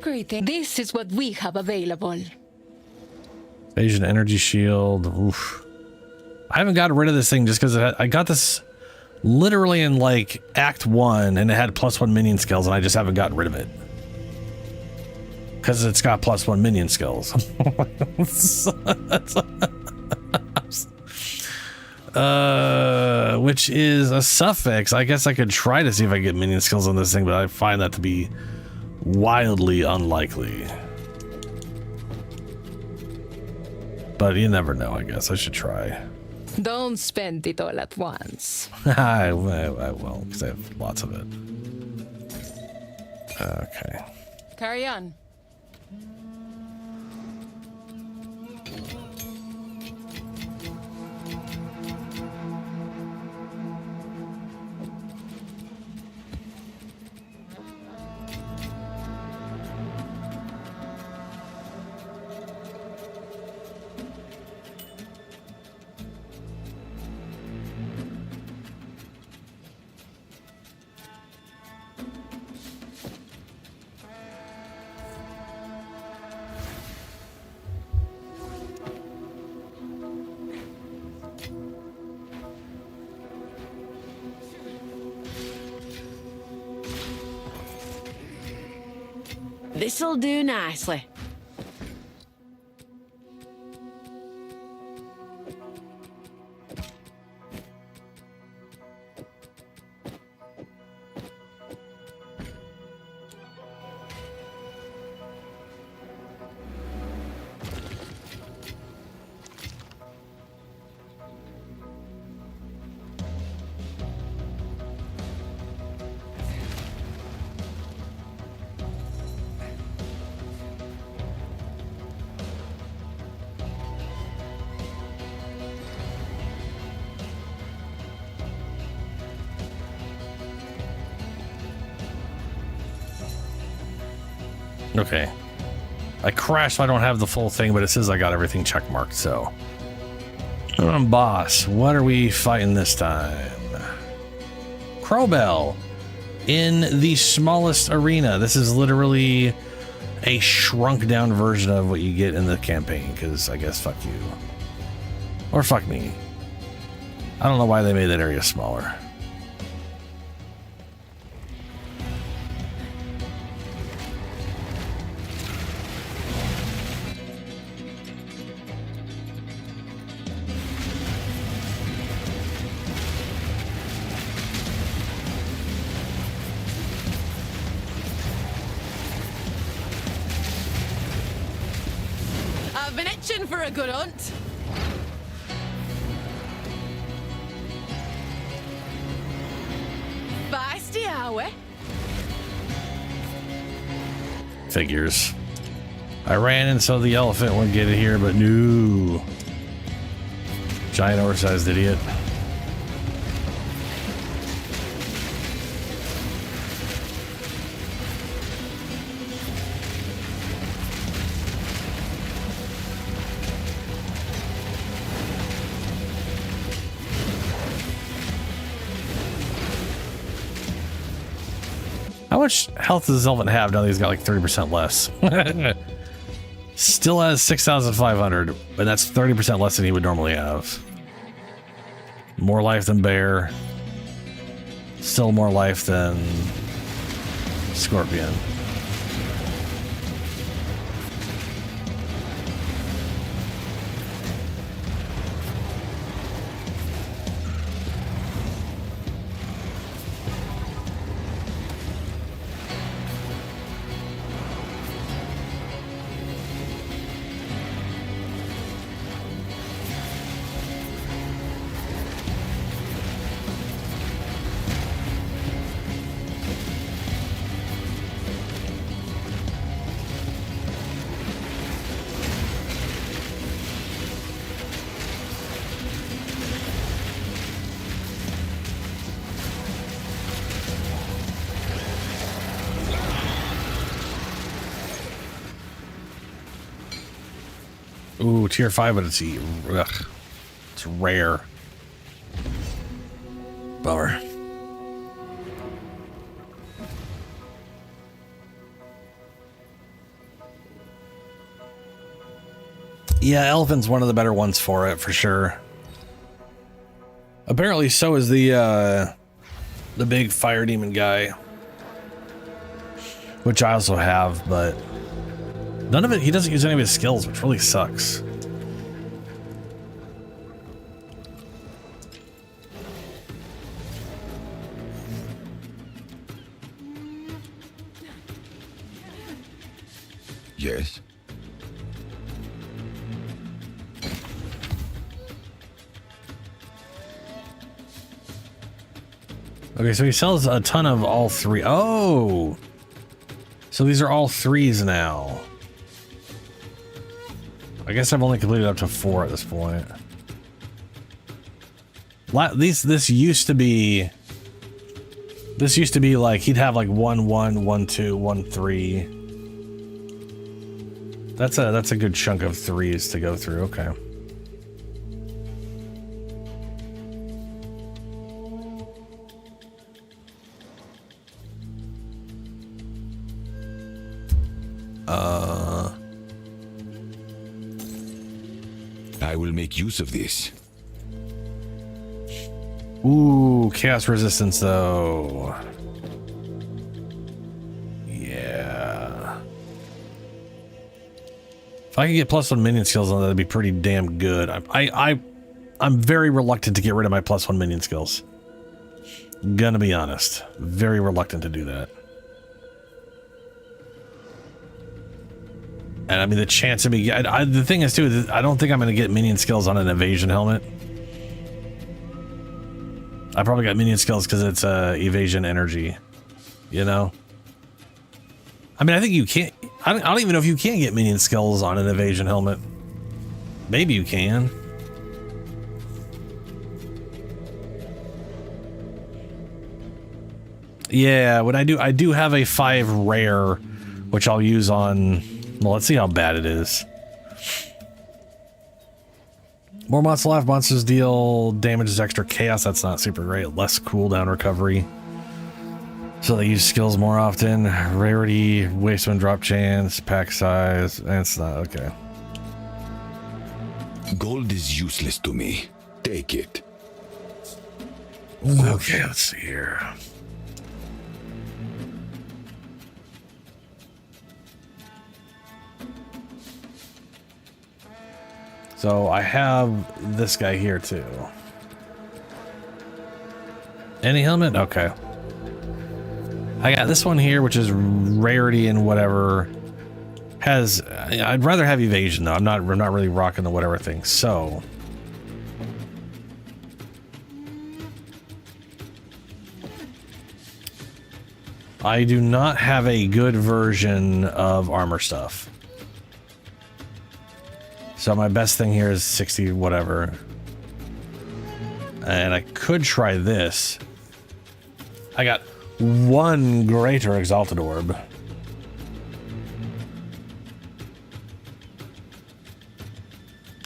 Greeting. This is what we have available. Asian energy shield. Oof. I haven't gotten rid of this thing just because I got this literally in like Act 1 and it had +1 minion skills and I just haven't gotten rid of it. Because it's got +1 minion skills. Which is a suffix. I guess I could try to see if I get minion skills on this thing, but I find that to be wildly unlikely. But you never know, I guess. I should try. Don't spend it all at once. I will, because I have lots of it. Okay. Carry on. This'll do nicely. Okay. I crashed, so I don't have the full thing, but it says I got everything checkmarked, so. Boss, what are we fighting this time? Crowbell in the smallest arena. This is literally a shrunk down version of what you get in the campaign, because I guess fuck you. Or fuck me. I don't know why they made that area smaller. I've been itching for a good hunt. Feisty, are we? Figures. I ran in so the elephant would get it here, but no. Giant oversized idiot. much health does Elvin have now that he's got like 30% less? Still has 6,500, but that's 30% less than he would normally have. More life than Bear. Still more life than Scorpion. Ooh, tier 5, but it's rare. Bummer. Yeah, Elephant's one of the better ones for it, for sure. Apparently, so is the big fire demon guy, which I also have, but none of it. He doesn't use any of his skills, which really sucks. Yes. Okay, so he sells a ton of all three. Oh! So these are all threes now. I guess I've only completed up to 4 at this point. This used to be... This used to be like, he'd have like 1, 1, 1, 2, 1, 3. That's a good chunk of threes to go through, okay. I will make use of this. Ooh, chaos resistance though. Yeah. If I could get +1 minion skills on that, that'd be pretty damn good. I'm very reluctant to get rid of my +1 minion skills. Gonna be honest. Very reluctant to do that. And I mean, the chance of me... the thing is, too, I don't think I'm going to get minion skills on an evasion helmet. I probably got minion skills because it's evasion energy. You know? I mean, I think you can't... I don't even know if you can get minion skills on an evasion helmet. Maybe you can. Yeah, what I do have a 5 rare, which I'll use on... Well, let's see how bad it is. More monster life. Monsters deal damage as extra chaos. That's not super great. Less cooldown recovery. So they use skills more often. Rarity, waste one drop chance, pack size. That's not okay. Gold is useless to me. Take it. Okay, let's see here. So I have this guy here too. Any helmet? Okay. I got this one here, which is rarity and whatever. Has I'd rather have evasion though. I'm not really rocking the whatever thing. So I do not have a good version of armor stuff. So my best thing here is 60 whatever. And I could try this. I got 1 greater exalted orb.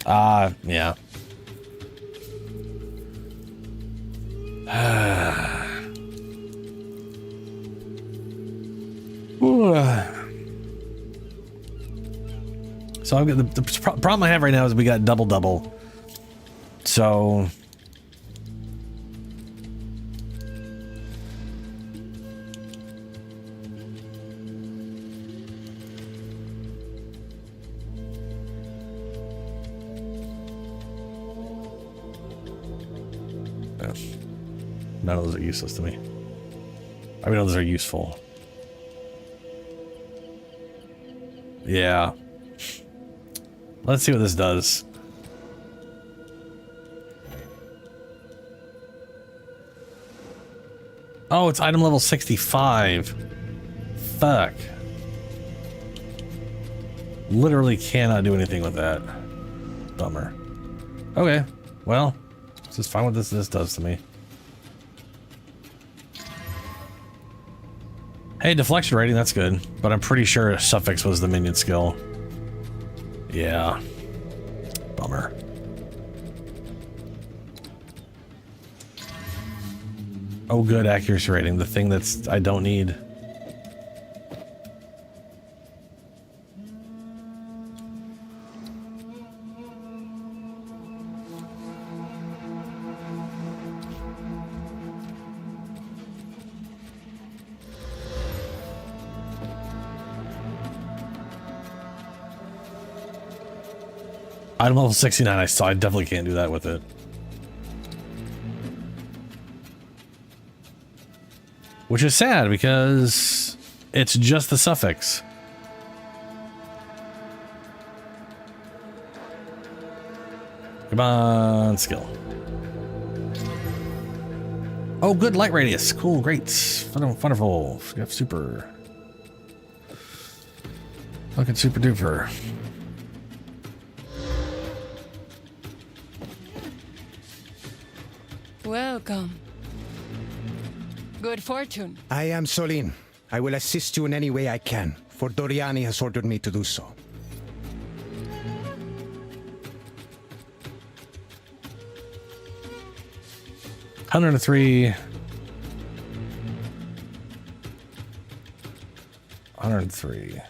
Yeah. So I've got the problem I have right now is we got double. So none of those are useless to me. I mean, those are useful. Yeah. Let's see what this does. Oh, it's item level 65. Fuck. Literally cannot do anything with that. Bummer. Okay. Well, this is fine what this does to me. Hey, deflection rating, that's good. But I'm pretty sure suffix was the minion skill. Yeah. Bummer. Oh, good accuracy rating. The thing that's I don't need. Item level 69, I definitely can't do that with it. Which is sad because it's just the suffix. Come on, skill. Oh, good light radius. Cool, great. Wonderful. You have super. Fucking super duper. Welcome. Good fortune. I am Solin. I will assist you in any way I can, for Doriani has ordered me to do so. $103. $103.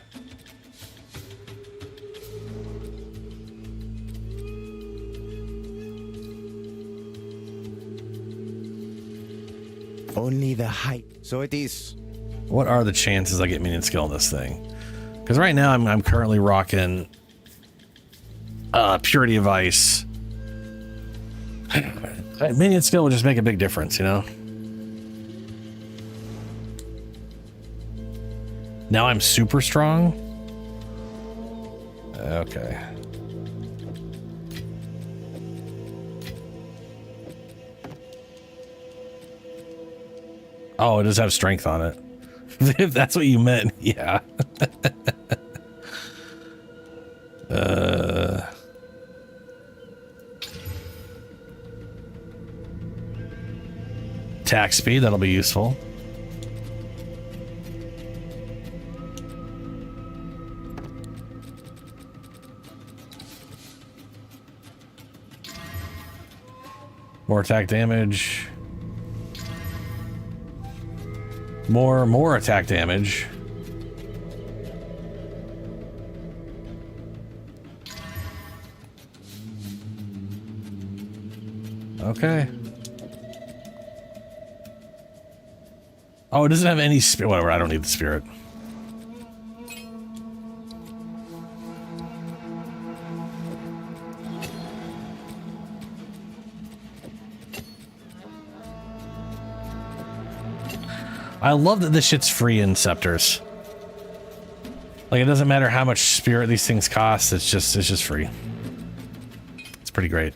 Only the height. So it is. What are the chances I get minion skill on this thing? Because right now I'm currently rocking Purity of Ice. Minion skill will just make a big difference, you know? Now I'm super strong? Okay. Oh, it does have strength on it. If that's what you meant, yeah. Attack speed, that'll be useful. More attack damage. More attack damage. Okay. Oh, it doesn't have any spirit. Whatever, I don't need the spirit. I love that this shit's free in scepters. Like, it doesn't matter how much spirit these things cost, it's just free. It's pretty great.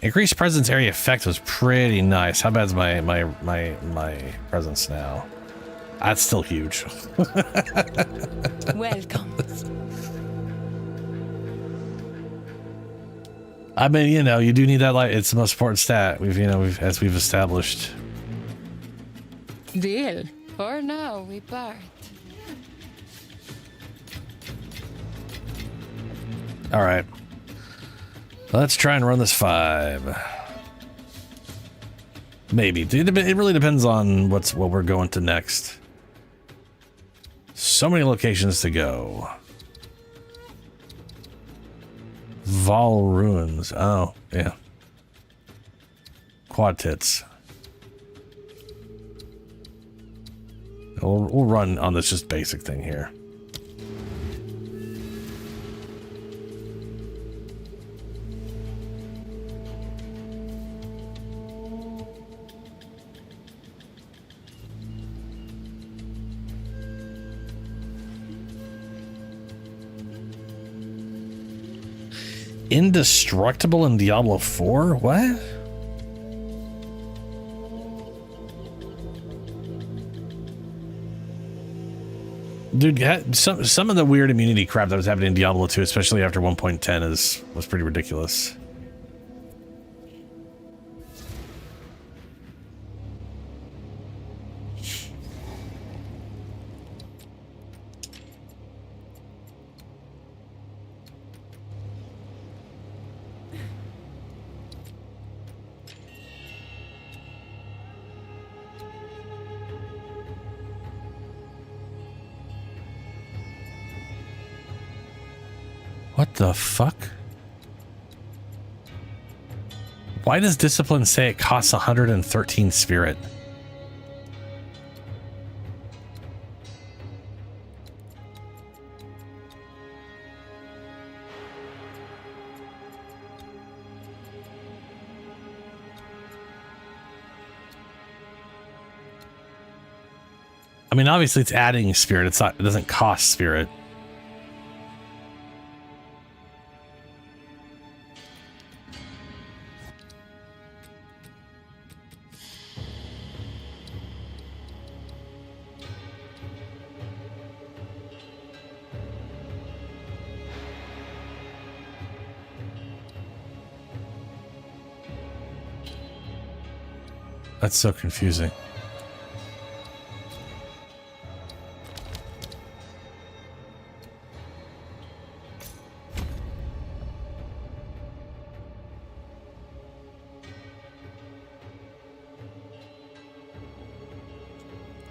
Increased presence area effect was pretty nice. How bad's my presence now? That's still huge. Welcome. I mean, you know, you do need that light. It's the most important stat. As we've established. Deal. For now, we part. All right. Let's try and run this 5. Maybe. It really depends on what we're going to next. so many locations to go. Vol Ruins. Oh, yeah. Quad tits. We'll run on this just basic thing here. Indestructible in Diablo 4? What? Dude, some of the weird immunity crap that was happening in Diablo 2, especially after 1.10, was pretty ridiculous. What the fuck? Why does Discipline say it costs 113 spirit? I mean, obviously it's adding spirit. It's not, it doesn't cost spirit. That's so confusing.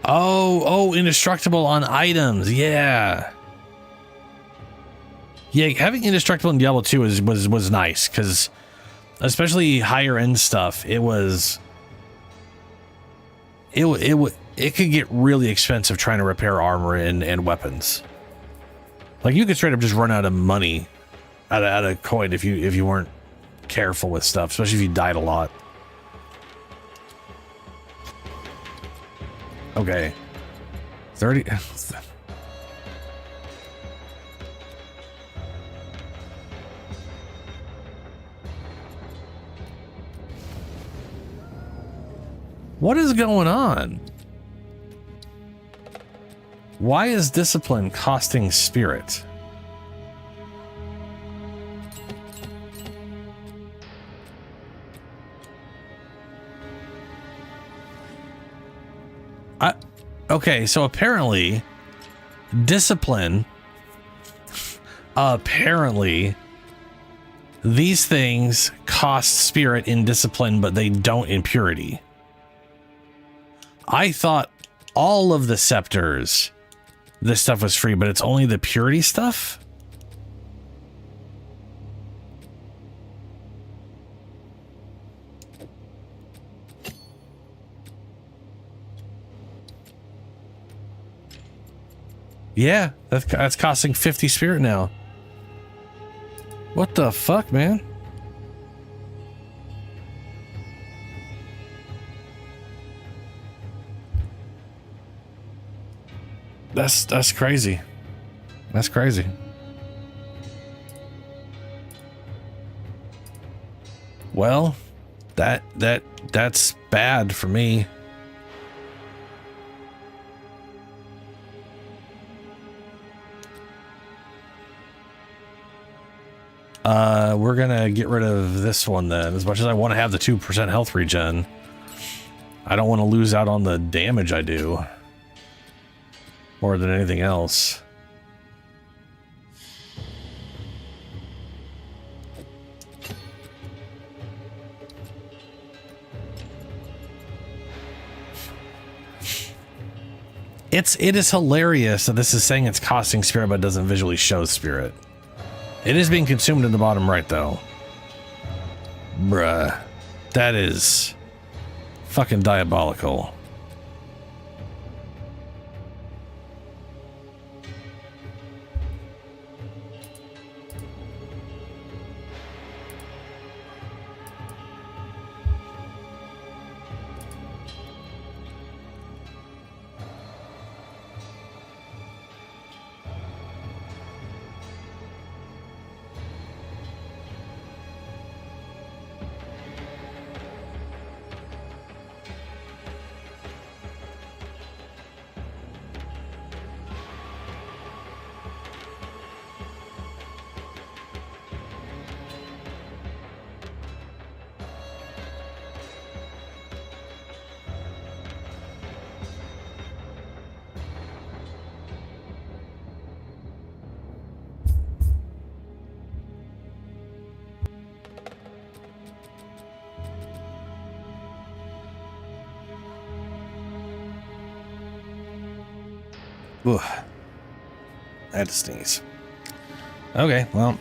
Oh, indestructible on items. Yeah. Yeah, having indestructible in Diablo 2 was nice, because especially higher end stuff, it could get really expensive trying to repair armor and weapons. Like, you could straight up just run out of money, out of coin if you weren't careful with stuff, especially if you died a lot. Okay. 30. What is going on? Why is discipline costing spirit? Okay, so apparently discipline, these things cost spirit in discipline, but they don't in purity. I thought all of the scepters, this stuff was free, but it's only the purity stuff? Yeah, that's costing 50 spirit now. What the fuck, man? That's crazy. That's crazy. Well, that's bad for me. We're gonna get rid of this one then. As much as I want to have the 2% health regen, I don't want to lose out on the damage I do more than anything else. It is hilarious that this is saying it's costing spirit, but it doesn't visually show spirit. It is being consumed in the bottom right, though. Bruh. That is fucking diabolical. Ugh. I had to sneeze. Okay, well,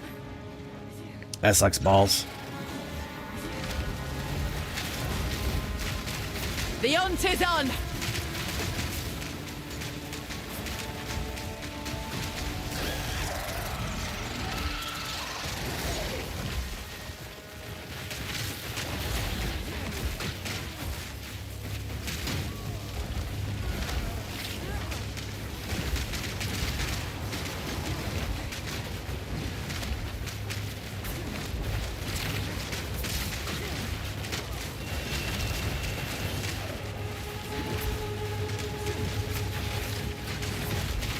that sucks balls. The hunt is on!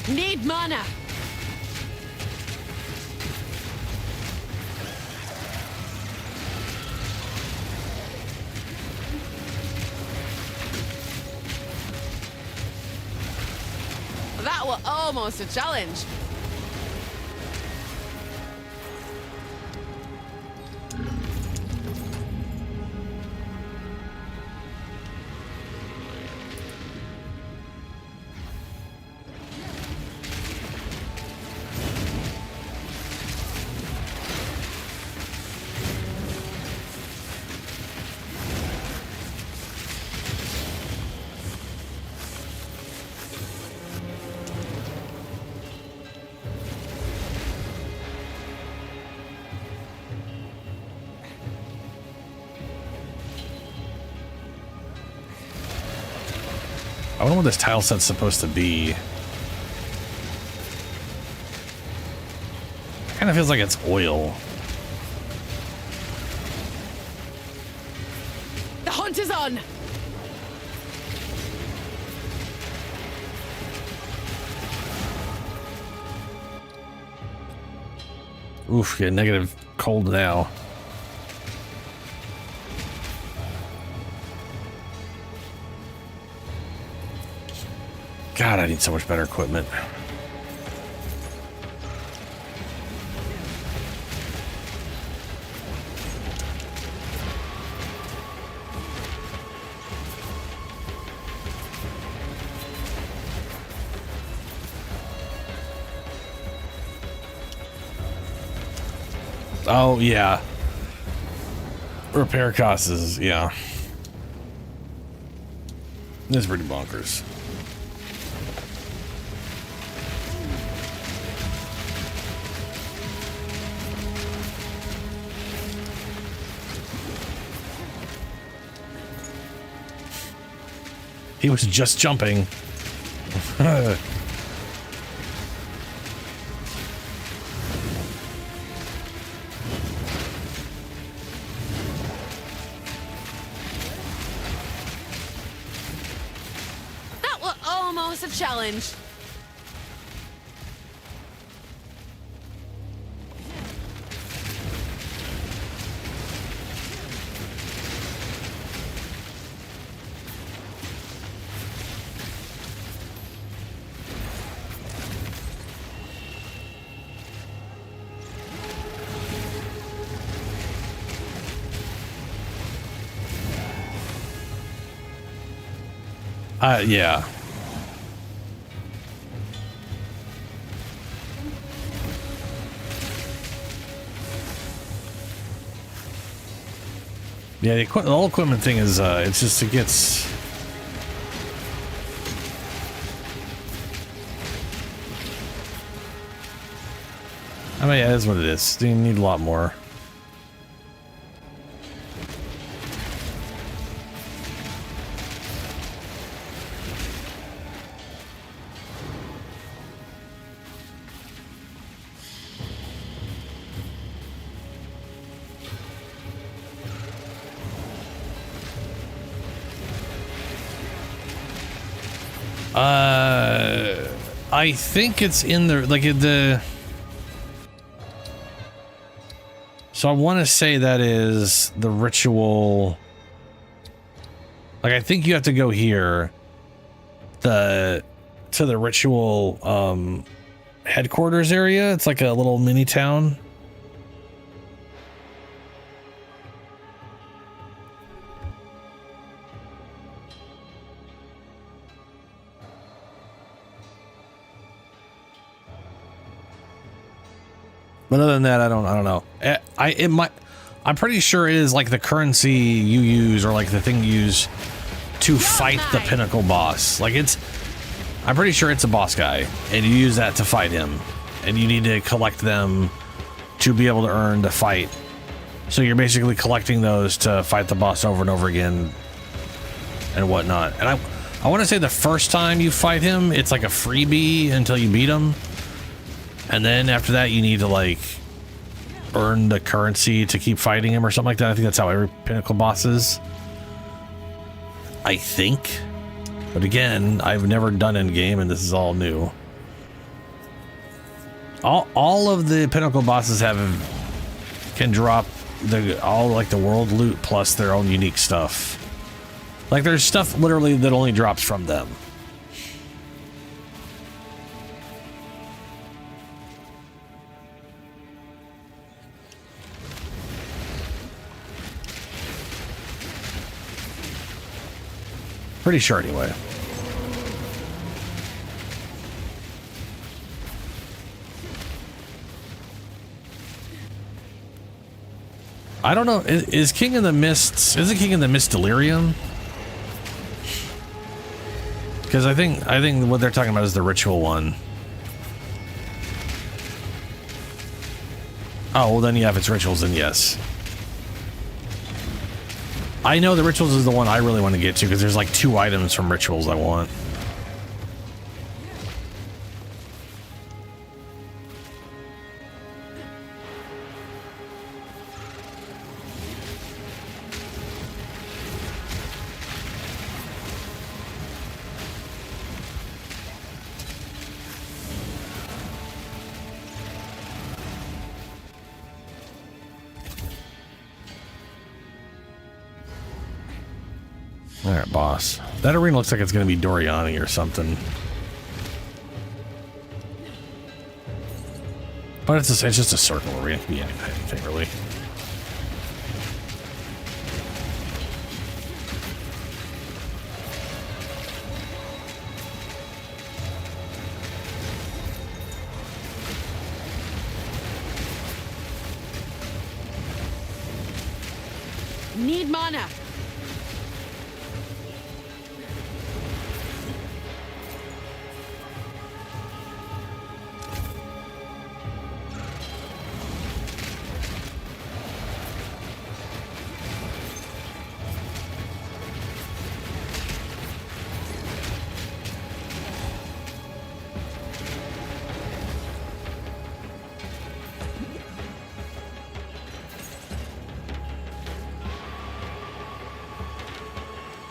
Need mana! That was almost a challenge. I wonder what this tile set's supposed to be. Kind of feels like it's oil. The hunt is on! Oof, get negative cold now. God, I need so much better equipment. Oh, yeah. Repair costs is, yeah. This is pretty bonkers. He was just jumping. That was almost a challenge. Yeah. Yeah, the whole equipment thing is, it's just, it gets... I mean, yeah, it is what it is. You need a lot more. I think it's in the, like, the... So I want to say that is the ritual... Like, I think you have to go here. To the ritual, headquarters area. It's like a little mini town. But other than that, I don't know. I'm pretty sure it is like the currency you use or like the thing you use to fight the pinnacle boss. Like I'm pretty sure it's a boss guy and you use that to fight him and you need to collect them to be able to earn the fight. So you're basically collecting those to fight the boss over and over again and whatnot. And I want to say the first time you fight him, it's like a freebie until you beat him. And then after that, you need to like earn the currency to keep fighting him or something like that. I think that's how every pinnacle boss is. I think. But again, I've never done endgame and this is all new. All of the pinnacle bosses can drop all like the world loot plus their own unique stuff. Like there's stuff literally that only drops from them. Pretty sure anyway. I don't know. Is King of the Mists? Is it King of the Mist Delirium? Because I think what they're talking about is the ritual one. Oh well, then yeah, if it's rituals, then yes. I know the rituals is the one I really want to get to because there's like 2 items from rituals I want. Alright, boss. That arena looks like it's going to be Doriani or something. But it's just a circle arena. It can be anything, really. Need mana.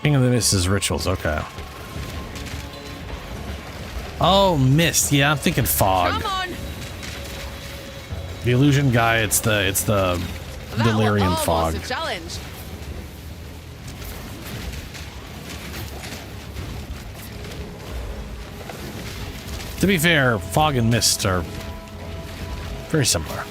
King of the Mist is rituals, okay. Oh, Mist. Yeah, I'm thinking fog. Come on. The illusion guy, it's the delirium fog. A challenge. To be fair, fog and mist are very similar.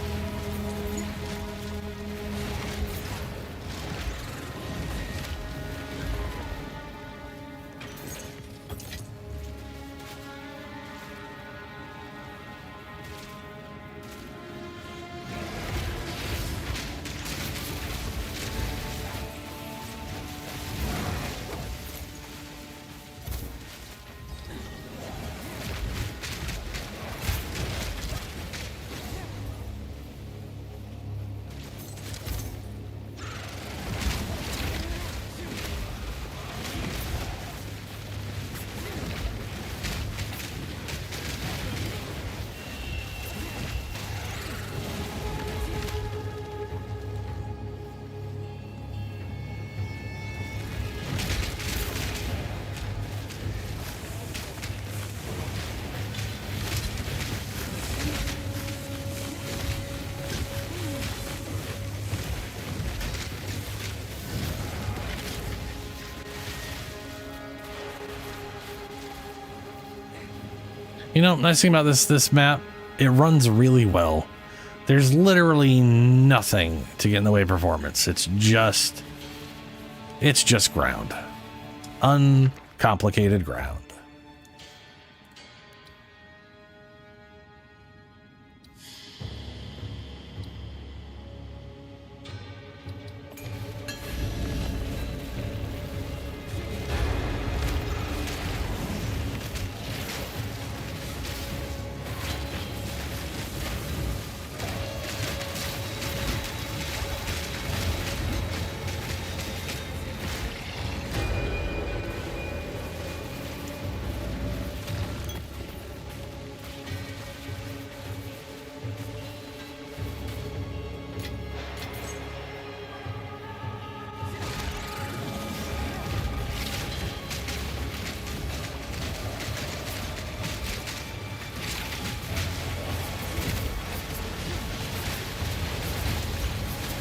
You know, nice thing about this map, it runs really well. There's literally nothing to get in the way of performance. It's just ground. Uncomplicated ground.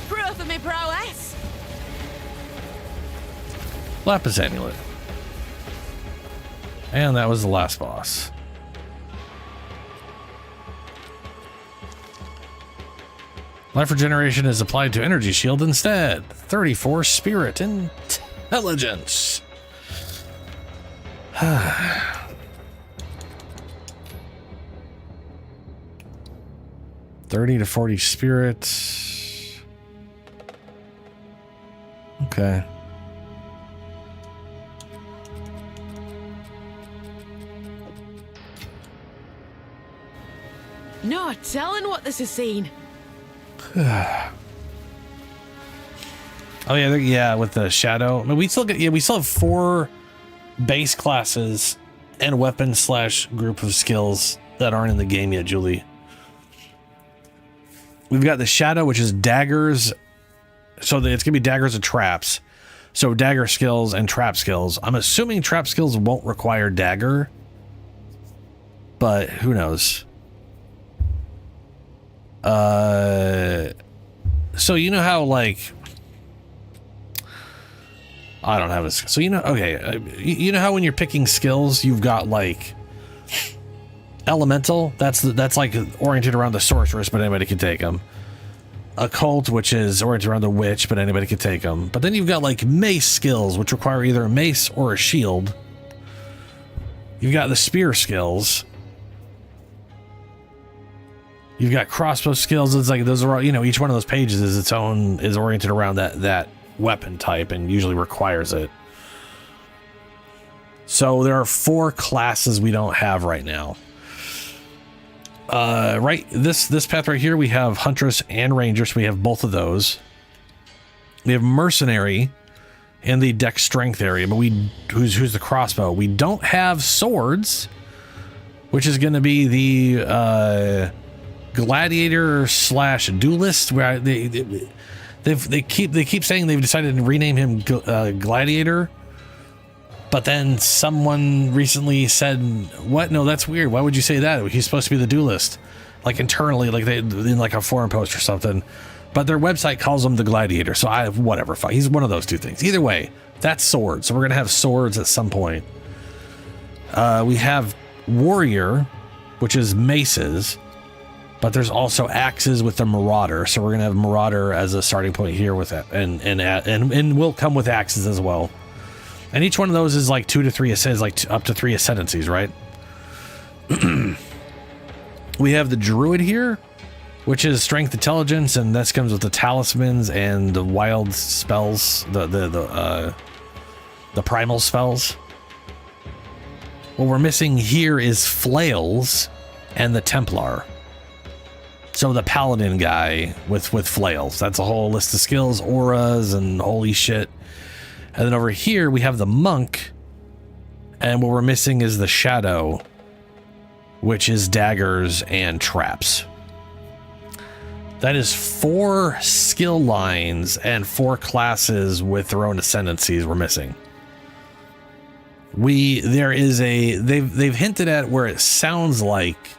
Proof of me prowess. Lapis Amulet. And that was the last boss. Life regeneration is applied to energy shield instead. 34 spirit intelligence. 30 to 40 spirits. Okay. No telling what this has seen. Oh yeah, with the shadow. I mean, we still have 4 base classes and weapon / group of skills that aren't in the game yet, Julie. We've got the shadow, which is daggers. So it's gonna be daggers and traps. So dagger skills and trap skills. I'm assuming trap skills won't require dagger, but who knows? So you know how, like, I don't have a, so you know, okay, you know how when you're picking skills, you've got like elemental, that's like oriented around the sorceress, but anybody can take them. Occult, which is oriented around the witch, but anybody can take them. But then you've got like mace skills, which require either a mace or a shield. You've got the spear skills. You've got crossbow skills. It's like those are all, you know, each one of those pages is its own, is oriented around that weapon type and usually requires it. So there are 4 classes we don't have right now. Right, this path right here, we have Huntress and Ranger, so we have both of those. We have Mercenary in the Dex Strength area, but who's the crossbow. We don't have swords, which is going to be the Gladiator / Duelist, where they keep saying they've decided to rename him Gladiator. But then someone recently said, what? No, that's weird. Why would you say that? He's supposed to be the duelist. Like internally, like they in like a forum post or something. But their website calls him the Gladiator. So whatever. He's one of those 2 things. Either way, that's swords. So we're going to have swords at some point. We have Warrior, which is maces. But there's also axes with the Marauder. So we're going to have Marauder as a starting point here with that. And will come with axes as well. And each one of those is like 2 to 3 ascends, like up to 3 ascendancies, right? We have the Druid here, which is strength intelligence, and that comes with the talismans and the wild spells, the primal spells. What we're missing here is flails and the Templar. So the paladin guy with flails. That's a whole list of skills, auras, and holy shit. And then over here, we have the monk. And what we're missing is the shadow, which is daggers and traps. That is 4 skill lines and 4 classes with their own ascendancies we're missing. They've hinted at where it sounds like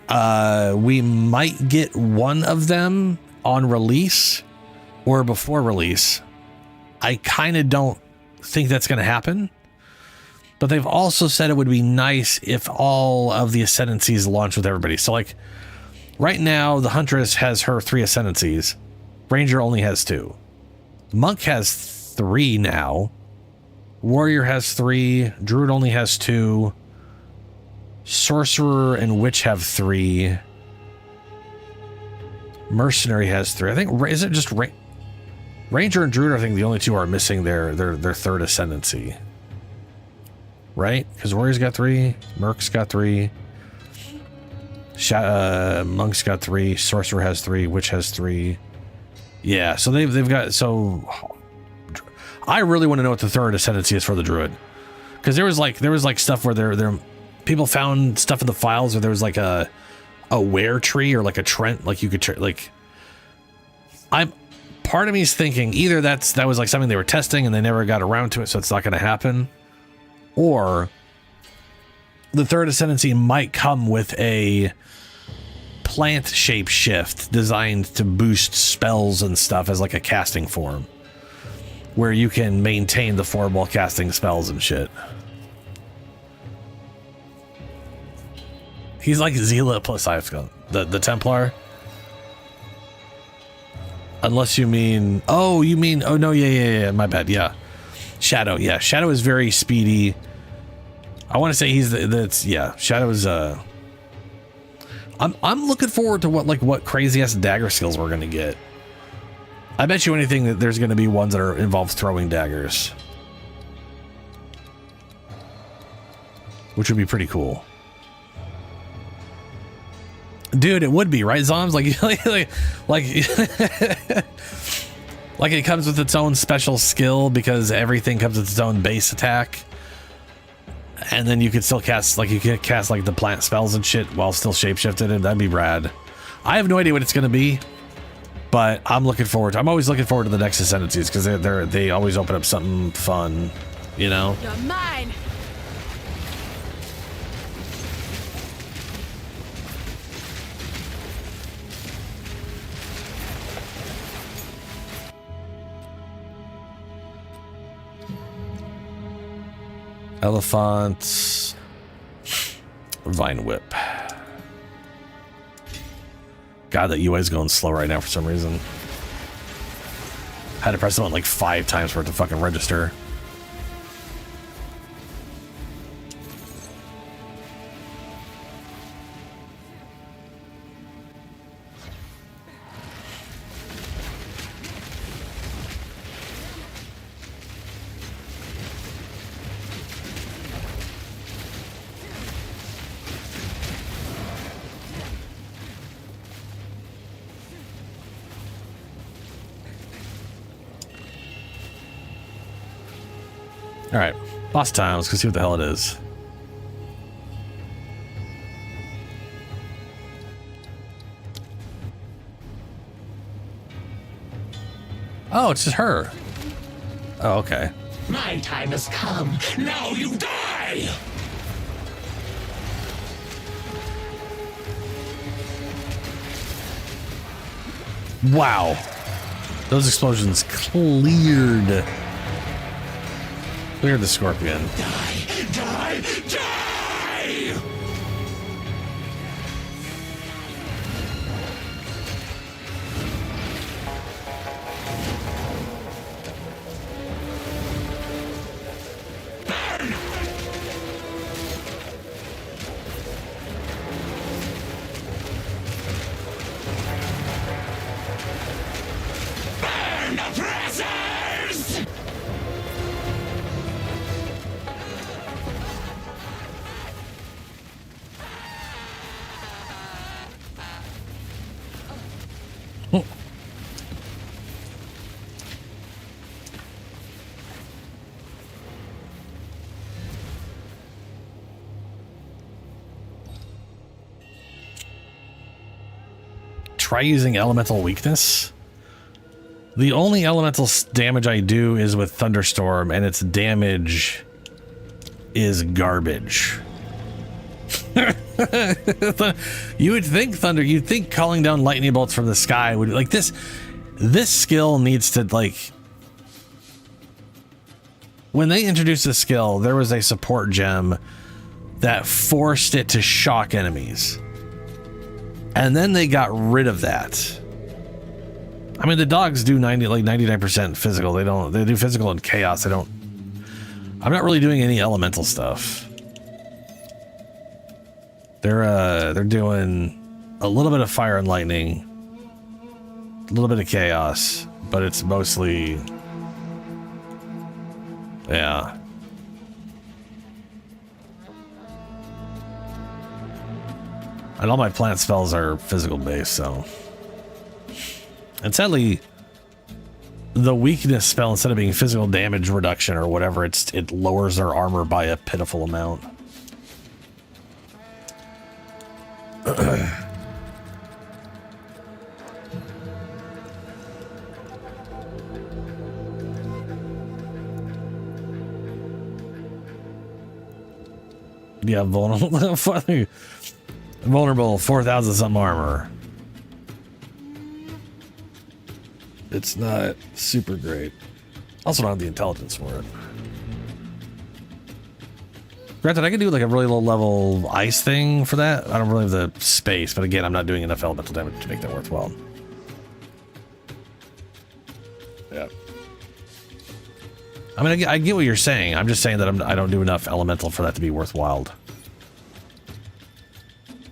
we might get one of them on release or before release. I kind of don't think that's going to happen, But they've also said it would be nice if all of the ascendancies launch with everybody. So like right now, the Huntress has her 3 ascendancies. Ranger only has 2. Monk has 3 now. Warrior has 3. Druid only has 2. Sorcerer and Witch have 3. Mercenary has 3. I think, is it just Ranger and Druid? I think the only 2 are missing their 3rd ascendancy. Right? Because Warrior's got 3, Merc's got 3, Monk's got 3, Sorcerer has 3, Witch has 3. Yeah, so they've got, so I really want to know what the 3rd ascendancy is for the Druid. Because there was like stuff where there people found stuff in the files where there was like a were tree or like a Trent, like you could like part of me is thinking either that was like something they were testing and they never got around to it, so it's not going to happen. Or the 3rd ascendancy might come with a plant shape shift designed to boost spells and stuff as like a casting form, where you can maintain the form while casting spells and shit. He's like Zila plus Iveskull, the Templar. Unless you mean, oh no, yeah, my bad, yeah. Shadow, yeah. Shadow is very speedy. I want to say he's yeah. Shadow is I'm looking forward to what crazy ass dagger skills we're gonna get. I bet you anything that there's gonna be ones that are involved throwing daggers, which would be pretty cool. Dude, it would be, right, Zoms? Like it comes with its own special skill because everything comes with its own base attack. And then you could still cast, like, you can cast, like, the plant spells and shit while still shapeshifted, and that'd be rad. I have no idea what it's going to be, but I'm always looking forward to the next ascendancies, because they always open up something fun, you know? You're mine! Elephant, Vine Whip. God, that UI is going slow right now for some reason. Had to press the button like 5 times for it to fucking register. All right, boss time. Let's go see what the hell it is. Oh, it's just her. Oh, okay. My time has come. Now you die! Wow. Those explosions cleared the scorpion. Die! Die! Burn oppressors! Try using elemental weakness. The only elemental damage I do is with Thunderstorm, and its damage is garbage. You would think you'd think calling down lightning bolts from the sky would, like, this skill needs to, like, when they introduced the skill, there was a support gem that forced it to shock enemies. And then they got rid of that. I mean, the dogs do 99% physical. They do physical and chaos. I'm not really doing any elemental stuff. They're doing a little bit of fire and lightning, a little bit of chaos, but it's mostly, yeah. And all my plant spells are physical based, so. And sadly, the weakness spell, instead of being physical damage reduction or whatever, it lowers their armor by a pitiful amount. Yeah, vulnerable. Vulnerable, 4,000 something armor. It's not super great. Also don't have the intelligence for it. Granted, I could do like a really low level ice thing for that. I don't really have the space, but again, I'm not doing enough elemental damage to make that worthwhile. Yeah. I mean, I get what you're saying. I'm just saying that I don't do enough elemental for that to be worthwhile.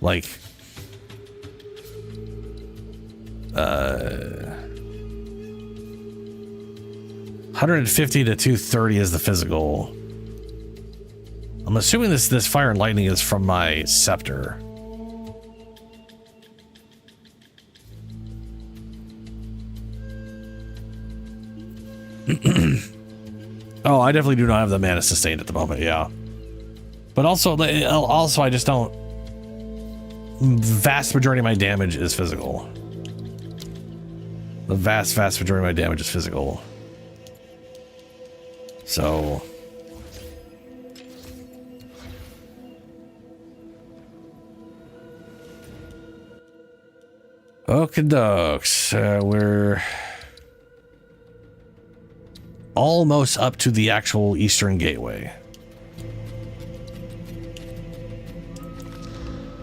Like, 150 to 230 is the physical. I'm assuming this fire and lightning is from my scepter. Oh, I definitely do not have the mana sustained at the moment, yeah. But also I just don't. Vast majority of my damage is physical. The vast majority of my damage is physical. So. Okie dokes. We're almost up to the actual Eastern Gateway.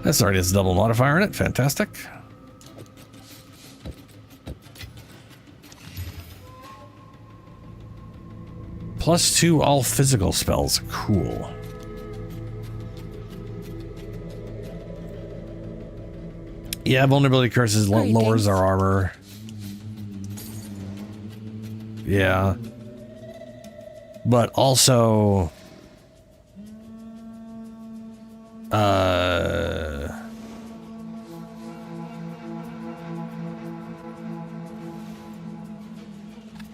That's already has a double modifier in it. Fantastic. +2 all physical spells. Cool. Yeah, vulnerability curses lowers our armor. Yeah. But also...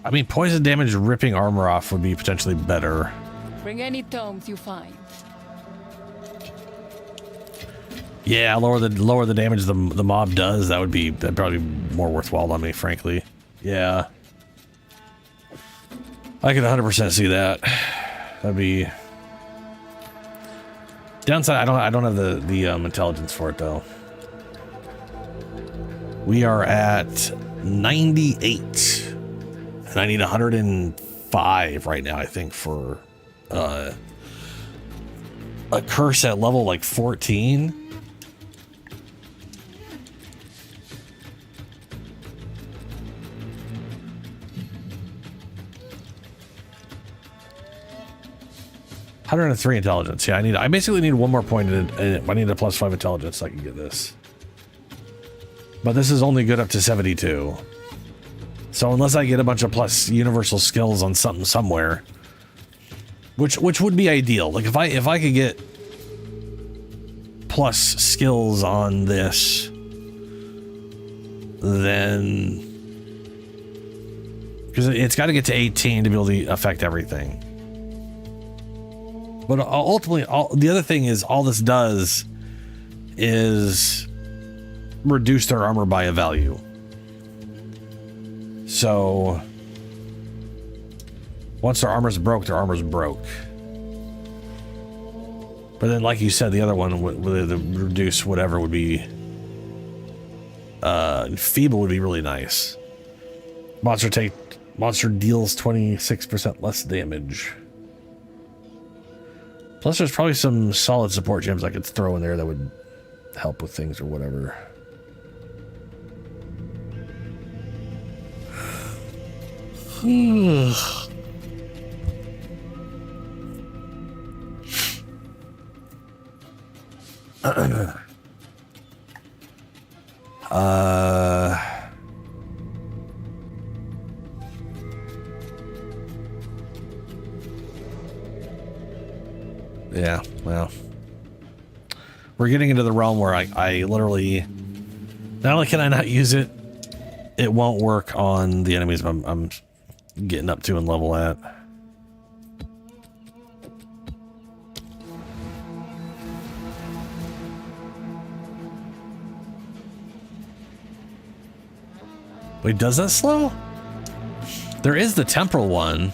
I mean, poison damage ripping armor off would be potentially better. Bring any tomes you find. Yeah, lower the damage the mob does. That'd probably be more worthwhile on me, frankly. Yeah, I can 100% see that. That'd be downside. I don't have the intelligence for it though. We are at 98. And I need 105 right now, I think, for a curse at level like 14. $103 intelligence. Yeah, I basically need one more point. I need a +5 intelligence so I can get this. But this is only good up to 72. So unless I get a bunch of plus universal skills on something somewhere, which would be ideal. Like if I could get plus skills on this, then because it's got to get to 18 to be able to affect everything. But ultimately, the other thing is all this does is reduce their armor by a value. So once their armor's broke, their armor's broke. But then, like you said, the other one with the reduce whatever would be feeble would be really nice. Monster deals 26% less damage. Plus, there's probably some solid support gems I could throw in there that would help with things or whatever. Yeah, well, we're getting into the realm where I literally, not only can I not use it, it won't work on the enemies I'm getting up to and level at. Wait, does that slow? There is the temporal one.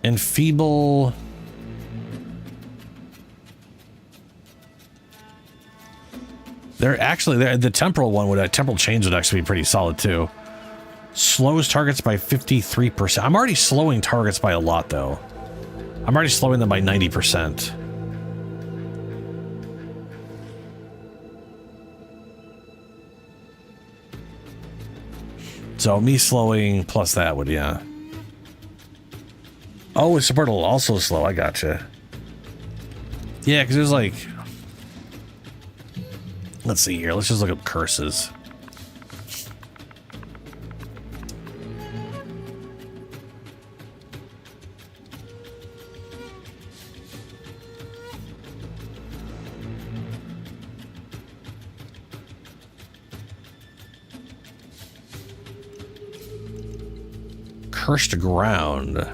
Enfeeble. The temporal one would, temporal change would actually be pretty solid too. Slows targets by 53%. I'm already slowing targets by a lot though. I'm already slowing them by 90%. So me slowing plus that would, yeah. Oh, support will also slow. I gotcha. Yeah, because there's like... Let's see here. Let's just look up curses. Cursed ground.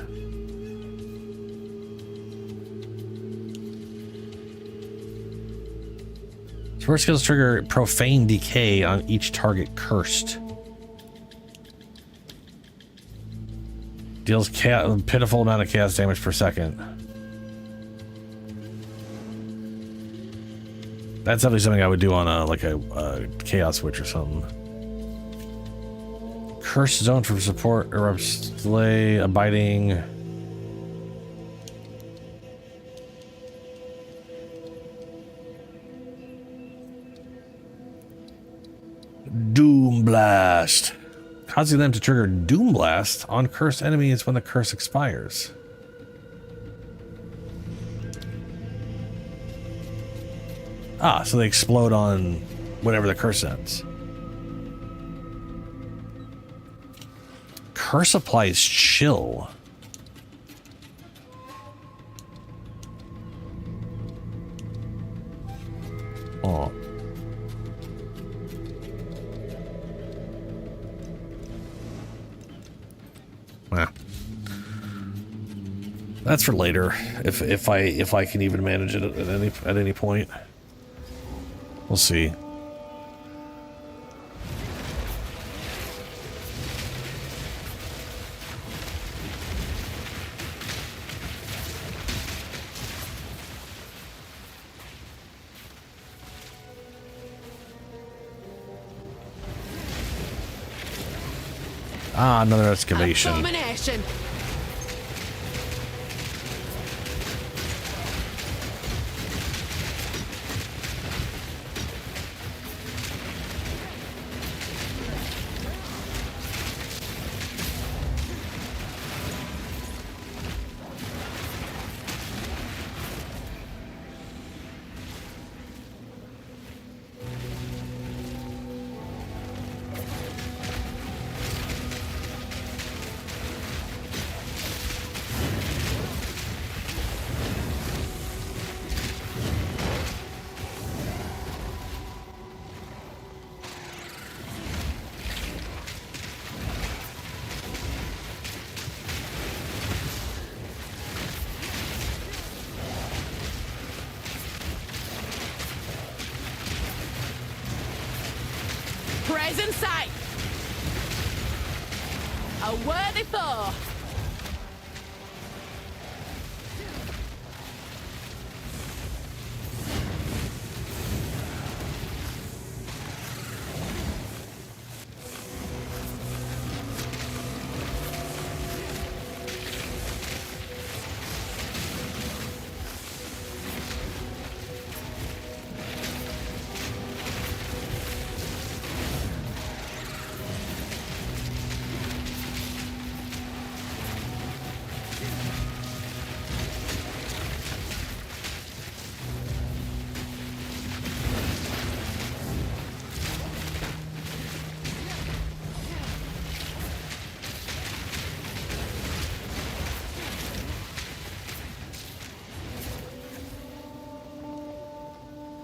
Support skills trigger profane decay on each target cursed. Deals pitiful amount of chaos damage per second. That's definitely something I would do on a chaos switch or something. Cursed zone for support erupts delay abiding. Doom Blast. Causing them to trigger Doom Blast on cursed enemies when the curse expires. Ah, so they explode on whenever the curse ends. Curse applies chill. Oh. Well, that's for later. If I can even manage it at any point. We'll see. Ah, another excavation. Abomination. Present sight. A worthy foe.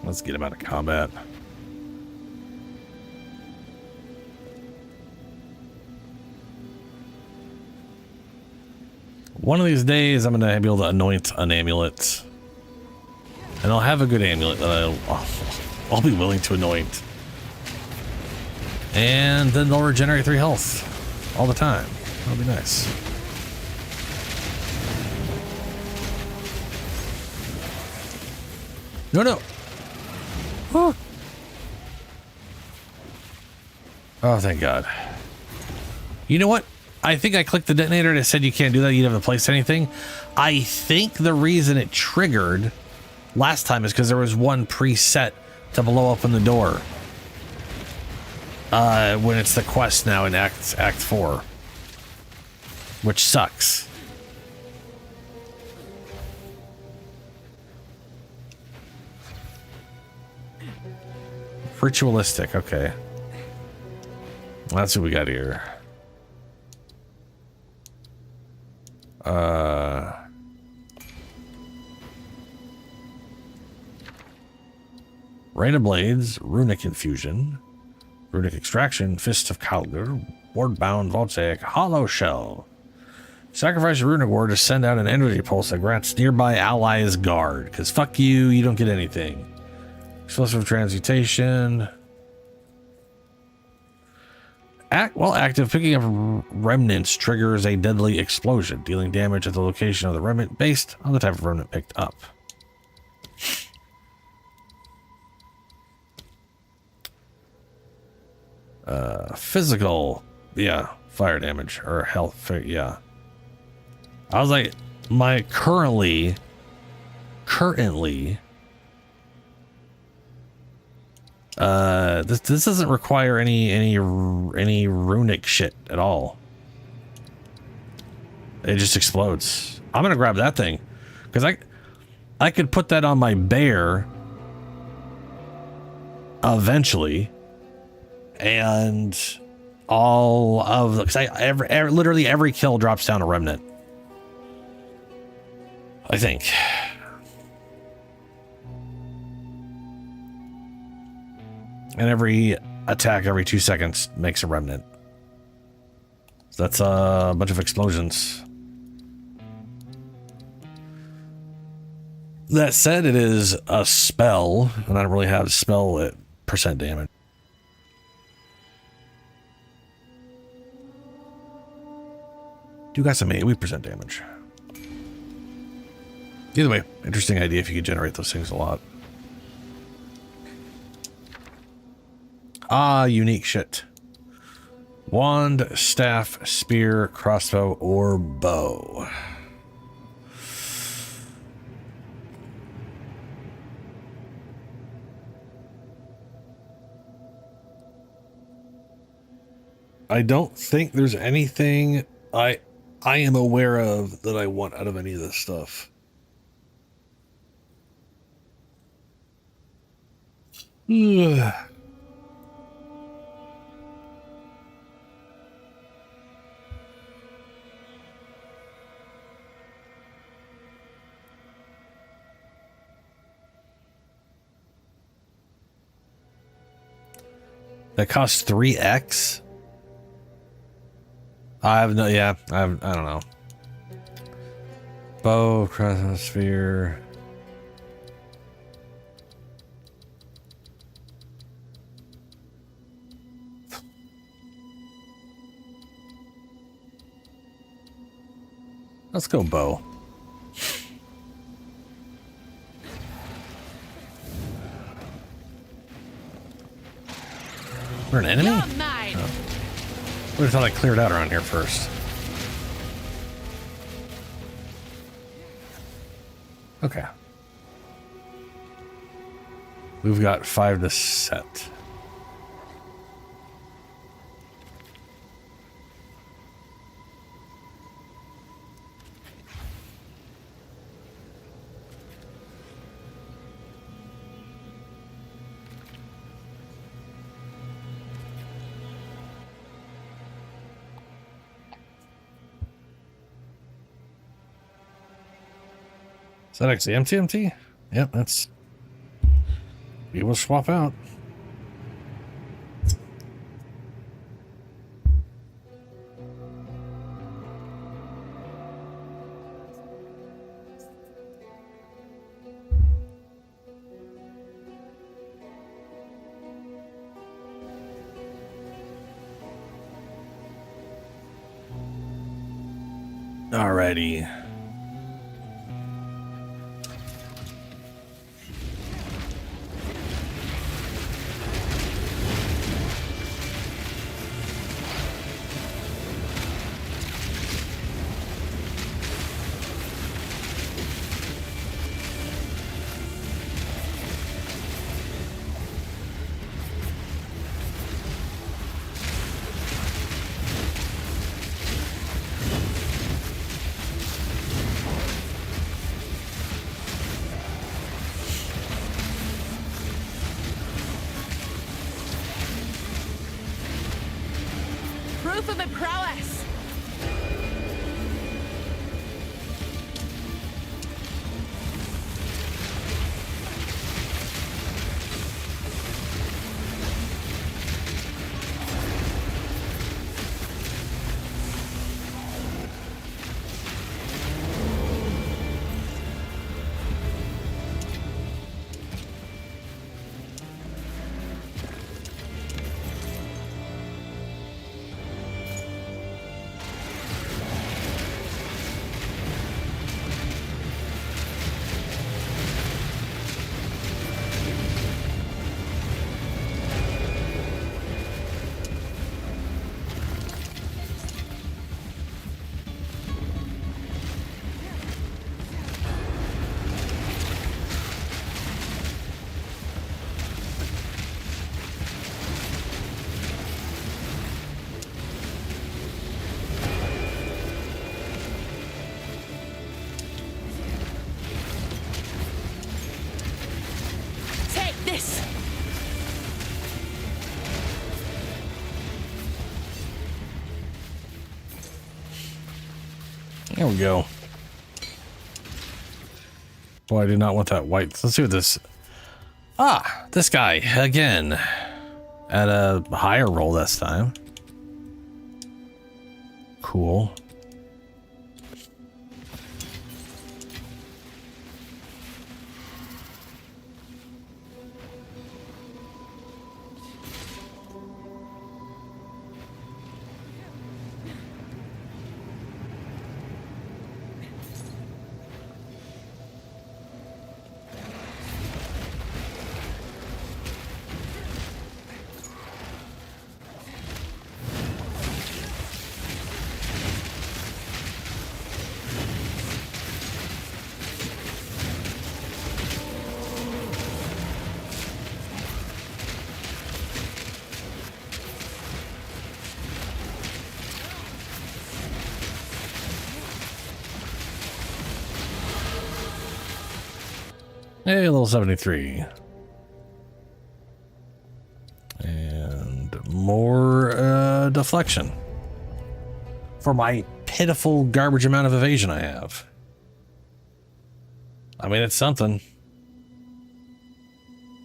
Let's get him out of combat. One of these days, I'm going to be able to anoint an amulet. And I'll have a good amulet that I'll be willing to anoint. And then they'll regenerate 3 health all the time. That'll be nice. No, no. Oh, oh, thank God. You know what? I think I clicked the detonator and it said you can't do that. You don't have to place anything. I think the reason it triggered last time is because there was one preset to blow open the door. When it's the quest now in Act 4. Which sucks. Ritualistic, okay. That's what we got here. Rain of Blades, Runic Infusion, Runic Extraction, Fist of Kalgur, Wardbound Voltaic, Hollow Shell. Sacrifice a Runic Ward to send out an energy pulse that grants nearby allies guard. Because fuck you, you don't get anything. Explosive Transmutation. While active, picking up remnants triggers a deadly explosion, dealing damage at the location of the remnant based on the type of remnant picked up. Physical, yeah, fire damage or health, yeah. I was like, my currently, this doesn't require any runic shit at all. It just explodes. I'm gonna grab that thing because I could put that on my bear eventually, and all of the because literally every kill drops down a remnant. I think. And every attack every 2 seconds makes a remnant. So that's a bunch of explosions. That said, it is a spell, and I don't really have spell at percent damage. Do got some AoE% damage. Either way, interesting idea if you could generate those things a lot. Ah, unique shit. Wand, staff, spear, crossbow, or bow. I don't think there's anything I am aware of that I want out of any of this stuff. Ugh. That costs 3x? I have no, yeah, I don't know. Bow, chronosphere. Let's go bow. We're an enemy? Oh. I would have thought I cleared out around here first. Okay. We've got 5 to set. Is that actually empty? Yep, that's... We will swap out. Alrighty. Proof of my prowess. This. There we go. Boy, I do not want that white. Let's see what this... Ah, this guy again at a higher roll this time. Cool. Hey, level 73. And more deflection. For my pitiful garbage amount of evasion I have. I mean, it's something.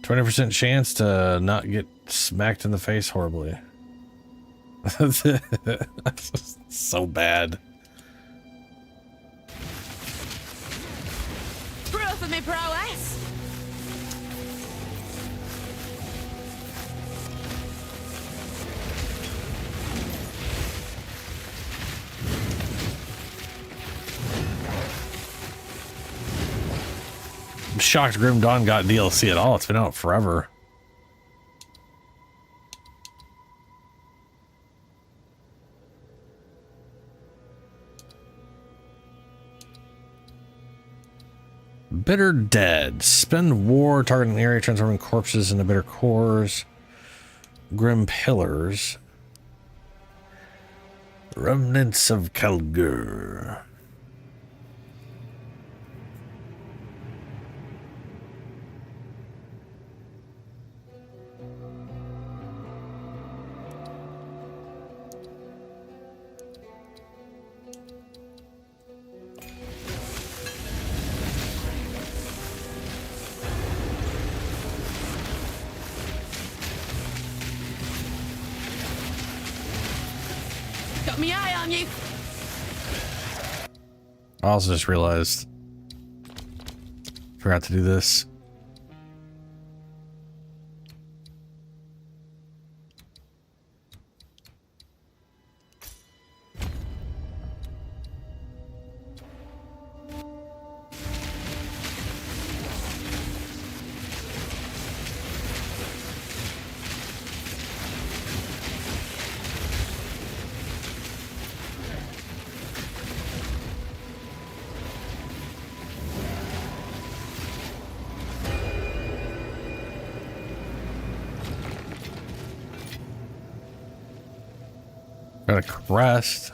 20% chance to not get smacked in the face horribly. So bad. Proof of my prowess. I'm shocked Grim Dawn got DLC at all. It's been out forever. Bitter Dead. Spend war targeting area, transforming corpses into bitter cores. Grim Pillars. Remnants of Kalgur. Got me eye on you. I also just realized, forgot to do this. Got a crest.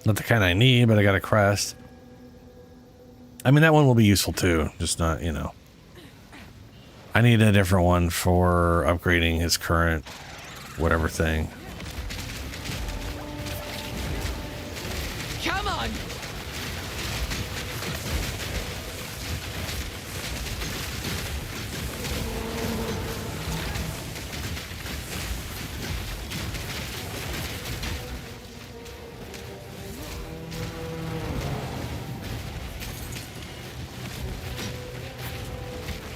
Not the kind I need, but I got a crest. I mean, that one will be useful too. Just not, you know. I need a different one for upgrading his current whatever thing. Come on.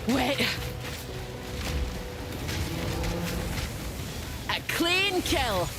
Wait. A clean kill.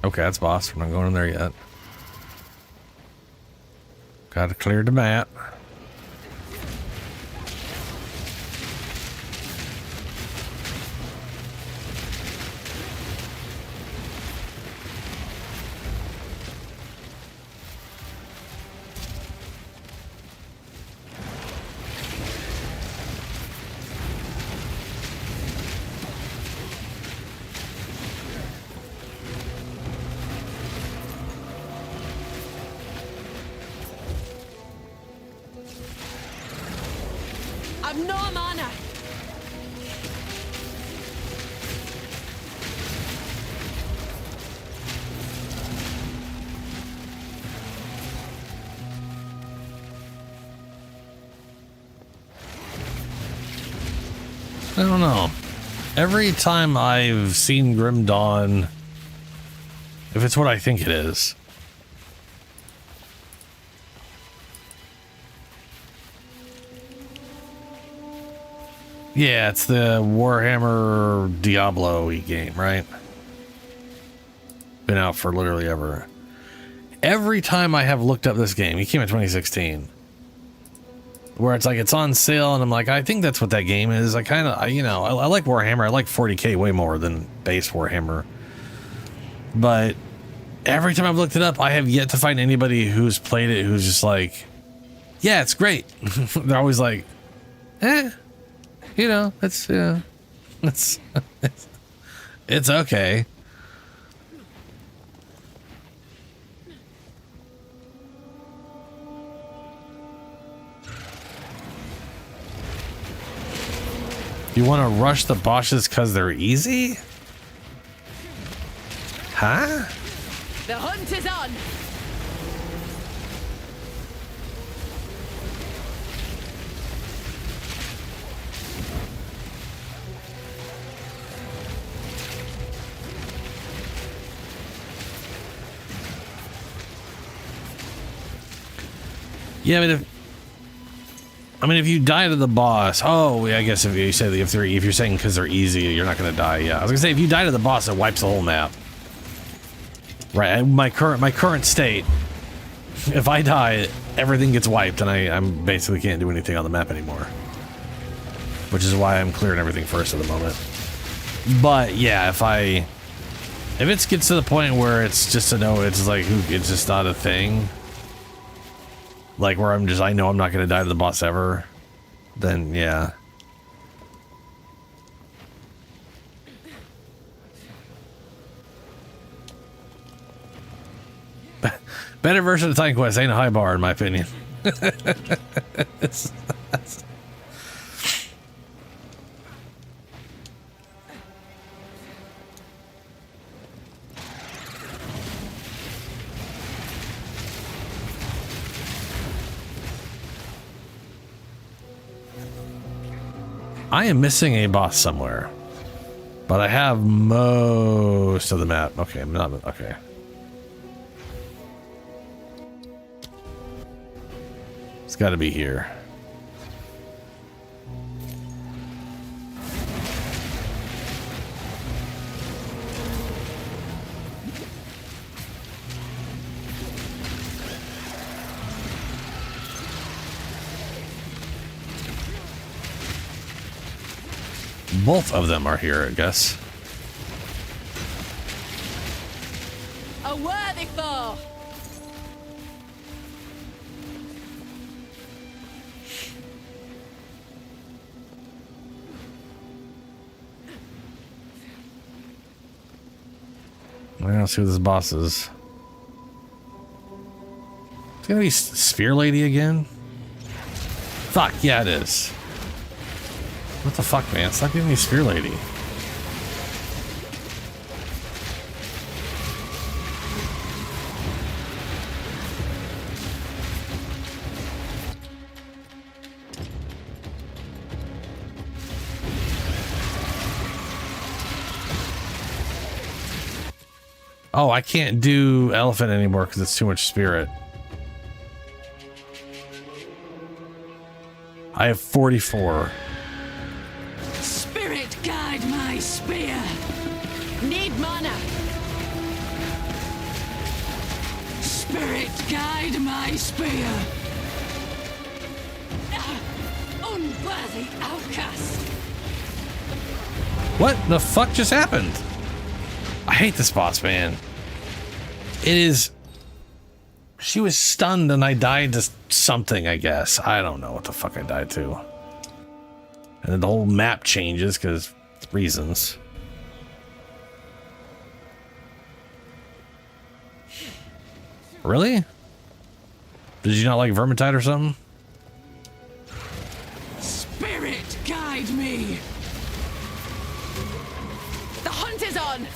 Okay, that's boss. We're not going in there yet. Gotta clear the map. I've no mana. I don't know. Every time I've seen Grim Dawn, if it's what I think it is, yeah, it's the Warhammer Diablo-y game, right? Been out for literally ever. Every time I have looked up this game, it came in 2016, where it's like it's on sale, and I'm like, I think that's what that game is. I kind of, you know, I like Warhammer. I like 40K way more than base Warhammer. But every time I've looked it up, I have yet to find anybody who's played it who's just like, yeah, it's great. They're always like, you know, it's it's okay. You want to rush the bosses because they're easy? Huh? The hunt is on. Yeah, but if you die to the boss, oh, yeah, I guess if you say if you're saying because they're easy, you're not gonna die. Yeah, I was gonna say if you die to the boss, it wipes the whole map. Right, my current state, if I die, everything gets wiped, and I'm basically can't do anything on the map anymore. Which is why I'm clearing everything first at the moment. But yeah, if it gets to the point where it's just a no, it's like it's just not a thing. Like where I know I'm not gonna die to the boss ever, then yeah. Better version of Titan Quest ain't a high bar in my opinion. I am missing a boss somewhere, but I have most of the map. Okay, I'm not okay. It's got to be here. Both of them are here, I guess. A worthy foe. I don't see who this boss is. It's gonna be Sphere Lady again? Fuck, yeah it is. What the fuck, man? Stop giving me Sphere Lady. Oh, I can't do elephant anymore because it's too much spirit. I have 44. Spirit guide my spear. Need mana. Spirit guide my spear. Unworthy outcast. What the fuck just happened? I hate this boss, man. It is... She was stunned and I died to something, I guess. I don't know what the fuck I died to. And then the whole map changes because reasons. Really? Did you not like Vermintide or something? Spirit guide me. The hunt is on.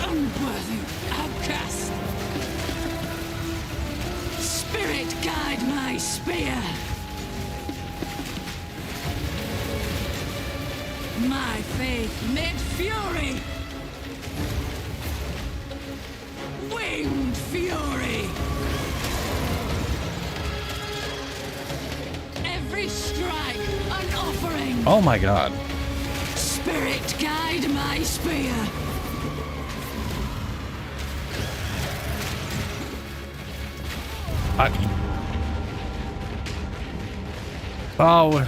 Unworthy outcast. Spirit guide my spear. My faith mid fury. Winged fury. Every strike an offering. Oh my god. Spirit guide my spear. Oh,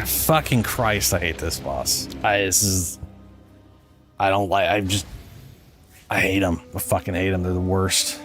fucking Christ, I hate this boss. I don't like, I hate them. I fucking hate them. They're the worst.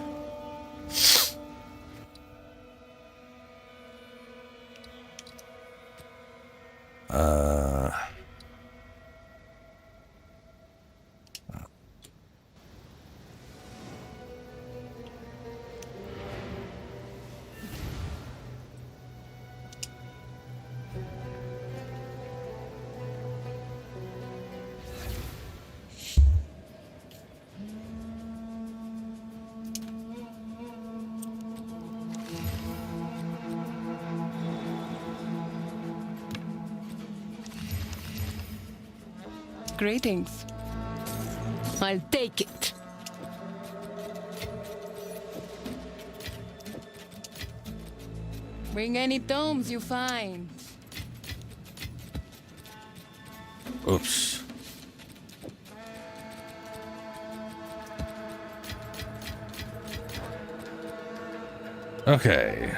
Greetings. I'll take it. Bring any tomes you find. Oops. Okay.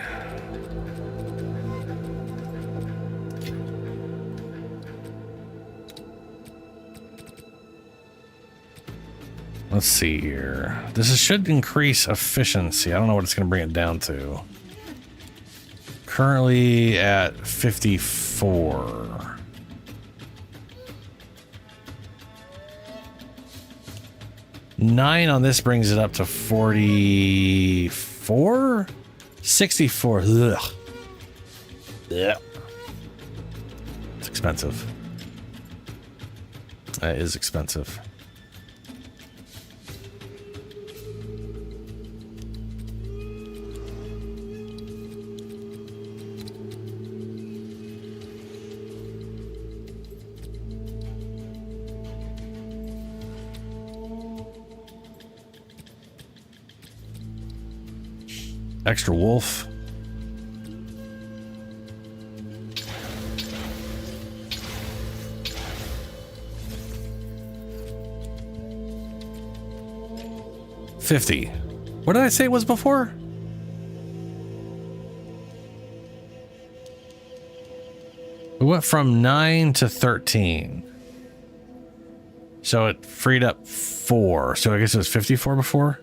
Let's see here. Should increase efficiency. I don't know what it's going to bring it down to. Currently at 54. Nine on this brings it up to 44? 64. Ugh. Yeah. It's expensive. That is expensive. Extra wolf. $50. What did I say it was before? We went from 9 to 13. So it freed up 4. So I guess it was 54 before.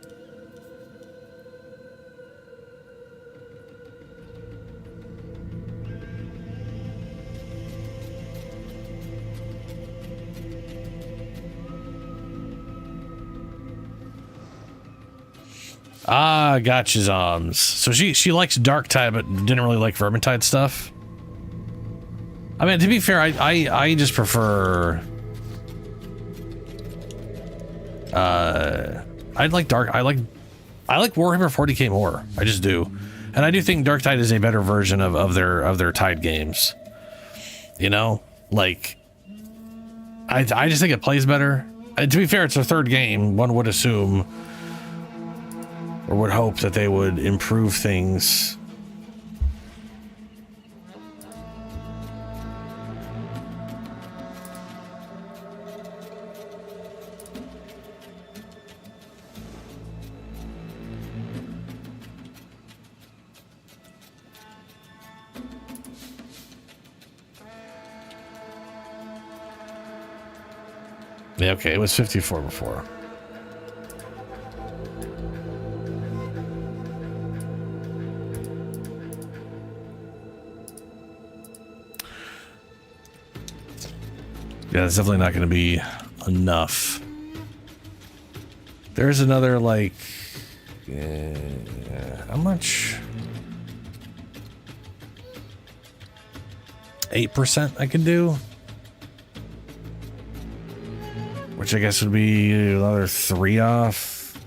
Ah, gotcha, Zoms. So she likes Dark Tide, but didn't really like Vermintide stuff. I mean, to be fair, I just prefer. I like Warhammer 40k more. I just do, and I do think Dark Tide is a better version of their Tide games. You know, like I just think it plays better. And to be fair, it's their third game. One would assume. Or would hope that they would improve things. Yeah, okay, it was 54 before. Yeah, it's definitely not going to be enough. There's another, like, how much? 8% I can do, which I guess would be another 3 off.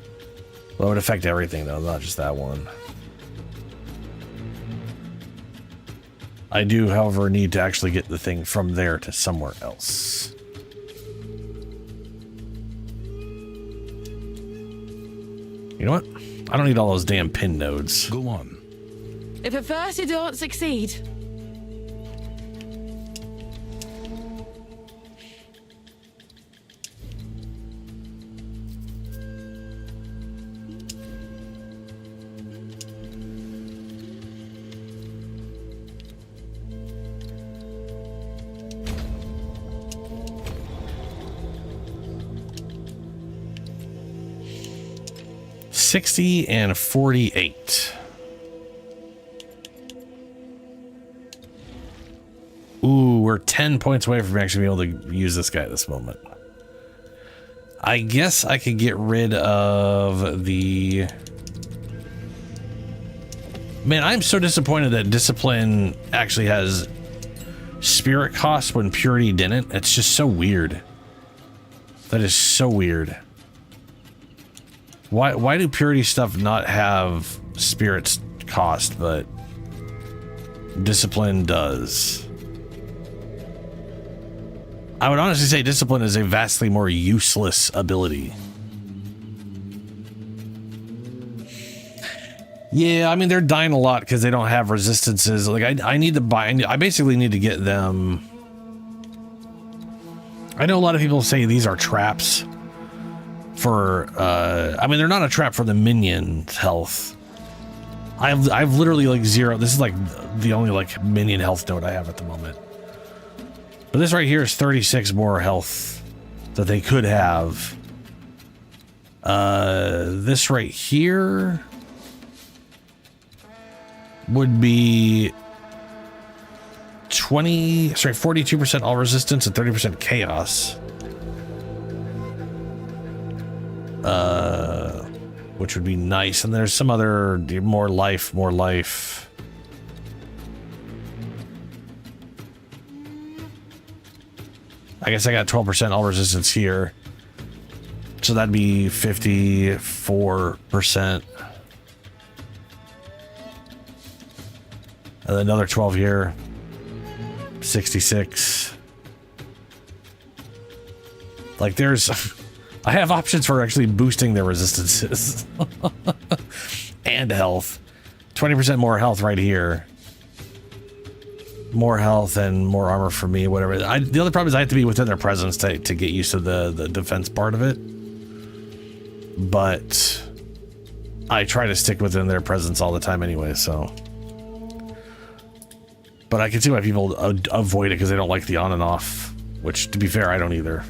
Well, it would affect everything though, not just that one. I do, however, need to actually get the thing from there to somewhere else. You know what? I don't need all those damn pin nodes. Go on. If at first you don't succeed, $60 and $48. Ooh, we're 10 points away from actually being able to use this guy at this moment. I guess I could get rid of the... Man, I'm so disappointed that Discipline actually has spirit costs when Purity didn't. It's just so weird. That is so weird. Why do Purity stuff not have spirits cost, but Discipline does? I would honestly say Discipline is a vastly more useless ability. Yeah, I mean, they're dying a lot because they don't have resistances. Like, I need to buy... I basically need to get them... I know a lot of people say these are traps for... I mean, they're not a trap for the minion's health. I've literally, like, 0... This is, like, the only, like, minion health node I have at the moment. But this right here is 36 more health that they could have. This right here would be 42% all resistance and 30% chaos. Which would be nice. And there's some other more life. I guess I got 12% all resistance here. So that'd be 54%. And another 12 here. 66. Like there's... I have options for actually boosting their resistances. And health. 20% more health right here. More health and more armor for me, whatever. The other problem is I have to be within their presence to get used to the defense part of it. But I try to stick within their presence all the time anyway, so. But I can see why people avoid it because they don't like the on and off. Which, to be fair, I don't either.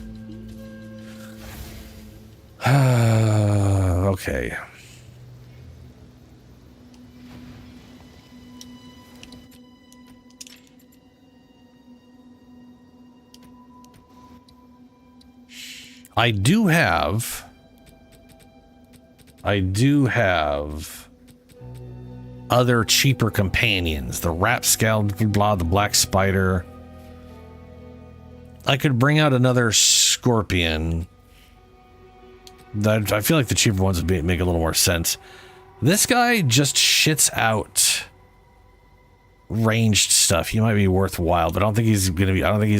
Okay. I do have other cheaper companions. The rapscallion, blah, the black spider. I could bring out another scorpion. I feel like the cheaper ones would make a little more sense. This guy just shits out ranged stuff. He might be worthwhile, but I don't think he's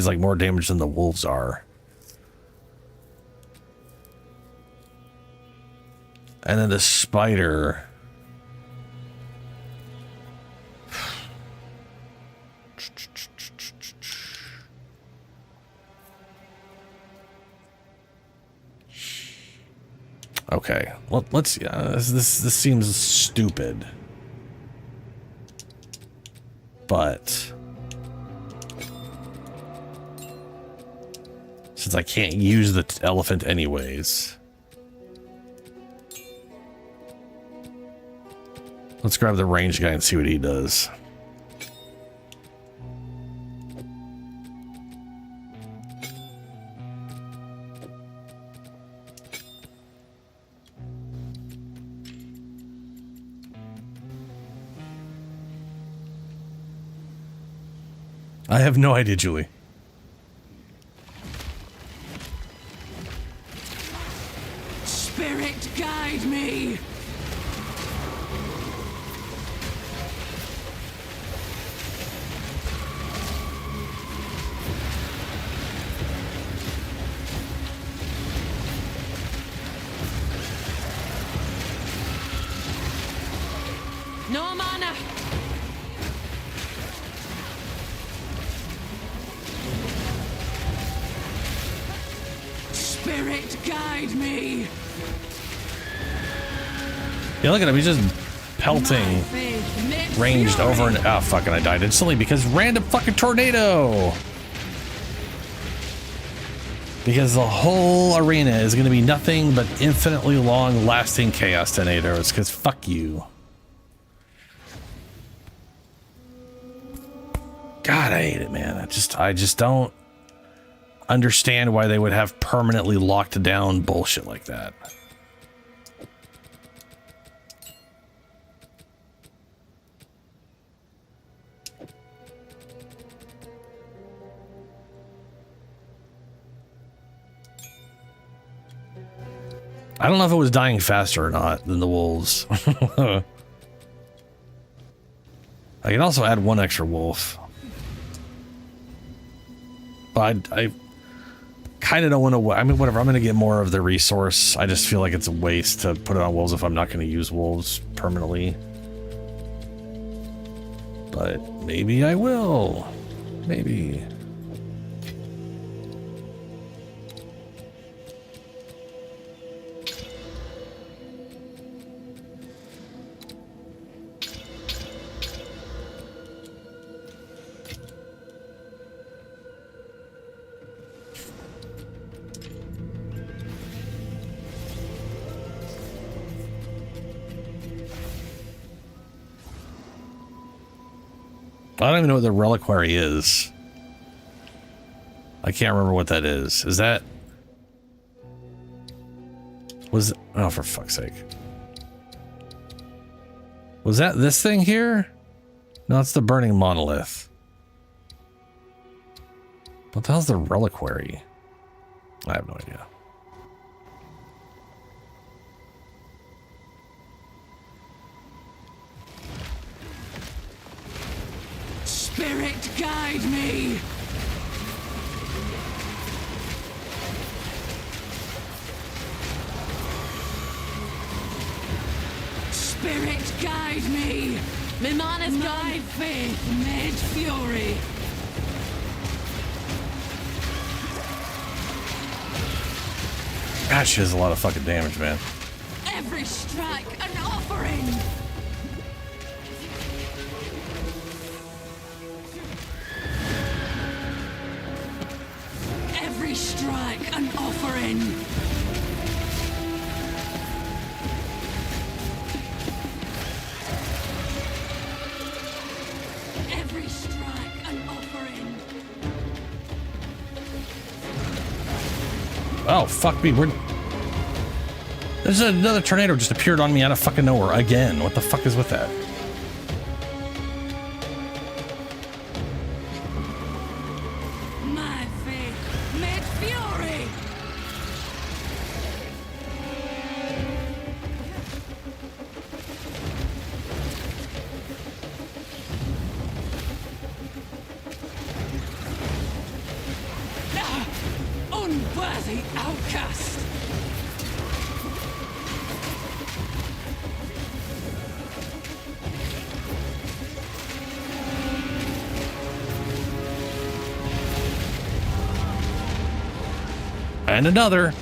like more damage than the wolves are. And then the spider. Okay, let's. This seems stupid, but since I can't use the elephant anyways, let's grab the ranged guy and see what he does. I have no idea, Julie. Spirit, guide me! No mana! Spirit, guide me! Yeah, look at him. He's just pelting ranged over and... Oh, fucking, I died instantly because random fucking tornado! Because the whole arena is going to be nothing but infinitely long-lasting chaos tornadoes, because fuck you. God, I hate it, man. I just don't understand why they would have permanently locked down bullshit like that. I don't know if it was dying faster or not than the wolves. I can also add one extra wolf. But I kind of don't want to... I mean, whatever. I'm going to get more of the resource. I just feel like it's a waste to put it on wolves if I'm not going to use wolves permanently. But maybe I will. Maybe. I don't even know what the reliquary is. I can't remember what that is. Is that... Was... Oh, for fuck's sake. Was that this thing here? No, it's the burning monolith. What the hell's the reliquary? I have no idea. Spirit, guide me! Spirit, guide me! Mimana's My faith made fury! God, she does a lot of fucking damage, man. Every strike an offering! Every strike an offering! Every strike an offering! Oh, fuck me. There's another tornado just appeared on me out of fucking nowhere again. What the fuck is with that? My faith made fury! Unworthy outcast! And another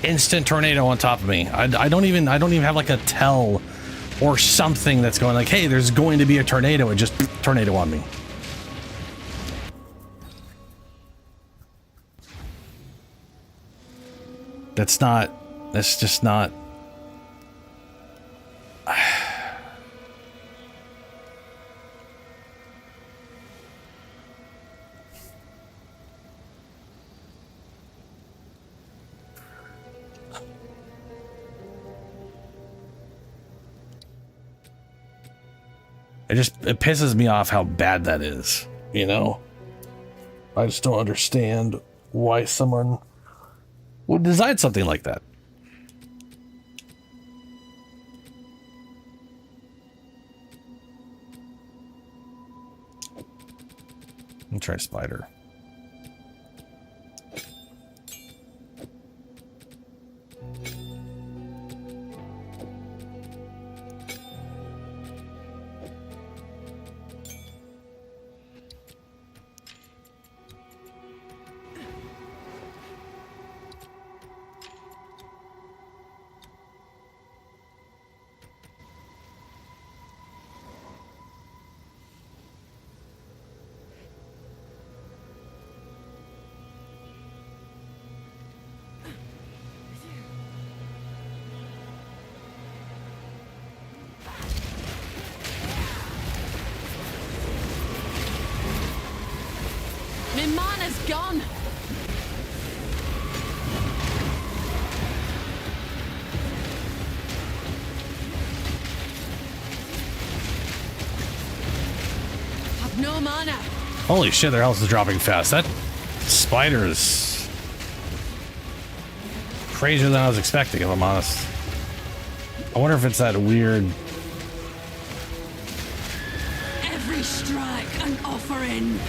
instant tornado on top of me. I don't even have like a tell or something that's going like, hey, there's going to be a tornado. It just tornado on me. That's just not. It pisses me off how bad that is, you know? I just don't understand why someone would design something like that. Let me try spider. Mimana's gone. Have no mana. Holy shit, their health is dropping fast. That spider is crazier than I was expecting, if I'm honest. I wonder if it's that weird... Every strike an offering.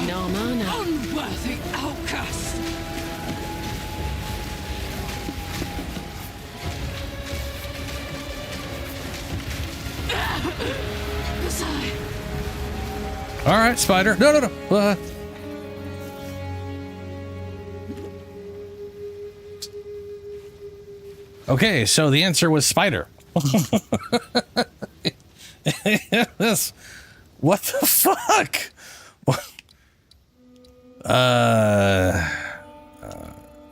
No mana. Unworthy outcast. All right, spider. No. Okay, so the answer was spider. Yes. What the fuck?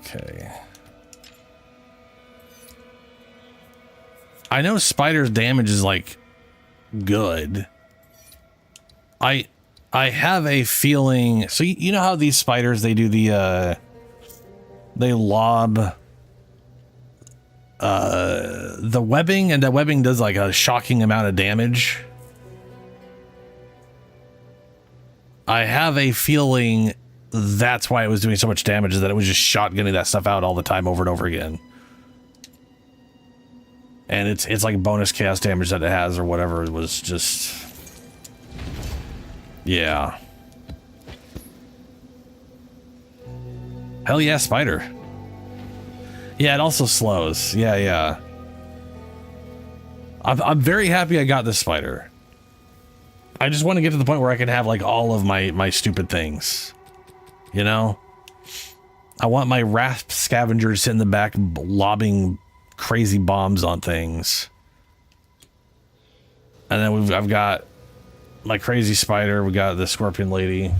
Okay. I know spider's damage is like good. I have a feeling. So you know how these spiders, they do the they lob the webbing, and that webbing does like a shocking amount of damage. I have a feeling that's why it was doing so much damage, is that it was just shotgunning that stuff out all the time over and over again. And it's like bonus chaos damage that it has or whatever. It was just... Yeah. Hell yeah, spider. Yeah, it also slows. Yeah. I'm very happy I got this spider. I just want to get to the point where I can have like all of my stupid things. You know? I want my rasp scavengers in the back lobbing crazy bombs on things. And then I've got my crazy spider, we got the scorpion lady.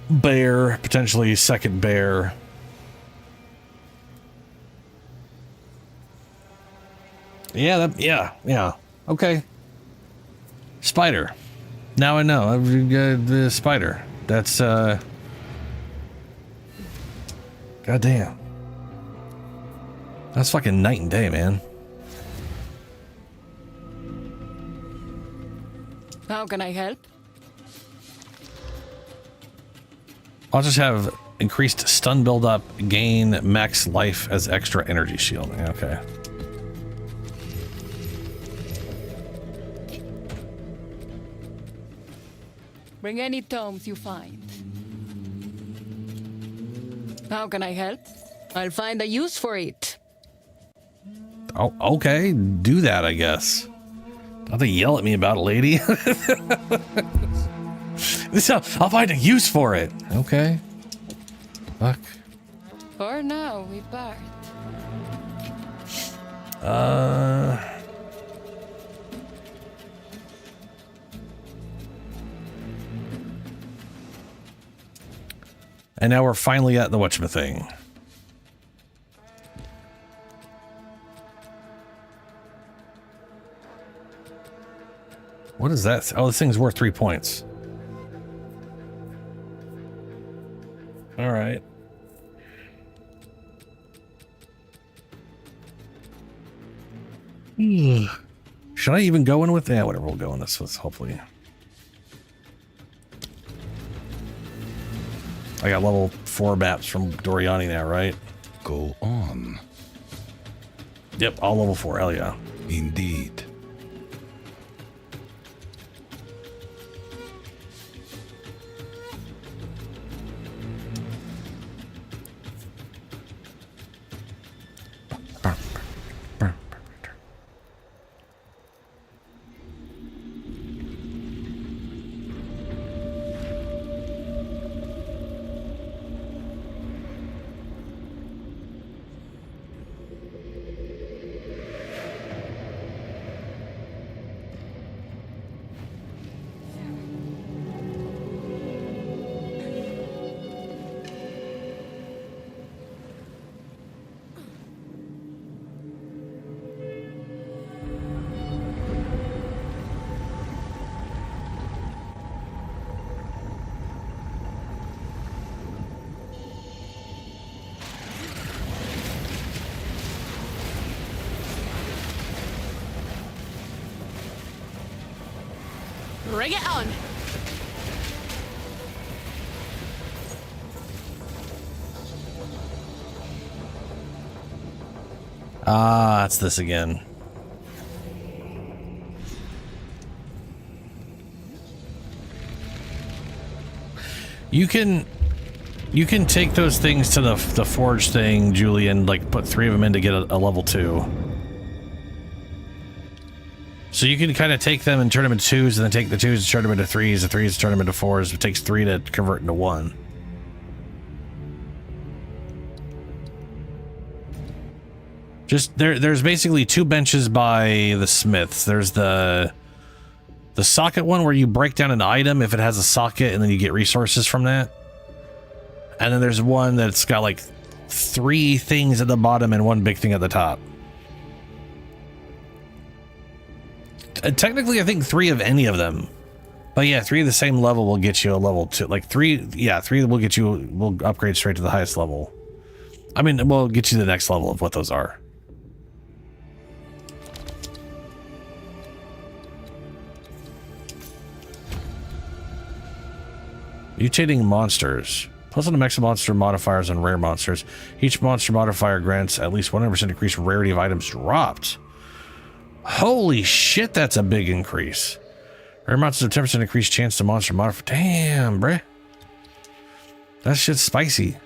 Bear, potentially second bear. Yeah, yeah. Okay. Spider. Now I know. I've got the spider. That's, goddamn. That's fucking night and day, man. How can I help? I'll just have increased stun buildup, gain max life as extra energy shielding. Okay. Bring any tomes you find. How can I help? I'll find a use for it. Oh, okay. Do that, I guess. Don't have to yell at me about it, lady. I'll find a use for it. Okay. Fuck. For now, we part. And now we're finally at the whatchamacallit. What is that? Oh, this thing's worth 3 points. All right. Should I even go in with that? Yeah, whatever, we'll go in this with, hopefully. I got level 4 maps from Doriani now, right? Go on. Yep, all level 4, hell yeah. Indeed. Bring it on. Ah, it's this again. You can take those things to the forge thing, Julian, like put 3 of them in to get a level 2. So you can kind of take them and turn them into 2s, and then take the 2s and turn them into 3s, the 3s turn them into 4s. It takes 3 to convert into 1. Just there's basically 2 benches by the smiths. There's the socket one where you break down an item if it has a socket, and then you get resources from that. And then there's one that's got like 3 things at the bottom and 1 big thing at the top. Technically, I think 3 of any of them. But yeah, 3 of the same level will get you a level 2. Like 3, yeah, 3 will get you, will upgrade straight to the highest level. I mean, we'll get you the next level of what those are. Mutating monsters. Plus on the max monster modifiers on rare monsters. Each monster modifier grants at least 100% increased rarity of items dropped. Holy shit, that's a big increase. Rare monsters have 10% increased chance to monster modifier. Damn, bruh. That shit's spicy.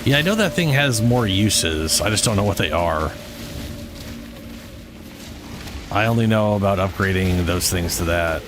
Yeah, I know that thing has more uses. I just don't know what they are. I only know about upgrading those things to that.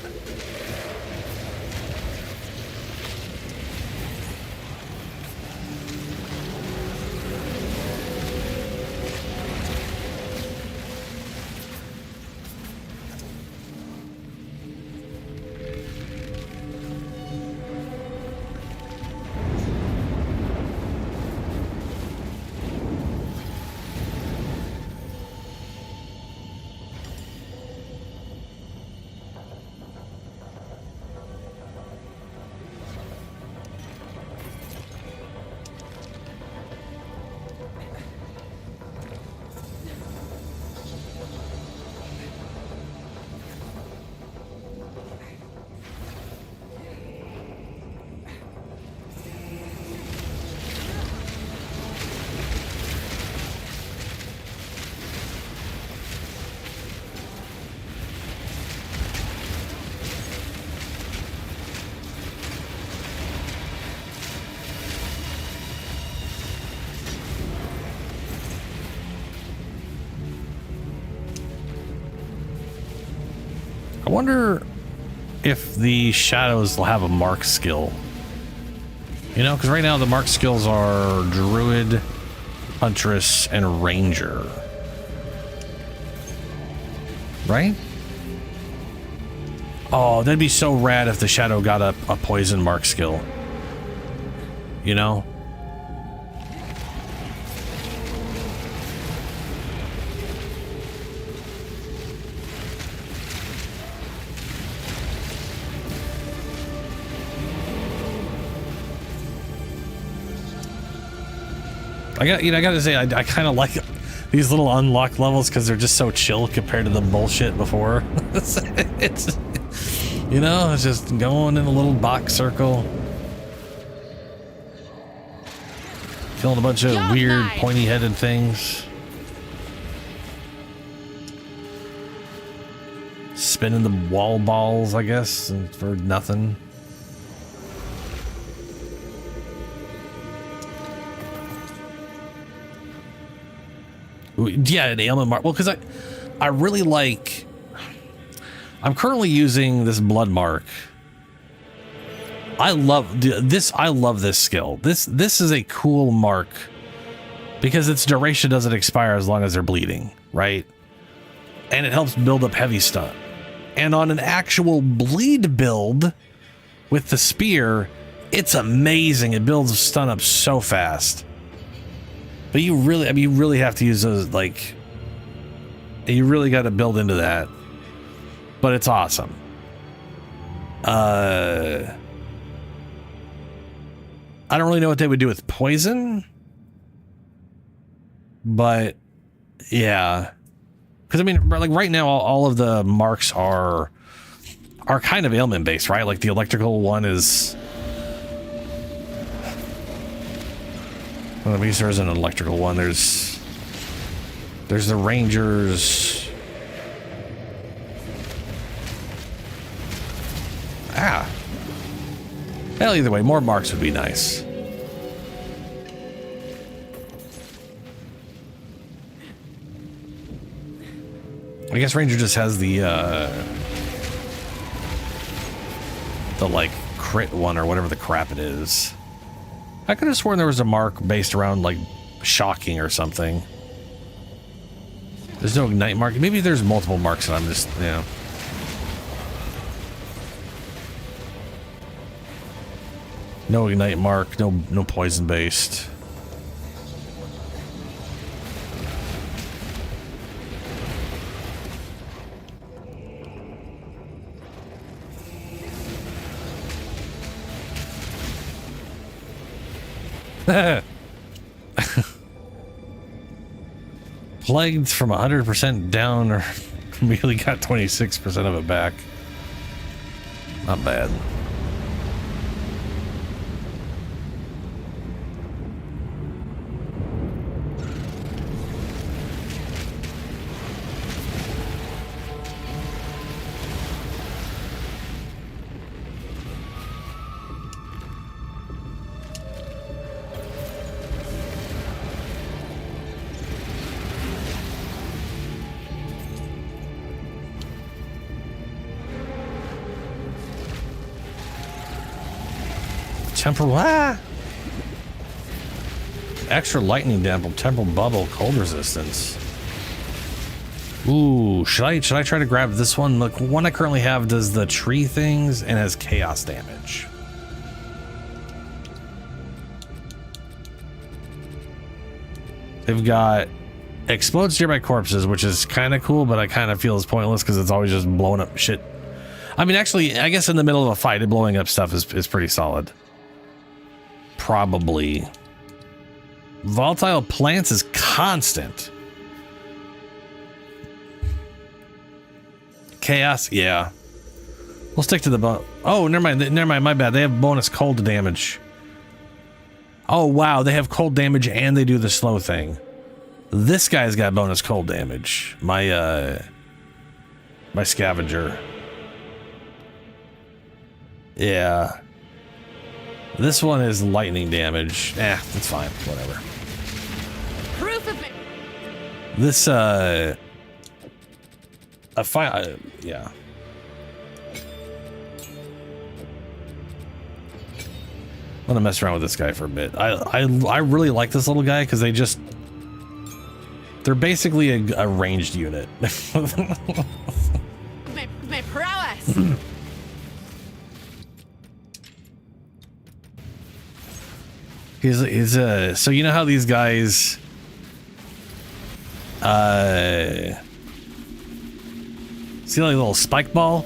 I wonder if the shadows will have a mark skill. You know, because right now the mark skills are Druid, Huntress, and Ranger. Right? Oh, that'd be so rad if the shadow got a poison mark skill. You know? I gotta say, I kind of like these little unlocked levels because they're just so chill compared to the bullshit before. it's, you know, it's just going in a little box circle, killing a bunch of weird pointy-headed things, spinning the wall balls, I guess, for nothing. Yeah, an ailment mark. Well, because I really like. I'm currently using this blood mark. I love this. I love this skill. This is a cool mark because its duration doesn't expire as long as they're bleeding, right? And it helps build up heavy stun. And on an actual bleed build with the spear, it's amazing. It builds stun up so fast. But you really, I mean, you really have to use those, like, you really got to build into that. But it's awesome. I don't really know what they would do with poison. But yeah, because I mean, like right now, all of the marks are kind of ailment based, right? Like the electrical one is. Well, at least there's an electrical one. There's the Rangers. Ah. Hell, either way, more marks would be nice. I guess Ranger just has the like crit one or whatever the crap it is. I could have sworn there was a mark based around like shocking or something. There's no ignite mark. Maybe there's multiple marks and I'm just, you know. No ignite mark, no poison based. Plagued from 100% down, or really got 26% of it back. Not bad. Temporal, extra lightning dample, temporal bubble, cold resistance. Ooh, should I try to grab this one? Look, one I currently have does the tree things and has chaos damage. They've got explodes nearby corpses, which is kind of cool, but I kind of feel it's pointless because it's always just blowing up shit. I mean, actually, I guess in the middle of a fight, blowing up stuff is pretty solid. Probably. Volatile plants is constant. Chaos, yeah. We'll stick to the oh, never mind, my bad. They have bonus cold damage. Oh wow, they have cold damage and they do the slow thing. This guy's got bonus cold damage. My scavenger. Yeah. This one is lightning damage. That's fine. Whatever. Proof of it. This, yeah. I'm gonna mess around with this guy for a bit. I really like this little guy because they're basically a ranged unit. my prowess. He's so you know how these guys see like a little spike ball?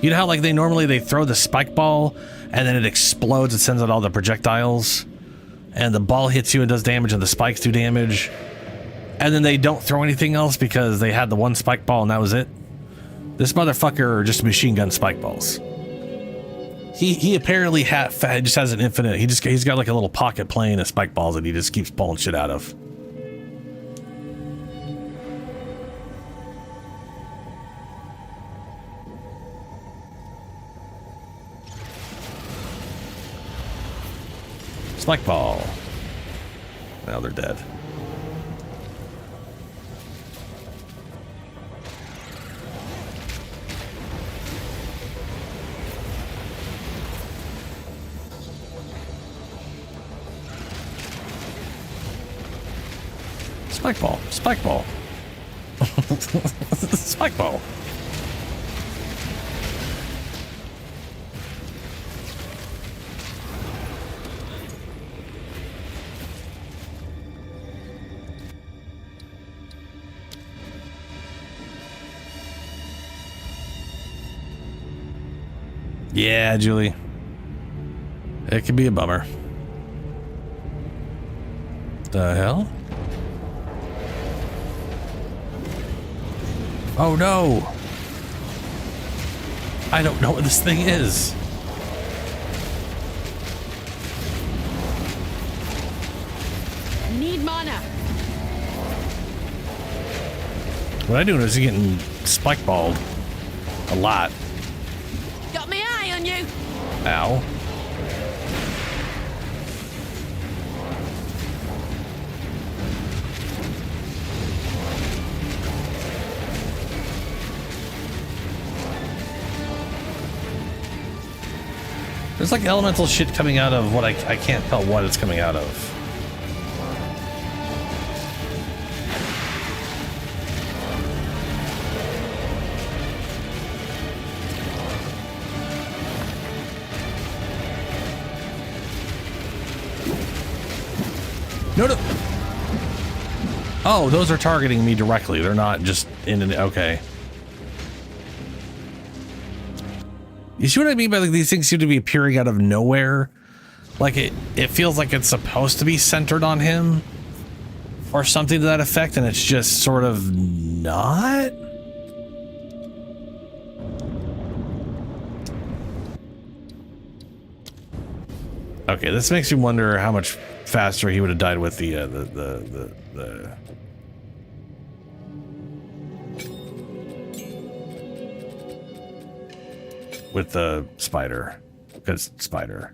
You know how like they throw the spike ball and then it explodes and sends out all the projectiles and the ball hits you and does damage and the spikes do damage and then they don't throw anything else because they had the one spike ball and that was it? This motherfucker just machine gun spike balls. He apparently just has an infinite. He's got like a little pocket plane of spike balls that he just keeps pulling shit out of. Spike ball. Now they're dead. Spike ball. Spike ball. Spike ball. Yeah, Julie. It could be a bummer. The hell? Oh no! I don't know what this thing is. Need mana. What I do is getting spike balled a lot. Got my eye on you. Ow. There's like elemental shit coming out of what I can't tell what it's coming out of. No, no. Oh, those are targeting me directly. They're not just in an... Okay. You see what I mean by like these things seem to be appearing out of nowhere? Like it feels like it's supposed to be centered on him or something to that effect, and it's just sort of not? Okay, this makes me wonder how much faster he would have died with the with the spider, because spider.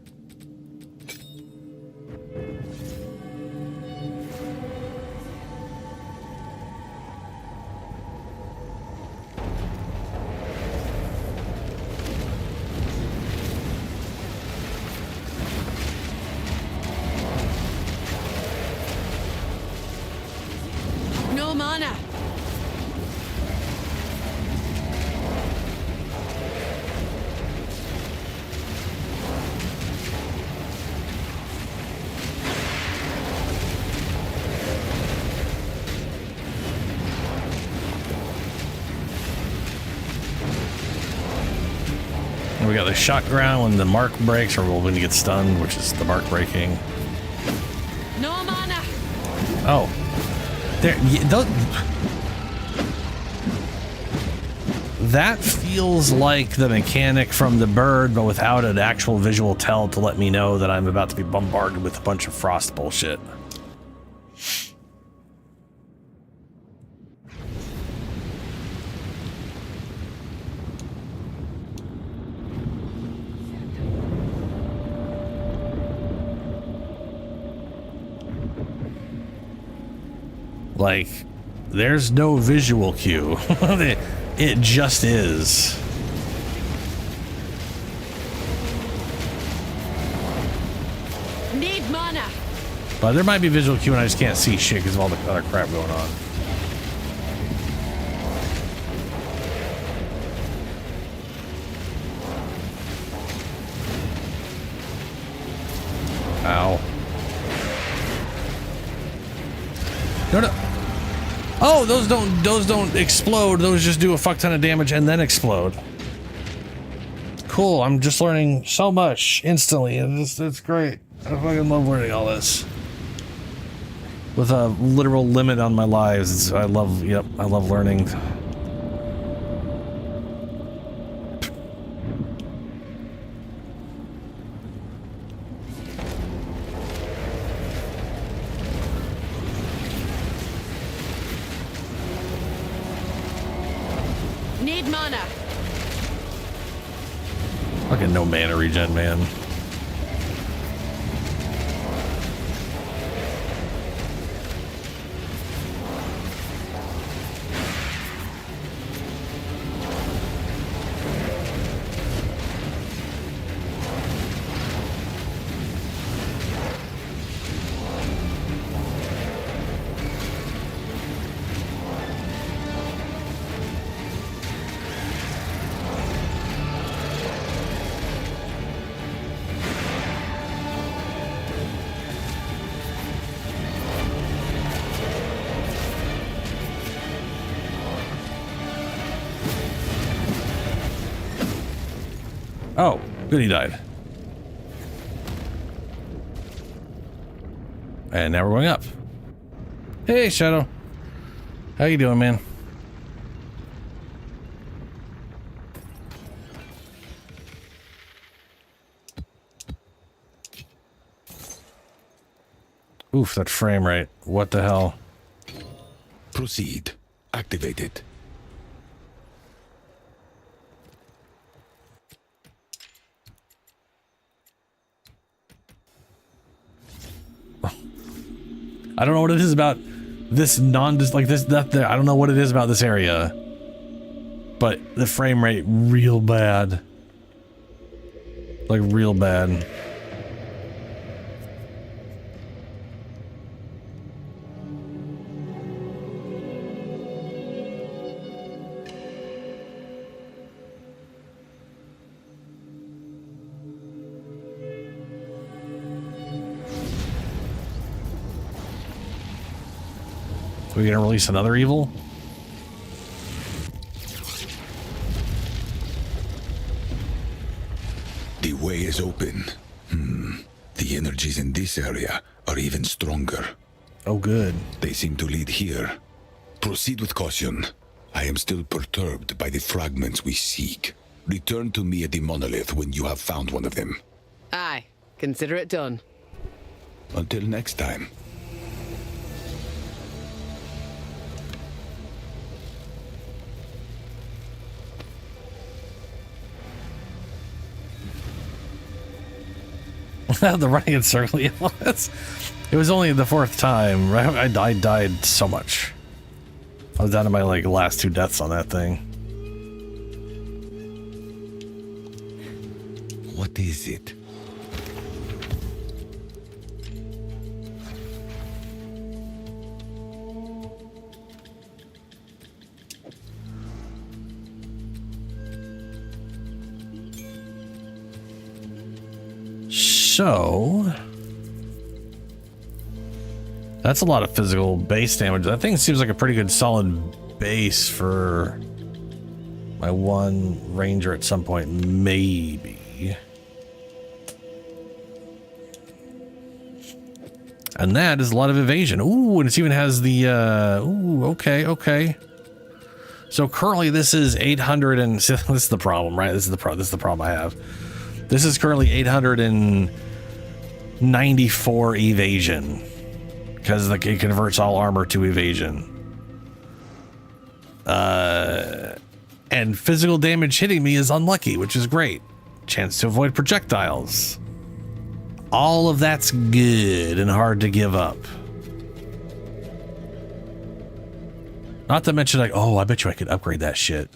No mana. We got the shot ground when the mark breaks, or when you get stunned, which is the mark breaking. No mana. Oh, there. That feels like the mechanic from the bird, but without an actual visual tell to let me know that I'm about to be bombarded with a bunch of frost bullshit. Like, there's no visual cue. It just is. Need mana. But there might be visual cue and I just can't see shit because of all the other crap going on. Ow. No, no. Oh, those don't explode. Those just do a fuck ton of damage and then explode. Cool. I'm just learning so much instantly, and it's great. I fucking love learning all this. With a literal limit on my lives, I love learning. Need mana. Fucking no mana regen, man. Oh, good, he died. And now we're going up. Hey, Shadow. How you doing, man? Oof, that frame rate. What the hell? Proceed. Activate it. I don't know what it is about this I don't know what it is about this area. But the frame rate real bad. Like real bad. Are we gonna release another evil? The way is open. The energies in this area are even stronger. Oh, good. They seem to lead here. Proceed with caution. I am still perturbed by the fragments we seek. Return to me at the monolith when you have found one of them. Aye, consider it done. Until next time. The running in circle. It was only the fourth time. I died so much. I was down to my like last 2 deaths on that thing. What is it? So that's a lot of physical base damage. That thing seems like a pretty good solid base for my one ranger at some point, maybe. And that is a lot of evasion. Ooh, and it even has the ooh, okay. So currently this is 800 and this is the problem, right? This is the problem I have. This is currently 894 evasion because it converts all armor to evasion. And physical damage hitting me is unlucky, which is great. Chance to avoid projectiles. All of that's good and hard to give up. Not to mention, like, oh, I bet you I could upgrade that shit.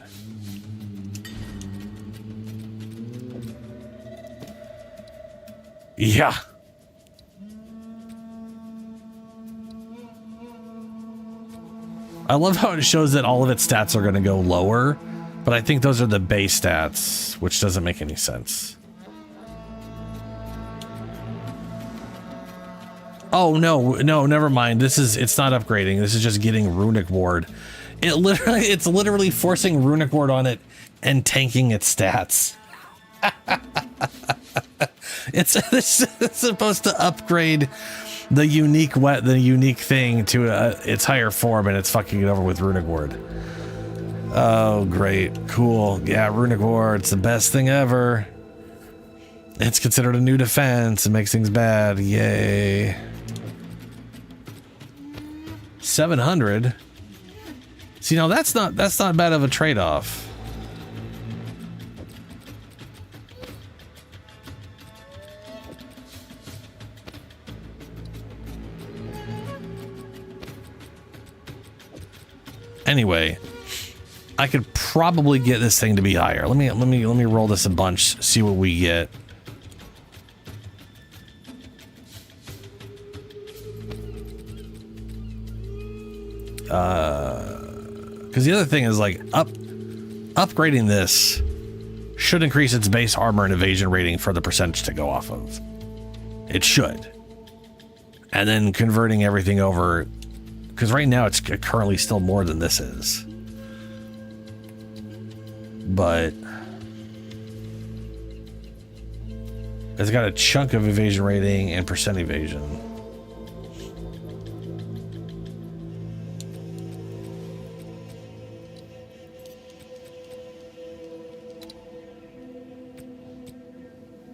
Yeah. I love how it shows that all of its stats are going to go lower, but I think those are the base stats, which doesn't make any sense. Oh, no, never mind. It's not upgrading. This is just getting Runic Ward. It's literally forcing Runic Ward on it and tanking its stats. It's supposed to upgrade the unique thing to its higher form, and it's fucking it over with Runic Ward. Oh, great, cool. Yeah, Runic Ward's the best thing ever. It's considered a new defense. It makes things bad. Yay. 700. See, now that's not bad of a trade-off. Anyway, I could probably get this thing to be higher. Let me roll this a bunch, see what we get. Because the other thing is, like, upgrading this should increase its base armor and evasion rating for the percentage to go off of. It should. And then converting everything over, because right now it's currently still more than this is. But it's got a chunk of evasion rating and percent evasion.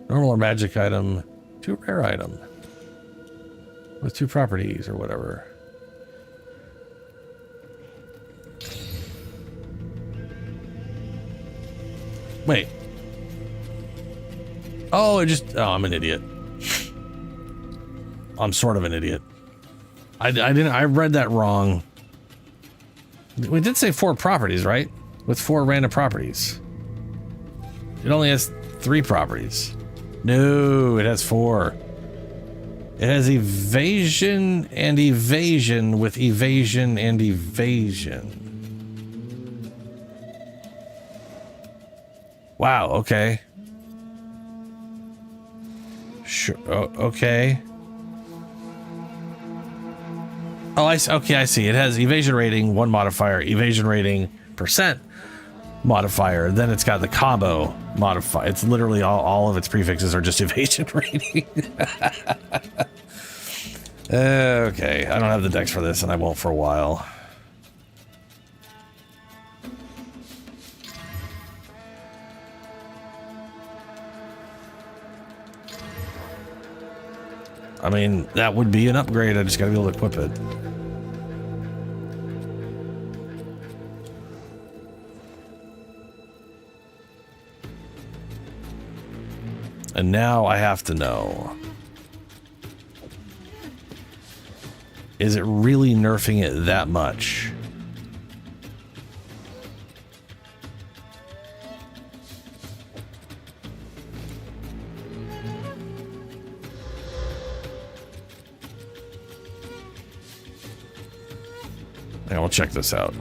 Normal or magic item to rare item. with 2 properties or whatever. Wait. Oh, I'm an idiot. I'm sort of an idiot. I read that wrong. We did say 4 properties, right? With 4 random properties. It only has 3 properties. No, it has 4. It has evasion and evasion with evasion and evasion. Wow, okay. Sure, okay. Oh, I see. It has evasion rating, 1 modifier, evasion rating percent modifier. Then it's got the combo modifier. It's literally all of its prefixes are just evasion rating. Okay, I don't have the dex for this, and I won't for a while. I mean, that would be an upgrade. I just gotta be able to equip it. And now I have to know. Is it really nerfing it that much? Yeah, we'll check this out.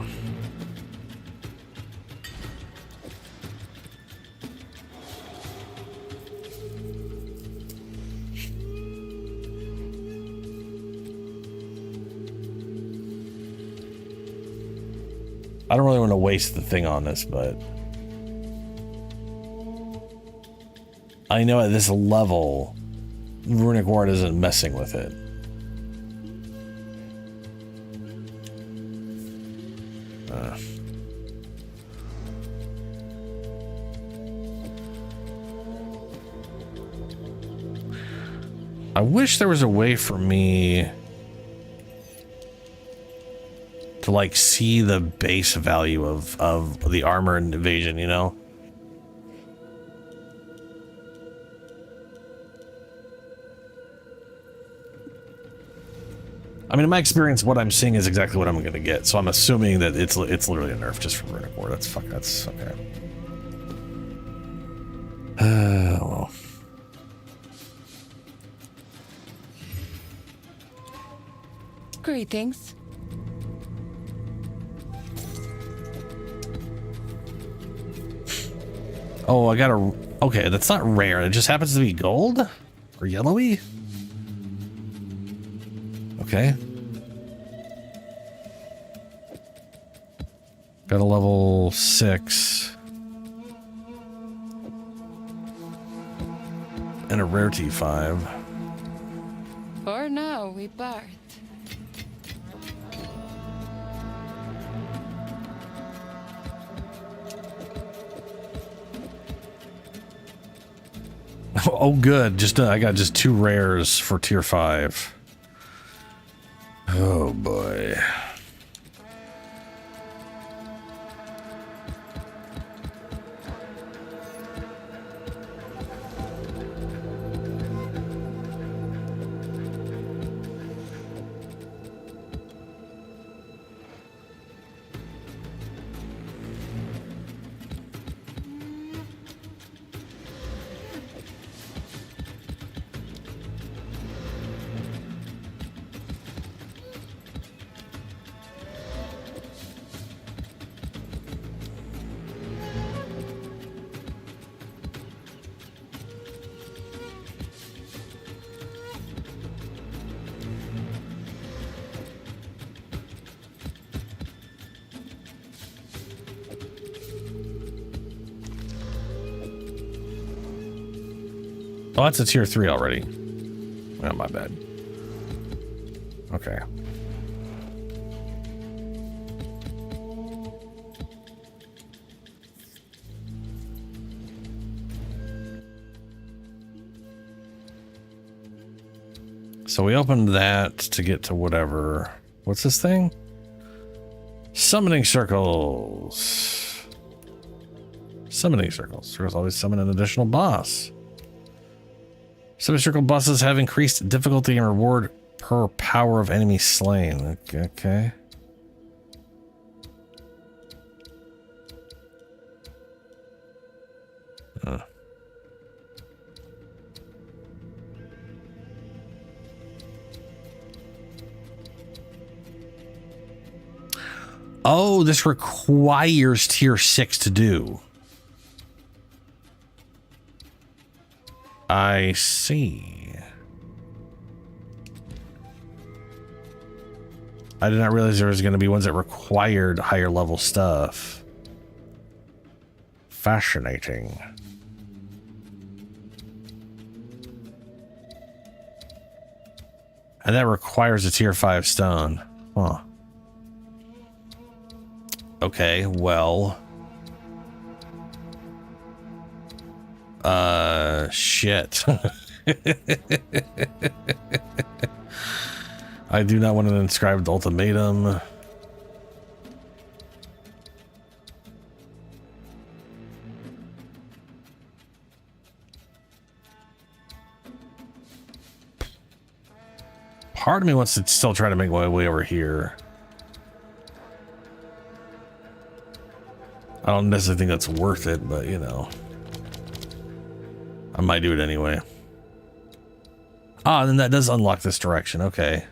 I don't really want to waste the thing on this, but I know at this level, Runic Ward isn't messing with it. I wish there was a way for me to like see the base value of the armor and evasion, you know? I mean, in my experience, what I'm seeing is exactly what I'm going to get. So I'm assuming that it's literally a nerf just for Runic Ward. That's okay. Well. Greetings. Oh, I got a... Okay, that's not rare. It just happens to be gold? Or yellowy? Okay. Got a level 6. And a rarity 5. For now, we part. Oh, good. I got just 2 rares for tier 5. Oh boy. Oh, that's a tier 3 already. Oh, my bad. Okay. So we opened that to get to whatever. What's this thing? Summoning circles. Summoning circles. Circles always summon an additional boss. Summoning circle bosses have increased difficulty and reward per power of enemy slain. Okay. Oh, this requires tier 6 to do. I see. I did not realize there was going to be ones that required higher level stuff. Fascinating. And that requires a tier 5 stone. Huh. Okay, well. Shit. I do not want an inscribed ultimatum. Part of me wants to still try to make my way over here. I don't necessarily think that's worth it, but you know. I might do it anyway. Ah, then that does unlock this direction. Okay.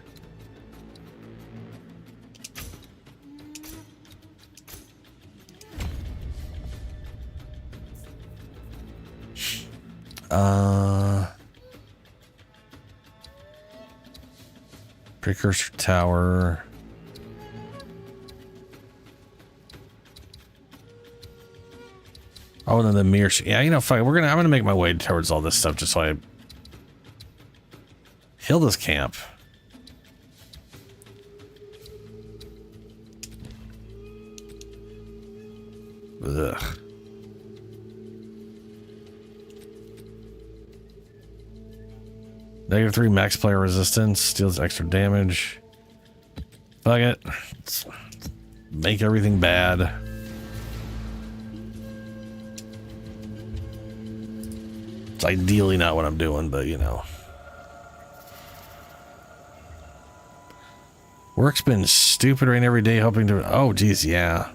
Precursor tower. Oh, and then the mirror. Yeah, you know, fuck. I'm gonna make my way towards all this stuff just so I heal this camp. Ugh. -3 max player resistance, deals extra damage. Fuck it. Let's make everything bad. It's ideally not what I'm doing, but you know. Work's been stupid rain every day, hoping to. Oh, geez, yeah.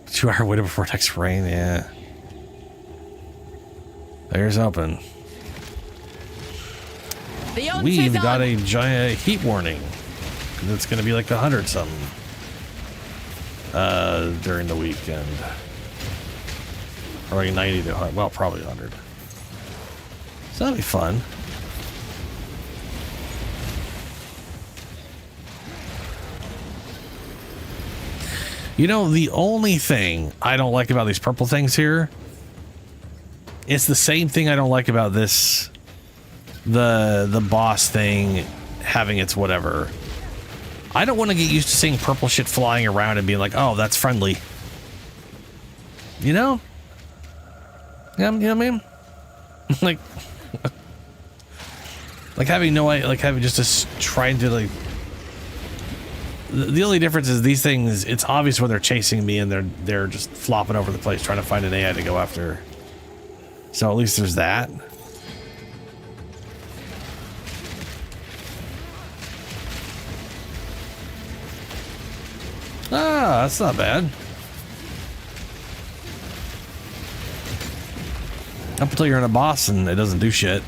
2-hour window before next rain, yeah. There's hoping. We've got a giant heat warning. It's going to be like 100 something during the weekend. Or like 90 to 100. Well, probably 100. So that'll be fun. You know, the only thing I don't like about these purple things here, it's the same thing I don't like about this, the boss thing having its whatever. I don't want to get used to seeing purple shit flying around and being like, oh, that's friendly. You know? Yeah, you know what I mean? like having no idea, like having just trying to like. The only difference is these things, it's obvious when they're chasing me and they're just flopping over the place trying to find an AI to go after. So at least there's that. Ah, that's not bad. Up until you're in a boss and it doesn't do shit.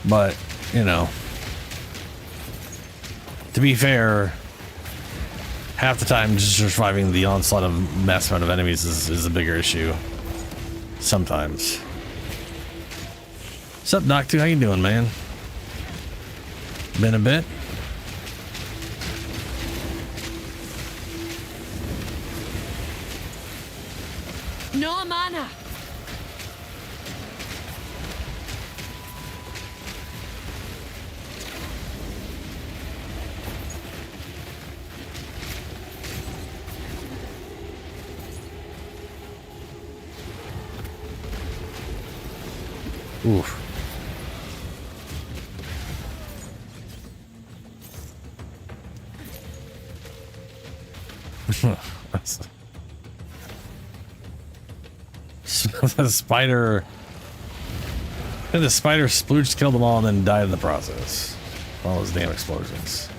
But, you know, to be fair, half the time just surviving the onslaught of mass amount of enemies is a bigger issue. Sometimes. What's up, Doc 2? How you doing, man? Been a bit? No mana. Oof. The spider. And the spider splooged, killed them all, and then died in the process. All those damn explosions.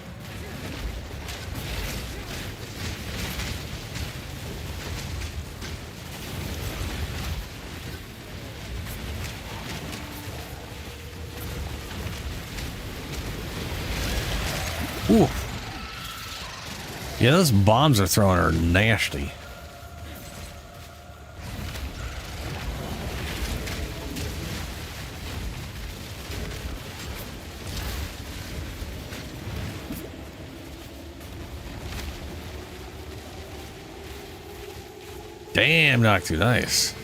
Ooh. Yeah, those bombs they're throwing are nasty. Damn, knocked you nice.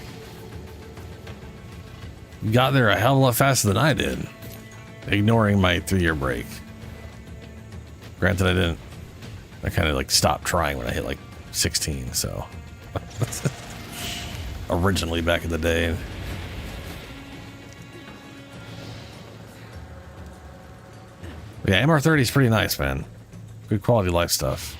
You got there a hell of a lot faster than I did, ignoring my 3-year break. Granted, I didn't. I kind of like stopped trying when I hit like 16, so. Originally back in the day. Yeah, MR30 is pretty nice, man. Good quality life stuff.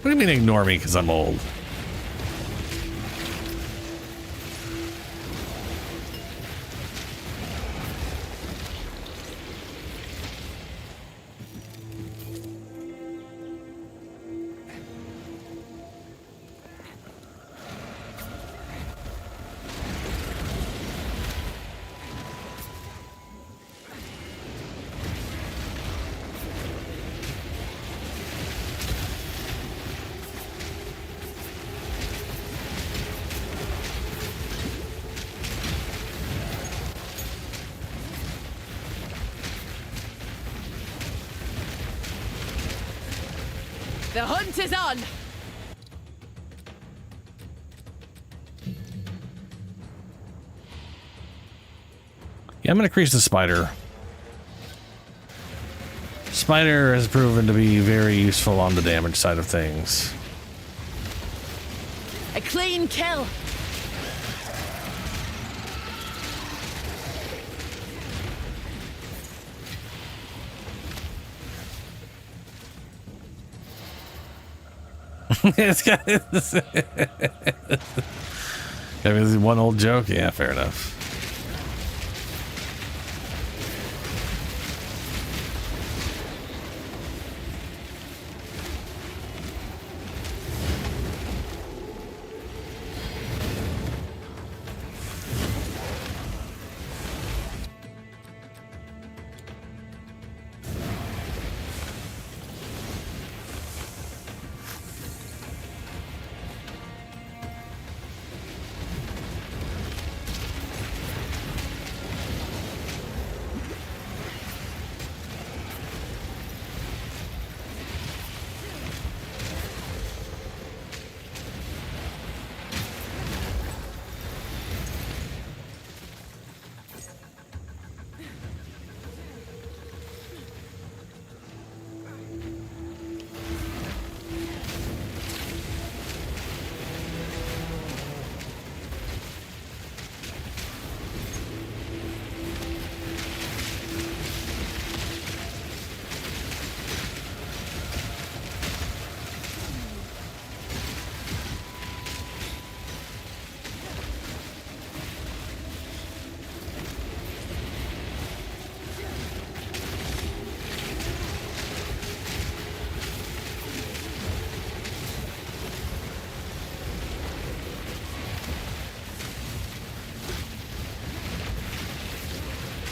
What do you mean ignore me because I'm old? The hunt is on! Yeah, I'm gonna increase the spider. Spider has proven to be very useful on the damage side of things. A clean kill! It's got this. I mean, this is one old joke. Yeah, fair enough.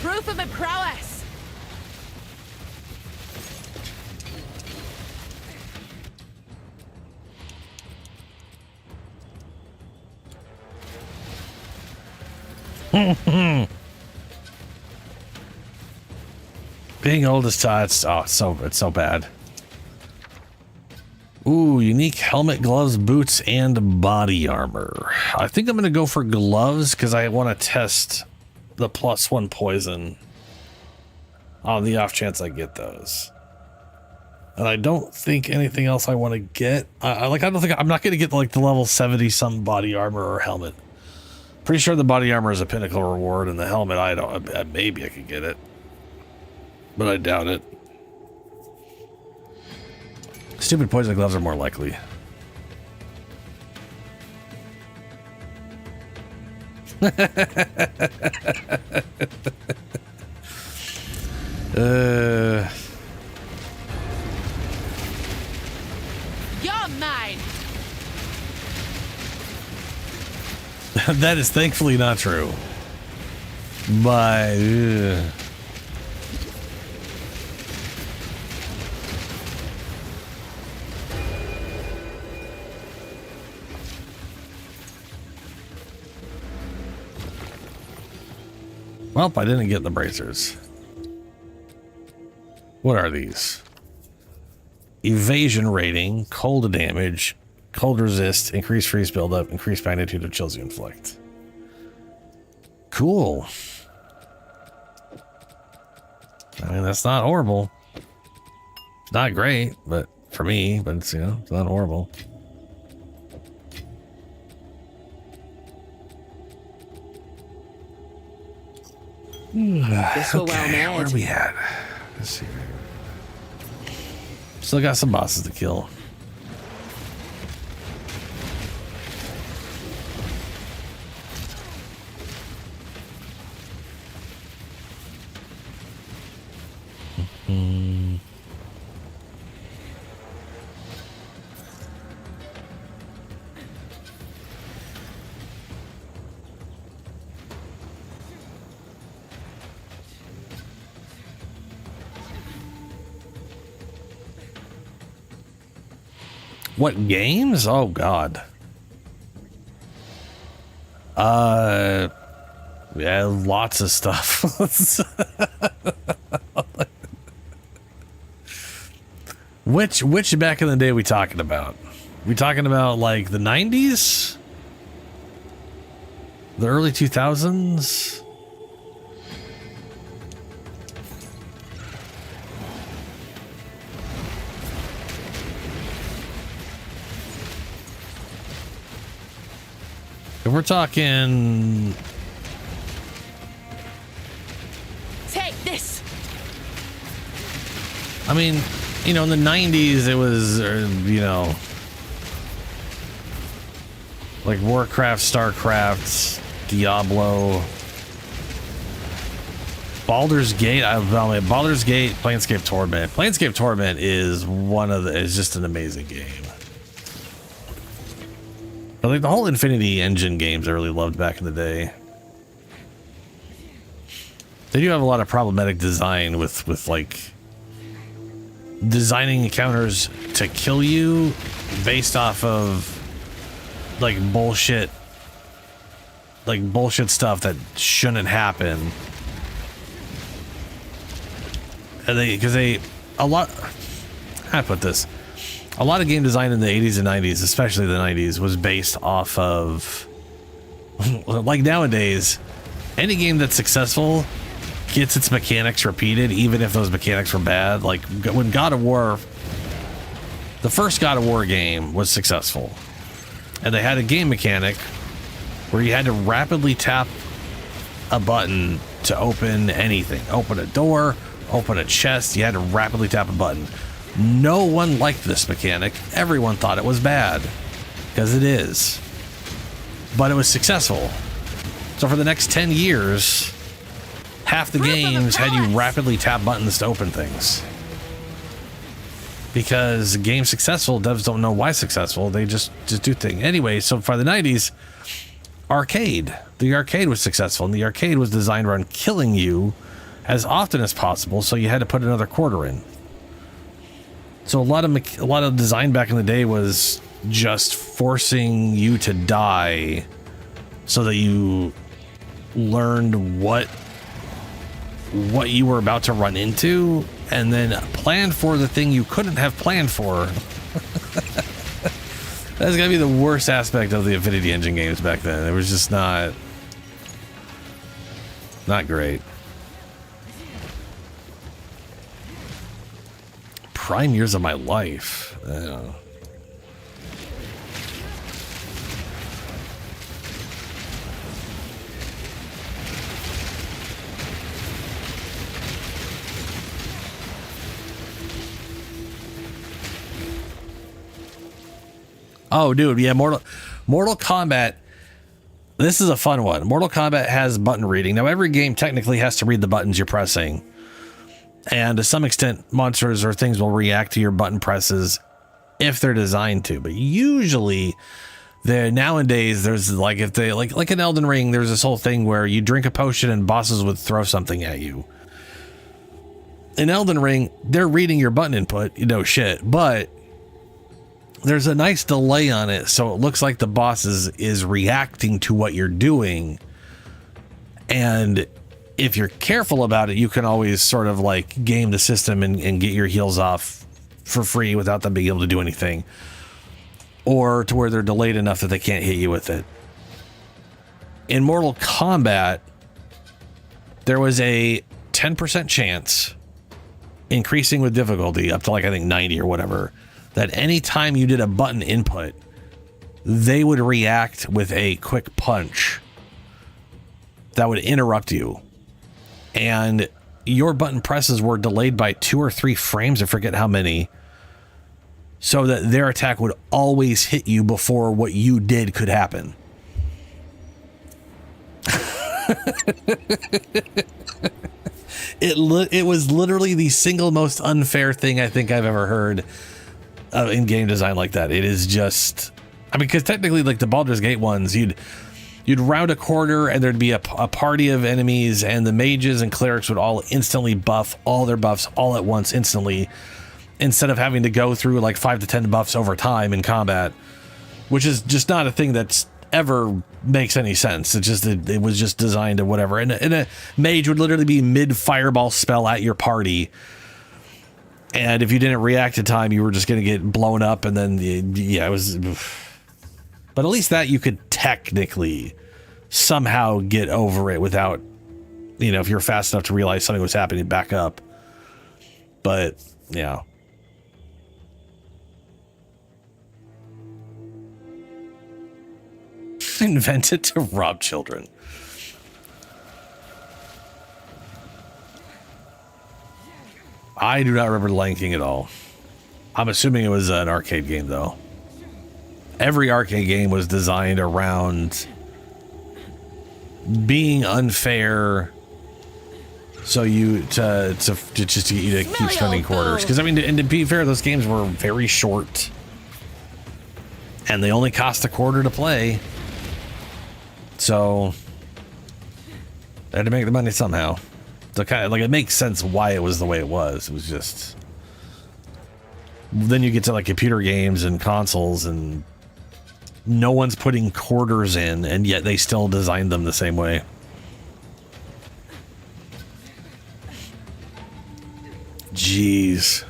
Proof of my prowess! Being old is it's so bad. Ooh, unique helmet, gloves, boots, and body armor. I think I'm gonna go for gloves because I want to test the +1 poison on the off chance I get those. And I don't think anything else I want to get. I'm not going to get like the level 70 some body armor or helmet. Pretty sure the body armor is a pinnacle reward, and the helmet maybe I could get it, but I doubt it. Stupid poison gloves are more likely. You're mine. That is thankfully not true. But well, I didn't get the bracers. What are these? Evasion rating, cold damage, cold resist, increased freeze buildup, increased magnitude of chills you inflict. Cool. I mean, that's not horrible. It's not great, but for me, but it's, you know, it's not horrible. This were well made. Where are we at? Let's see. Still got some bosses to kill. What games? Oh God. Yeah, lots of stuff. Which back in the day we talking about? We talking about like the 90s? The early 2000s? If we're talking... Take this. I mean, you know, in the 90s, it was, you know, like Warcraft, StarCraft, Diablo, Baldur's Gate. Baldur's Gate, Planescape Torment. Planescape Torment is is just an amazing game. But like the whole Infinity Engine games I really loved back in the day. They do have a lot of problematic design with like designing encounters to kill you based off of like bullshit stuff that shouldn't happen. And a lot of game design in the 80s and 90s, especially the 90s, was based off of like nowadays, any game that's successful gets its mechanics repeated, even if those mechanics were bad. Like when God of War, the first God of War game was successful, and they had a game mechanic where you had to rapidly tap a button to open anything, open a door, open a chest. You had to rapidly tap a button. No one liked this mechanic. Everyone thought it was bad, because it is, but it was successful. So for the next 10 years, half the games had you rapidly tap buttons to open things. Because the game's successful, devs don't know why successful. They just do things. Anyway, so for the 90s, arcade. The arcade was successful, and the arcade was designed around killing you as often as possible, so you had to put another quarter in. So a lot of design back in the day was just forcing you to die so that you learned what you were about to run into, and then plan for the thing you couldn't have planned for. That's gotta be the worst aspect of the Infinity Engine games back then. It was just not great. prime years of my life. I don't know. Oh, dude, yeah, Mortal Kombat. This is a fun one. Mortal Kombat has button reading. Now, every game technically has to read the buttons you're pressing. And to some extent, monsters or things will react to your button presses if they're designed to. But usually, nowadays, there's like if they like in Elden Ring, there's this whole thing where you drink a potion and bosses would throw something at you. In Elden Ring, they're reading your button input, you know, shit, but there's a nice delay on it, so it looks like the boss is reacting to what you're doing. And if you're careful about it, you can always sort of like game the system and get your heals off for free without them being able to do anything. Or to where they're delayed enough that they can't hit you with it. In Mortal Kombat, there was a 10% chance, increasing with difficulty up to like I think 90 or whatever, that anytime you did a button input, they would react with a quick punch that would interrupt you. And your button presses were delayed by 2 or 3 frames, I forget how many, so that their attack would always hit you before what you did could happen. It was literally the single most unfair thing I think I've ever heard in game design like that. It is just, I mean, because technically, like the Baldur's Gate ones, you'd round a corner and there'd be a party of enemies, and the mages and clerics would all instantly buff all their buffs all at once instantly, instead of having to go through like 5 to 10 buffs over time in combat, which is just not a thing that's ever makes any sense. It's just it was just designed to whatever. And a mage would literally be mid fireball spell at your party, and if you didn't react in time, you were just going to get blown up. And then yeah, it was. But at least that you could technically somehow get over it without, you know, if you're fast enough to realize something was happening, back up. But yeah. Invented to rob children. I do not remember Lion King at all. I'm assuming it was an arcade game, though. Every arcade game was designed around being unfair, so you to just get you to keep spending quarters. Because I mean, and to be fair, those games were very short, and they only cost a quarter to play. So they had to make the money somehow. So kind of like it makes sense why it was the way it was. It was just, then you get to like computer games and consoles, and no one's putting quarters in, and yet they still designed them the same way. Jeez.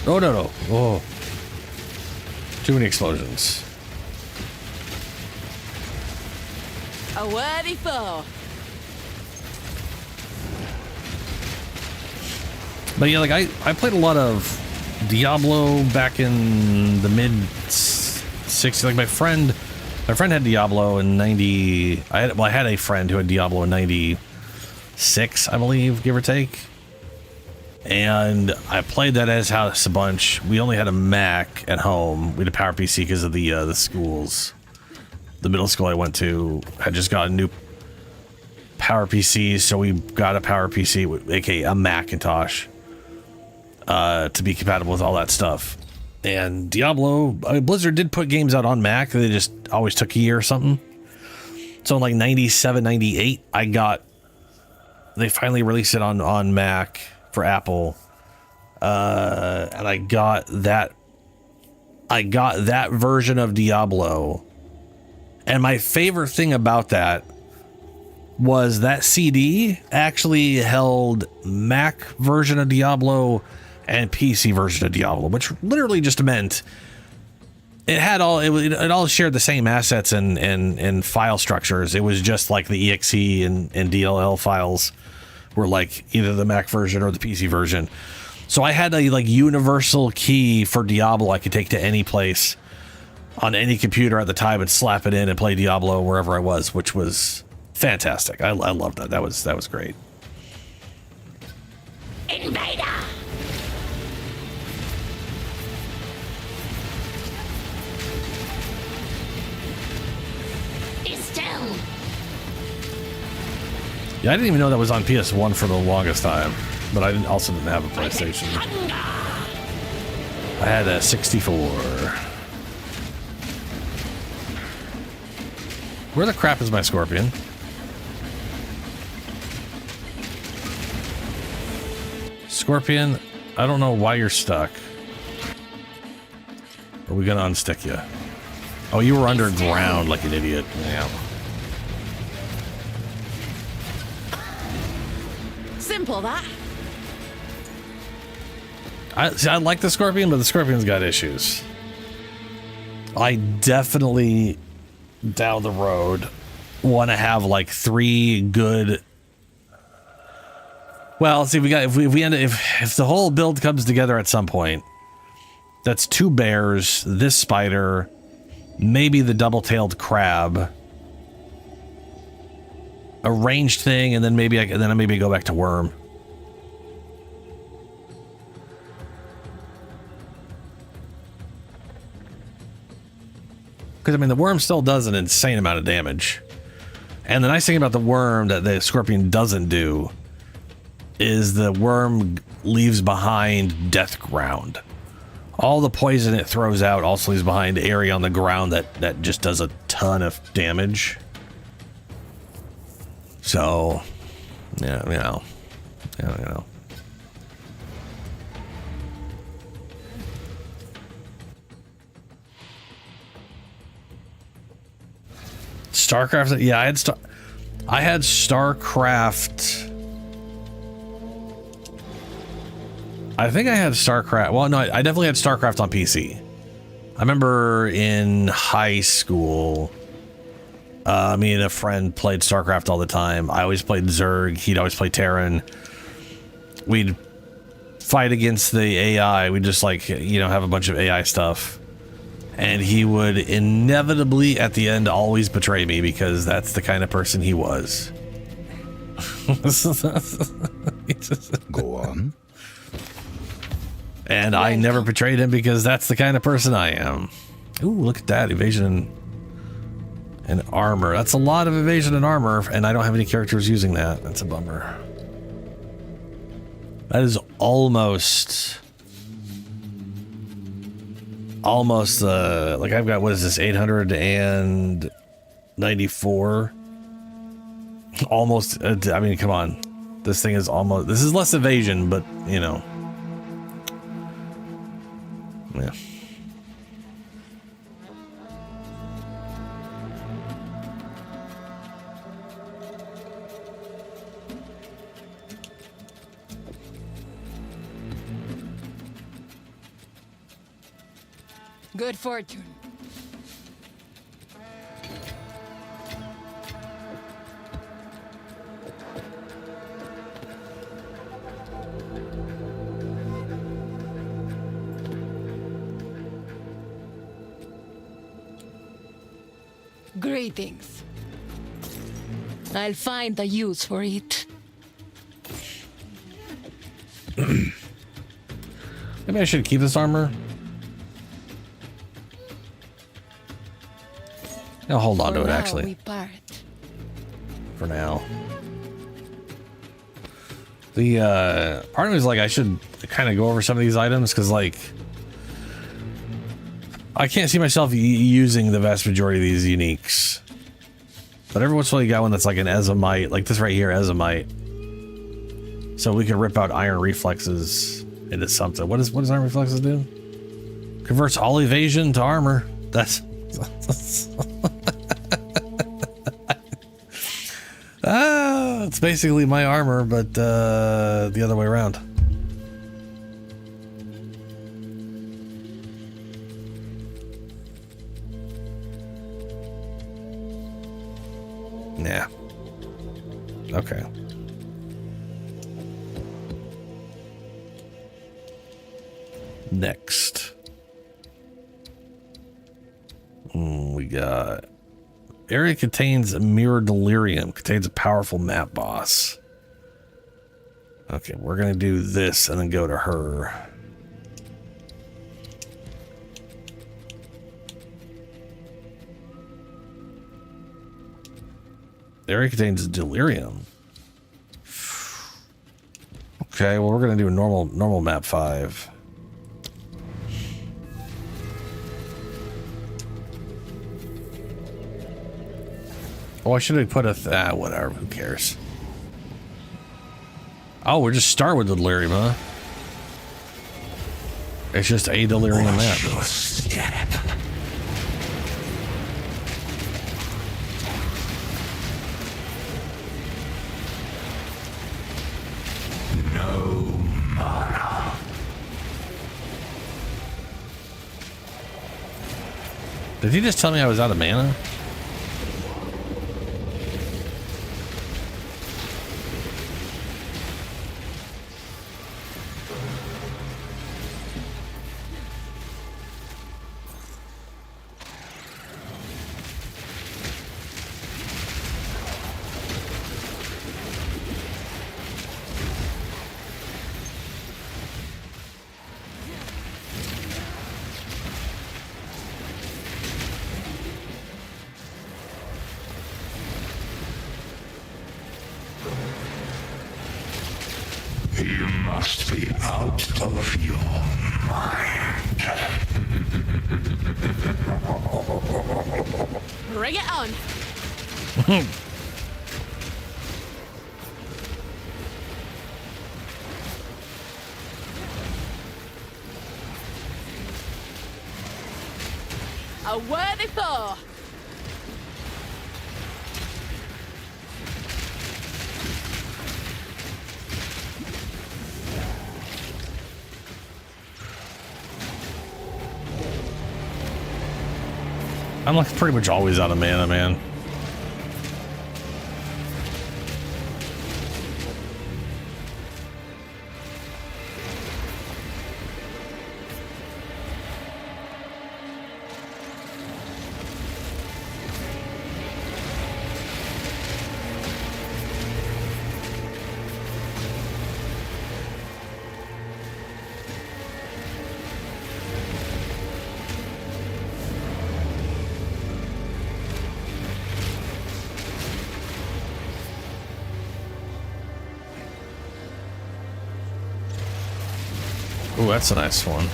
Oh, no. Oh. Too many explosions. A worthy foe. But yeah, like I played a lot of Diablo back in the mid 60s. Like my friend had Diablo in 90. I had a friend who had Diablo in 96, I believe, give or take. And I played that at his house a bunch. We only had a Mac at home. We had a Power PC because of the schools. The middle school I went to had just got a new Power PC, so we got a Power PC, aka a Macintosh, to be compatible with all that stuff. And Diablo, I mean, Blizzard did put games out on Mac. They just always took a year or something. So in like 97, 98, they finally released it on Mac for Apple, and I got that version of Diablo, And my favorite thing about that was that CD actually held Mac version of Diablo and PC version of Diablo, which literally just meant it had all it all shared the same assets and file structures. It was just like the exe and DLL files were like either the Mac version or the PC version. So I had a like universal key for Diablo I could take to any place on any computer at the time and slap it in and play Diablo wherever I was, which was fantastic. I loved that. That was great. Invader! Yeah, I didn't even know that was on PS1 for the longest time, but I also didn't have a PlayStation. I had a 64. Where the crap is my scorpion? Scorpion, I don't know why you're stuck. Are we gonna unstick you? Oh, you were underground like an idiot. Yeah. Simple, that. I like the scorpion, but the scorpion's got issues. I definitely down the road want to have like 3 good. Well, let's see. If we end if the whole build comes together at some point, that's 2 bears, this spider, maybe the double-tailed crab, a ranged thing, and then maybe I go back to worm. Because, I mean, the worm still does an insane amount of damage. And the nice thing about the worm that the scorpion doesn't do is the worm leaves behind death ground. All the poison it throws out also leaves behind area on the ground that just does a ton of damage. So, yeah, you know. StarCraft, yeah, I had StarCraft. I think I had StarCraft. Well, no, I definitely had StarCraft on PC. I remember in high school, me and a friend played StarCraft all the time. I always played Zerg. He'd always play Terran. We'd fight against the AI. We'd just like, have a bunch of AI stuff. And he would inevitably, at the end, always betray me because that's the kind of person he was. Go on. And I never betrayed him because that's the kind of person I am. Ooh, look at that. Evasion and armor. That's a lot of evasion and armor, and I don't have any characters using that. That's a bummer. That is almost like I've got, what is this, 894? Almost, I mean, come on. This thing is almost, this is less evasion, but, yeah. Good fortune. Greetings. I'll find a use for it. Maybe I should keep this armor. I'll hold on to it, actually. For now. The part of me is like I should kind of go over some of these items because, like, I can't see myself using the vast majority of these uniques. But every once in a while you got one that's like an Ezomite, like this right here, Ezomite. So we can rip out iron reflexes into something. What does iron reflexes do? Converts all evasion to armor. That's It's basically my armor, but the other way around. Nah. Okay. Next. We got... Area contains a mirror delirium. Contains a powerful map boss. Okay, we're gonna do this and then go to her. Area contains delirium. Okay, well we're gonna do a normal map 5. Oh, I should have put a whatever, who cares? Oh, we're just start with the delirium, huh? It's just a delirium map. No mana. Did he just tell me I was out of mana? You must be out of your mind. Bring it on. A worthy foe. I'm like pretty much always out of mana, man. Ooh, that's a nice one.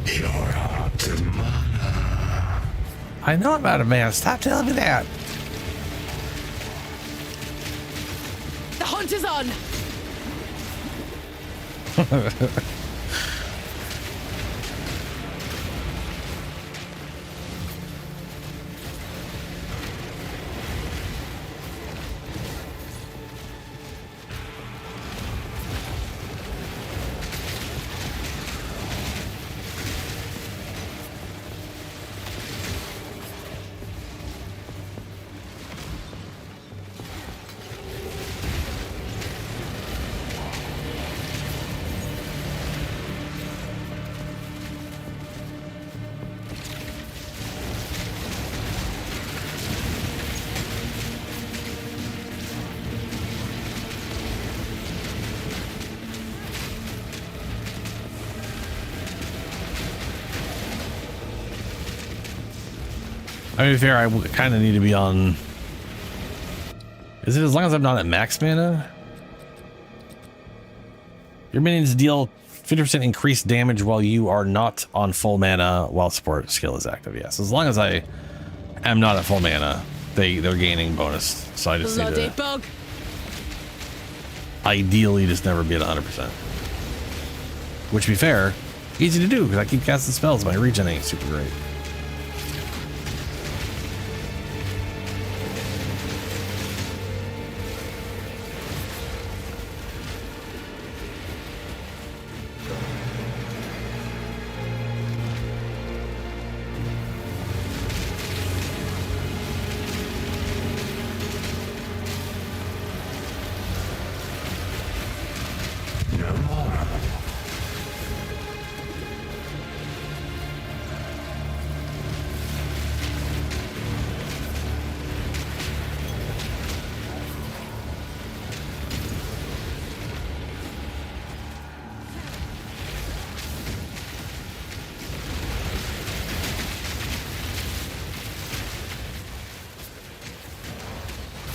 You're out of mana. I know I'm out of mana. Stop telling me that. The hunt is on. I mean, fair, I kind of need to be on... Is it as long as I'm not at max mana? Your minions deal 50% increased damage while you are not on full mana while support skill is active. Yes, as long as I am not at full mana, they're gaining bonus. So I just need to... Bug. Ideally, just never be at 100%. Which, to be fair, easy to do because I keep casting spells. My regen ain't super great.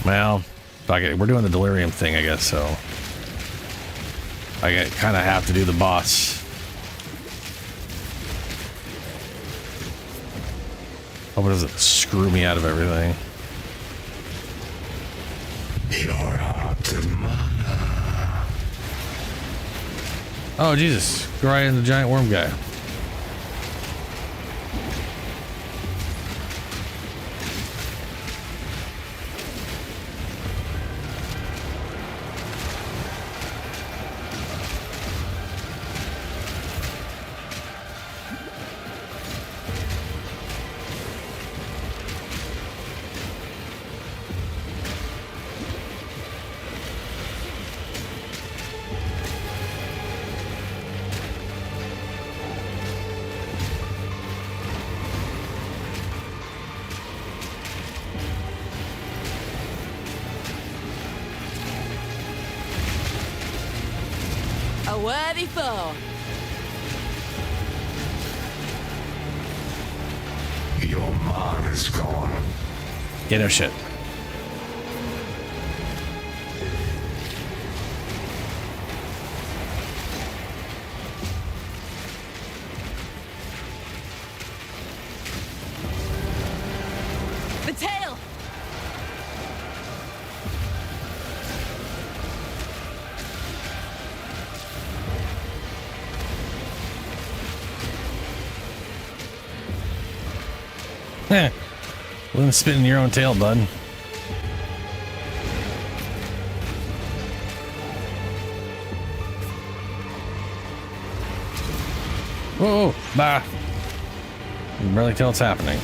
Well, fuck it. We're doing the delirium thing, I guess, so I kind of have to do the boss. Hope it doesn't screw me out of everything. Oh, Jesus. Go right in the giant worm guy. A worthy foe. Your man is gone. Yeah, no shit. The tail. Heh. Wouldn't spit in your own tail, bud. Whoa, bah. You can barely tell what's happening.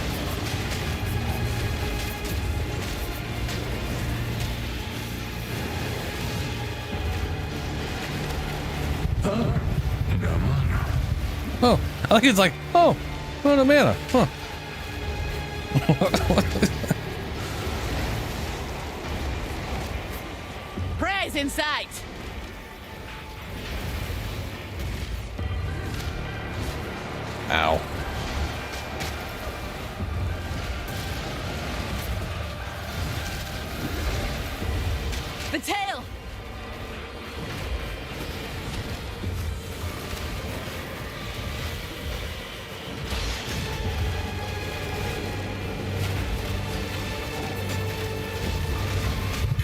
Oh, I think it's like, oh, no mana. Huh. Prey's in sight. Ow. The tail.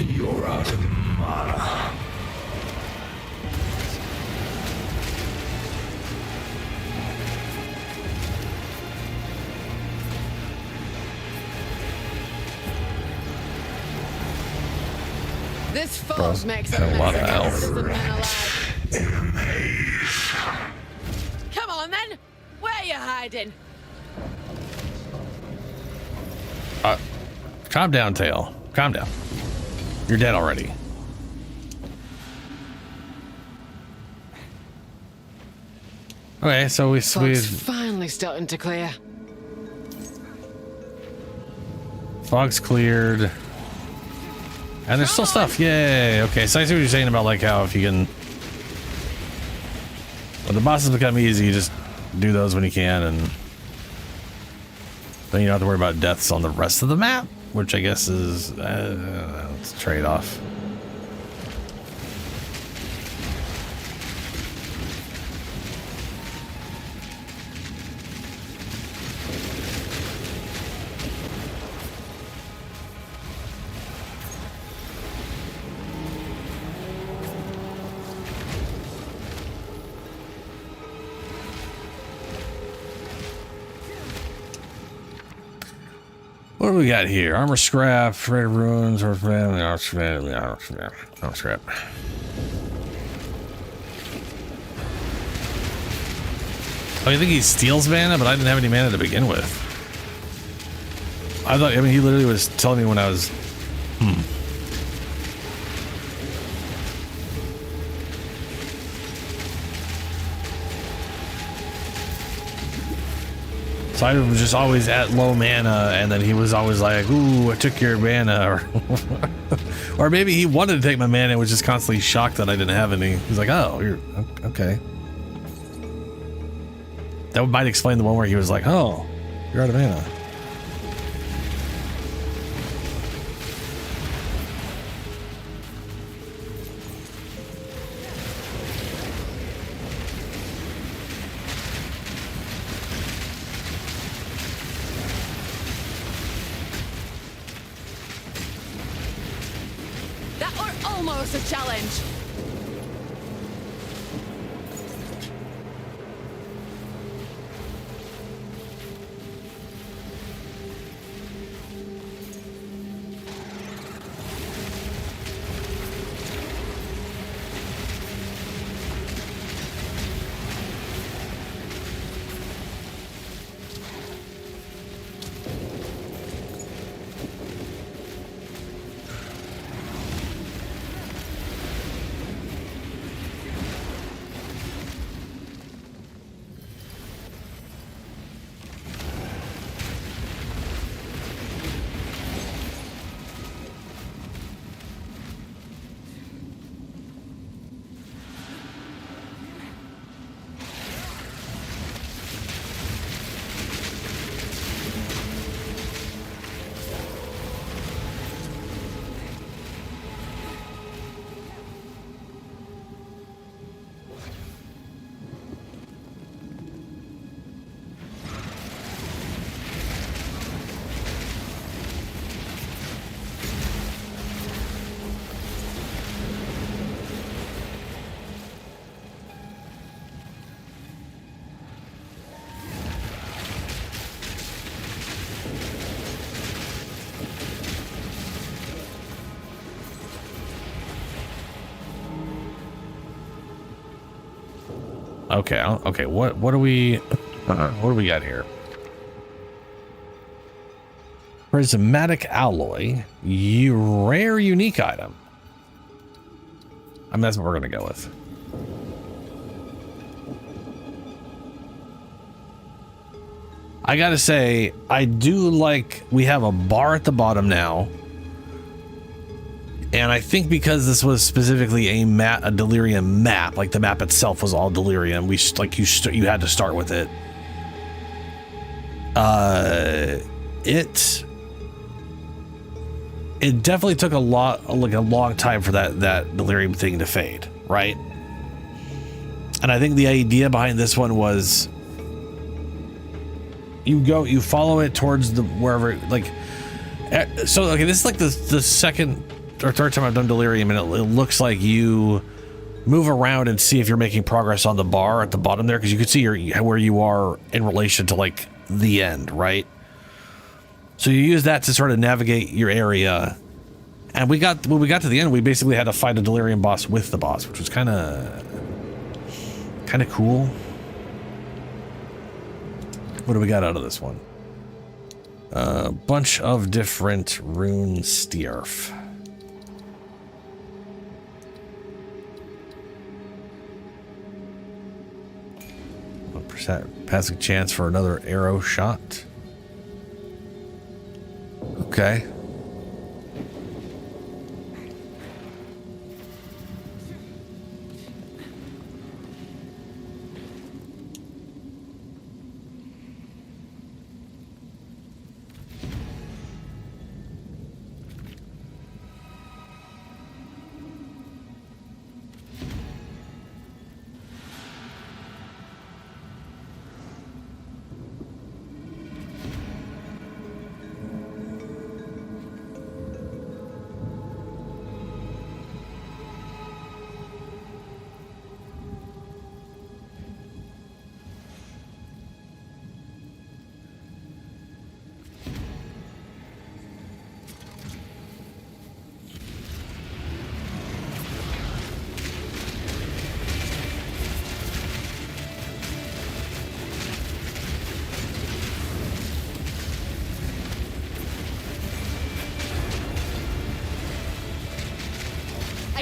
You're out of mana. This force makes it a lot of against health. the men alive. Come on then. Where are you hiding? Calm down, Tail. Calm down. You're dead already. Okay, so we Fog's finally starting to clear. fog's cleared. And there's still stuff. Yay. Okay, so I see what you're saying about like how if you can, when the bosses become easy, you just do those when you can, and then you don't have to worry about deaths on the rest of the map, which I guess is it's a trade-off. What do we got here? Armor scrap, red ruins, or armor scrap. Oh, you think he steals mana? But I didn't have any mana to begin with. I mean, he literally was telling me when I was... So I was just always at low mana, and then he was always like, ooh, I took your mana. Or maybe he wanted to take my mana and was just constantly shocked that I didn't have any. He's like, oh, you're okay. That might explain the one where he was like, oh, you're out of mana. almost a challenge. Okay, okay. What do we got here? Prismatic alloy, rare unique item. I mean, that's what we're gonna go with. I gotta say, I do like we have a bar at the bottom now. And I think because this was specifically a delirium map, like the map itself was all delirium, you had to start with it. It definitely took a long time for that delirium thing to fade, right? And I think the idea behind this one was you follow it towards wherever, like, so okay, this is like the second or third time I've done delirium, and it looks like you move around and see if you're making progress on the bar at the bottom there, because you can see where you are in relation to like the end, right? So you use that to sort of navigate your area. And when we got to the end, we basically had to fight a delirium boss with the boss, which was kind of cool. What do we got out of this one? A bunch of different rune stierf. Passing chance for another arrow shot. Okay.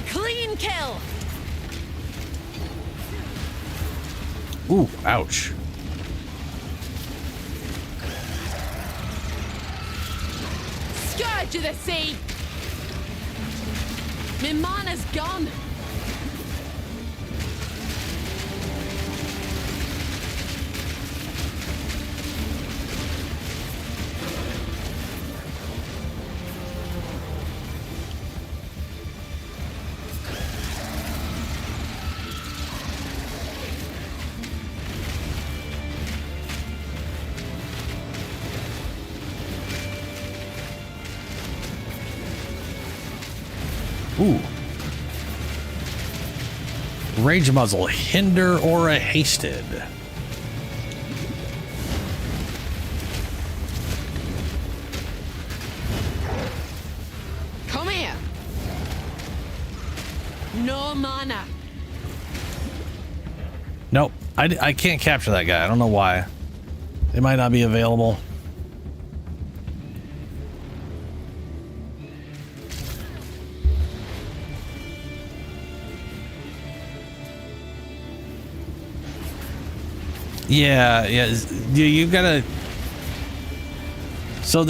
Clean kill. Ooh, ouch. Scourge of the sea. My mana's gone. Ooh. Rage muzzle, hinder aura hasted. Come here. No mana. Nope, I can't capture that guy. I don't know why. It might not be available. Yeah, you gotta. So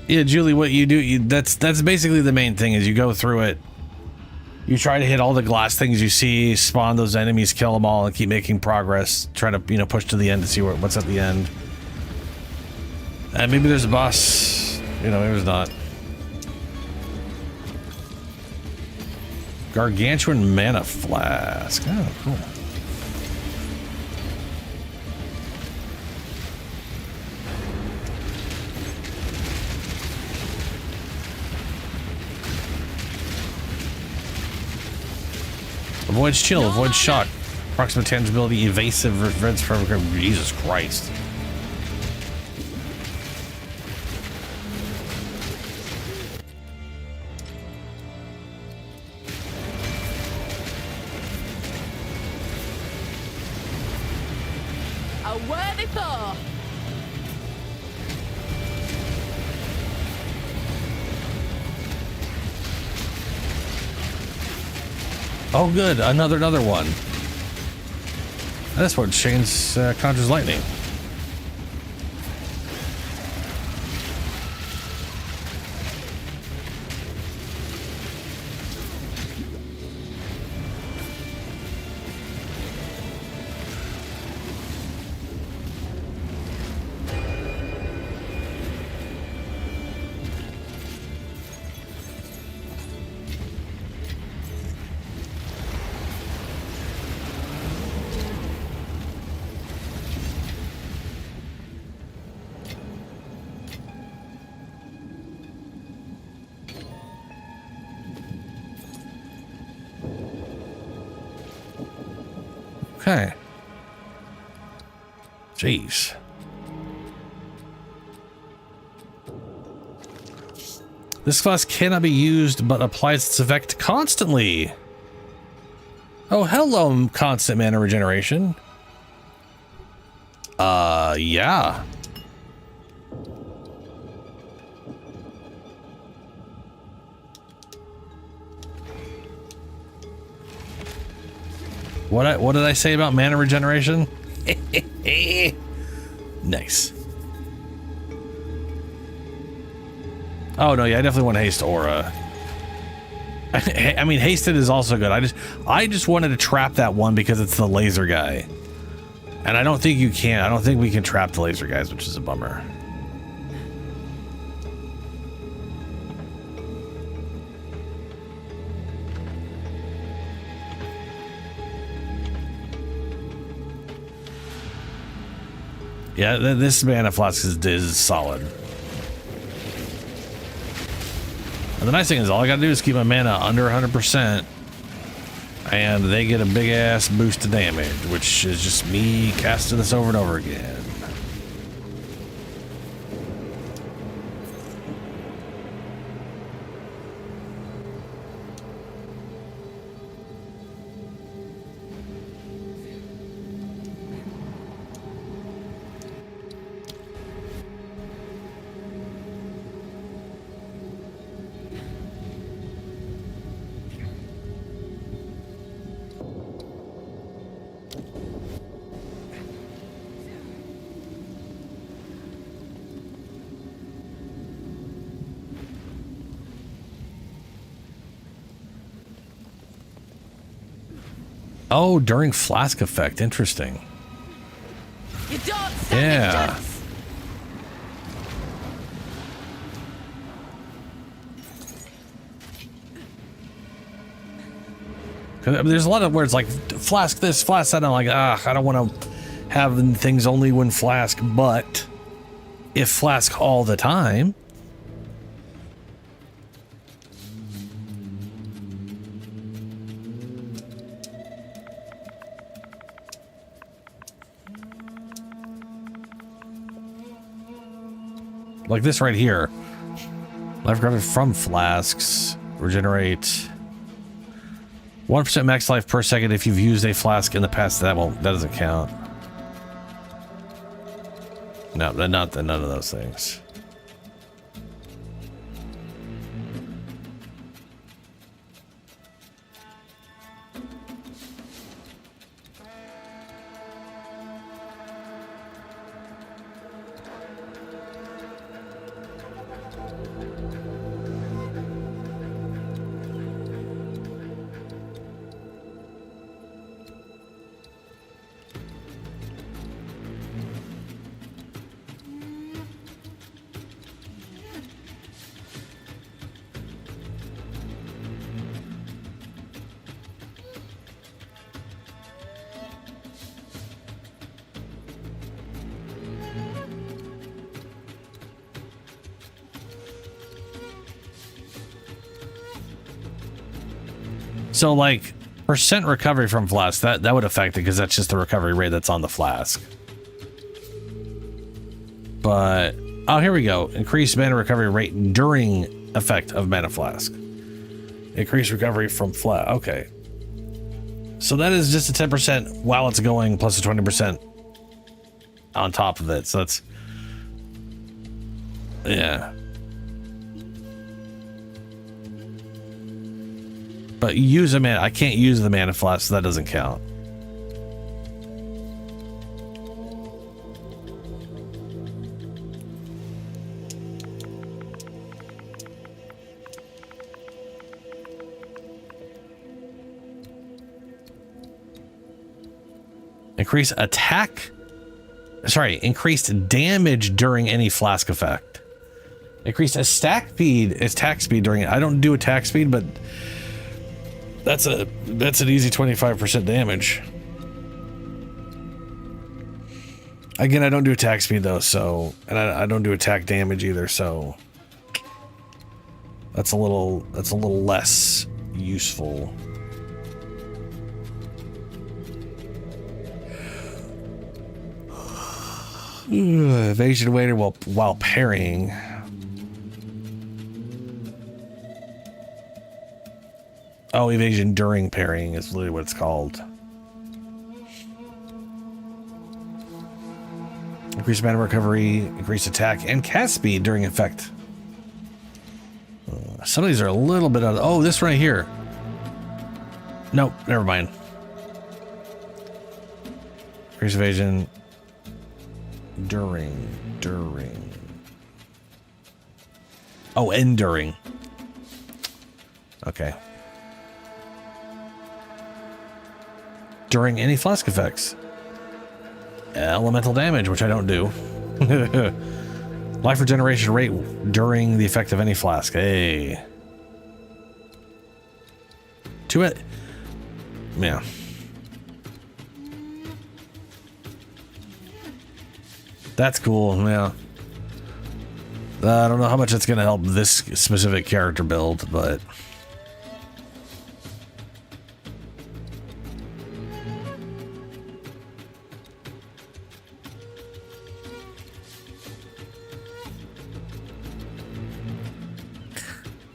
yeah, Julie, what you do, that's basically the main thing is you go through it. You try to hit all the glass things you see, spawn those enemies, kill them all, and keep making progress. Try to, push to the end to see what's at the end. And maybe there's a boss. Maybe there's not. Gargantuan mana flask. Oh, cool. Avoids chill, avoids shock. Approximate tangibility, evasive, prevents from Jesus Christ. A worthy foe. Oh, good. Another one. That's what Shane's conjures lightning. Okay. Jeez. This class cannot be used, but applies its effect constantly. Oh, hello, constant mana regeneration. Yeah. What did I say about mana regeneration? Nice. Oh no, yeah, I definitely want haste aura. I mean, hasted is also good. I just wanted to trap that one because it's the laser guy, and I don't think you can. I don't think we can trap the laser guys, which is a bummer. Yeah, this mana flask is solid. And the nice thing is all I gotta do is keep my mana under 100%, and they get a big ass boost to damage, which is just me casting this over and over again. Oh, during flask effect. Interesting. You don't stand a there's a lot of words like flask this, flask that. I'm like, I don't want to have things only when flask, but if flask all the time. Like this right here. Life recovery from flasks. Regenerate 1% max life per second if you've used a flask in the past. That doesn't count. No, none of those things. So like percent recovery from flask, that would affect it because that's just the recovery rate that's on the flask. But oh, here we go. Increased mana recovery rate during effect of mana flask. Increased recovery from flask. Okay. So that is just a 10% while it's going plus a 20% on top of it. So that's, yeah. But use a mana. I can't use the mana flask, so that doesn't count. Increase attack. Sorry, increased damage during any flask effect. Increased attack speed during it. I don't do attack speed, but that's an easy 25% damage. Again, I don't do attack speed though, so, and I don't do attack damage either, so that's a little less useful. Evasion waiter while parrying. Oh, evasion during parrying is literally what it's called. Increase mana recovery, increase attack, and cast speed during effect. Some of these are a little bit out of... Oh, this right here. Nope, never mind. Increase evasion during. Oh, enduring. Okay. During any flask effects. Elemental damage, which I don't do. Life regeneration rate during the effect of any flask. Hey. To it. Yeah. That's cool, yeah. I don't know how much it's going to help this specific character build, but...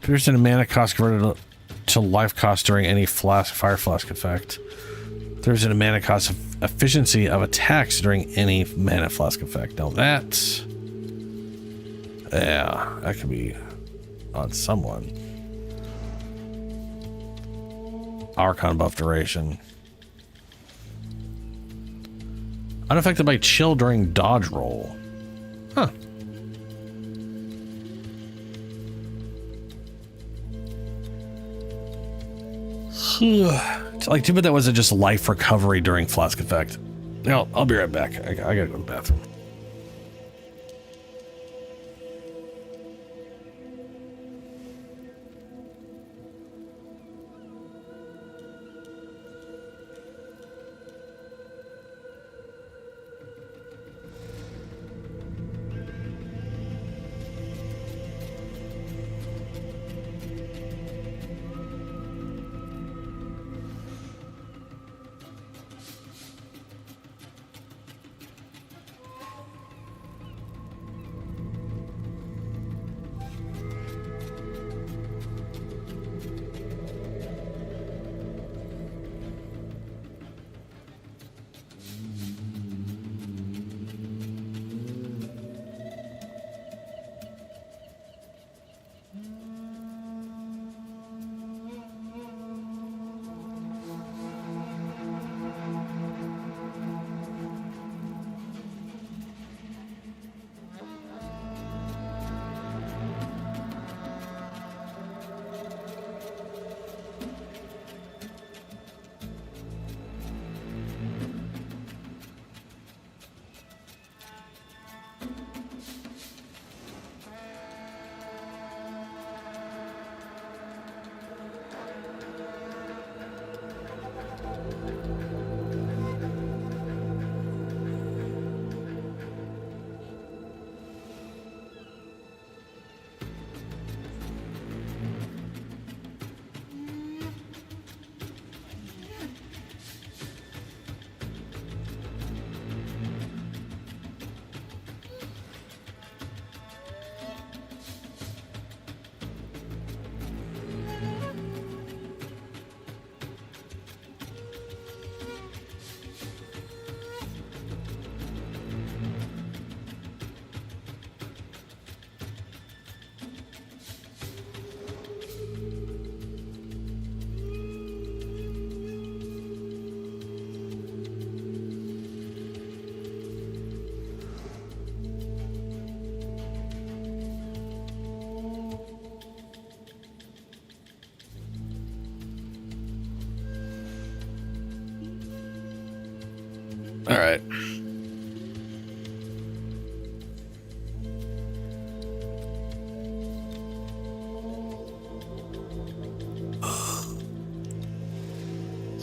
Percent of mana cost converted to life cost during any fire flask effect. 30% of mana cost of efficiency of attacks during any mana flask effect. Now that, yeah, that could be on someone. Archon buff duration. Unaffected by chill during dodge roll. Huh. It's like, too bad that wasn't just life recovery during flask effect. No, I'll be right back. I gotta go to the bathroom.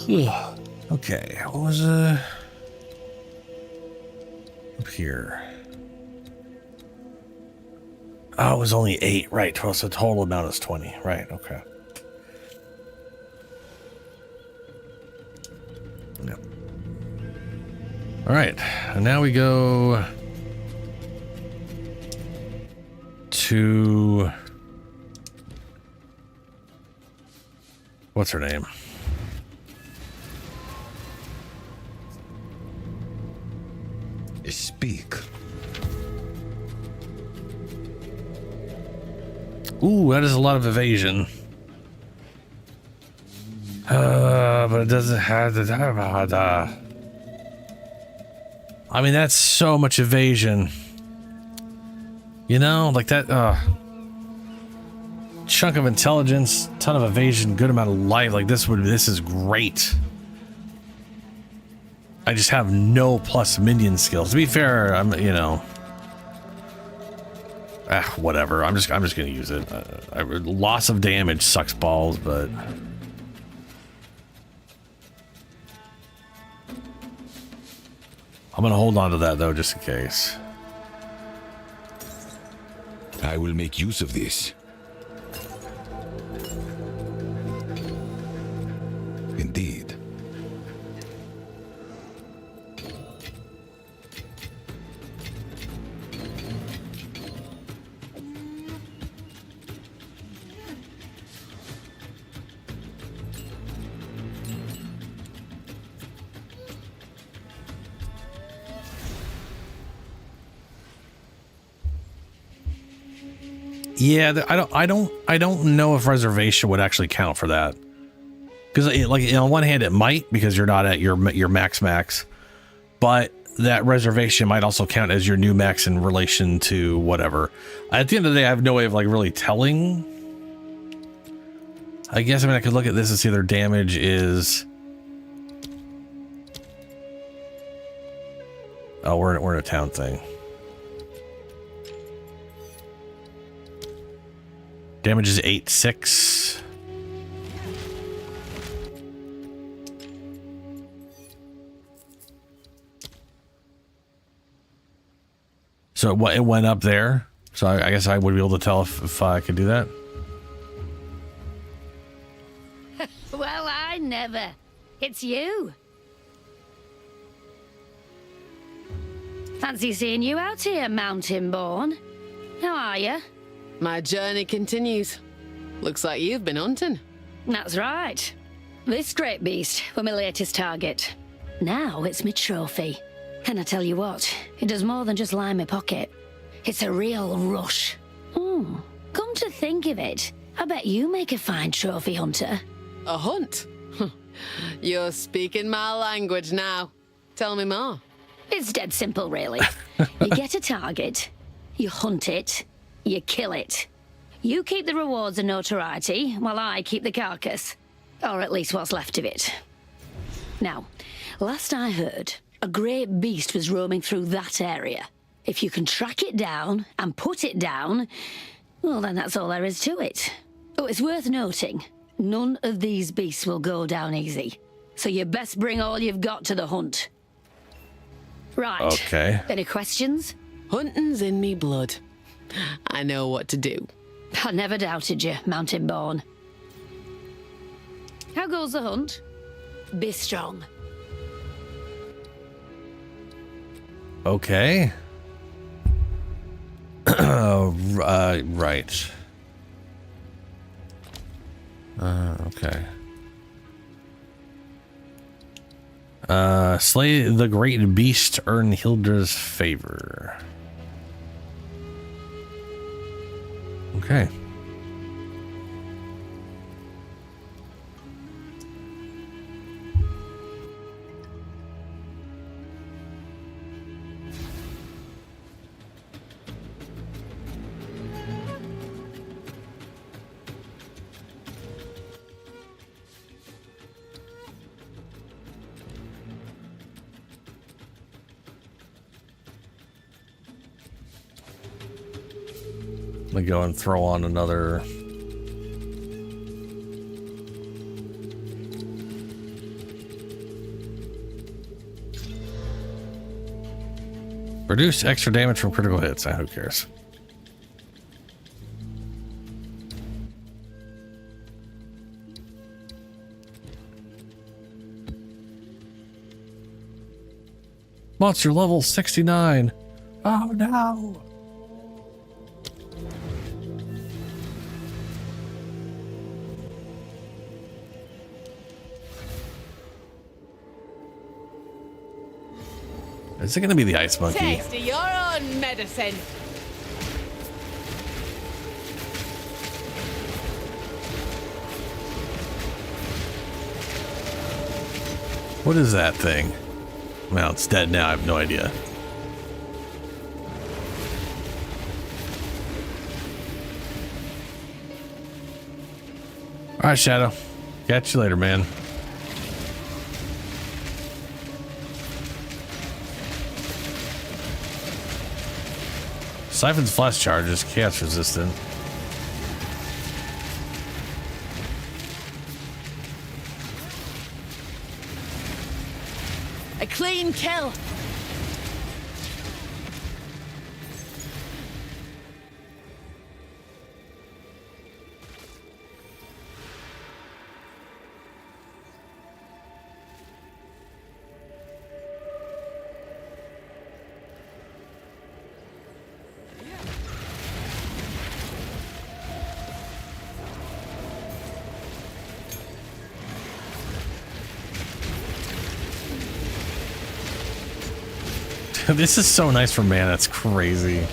Okay, what was up here? Oh, it was only 8, right? 12, so total amount is 20, right? Okay. Yep. All right, and now we go to what's her name? Speak. Ooh, that is a lot of evasion. But it doesn't have the. I mean, that's so much evasion. You know, like that. Chunk of intelligence, ton of evasion, good amount of life. Like this is great. I just have no plus minion skills. To be fair, you know. Whatever. I'm just gonna use it. Loss of damage sucks balls, but I'm gonna hold on to that though, just in case. I will make use of this. Indeed. Yeah, I don't know if reservation would actually count for that. Because like on one hand it might, because you're not at your max, but that reservation might also count as your new max in relation to whatever. At the end of the day, I have no way of like really telling. I guess I could look at this and see their damage is. Oh, we're in a town thing. Damage is 8/6. So it went up there. So I guess I would be able to tell if I could do that. Well, I never. It's you. Fancy seeing you out here, mountain-born. How are you? My journey continues. Looks like you've been hunting. That's right. This great beast was my latest target. Now it's my trophy. And I tell you what, it does more than just line my pocket. It's a real rush. Come to think of it, I bet you make a fine trophy hunter. A hunt? You're speaking my language now. Tell me more. It's dead simple, really. You get a target, you hunt it, you kill it. You keep the rewards and notoriety, while I keep the carcass. Or at least what's left of it. Now, last I heard, a great beast was roaming through that area. If you can track it down and put it down, well, then that's all there is to it. Oh, it's worth noting, none of these beasts will go down easy. So you best bring all you've got to the hunt. Right. Okay. Any questions? Hunting's in me blood. I know what to do. I never doubted you, mountain-born. How goes the hunt? Be strong. Okay. Right. Okay. Slay the great beast, earn Hildra's favor. Okay. Let me go and throw on another. Reduce extra damage from critical hits. Who cares? Monster level 69. Oh no. Is it going to be the ice monkey? Taste of your own medicine. What is that thing? Well, it's dead now. I have no idea. All right, Shadow. Catch you later, man. Siphon's flash charge is chaos resistant. A clean kill. This is so nice for mana. It's crazy.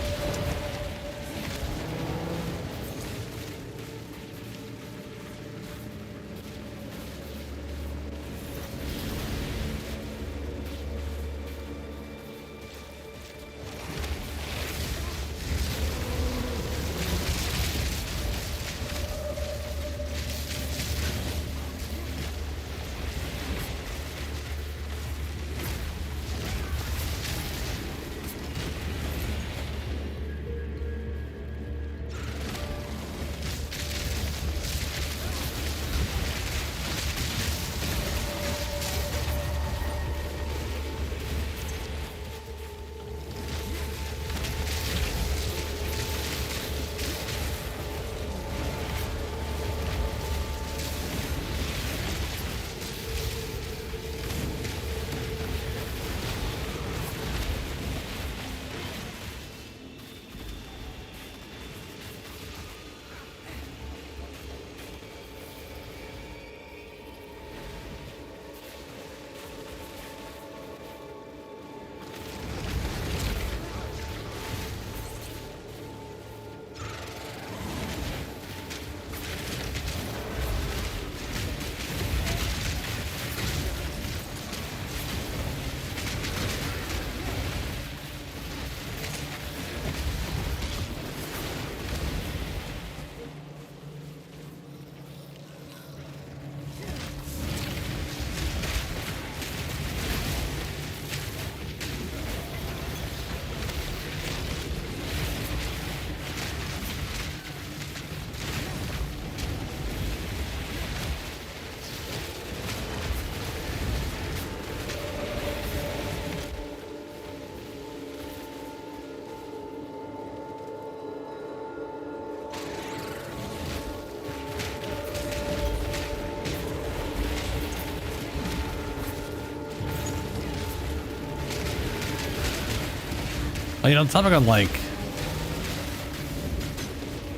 You know, topic on like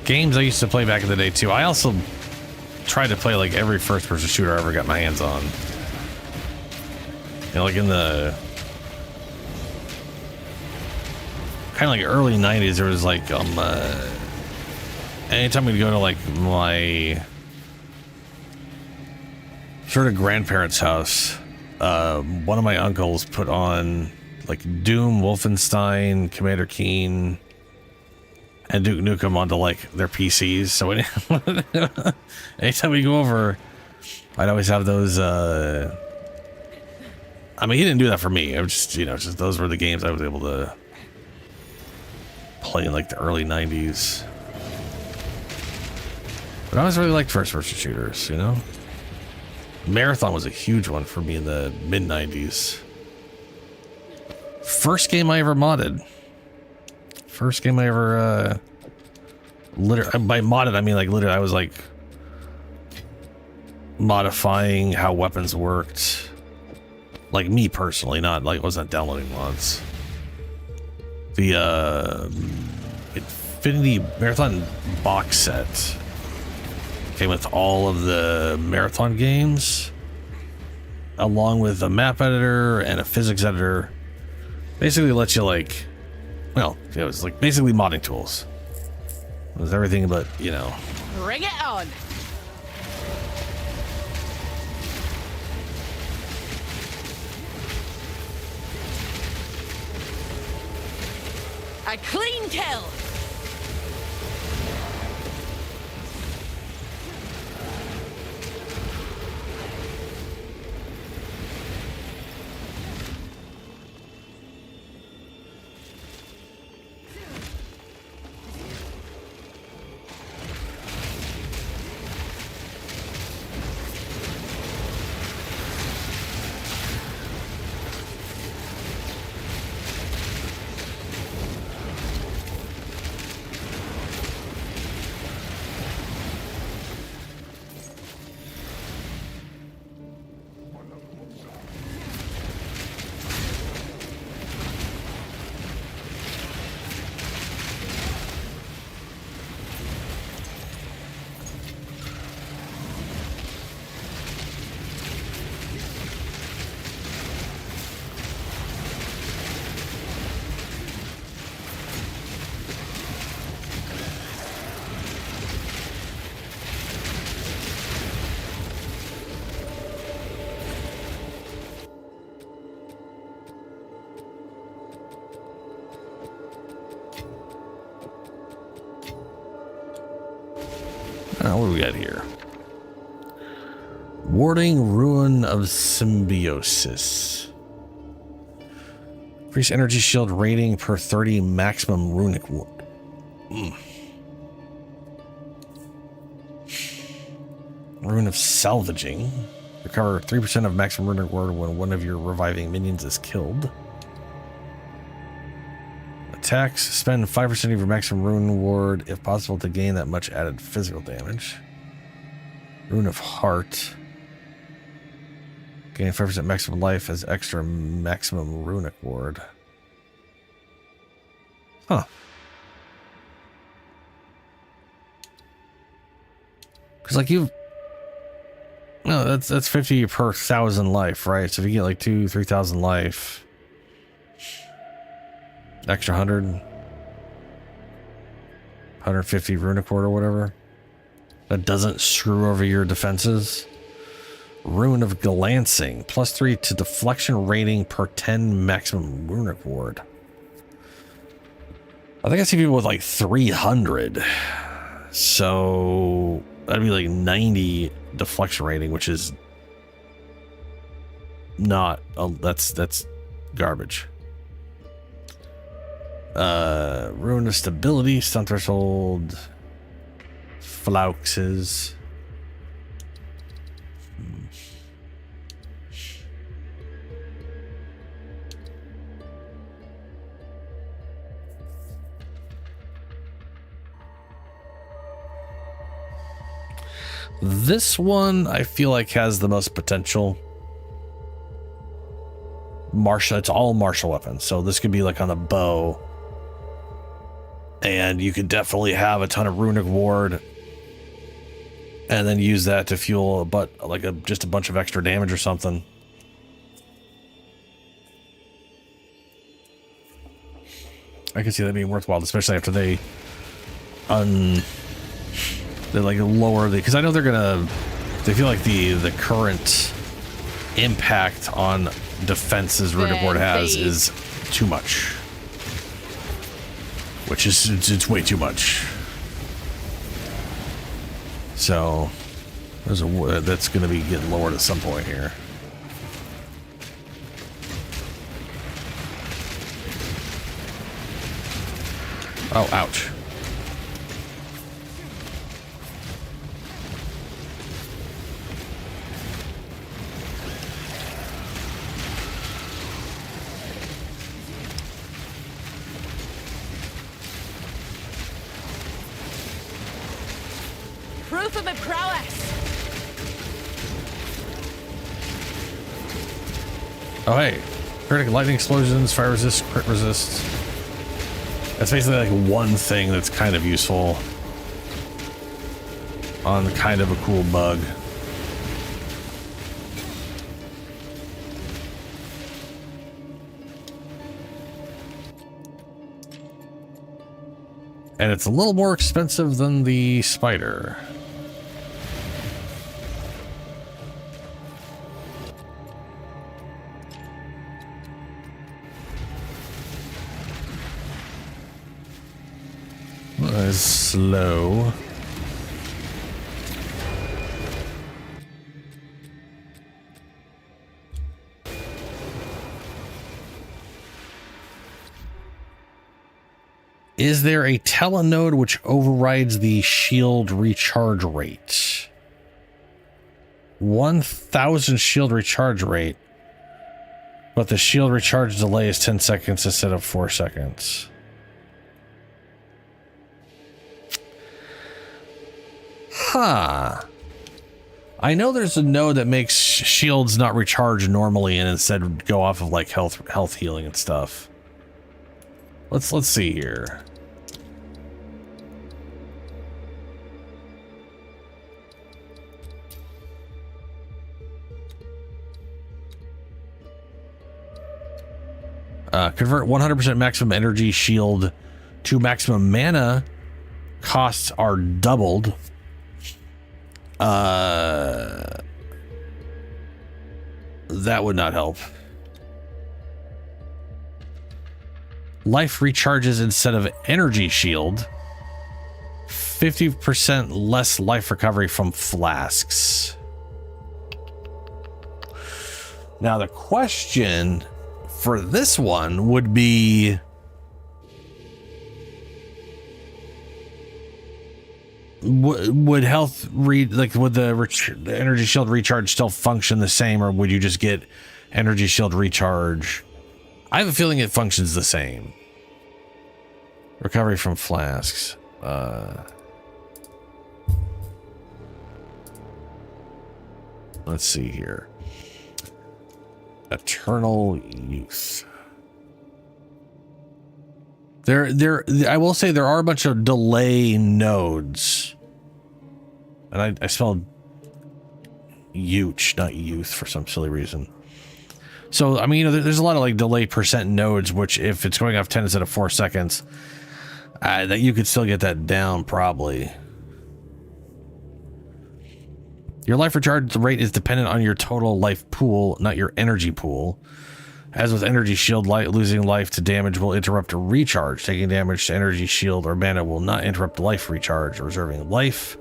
games I used to play back in the day too. I also tried to play like every first-person shooter I ever got my hands on. You know, like in the kind of like early 90s, there was like anytime we'd go to like my sort of grandparents' house, one of my uncles put on like Doom, Wolfenstein, Commander Keen, and Duke Nukem onto like their PCs. So anytime we go over, I'd always have those. I mean, he didn't do that for me. I was just, you know, just those were the games I was able to play in like the early 90s. But I always really liked first-person shooters, you know? Marathon was a huge one for me in the mid-90s. first game I ever modded. First game I ever, literally, by modded, I mean, like, literally, I was, like, modifying how weapons worked. Like, me personally, not, like, wasn't downloading mods. The, Infinity Marathon box set came with all of the Marathon games, along with a map editor and a physics editor. Basically lets you, like, well, it was like basically modding tools. It was everything but, you know. Bring it on. A clean kill. What do we got here? Warding Ruin of Symbiosis. Increase energy shield rating per 30 maximum runic ward. Rune of Salvaging. Recover 3% of maximum runic ward when one of your reviving minions is killed. Attacks, spend 5% of your maximum rune ward if possible to gain that much added physical damage. Rune of Heart. Gain 5% maximum life as extra maximum runic ward. Huh. Because like you... No, that's 50 per 1,000 life, right? So if you get like 2,000-3,000 life... Extra 150 runic ward or whatever. That doesn't screw over your defenses. Rune of Glancing. +3 to deflection rating per 10 maximum runic ward. I think I see people with like 300. So that'd be like 90 deflection rating, which is not... that's garbage. Rune of Stability, stun threshold, flouxes. This one I feel like has the most potential. Martial, it's all martial weapons, so this could be like on the bow. And you could definitely have a ton of runic ward and then use that to fuel just a bunch of extra damage or something. I can see that being worthwhile, especially after they like lower the, because I know they feel like the current impact on defenses runic ward has is too much. Which is, it's way too much. So, that's going to be getting lowered at some point here. Oh, ouch. proof of my prowess. Oh, hey. Critical lightning explosions, fire resist, crit resist. That's basically like one thing that's kind of useful on kind of a cool bug. And it's a little more expensive than the spider. It's slow. Is there a telenode which overrides the shield recharge rate? 1,000 shield recharge rate, but the shield recharge delay is 10 seconds instead of 4 seconds. Huh. I know there's a node that makes shields not recharge normally and instead go off of like health healing and stuff. Let's see here. Convert 100% maximum energy shield to maximum mana. Costs are doubled. That would not help. Life recharges instead of energy shield. 50% less life recovery from flasks. Now the question for this one would be, would health would the energy shield recharge still function the same, or would you just get energy shield recharge? I have a feeling it functions the same. Recovery from flasks. Let's see here. Eternal youth. I will say there are a bunch of delay nodes. And I spelled youth, not youth, for some silly reason. So, I mean, there's a lot of like delay percent nodes, which if it's going off 10 instead of 4 seconds, that you could still get that down probably. Your life recharge rate is dependent on your total life pool, not your energy pool. As with energy shield, losing life to damage will interrupt a recharge. Taking damage to energy shield or mana will not interrupt life recharge. Reserving life.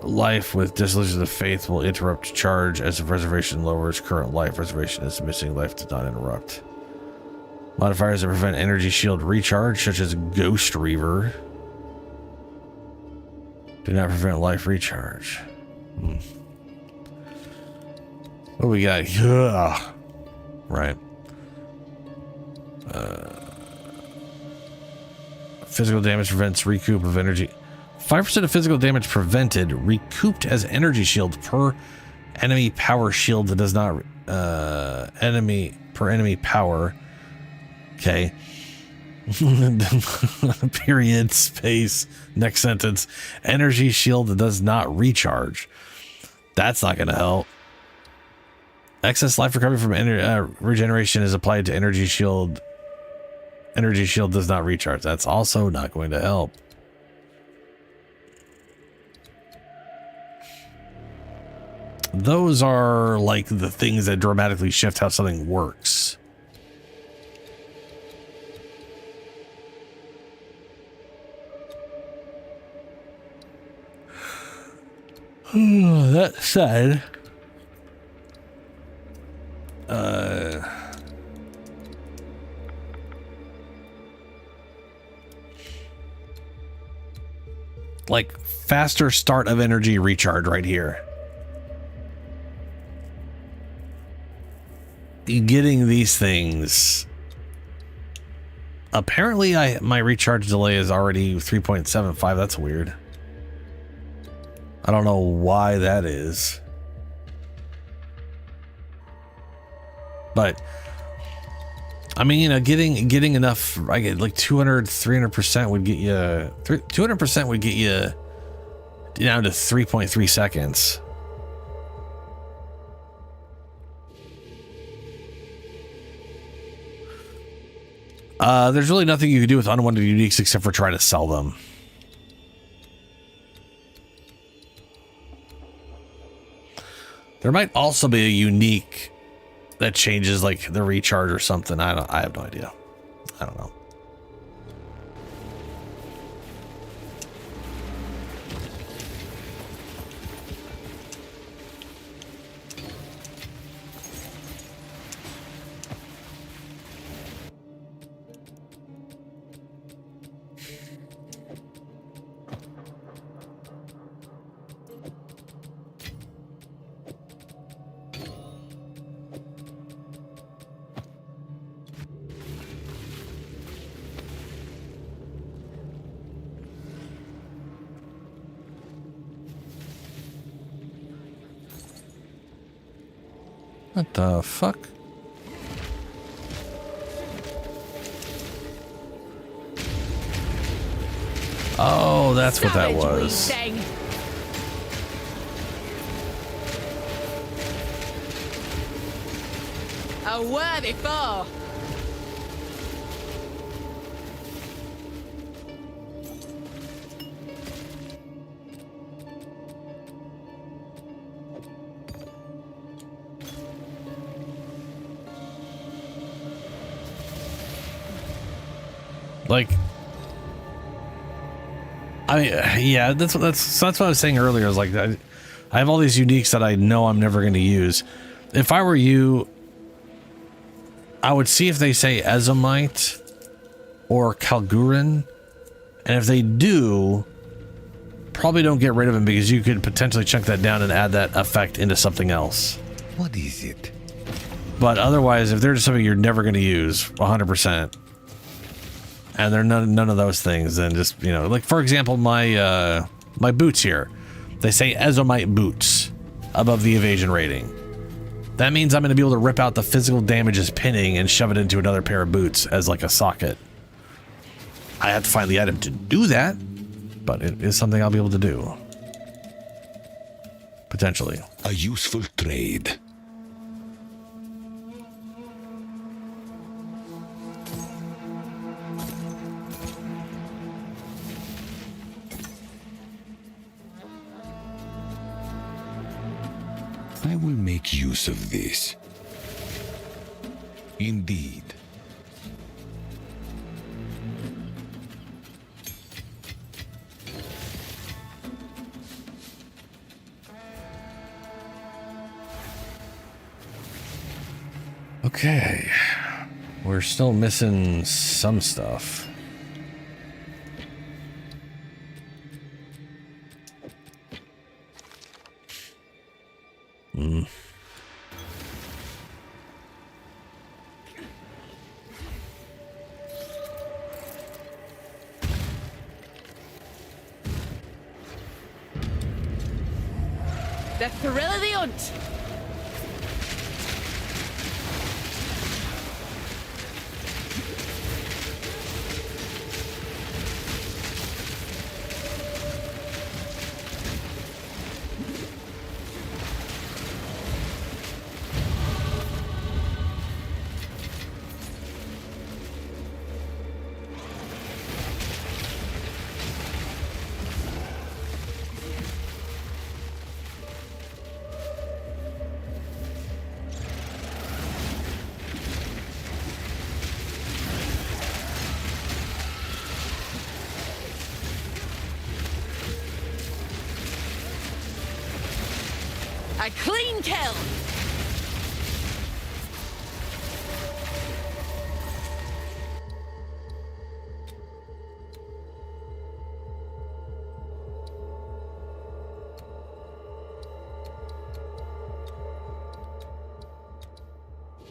Life with dissolution of faith will interrupt charge as the reservation lowers current life. Reservation is missing life does not interrupt. Modifiers that prevent energy shield recharge, such as Ghost Reaver, do not prevent life recharge. What do we got here? Right. Physical damage prevents recoup of energy. 5% of physical damage prevented, recouped as energy shield per enemy power shield that does not enemy power. Okay. Period, space, next sentence. Energy shield that does not recharge. That's not going to help. Excess life recovery from regeneration is applied to energy shield. Energy shield does not recharge. That's also not going to help. Those are like the things that dramatically shift how something works. That said, like faster start of energy recharge right here. Getting these things Apparently, my recharge delay is already 3.75. That's weird. I don't know why that is. But I mean, you know, getting enough, I get like 300% would get you 200% would get you down to 3.3 seconds. There's really nothing you can do with unwanted uniques except for try to sell them. There might also be a unique that changes like the recharge or something. I have no idea. I don't know. What the fuck? Oh, that's what that was. A worthy foe. Like, I mean, yeah, that's what I was saying earlier. Is like, I have all these uniques that I know I'm never going to use. If I were you, I would see if they say Ezomite or Kalgurin, and if they do, probably don't get rid of him because you could potentially chunk that down and add that effect into something else. What is it? But otherwise, if they're just something you're never going to use 100%, and they're none of those things, then just, you know, like for example, my my boots here, they say Ezomite boots above the evasion rating. That means I'm going to be able to rip out the physical damage as pinning and shove it into another pair of boots as like a socket. I have to find the item to do that, but it is something I'll be able to do. Potentially. A useful trade. I will make use of this. Indeed. Okay. We're still missing some stuff. The thrill of the hunt. A clean kill.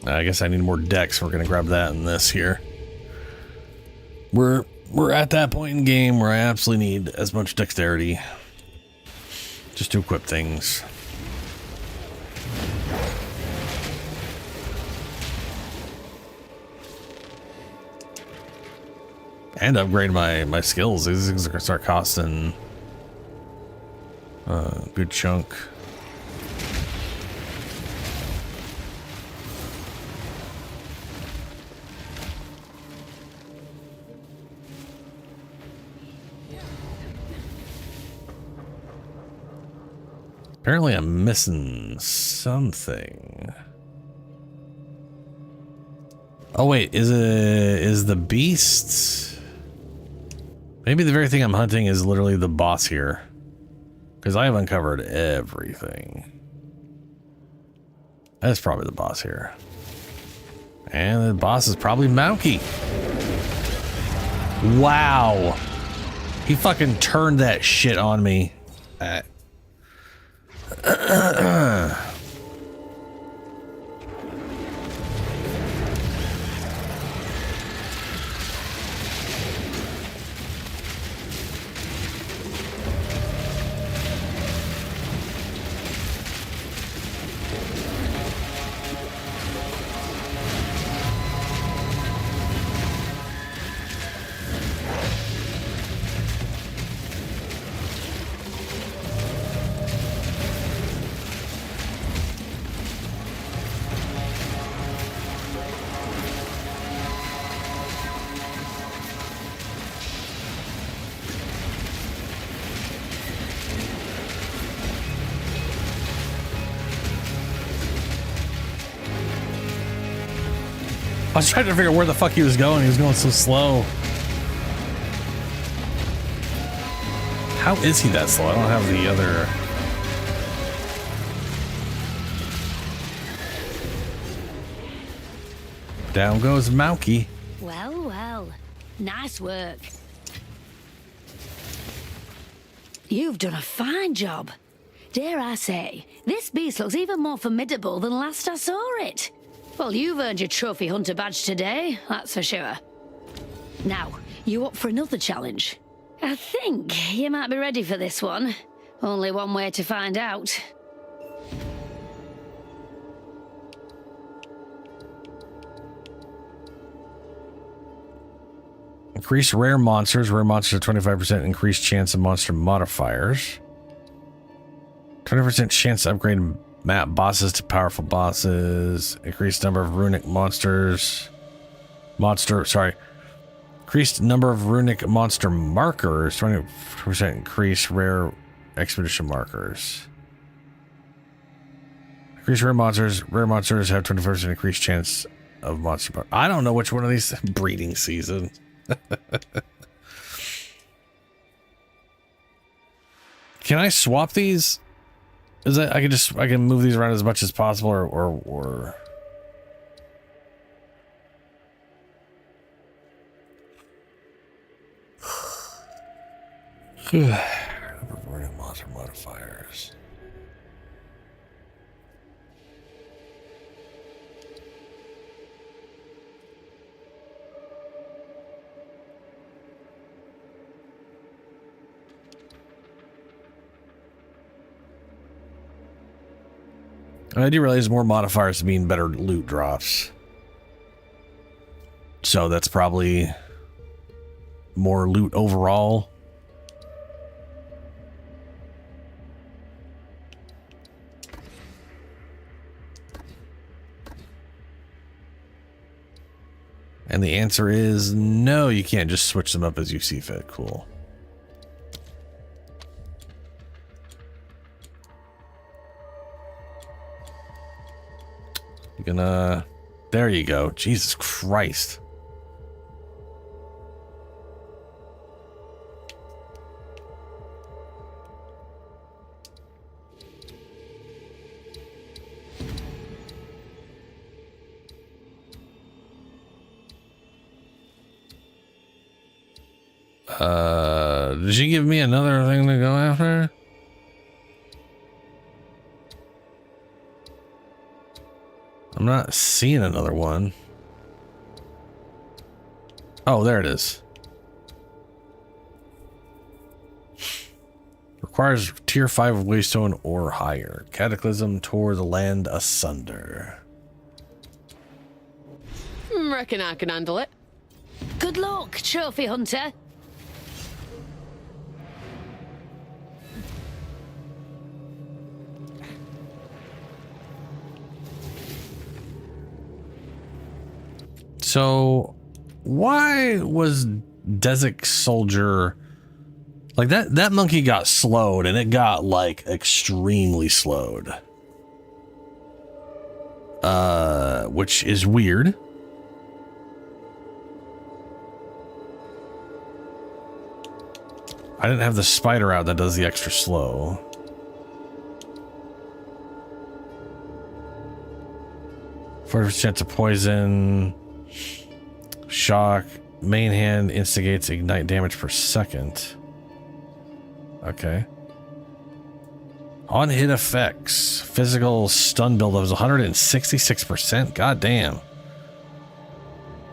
I guess I need more decks. We're going to grab that in this here. We're at that point in game where I absolutely need as much dexterity just to equip things. And upgrade my skills. These things are gonna start costing a good chunk. Apparently I'm missing something. Oh wait, is the beast? Maybe the very thing I'm hunting is literally the boss here. Because I have uncovered everything. That's probably the boss here. And the boss is probably Mauki. Wow. He fucking turned that shit on me. I was trying to figure out where the fuck he was going. He was going so slow. How is he that slow? I don't have the other... Down goes Mauki. Well, well. Nice work. You've done a fine job. Dare I say, this beast looks even more formidable than last I saw it. Well, you've earned your trophy hunter badge today, that's for sure. Now, you up for another challenge? I think you might be ready for this one. Only one way to find out. Increase rare monsters. Rare monsters 25% increased chance of monster modifiers. 20% chance to upgrade map bosses to powerful bosses. Increased number of runic monsters. Increased number of runic monster markers. 20% increased rare expedition markers. Increased rare monsters. Rare monsters have 25% increased chance of monster. I don't know which one of these breeding season. Can I swap these? Is that I can move these around as much as possible, or monster modifiers. I do realize more modifiers mean better loot drops. So that's probably more loot overall. And the answer is no, you can't just switch them up as you see fit. Cool. You're gonna... There you go. Jesus Christ. Did she give me another thing to go after? I'm not seeing another one. Oh, there it is. Requires tier 5 waystone or higher. Cataclysm toward the land asunder. Reckon I can handle it. Good luck, trophy hunter. So, why was Desert Soldier like that? That monkey got slowed, and it got like extremely slowed, which is weird. I didn't have the spider out that does the extra slow. First chance of poison. Shock. Main hand instigates ignite damage per second. Okay. On hit effects. Physical stun buildup is 166%. God damn.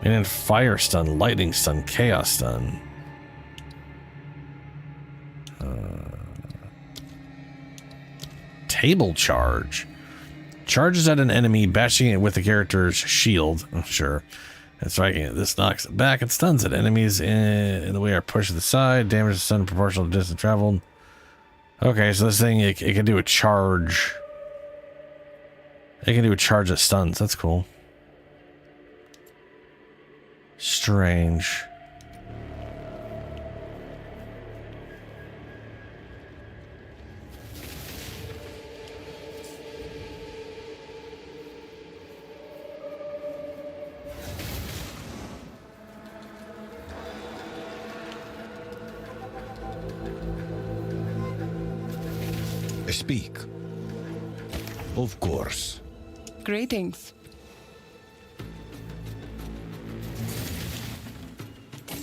And then fire stun, lightning stun, chaos stun. Table charge. Charges at an enemy, bashing it with the character's shield. Sure. And striking it. This knocks it back and stuns it. Enemies in the way are pushed to the side. Damage is stun proportional to distance traveled. Okay, so this thing, it can do a charge. It can do a charge that stuns. That's cool. Strange. Speak. Of course. Greetings.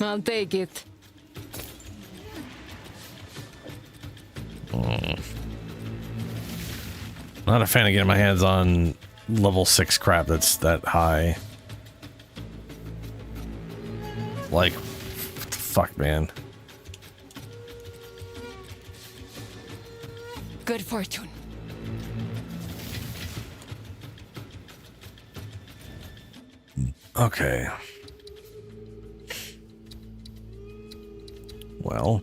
I'll take it. Not a fan of getting my hands on level 6 crap that's that high. Like, what the fuck, man. Good fortune. Okay. Well,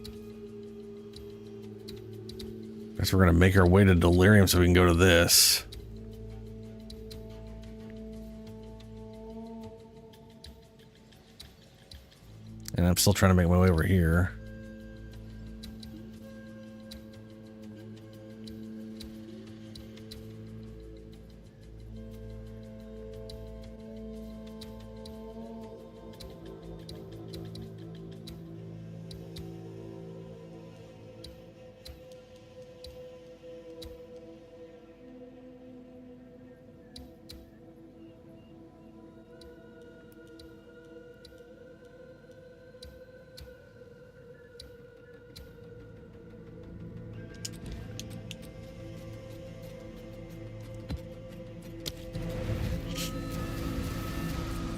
guess we're gonna make our way to Delirium so we can go to this. And I'm still trying to make my way over here.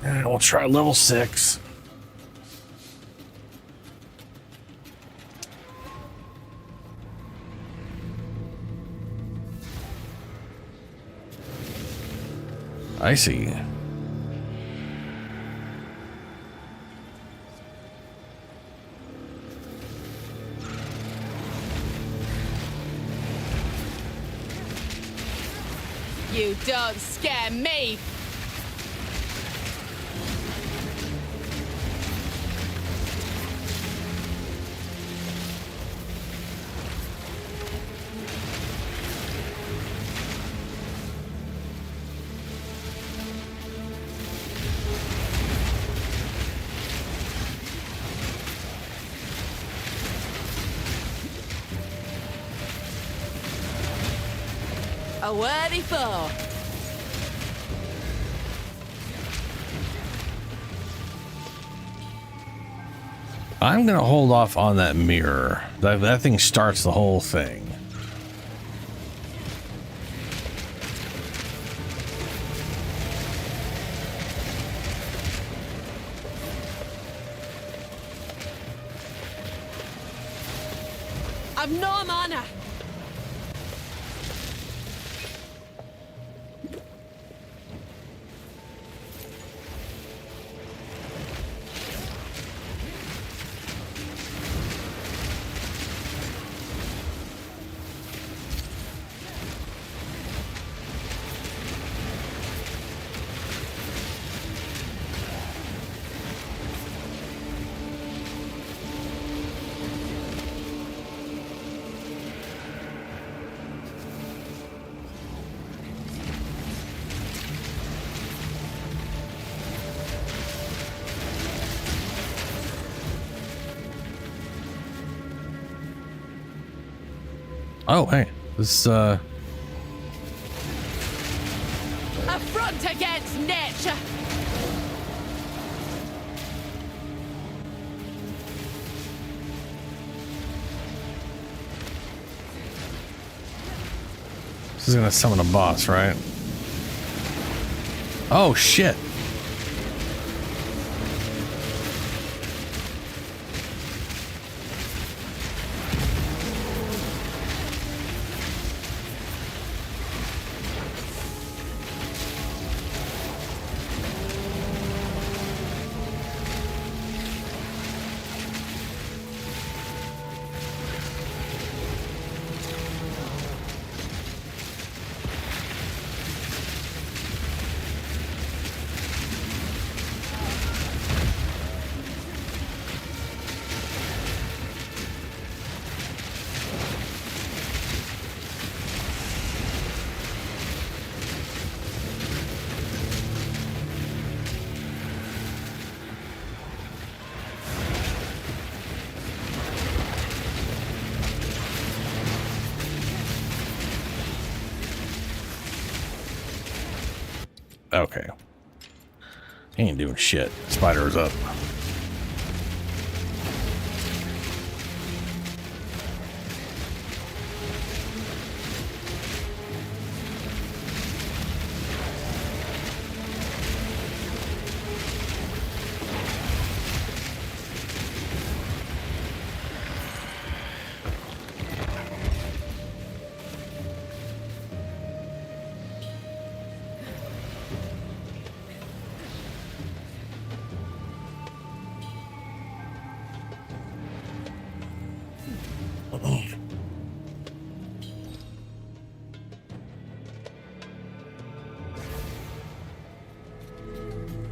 And we'll try level 6. I see. You don't scare me. A worthy foe. I'm gonna hold off on that mirror. That thing starts the whole thing. I I've no mana. Oh, hey, this A front against nature. this is gonna summon a boss, right? Oh shit. Okay. He ain't doing shit. Spider's up.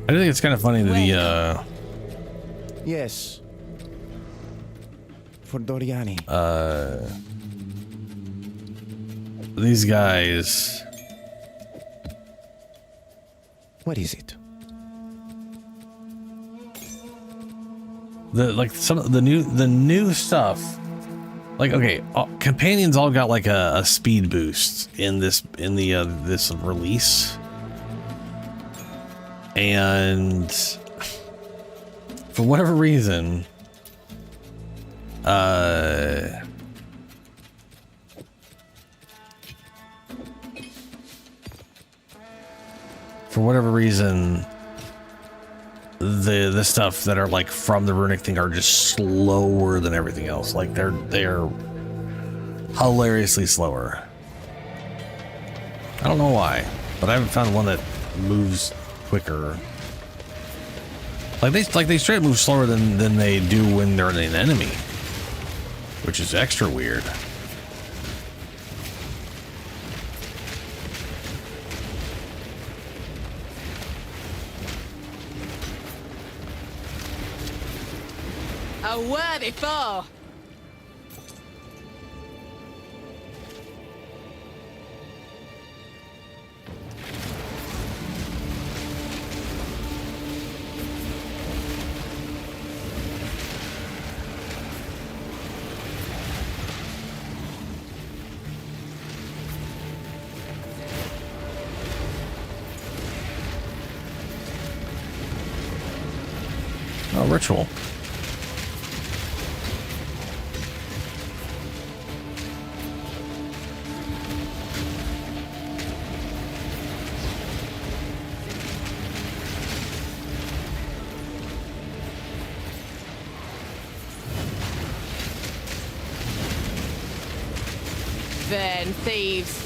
I think it's kind of funny that Yes. For Doriani. these guys. What is it? Some of the new stuff. Like, okay, companions all got like a speed boost in this release. And for whatever reason, the stuff that are like from the runic thing are just slower than everything else. Like they're hilariously slower. I don't know why, but I haven't found one that moves quicker. Like they straight move slower than they do when they're an enemy, which is extra weird. A worthy foe. Oh, ritual. vain thieves.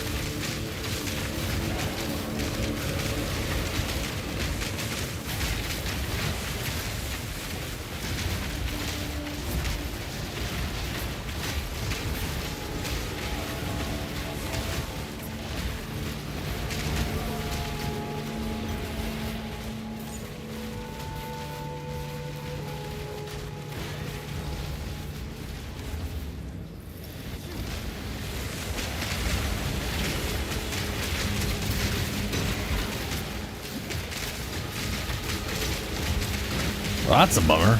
Well, that's a bummer.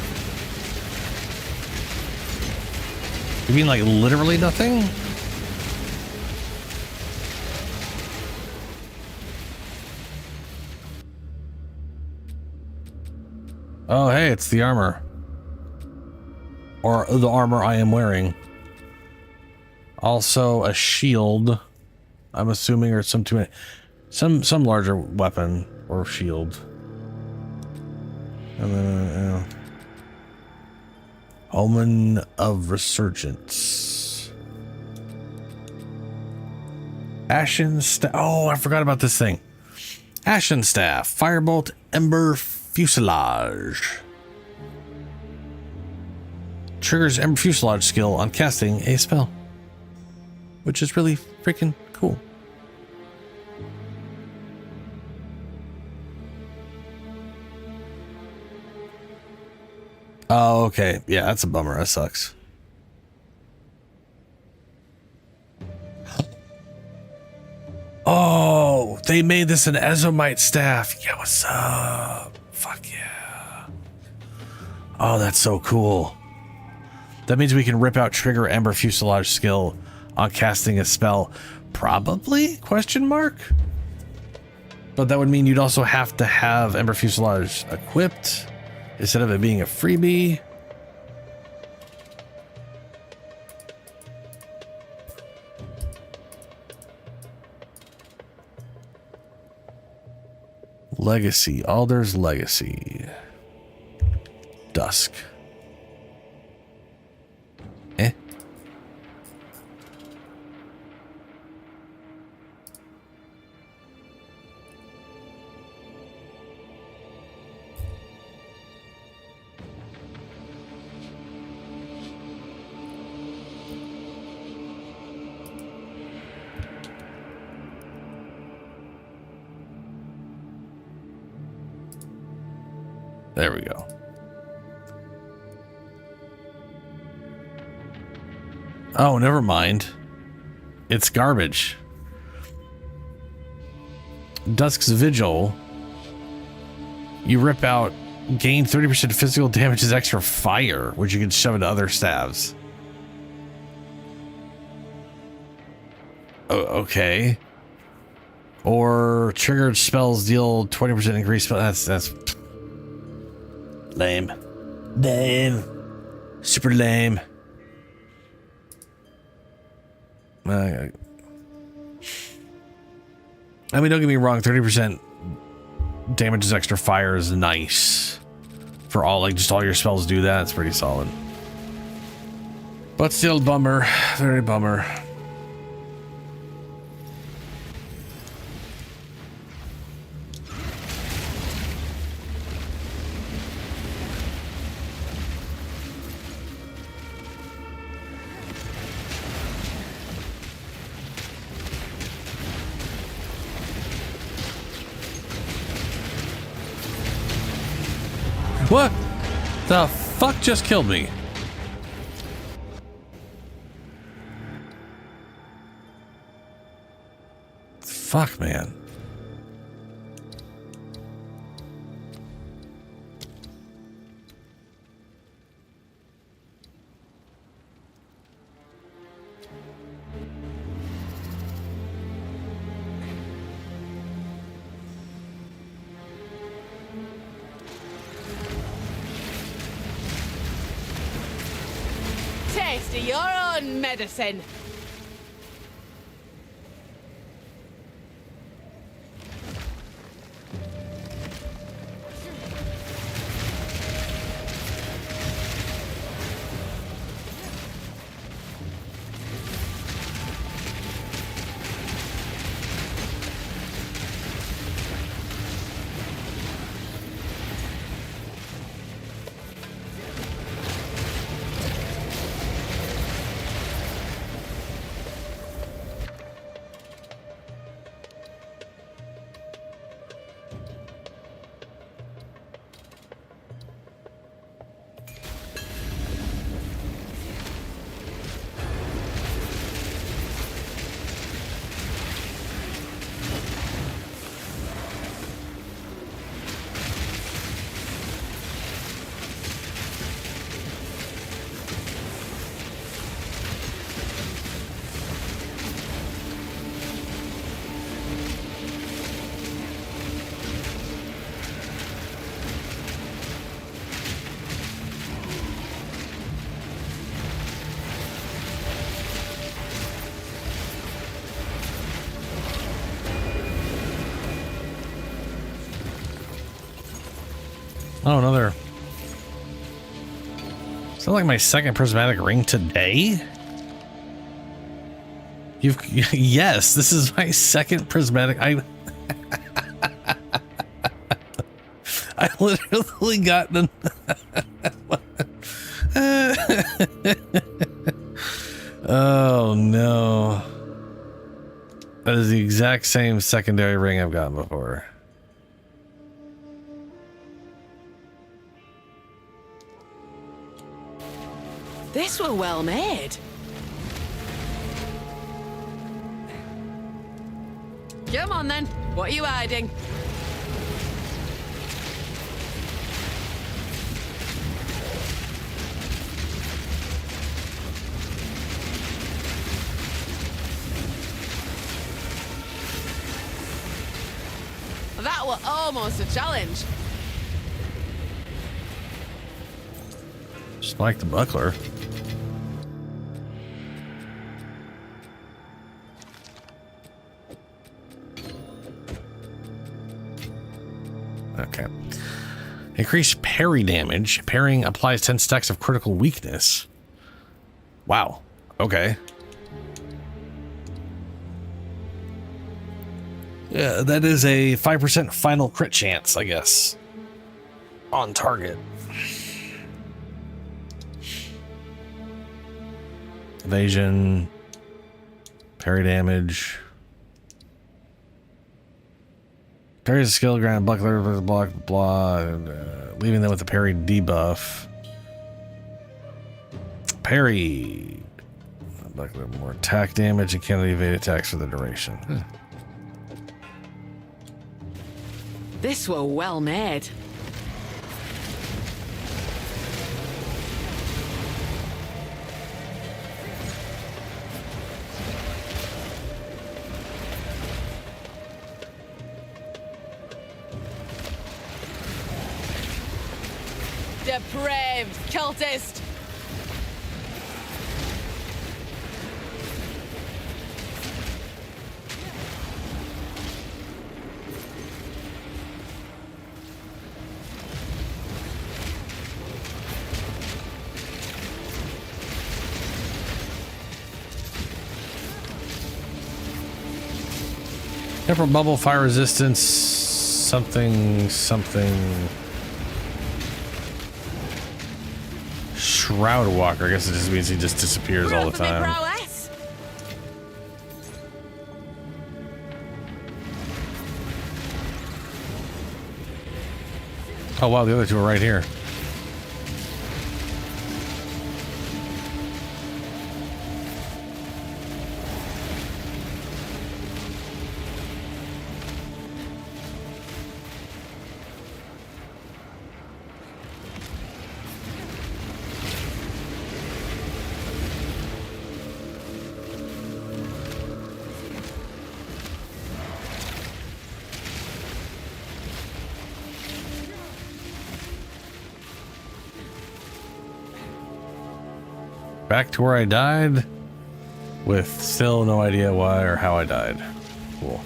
You mean like literally nothing? Oh, hey, it's the armor. Or the armor I am wearing. Also a shield, I'm assuming, or some larger weapon or shield. And then, Omen of Resurgence. Ashen Staff. Oh, I forgot about this thing. Ashen Staff. Firebolt Ember Fuselage. Triggers Ember Fuselage skill on casting a spell. Which is really freaking cool. Oh, okay. Yeah, that's a bummer. That sucks. Oh, they made this an Ezomite staff. Yeah, what's up? Fuck yeah. Oh, that's so cool. That means we can rip out trigger Ember Fuselage skill on casting a spell. Probably? Question mark? But that would mean you'd also have to have Ember Fuselage equipped instead of it being a freebie. Legacy. Alder's Legacy. Dusk. Eh? There we go. Oh, never mind. It's garbage. Dusk's Vigil. You rip out, gain 30% physical damage as extra fire, which you can shove into other staves. Oh, okay. Or triggered spells deal 20% increase. That's lame. Lame. Super lame. I mean, don't get me wrong, 30% damage as extra fire is nice. For all, like, just all your spells do that. It's pretty solid. But still bummer. Very bummer. What the fuck just killed me? Fuck, man. Taste of your own medicine. Oh, another. Is that like my second prismatic ring today? Yes, this is my second prismatic. I literally got them. Oh no. That is the exact same secondary ring I've gotten before. This were well made. Come on then. What are you hiding? That were almost a challenge. Just like the buckler. Okay. Increased parry damage. Parrying applies 10 stacks of critical weakness. Wow. Okay. Yeah, that is a 5% final crit chance, I guess. On target. Evasion. Parry damage. Parries a skill ground, buckler, block, blah, leaving them with the parry debuff. Parry. Buckler, more attack damage and cannot evade attacks for the duration. This were well made. Depraved cultist! Temporal bubble, fire resistance, something. Shroud Walker. I guess it just means he just disappears all the time. Oh wow, the other two are right here. Back to where I died, with still no idea why or how I died. Cool.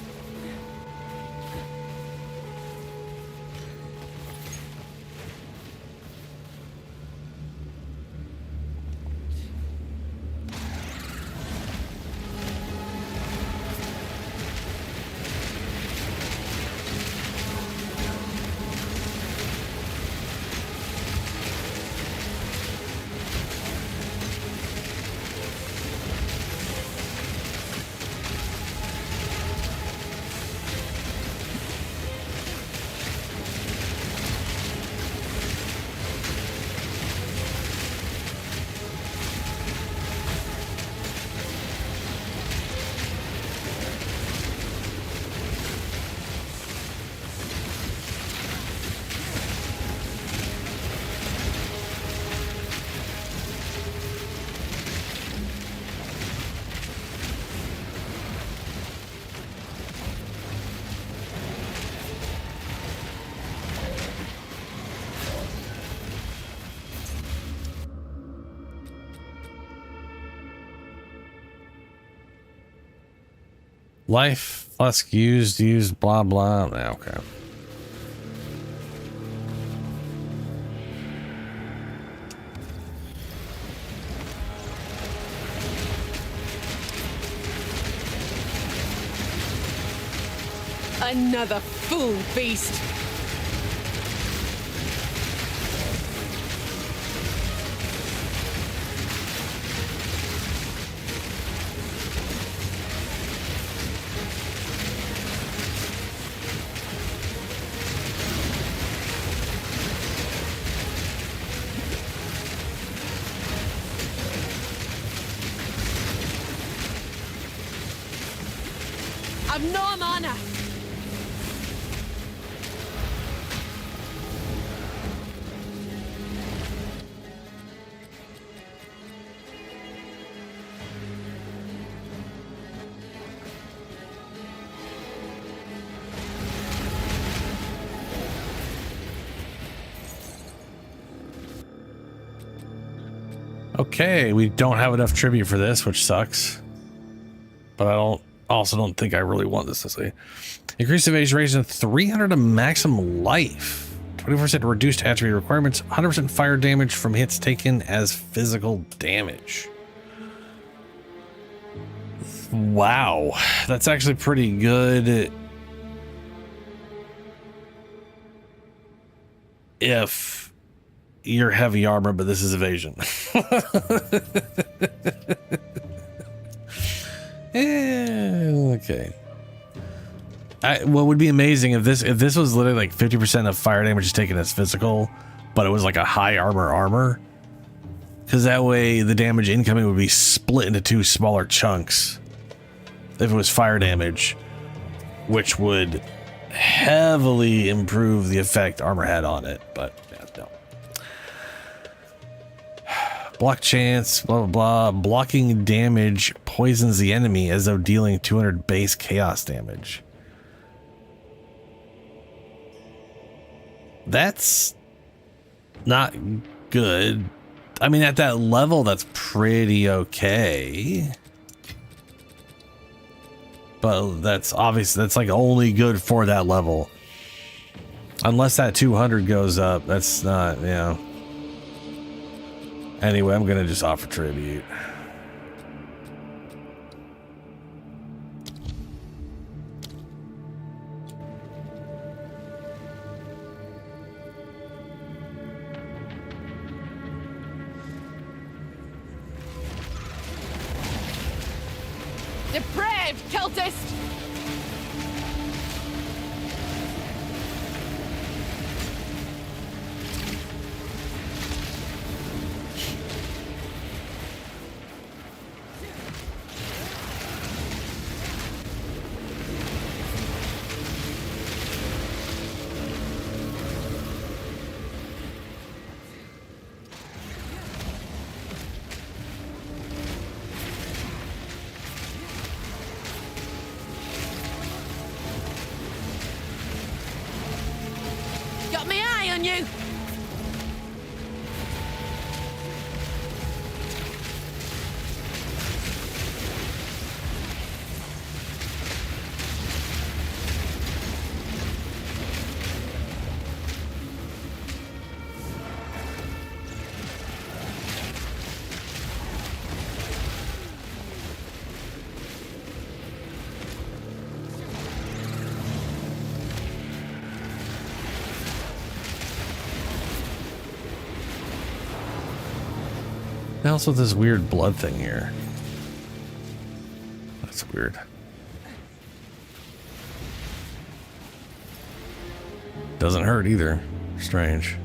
Life, Flusk, used, blah, blah. Okay. Another fool beast. I've no mana. Okay, we don't have enough tribute for this, which sucks. But I don't think I really want this to say. Increased evasion rate to 300 to maximum life. 24% reduced attribute requirements. 100% fire damage from hits taken as physical damage. Wow, that's actually pretty good. If you're heavy armor, but this is evasion. Okay. What would be amazing if this was literally like 50% of fire damage is taken as physical, but it was like a high armor, because that way the damage incoming would be split into two smaller chunks if it was fire damage, which would heavily improve the effect armor had on it. But yeah, no. Block chance, blah, blah, blah. Blocking damage poisons the enemy as though dealing 200 base chaos damage. That's not good. I mean, at that level, that's pretty okay. But that's obvious. That's like only good for that level. Unless that 200 goes up, that's not, you know. Anyway, I'm gonna just offer tribute. Depraved cultist! Got my eye on you! Now also this weird blood thing here. That's weird. Doesn't hurt either. Strange.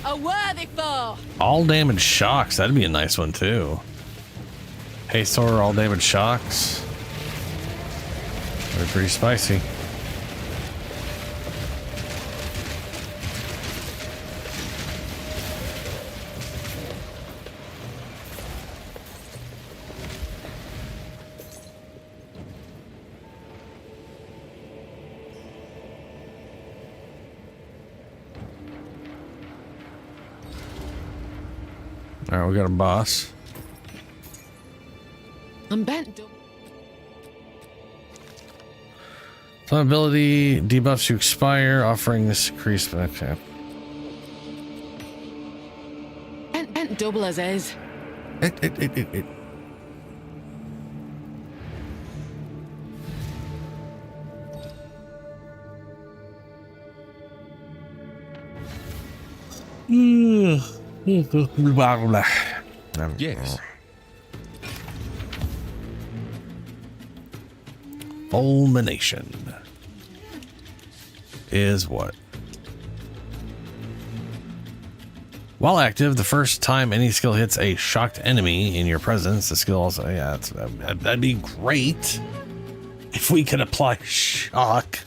A worthy foe! All damage shocks. That'd be a nice one too. Haste horror, all damage shocks. They're pretty spicy. All right, we got a boss. I'm bent. Some ability debuffs to expire, offering this increased. Okay. Bent double as is. It. Yes. Fulmination is what? While active, the first time any skill hits a shocked enemy in your presence, the skill also, yeah, that'd be great if we could apply shock,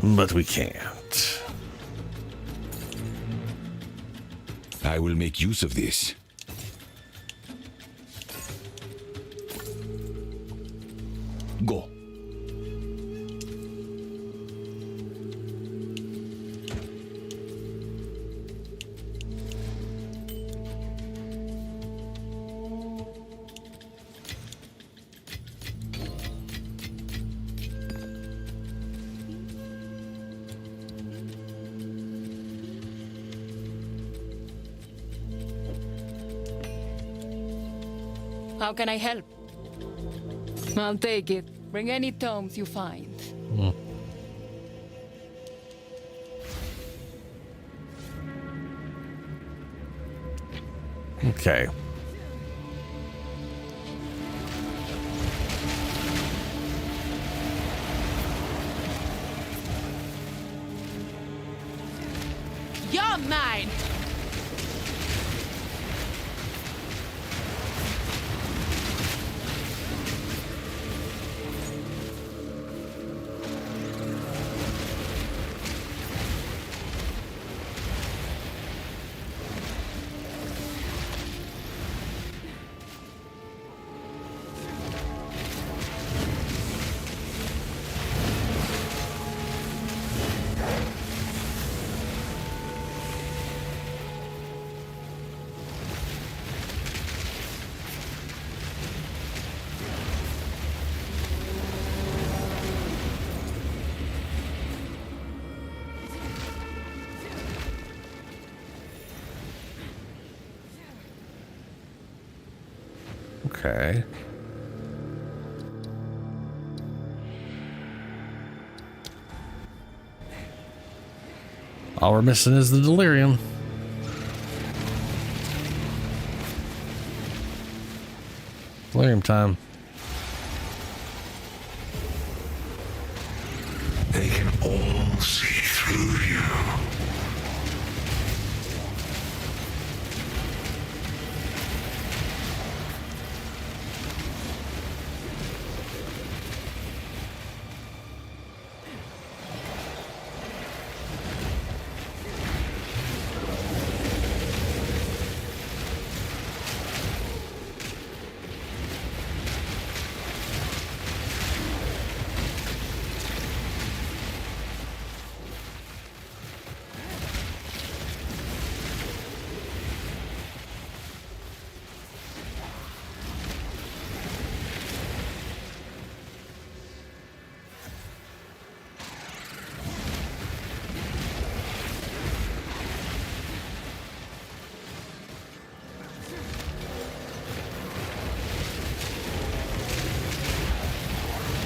but we can't. I will make use of this. Go. How can I help? I'll take it. Bring any tomes you find. Okay. You're mine. Okay. All we're missing is the delirium. Delirium time. They can all see through you.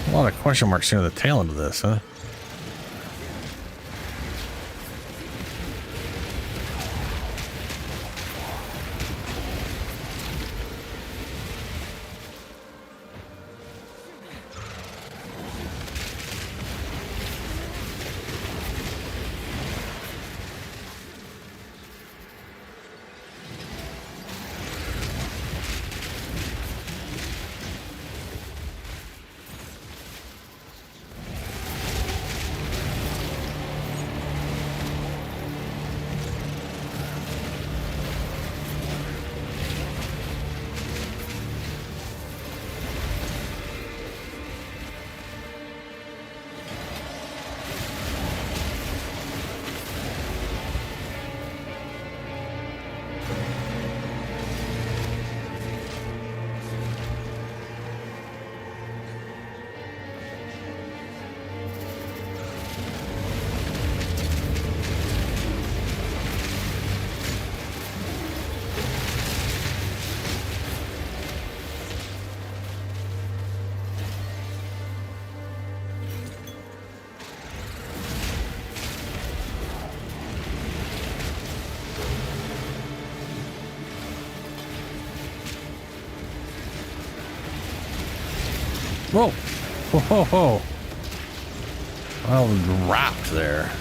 A lot of question marks near the tail end of this, huh? Whoa. Whoa, whoa, whoa. Well, dropped there.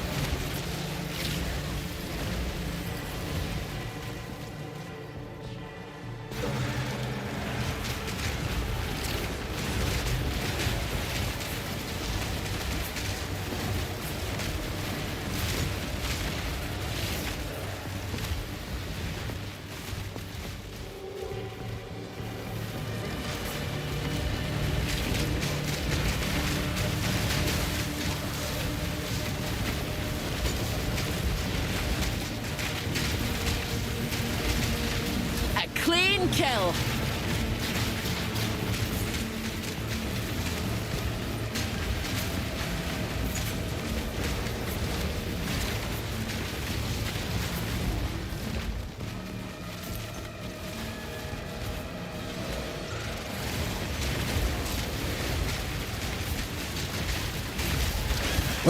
Clean kill.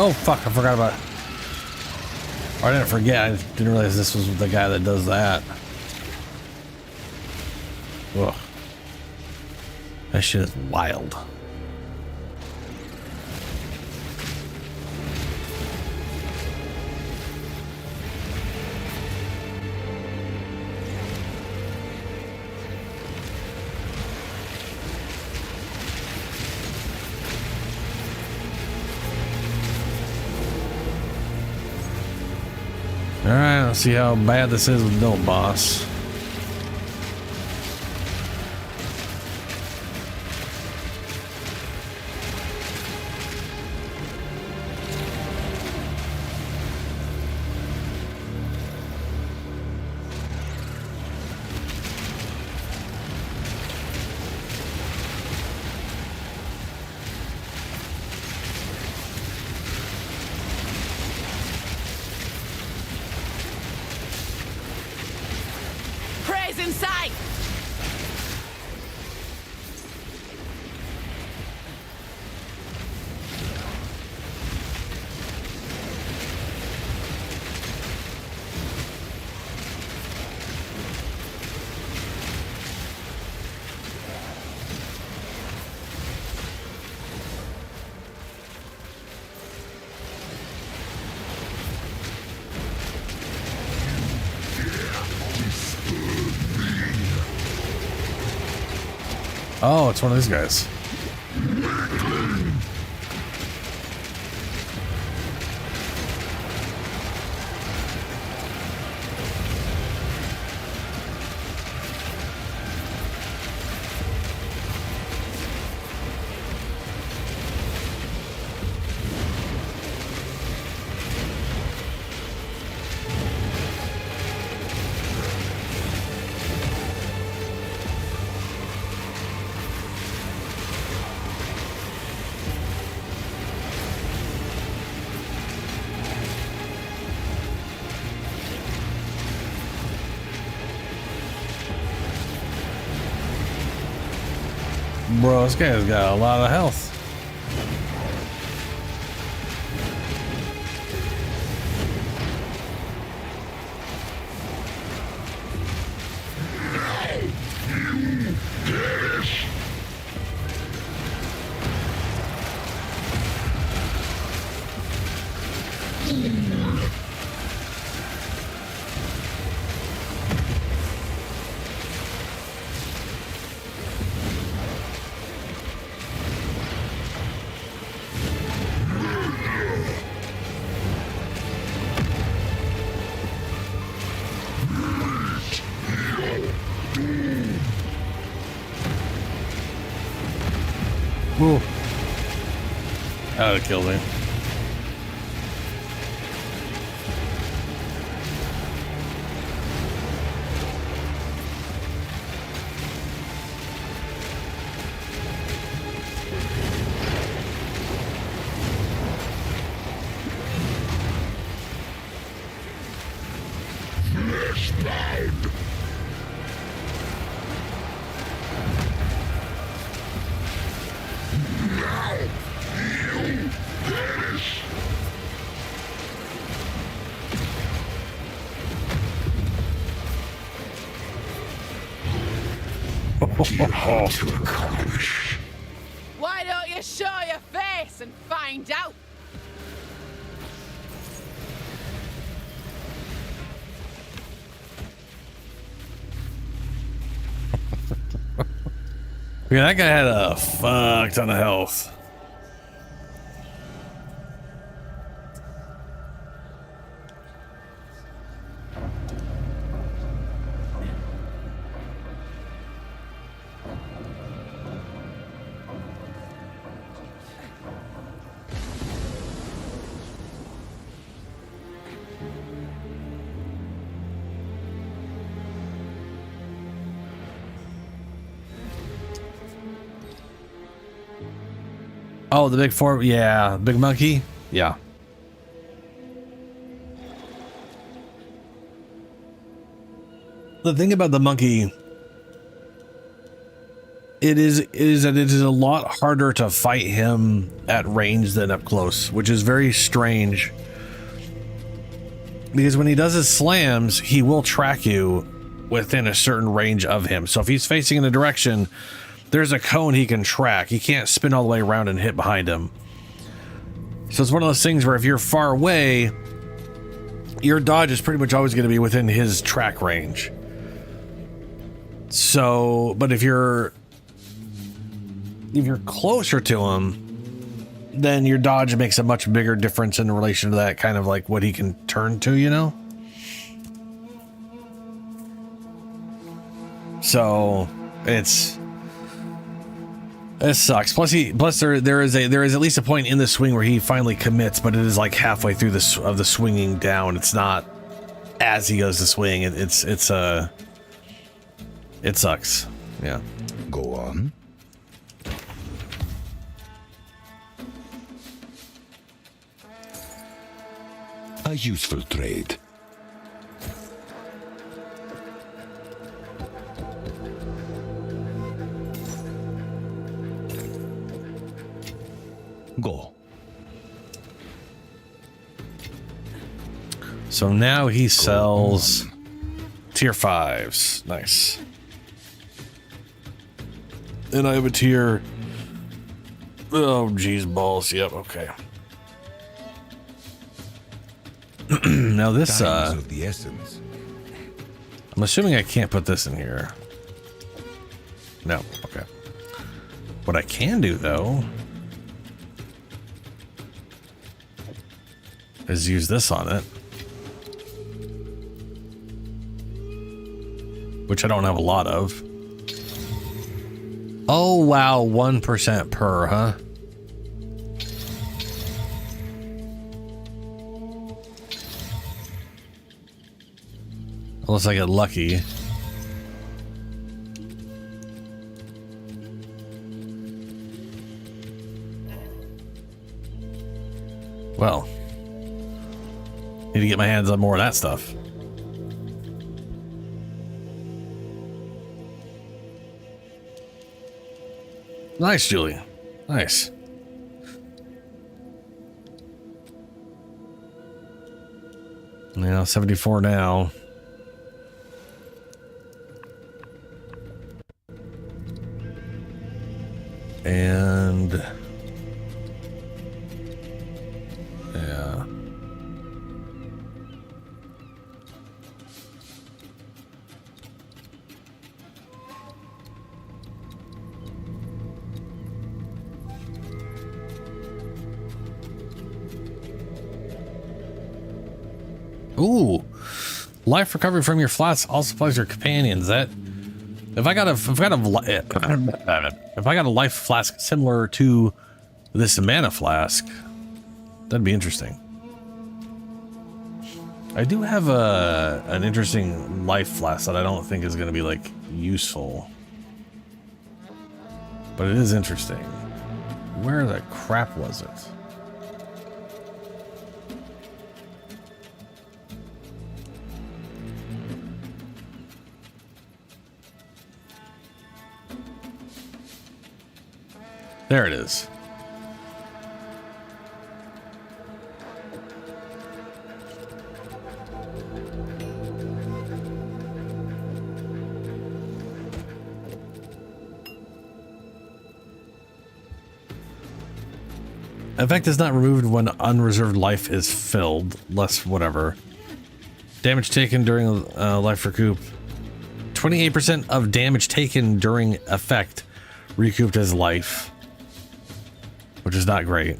Oh, fuck, I forgot about it. Oh, I didn't forget, I didn't realize this was the guy that does that. Ugh. That shit is wild. Alright, let's see how bad this is with no boss. Prey's in sight! Oh, it's one of these guys. Bro, this guy's got a lot of health. Whoa. That would have killed me. Fleshbound. Now you perish. Wide this and find out. Yeah, that guy had a fuck ton of health. Oh, the big four, yeah, big monkey, yeah. The thing about the monkey, it is that it is a lot harder to fight him at range than up close, which is very strange. Because when he does his slams, he will track you within a certain range of him. So if he's facing in a direction, there's a cone he can track. He can't spin all the way around and hit behind him. So it's one of those things where if you're far away, your dodge is pretty much always going to be within his track range. So, but if you're closer to him, then your dodge makes a much bigger difference in relation to that kind of like what he can turn to, you know? So it sucks. Plus there is at least a point in the swing where he finally commits, but it is like halfway through the swinging down. It's not as he goes to swing. It sucks. Yeah. Go on. A useful trade. Go. So now he sells tier 5s. Nice. And I have a tier. Oh, geez, balls. Yep, okay. Now this, of the essence. I'm assuming I can't put this in here. No, okay. What I can do, though, is use this on it. Which I don't have a lot of. Oh, wow, 1% per, huh? Unless I get lucky. Well, need to get my hands on more of that stuff. Nice, Julie. Nice. Yeah, 74 now. And yeah. Ooh, life recovery from your flats also applies to your companions. That if I got a life flask similar to this mana flask, that'd be interesting. I do have an interesting life flask that I don't think is going to be like useful, but it is interesting. Where the crap was it? There it is. Effect is not removed when unreserved life is filled. Less whatever. Damage taken during life recoup. 28% of damage taken during effect recouped as life, which is not great.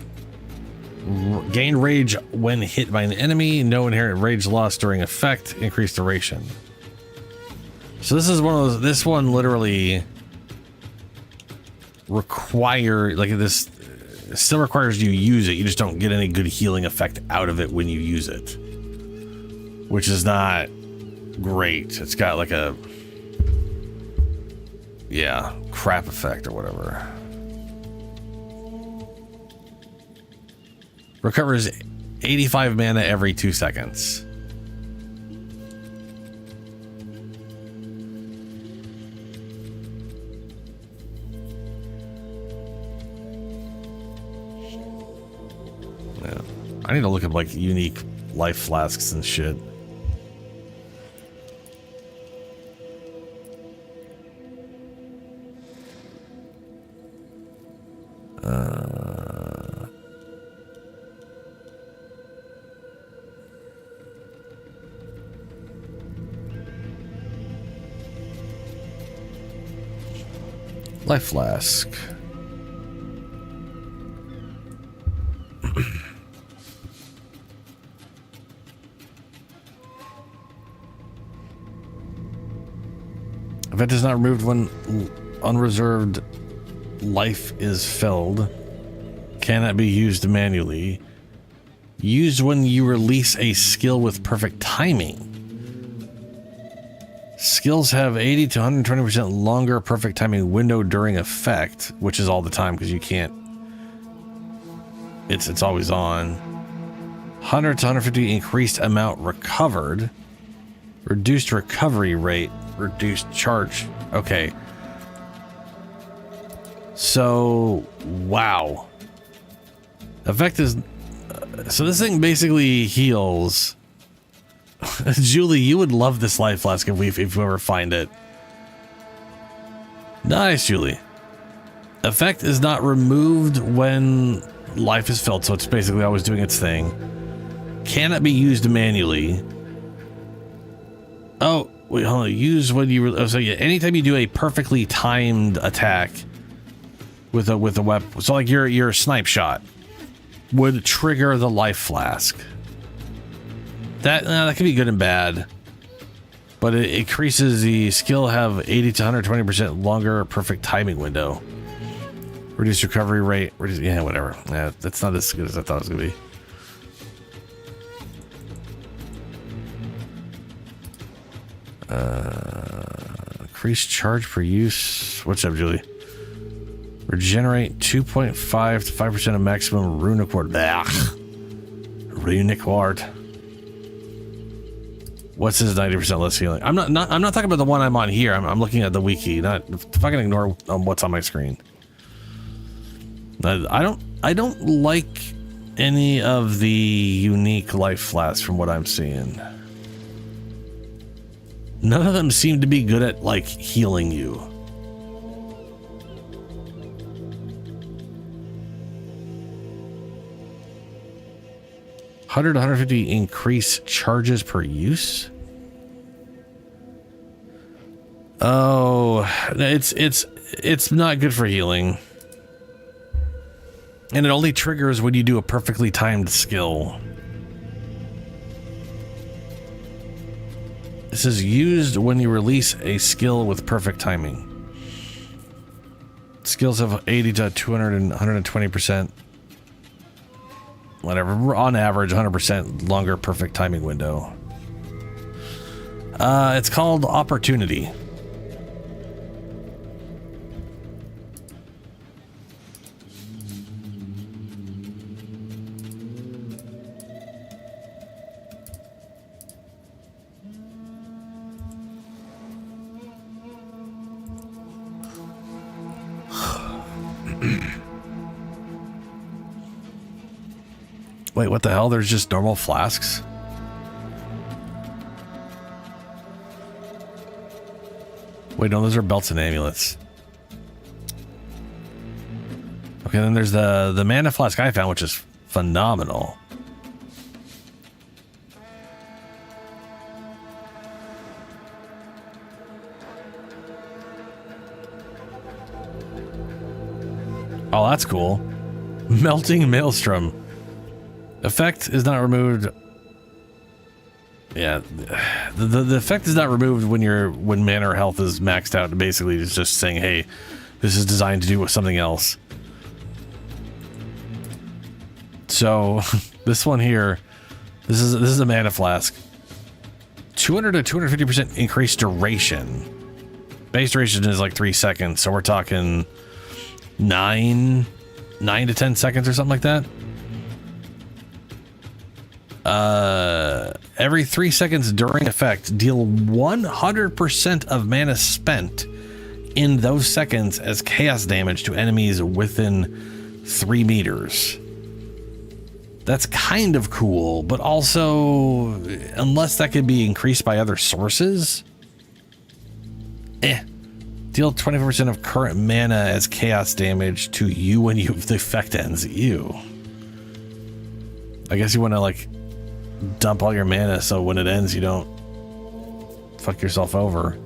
Gain rage when hit by an enemy. No inherent rage loss during effect. Increased duration. So this is one of those. This one literally this still requires you use it. You just don't get any good healing effect out of it when you use it, which is not great. It's got like a crap effect or whatever. Recovers 85 mana every 2 seconds. Yeah. I need to look at like unique life flasks and shit. Life flask. Event is not removed when unreserved life is filled. Cannot be used manually. Used when you release a skill with perfect timing. Skills have 80 to 120% longer perfect timing window during effect, which is all the time because you can't. It's always on. 100 to 150 increased amount recovered. Reduced recovery rate. Reduced charge. Okay. So, wow. Effect is... so this thing basically heals... Julie, you would love this life flask if we ever find it. Nice, Julie. Effect is not removed when life is filled, so it's basically always doing its thing. Cannot be used manually. Oh, wait, hold on. Use when you... so yeah, anytime you do a perfectly timed attack with a weapon, so like your snipe shot would trigger the life flask. That can be good and bad, but it increases the skill have 80 to 120% longer perfect timing window. Reduce recovery rate. Yeah, whatever. Yeah, that's not as good as I thought it was gonna be. Increase charge per use. What's up, Julie? Regenerate 2.5 to 5% of maximum runic ward. Runic ward. What's his 90% less healing? I'm not talking about the one I'm on here. I'm looking at the wiki. Not fucking ignore what's on my screen. I don't like any of the unique life flasks from what I'm seeing. None of them seem to be good at like healing you. $100 to $150 increase charges per use. Oh, it's not good for healing. And it only triggers when you do a perfectly timed skill. This is used when you release a skill with perfect timing. Skills have 80 to 200 and 120%. Whatever, on average 100% longer perfect timing window. It's called Opportunity. Wait, what the hell? There's just normal flasks? Wait, no, those are belts and amulets. Okay, then there's the mana flask I found, which is phenomenal. Oh, that's cool. Melting Maelstrom. Effect is not removed. Yeah, the effect is not removed when mana or health is maxed out. Basically, it's just saying, hey, this is designed to do something else. So this one here, this is a mana flask. 200 to 250% increased duration. Base duration is like 3 seconds, so we're talking 9 to 10 seconds or something like that. Every 3 seconds during effect, deal 100% of mana spent in those seconds as chaos damage to enemies within 3 meters. That's kind of cool, but also, unless that could be increased by other sources, deal 24% of current mana as chaos damage to you when the effect ends. Ew. I guess you want to like dump all your mana so when it ends you don't fuck yourself over.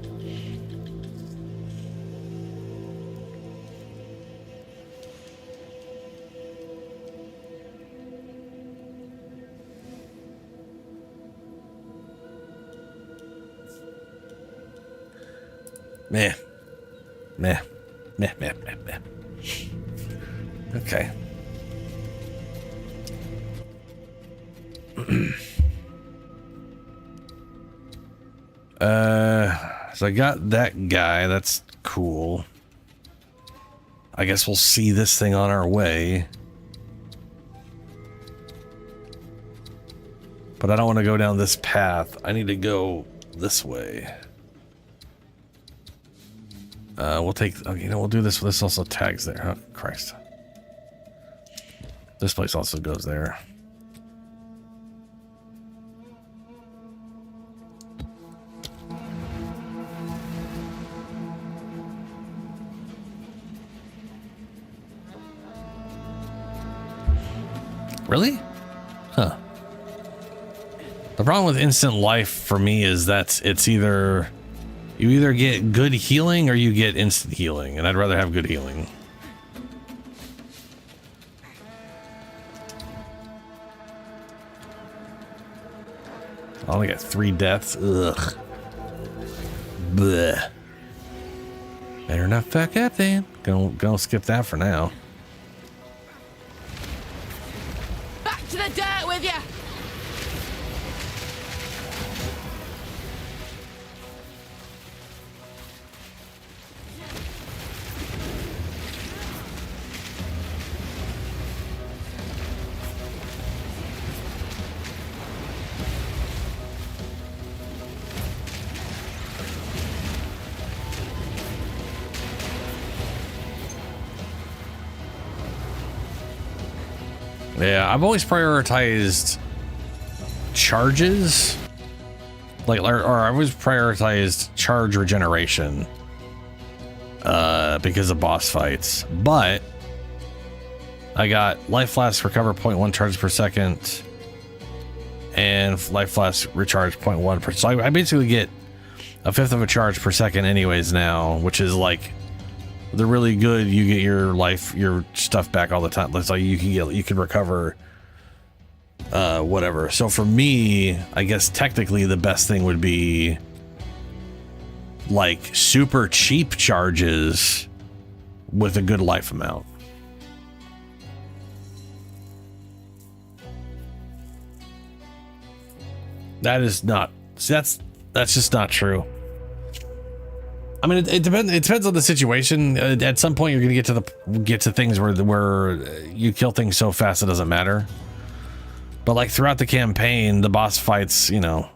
Meh. Meh. Meh, meh, meh, meh. Okay. So I got that guy. That's cool. I guess we'll see this thing on our way. But I don't want to go down this path. I need to go this way. We'll take, okay, we'll do this. This also tags there. Oh, Christ. This place also goes there. Really? Huh. The problem with instant life for me is that it's either you either get good healing or you get instant healing, and I'd rather have good healing. I only got 3 deaths. Ugh. Bleh. Better not fuck up then. Gonna skip that for now. Back to the dirt with you! Yeah, I've always prioritized charges, or I've always prioritized charge regeneration, because of boss fights. But I got life flask recover 0.1 charges per second, and life flask recharge 0.1 per. So I basically get 1/5 of a charge per second, anyways now, which is like. They're really good. You get your stuff back all the time. That's like you can recover whatever. So for me, I guess technically the best thing would be like super cheap charges with a good life amount. That is not. That's just not true. I mean, it depends. It depends on the situation. At some point, you're gonna get to things where you kill things so fast it doesn't matter. But like throughout the campaign, the boss fights, you know.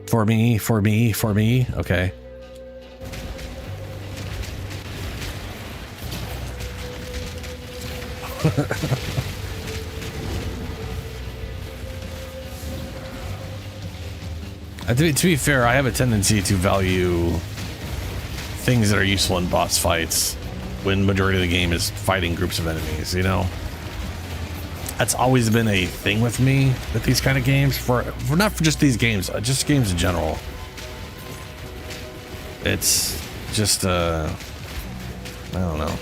For me. Okay. To be fair, I have a tendency to value things that are useful in boss fights when majority of the game is fighting groups of enemies, you know? That's always been a thing with me with these kind of games, for not for just these games, just games in general. It's just, I don't know.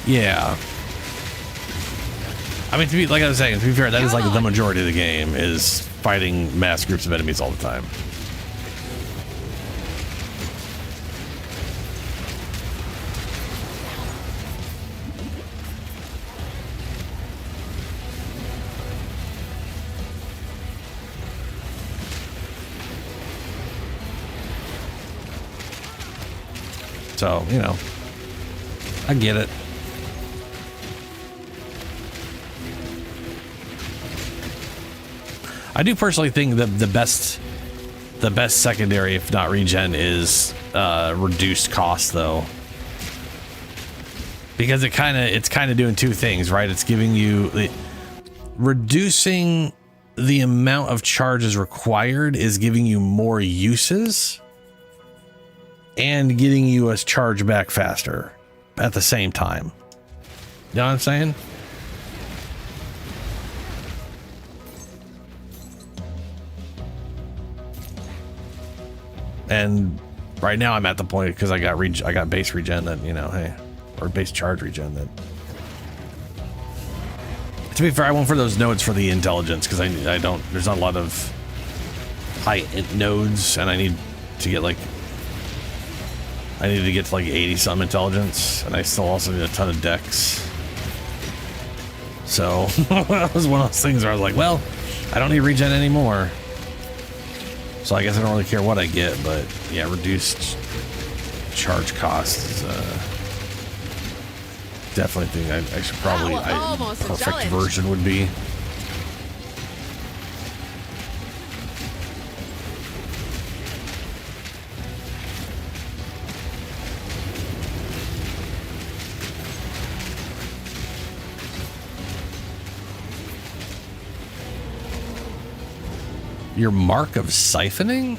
Yeah. I mean, to be, like I was saying, to be fair, that is like the majority of the game is fighting mass groups of enemies all the time. So, you know, I get it. I do personally think that the best secondary, if not regen, is reduced cost, though, because it's kind of doing two things, right? It's giving you reducing the amount of charges required is giving you more uses and getting you a charge back faster at the same time. You know what I'm saying? And right now I'm at the point, because I got base regen, that, you know, hey, or base charge regen, that, to be fair, I went for those nodes for the intelligence, because I don't, there's not a lot of high nodes, and I need to get like, I need to get to like 80 some intelligence, and I still also need a ton of dex. So that was one of those things where I was like, well, I don't need regen anymore. So I guess I don't really care what I get, but yeah, reduced charge cost is definitely a thing I should probably, perfect version would be. Your mark of siphoning?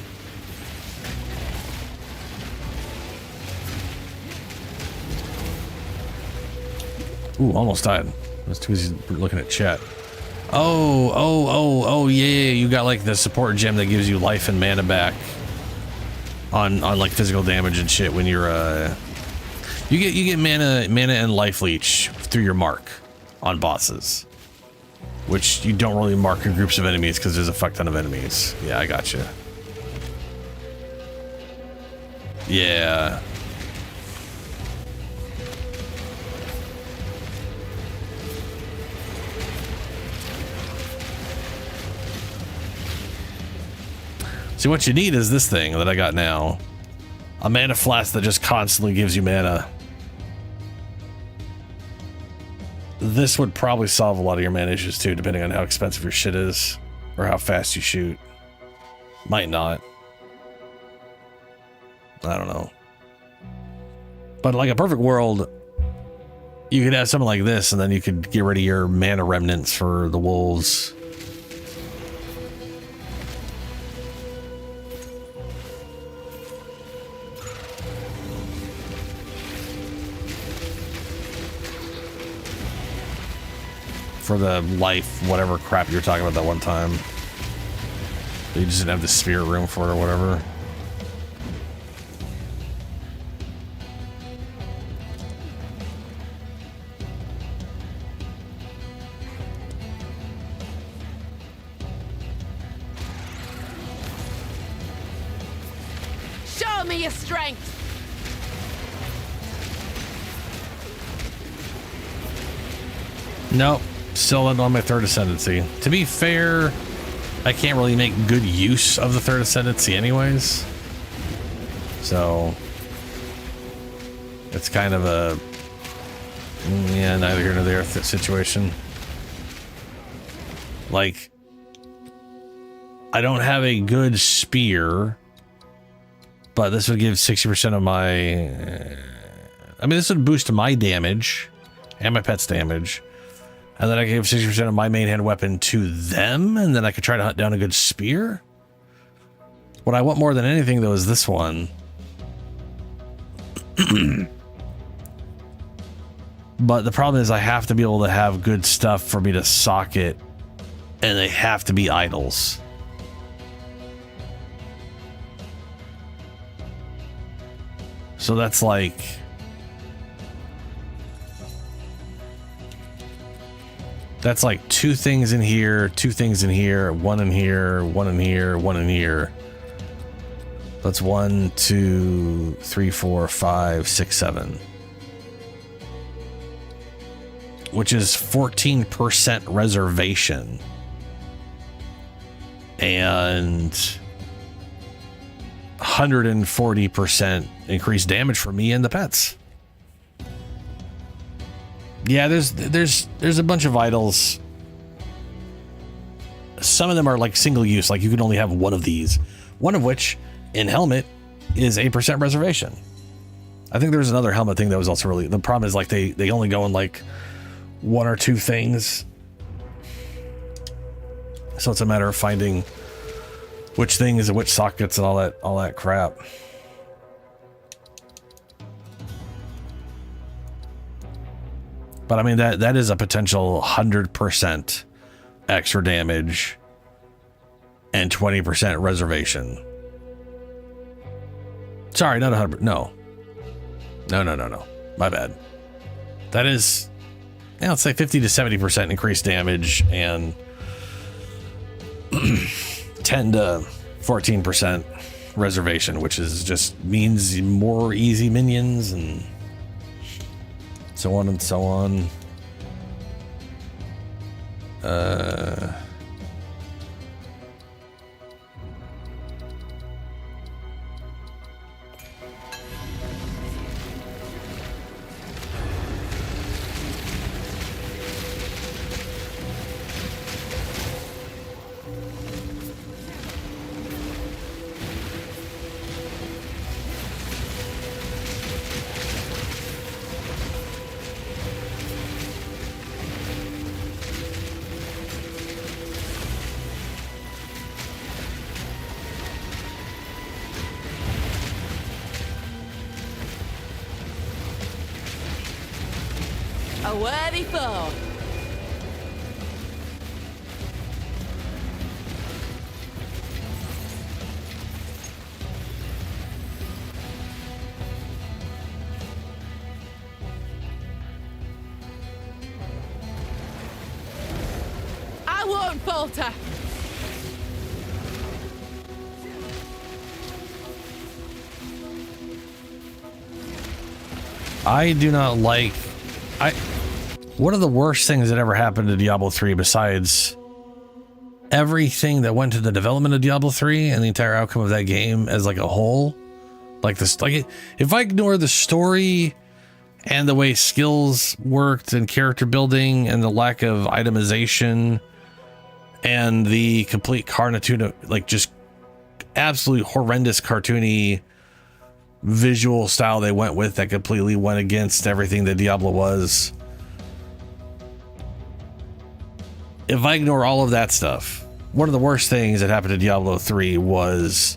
Ooh, almost died. That's too easy looking at chat. Oh, yeah, you got like the support gem that gives you life and mana back on like physical damage and shit when you're you get mana and life leech through your mark on bosses, which you don't really mark in groups of enemies because there's a fuck ton of enemies. Yeah, I gotcha. Yeah. See, what you need is this thing that I got now. A mana flask that just constantly gives you mana. This would probably solve a lot of your mana issues too, depending on how expensive your shit is or how fast you shoot. Might not. I don't know. But like a perfect world, you could have something like this and then you could get rid of your mana remnants for the wolves. For the life, whatever crap you were talking about that one time. You just didn't have the spirit room for it or whatever. Show me your strength. Nope. Still on my third ascendancy. To be fair, I can't really make good use of the third ascendancy anyways. So it's kind of a, yeah, neither here nor there situation. Like, I don't have a good spear, but this would give 60% of my... I mean, this would boost my damage and my pet's damage. And then I give 60% of my main hand weapon to them, and then I could try to hunt down a good spear. What I want more than anything, though, is this one. But the problem is I have to be able to have good stuff for me to sock it, and they have to be idols. So that's like... That's like 2 things in here, 2 things in here, 1 in here, 1 in here, 1 in here. That's 1, 2, 3, 4, 5, 6, 7. Which is 14% reservation. And 140% increased damage for me and the pets. Yeah, there's a bunch of idols. Some of them are like single use, like you can only have one of these. One of which, in helmet, is 8% reservation. I think there's another helmet thing that was also really... The problem is like they only go in like 1 or 2 things. So it's a matter of finding which things and which sockets and all that crap. But I mean, that is a potential 100% extra damage and 20% reservation. Sorry, not 100. No. My bad. That is, yeah, let's say 50 to 70% increased damage and 10 to 14% reservation, which is just means more easy minions and so on and so on. A worthy foe. I won't falter. I do not like... One of the worst things that ever happened to Diablo 3 besides everything that went to the development of Diablo 3 and the entire outcome of that game as like a whole, like this, like if I ignore the story and the way skills worked and character building and the lack of itemization and the complete cartoon, like just absolutely horrendous cartoony visual style they went with that completely went against everything that Diablo was. If I ignore all of that stuff, one of the worst things that happened to Diablo 3 was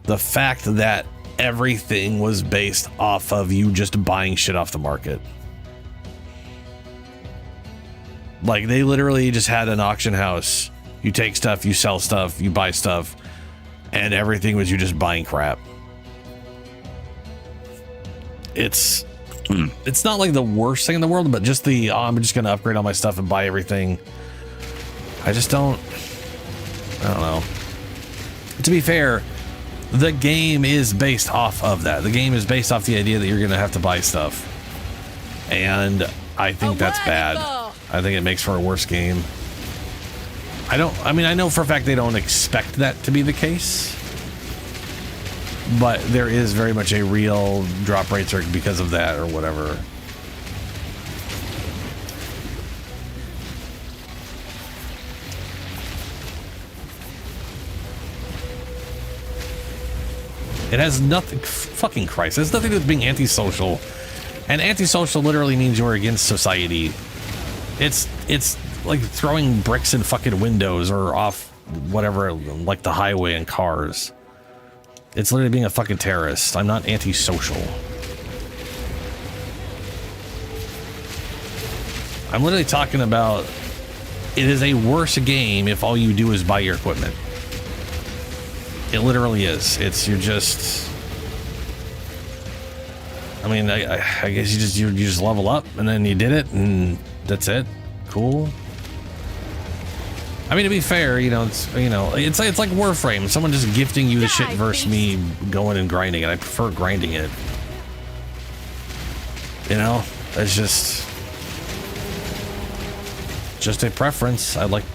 the fact that everything was based off of you just buying shit off the market. Like they literally just had an auction house. You take stuff, you sell stuff, you buy stuff, and everything was you just buying crap. It's not like the worst thing in the world, but just the, oh, I'm just going to upgrade all my stuff and buy everything. I don't know. To be fair, the game is based off of that. The game is based off the idea that you're going to have to buy stuff. And I think that's bad. I think it makes for a worse game. I mean, I know for a fact they don't expect that to be the case. But there is very much a real drop rate because of that or whatever. It has nothing, fucking Christ, it has nothing to do with being antisocial. And antisocial literally means you're against society. It's like throwing bricks in fucking windows or off whatever, like the highway and cars. It's literally being a fucking terrorist. I'm not antisocial. I'm literally talking about it is a worse game if all you do is buy your equipment. It literally is. You're just. I mean, I guess you just level up and then you did it and that's it. Cool. I mean, to be fair, it's like Warframe. Someone just gifting you the shit versus me going and grinding it. I prefer grinding it. It's just a preference. I like,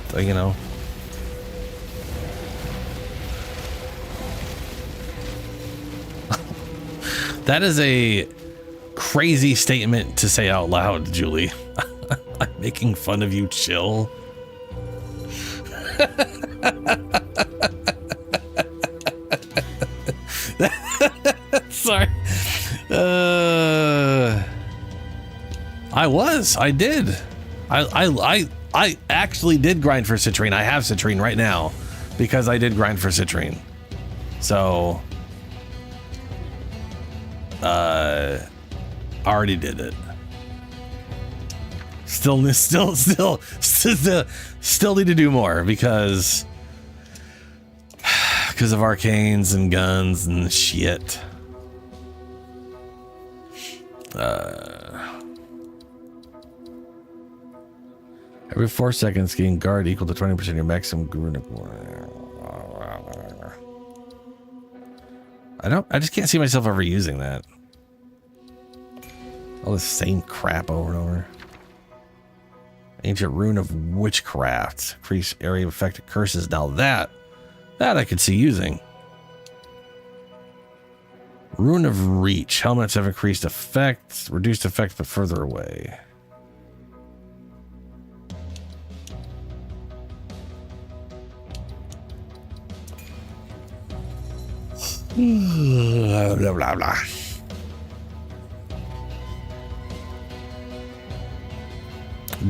That is a crazy statement to say out loud, Julie. I'm making fun of you, chill. Sorry. I did. I actually did grind for citrine. I have citrine right now because I did grind for citrine. So already did it. Still need to do more because of arcanes and guns and shit. Every 4 seconds, gain guard equal to 20% of your maximum runic. I just can't see myself ever using that. All the same crap over and over. Ancient rune of witchcraft. Increase area of affected curses. Now that I could see using. Rune of reach. Helmets have increased effect. Reduced effect but further away. Blah, blah, blah.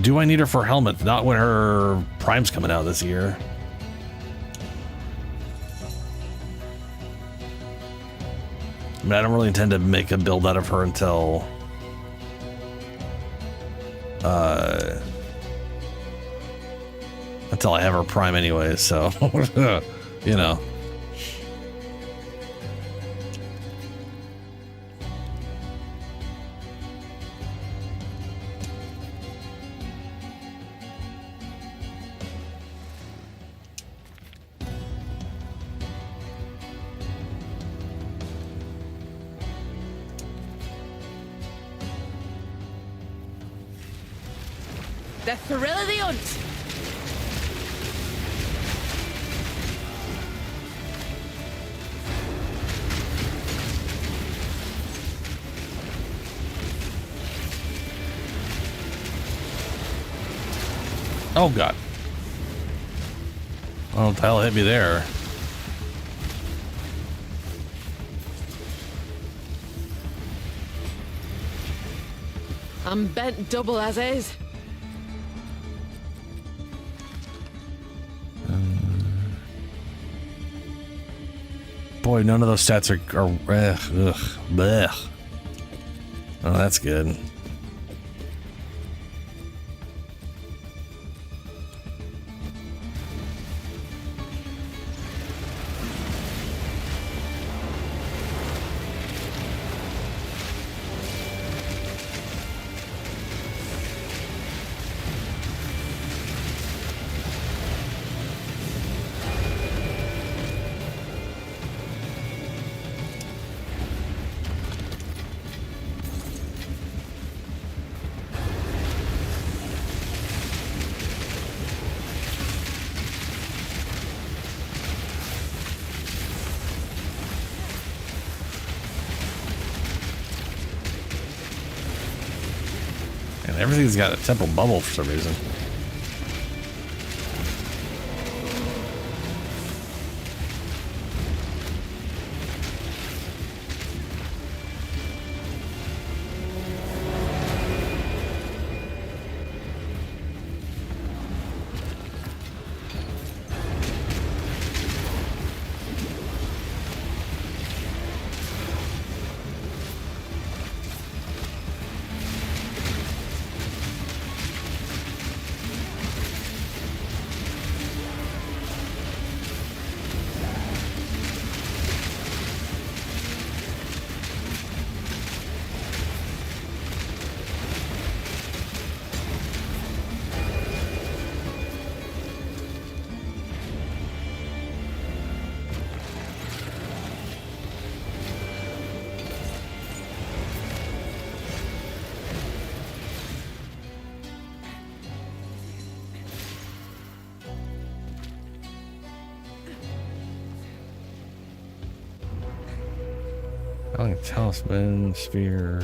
Do I need her for helmet? Not when her prime's coming out this year. I mean, I don't really intend to make a build out of her until I have her prime anyway, so The thrill of the hunt. Oh god. Oh, what the hell hit me there? I'm bent double as is. Boy, none of those stats are blech. Oh, that's good. And everything's got a temple bubble for some reason. Calling talisman, spear,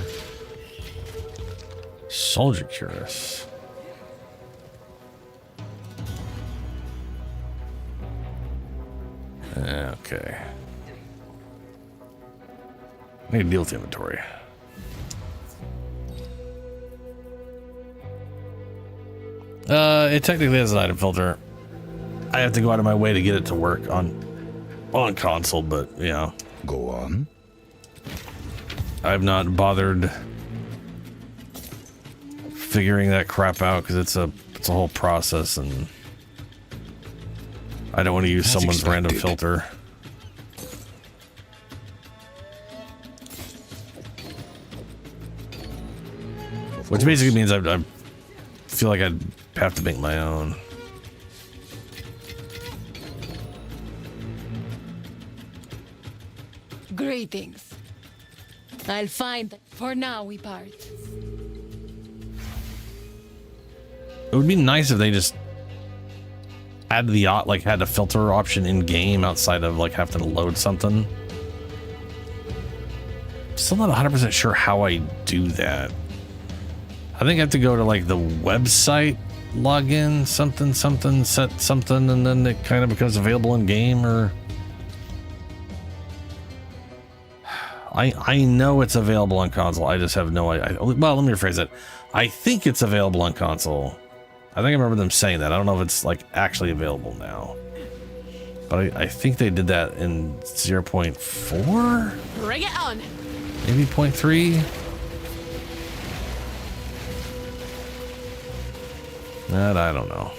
soldier cuirass. Okay. I need to deal with the inventory. It technically has an item filter. I have to go out of my way to get it to work on console, but yeah. Go on. I've not bothered figuring that crap out because it's a whole process, and I don't want to use someone's random filter. Which basically means I feel like I'd have to make my own. Greetings. I'll find. For now, we part. It would be nice if they just had had a filter option in game outside of like having to load something. Still not 100% sure how I do that. I think I have to go to like the website, login, something, set something, and then it kind of becomes available in game, or I know it's available on console. I just have no idea. Well, let me rephrase it. I think it's available on console. I think I remember them saying that. I don't know if it's like actually available now, but I think they did that in 0.4. Bring it on. Maybe 0.3. That I don't know.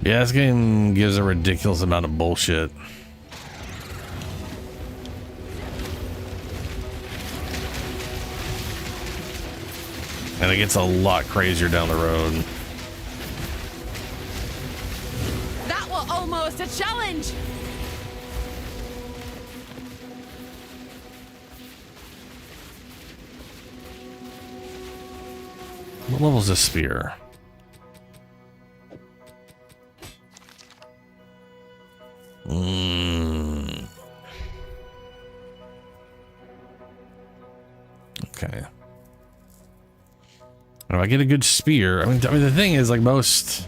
Yeah, this game gives a ridiculous amount of bullshit. And it gets a lot crazier down the road. That was almost a challenge. What level is this spear? Okay. If I get a good spear, I mean the thing is, like most,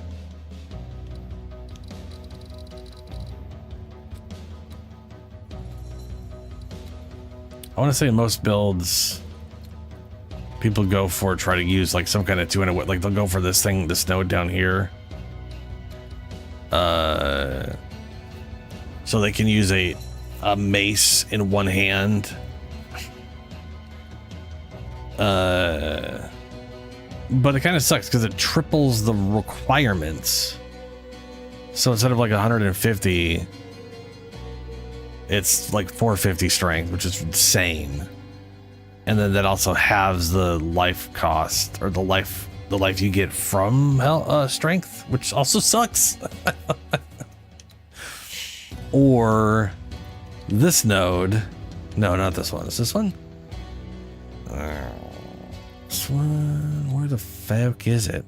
I want to say most builds, people go for try to use like some kind of 200, like they'll go for this thing, this node down here, so they can use a mace in one hand. But it kind of sucks because it triples the requirements. So instead of like 150, it's like 450 strength, which is insane. And then that also halves the life cost, or the life you get from strength, which also sucks. Or this node. No, not this one. Is this one? This one, where the fuck is it?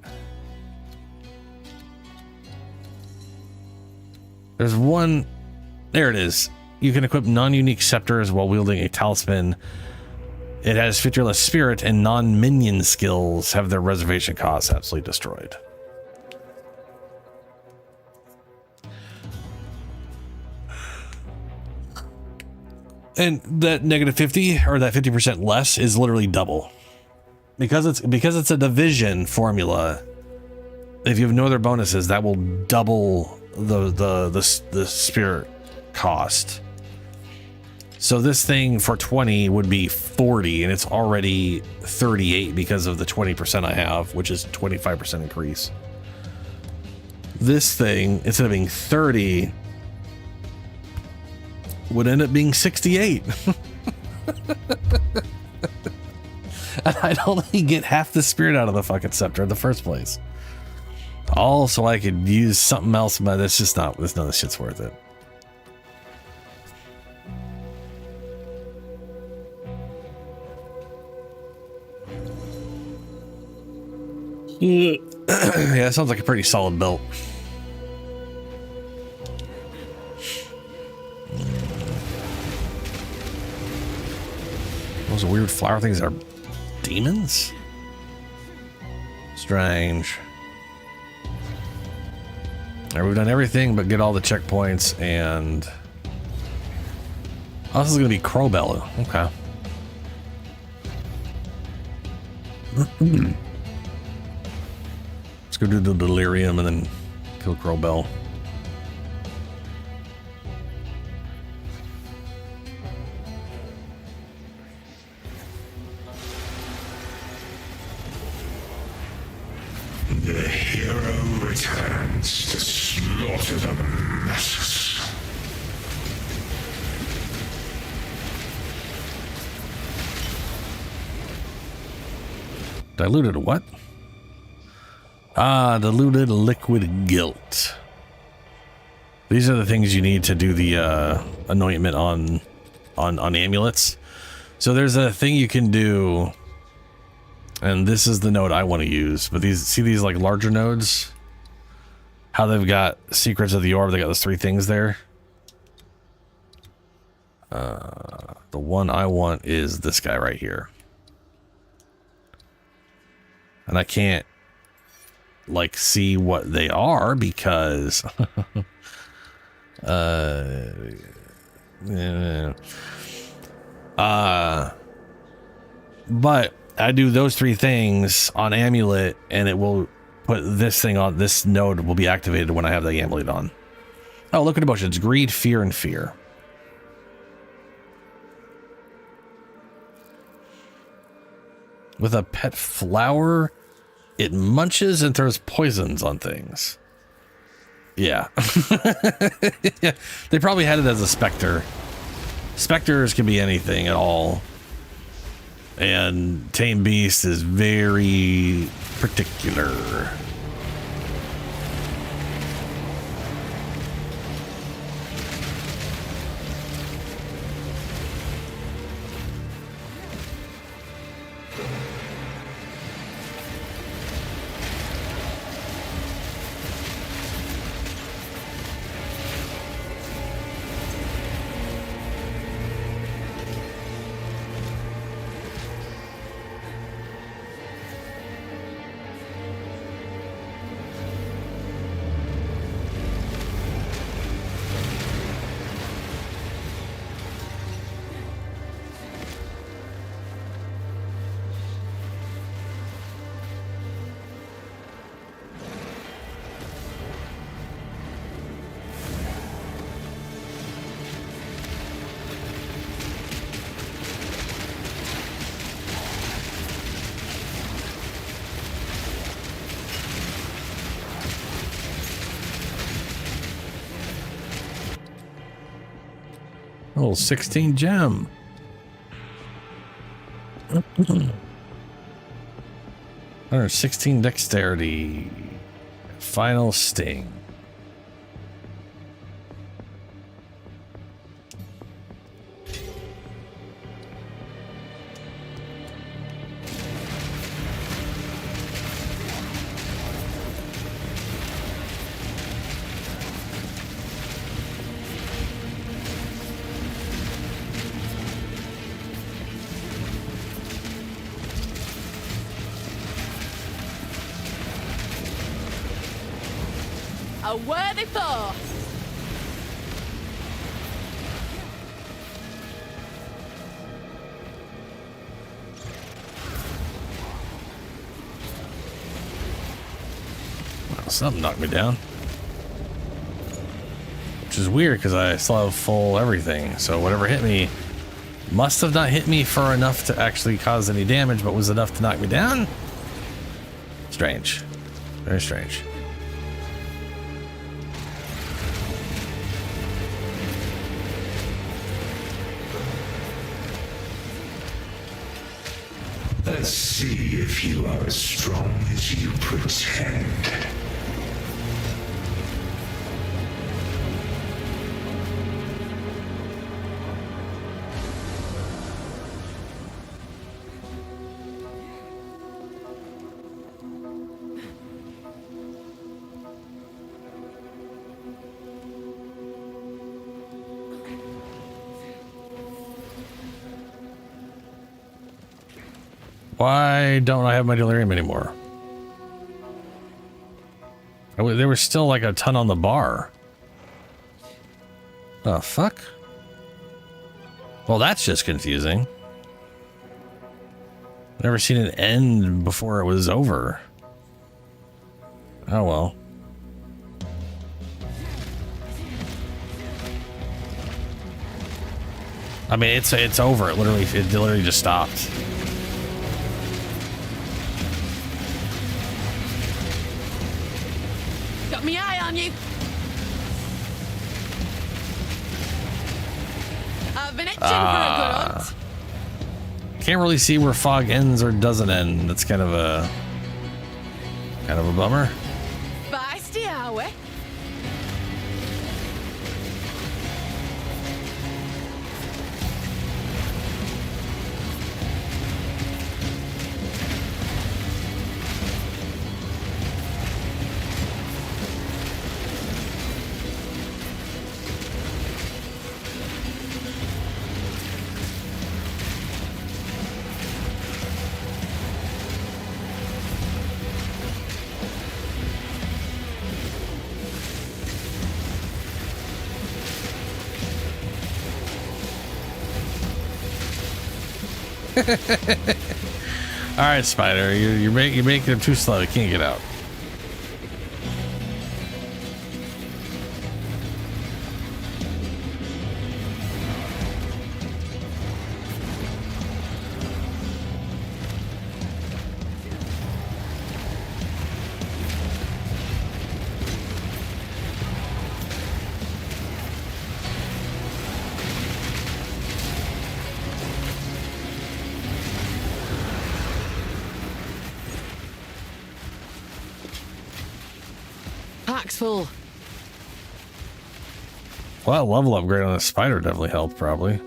There's one, there it is. You can equip non-unique scepters while wielding a talisman. It has featureless spirit, and non-minion skills have their reservation costs absolutely destroyed. And that -50 or that 50% less is literally double. Because it's a division formula. If you have no other bonuses, that will double the spirit cost. So this thing for 20 would be 40, and it's already 38 because of the 20% I have, which is 25% increase. This thing, instead of being 30, would end up being 68. And I'd only get half the spirit out of the fucking scepter in the first place. All so I could use something else, but that's just not, none of this shit's worth it. Yeah, it sounds like a pretty solid build. Those weird flower things are demons? Strange. Alright, we've done everything but get all the checkpoints, and oh, this is gonna be Crowbell. Okay. Let's go do the delirium and then kill Crowbell. The hero returns to slaughter the masses. Diluted what? Ah, diluted liquid guilt. These are the things you need to do the anointment on amulets. So there's a thing you can do, and this is the node I want to use. But these like larger nodes, how they've got secrets of the orb. They got those 3 things there. The one I want is this guy right here, and I can't like see what they are because but I do those 3 things on amulet, and it will put this thing on. This node will be activated when I have the amulet on. Oh, look at emotions: greed, fear, and fear. With a pet flower, it munches and throws poisons on things. Yeah. Yeah. They probably had it as a specter. Specters can be anything at all. And Tame Beast is very particular. Oh, 16 gem. 116 dexterity. Final sting. A worthy foe. Well, something knocked me down. Which is weird because I still have full everything. So whatever hit me must have not hit me for enough to actually cause any damage, but was enough to knock me down? Strange. Very strange. Let's see if you are as strong as you pretend. Why don't I have my delirium anymore? There was still like a ton on the bar. Oh, fuck? Well, that's just confusing. Never seen it end before it was over. Oh, well. I mean, it's over. It literally just stopped. Got me eye on you. I've been itching for a good hunt. Can't really see where fog ends or doesn't end. That's kind of a bummer. Feisty, are we? All right, Spider, you're making him too slow. He can't get out. Pack's full. Well, level upgrade on the spider definitely helped, probably.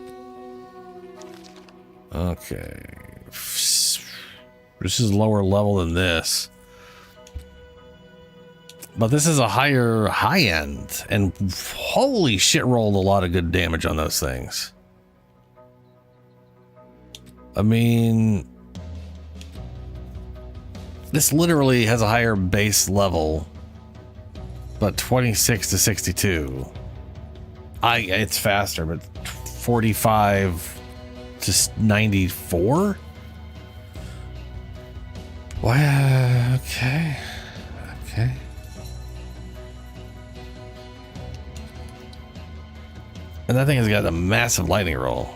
Okay. This is lower level than this. But this is a higher high end, and holy shit, rolled a lot of good damage on those things. I mean, this literally has a higher base level, but 26 to 62. It's faster, but 45 to 94. Wow. Okay. Okay. And that thing has got a massive lightning roll.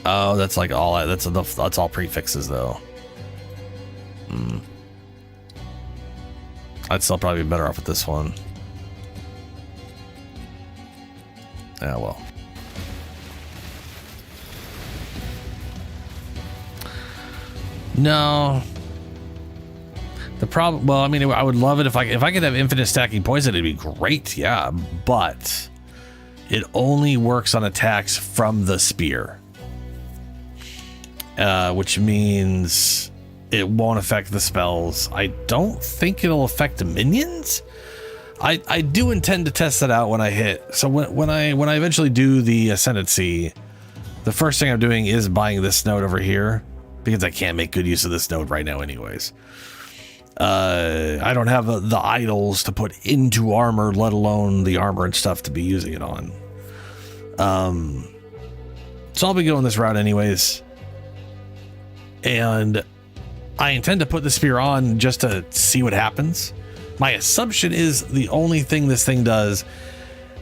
Oh, that's like all that's all prefixes though. I'd still probably be better off with this one. Yeah, well. No. The problem, well, I mean, I would love it if I could have infinite stacking poison, it'd be great, yeah, but it only works on attacks from the spear. Which means it won't affect the spells. I don't think it'll affect the minions. I do intend to test that out when I hit. So when I eventually do the Ascendancy, the first thing I'm doing is buying this node over here because I can't make good use of this node right now anyways. I don't have the idols to put into armor, let alone the armor and stuff to be using it on. So I'll be going this route anyways. And I intend to put the spear on just to see what happens. My assumption is the only thing this thing does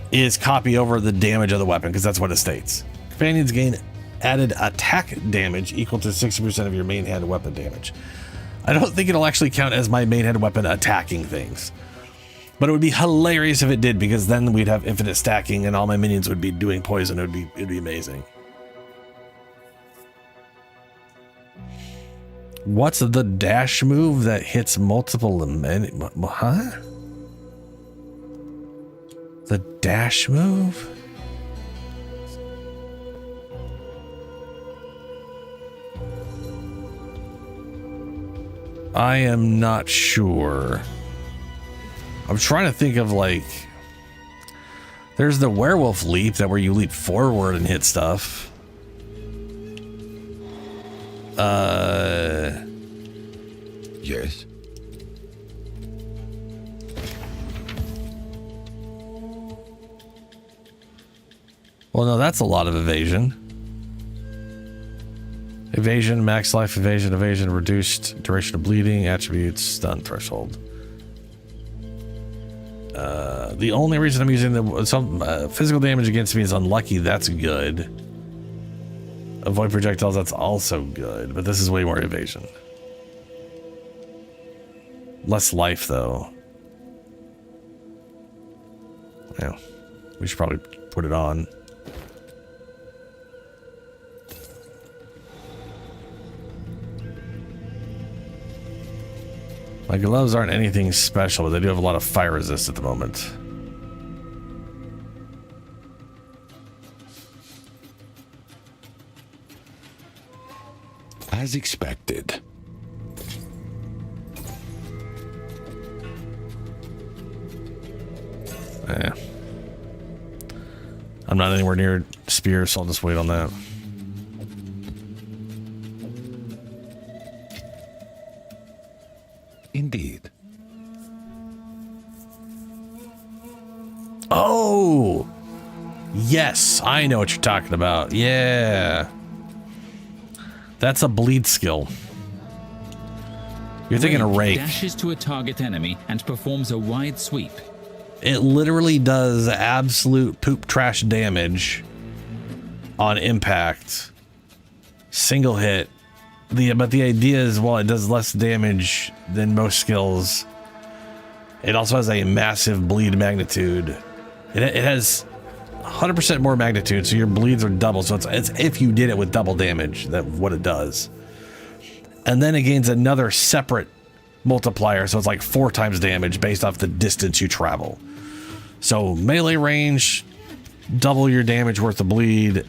is copy over the damage of the weapon, because that's what it states. Companions gain added attack damage equal to 60% of your main hand weapon damage. I don't think it'll actually count as my main hand weapon attacking things. But it would be hilarious if it did, because then we'd have infinite stacking and all my minions would be doing poison. It'd be amazing. What's the dash move that hits multiple huh? The dash move? I am not sure. I'm trying to think of, like, there's the werewolf leap, that where you leap forward and hit stuff. Yes. Well, no, that's a lot of evasion. Evasion, max life evasion, reduced duration of bleeding, attributes, stun threshold. The only reason I'm using some physical damage against me is unlucky. That's good. Avoid projectiles. That's also good. But this is way more evasion. Less life, though. Yeah, we should probably put it on. My gloves aren't anything special, but they do have a lot of fire resist at the moment. As expected. Yeah. I'm not anywhere near spear, so I'll just wait on that. Indeed. Oh! Yes, I know what you're talking about. Yeah. That's a bleed skill. You're thinking a rake. Dashes to a target enemy and performs a wide sweep. It literally does absolute poop trash damage on impact. Single hit. But the idea is, while it does less damage than most skills, it also has a massive bleed magnitude. It has 100% more magnitude, so your bleeds are double. So it's if you did it with double damage, that what it does. And then it gains another separate multiplier, so it's like 4 times damage based off the distance you travel. So melee range, double your damage worth of bleed.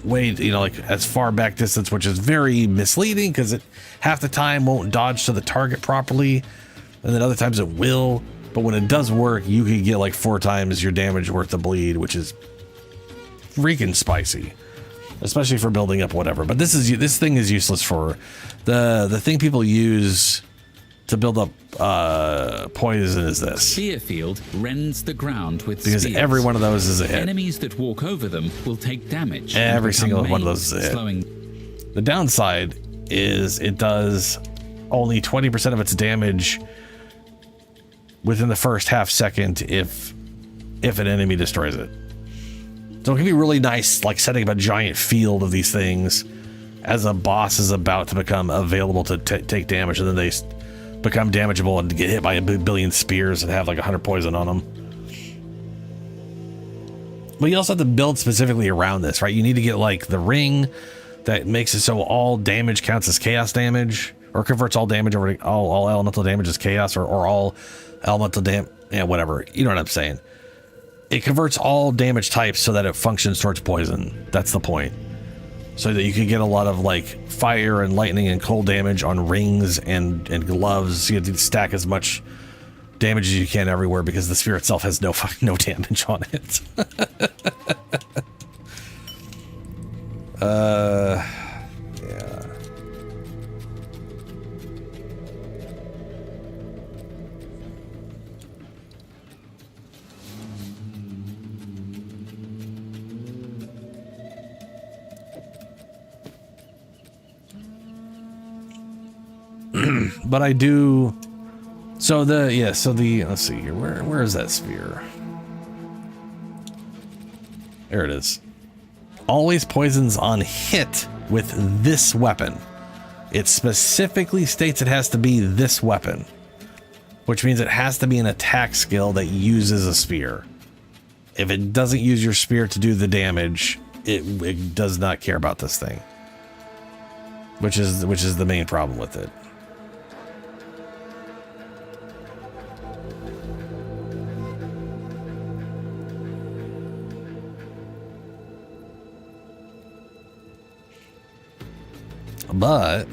Way, like as far back distance, which is very misleading because it half the time won't dodge to the target properly, and then other times it will. But when it does work, you can get like 4 times your damage worth of bleed, which is freaking spicy, especially for building up whatever. But this thing is useless for the thing people use to build up poison is this. Spear field rends the ground with because spears. Every one of those is a hit. Enemies that walk over them will take damage. Every single one of those is a hit. The downside is it does only 20% of its damage within the first half second if an enemy destroys it. So it can be really nice, like setting up a giant field of these things as a boss is about to become available to take damage, and then they become damageable and get hit by a billion spears and have like 100 poison on them. But you also have to build specifically around this, right? You need to get like the ring that makes it so all damage counts as chaos damage, or converts all damage over to all elemental damage as chaos, or all elemental damage, whatever. You know what I'm saying? It converts all damage types so that it functions towards poison. That's the point. So that you can get a lot of like fire and lightning and cold damage on rings and gloves. You have to stack as much damage as you can everywhere because the sphere itself has no damage on it. Yeah. But I do. So let's see here. Where is that sphere? There it is. Always poisons on hit with this weapon. It specifically states it has to be this weapon. which means it has to be an attack skill that uses a spear. If it doesn't use your spear to do the damage, it does not care about this thing, which is the main problem with it. But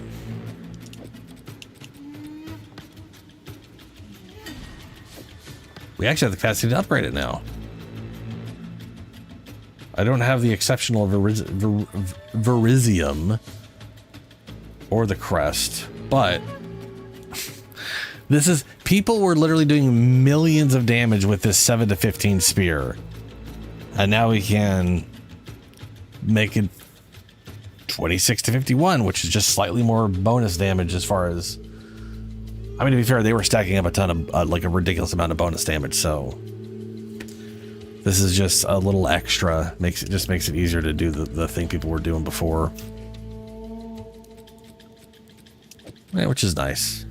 we actually have the capacity to upgrade it now. I don't have the exceptional Verisium or the crest, but this is, people were literally doing millions of damage with this 7 to 15 spear, and now we can make it 26 to 51, which is just slightly more bonus damage as far as, I mean, to be fair, they were stacking up a ton of like a ridiculous amount of bonus damage, so this is just a little extra, makes it easier to do the thing people were doing before. Yeah, which is nice.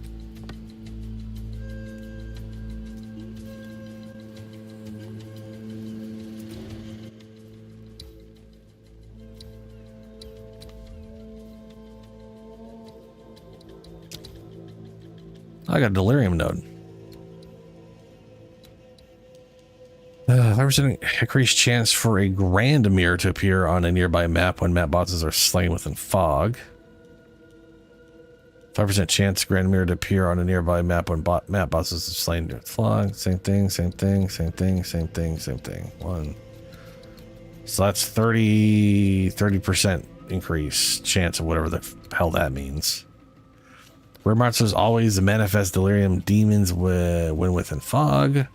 I got a delirium node. 5% increased chance for a grand mirror to appear on a nearby map when map bosses are slain within fog. 5% chance grand mirror to appear on a nearby map when map bosses are slain during fog. Same thing, same thing, same thing, same thing, same thing. One. So that's 30% increase chance of whatever the hell that means. Rare monsters always manifest delirium demons when within fog.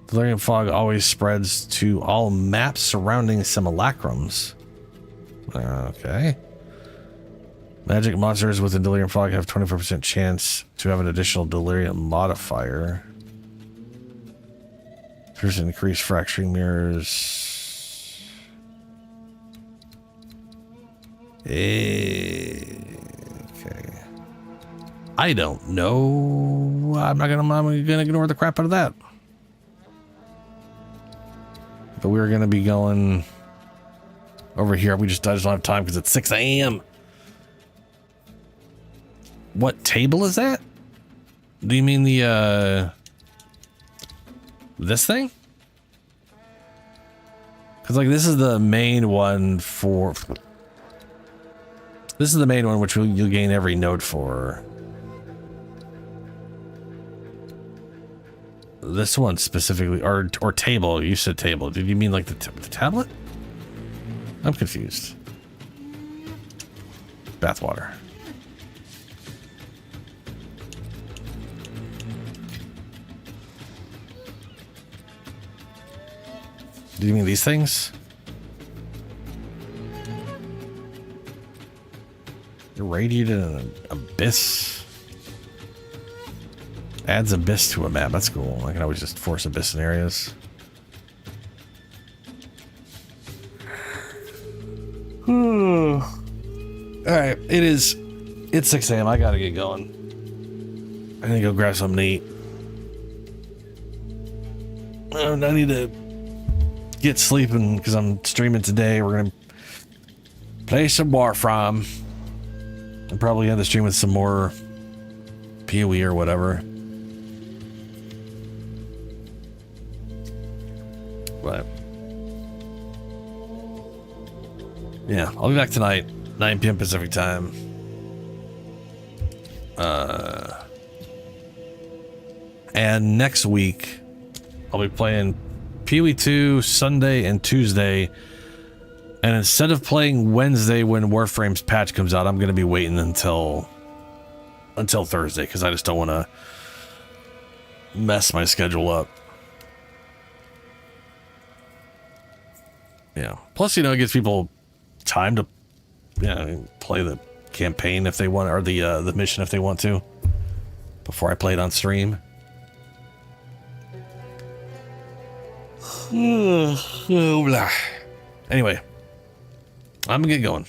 Delirium fog always spreads to all maps surrounding simulacrums. Okay. Magic monsters within delirium fog have 24% chance to have an additional delirium modifier. 3% increased fracturing mirrors. Okay. I don't know. I'm gonna ignore the crap out of that. But we're gonna be going over here. I just don't have time because it's 6 a.m. What table is that? Do you mean the this thing? Because like this is the main one for. This is the main one which you'll gain every node for. This one specifically, or table. You said table. Did you mean like the tablet? I'm confused. Bathwater. Do you mean these things? Irradiated an abyss. Adds abyss to a map. That's cool. I can always just force abyss in areas. Alright, it's 6 a.m. I gotta get going. I need to go grab something to eat. I need to get sleeping because I'm streaming today. We're gonna play some Warframe. And probably end the stream with some more PoE or whatever. But yeah, I'll be back tonight, 9 p.m. Pacific time. And next week I'll be playing PoE2 Sunday and Tuesday. And instead of playing Wednesday when Warframe's patch comes out, I'm going to be waiting until Thursday because I just don't want to mess my schedule up. Yeah. Plus, it gives people time to, play the campaign if they want, or the mission if they want to, before I play it on stream. Anyway, I'm gonna get going.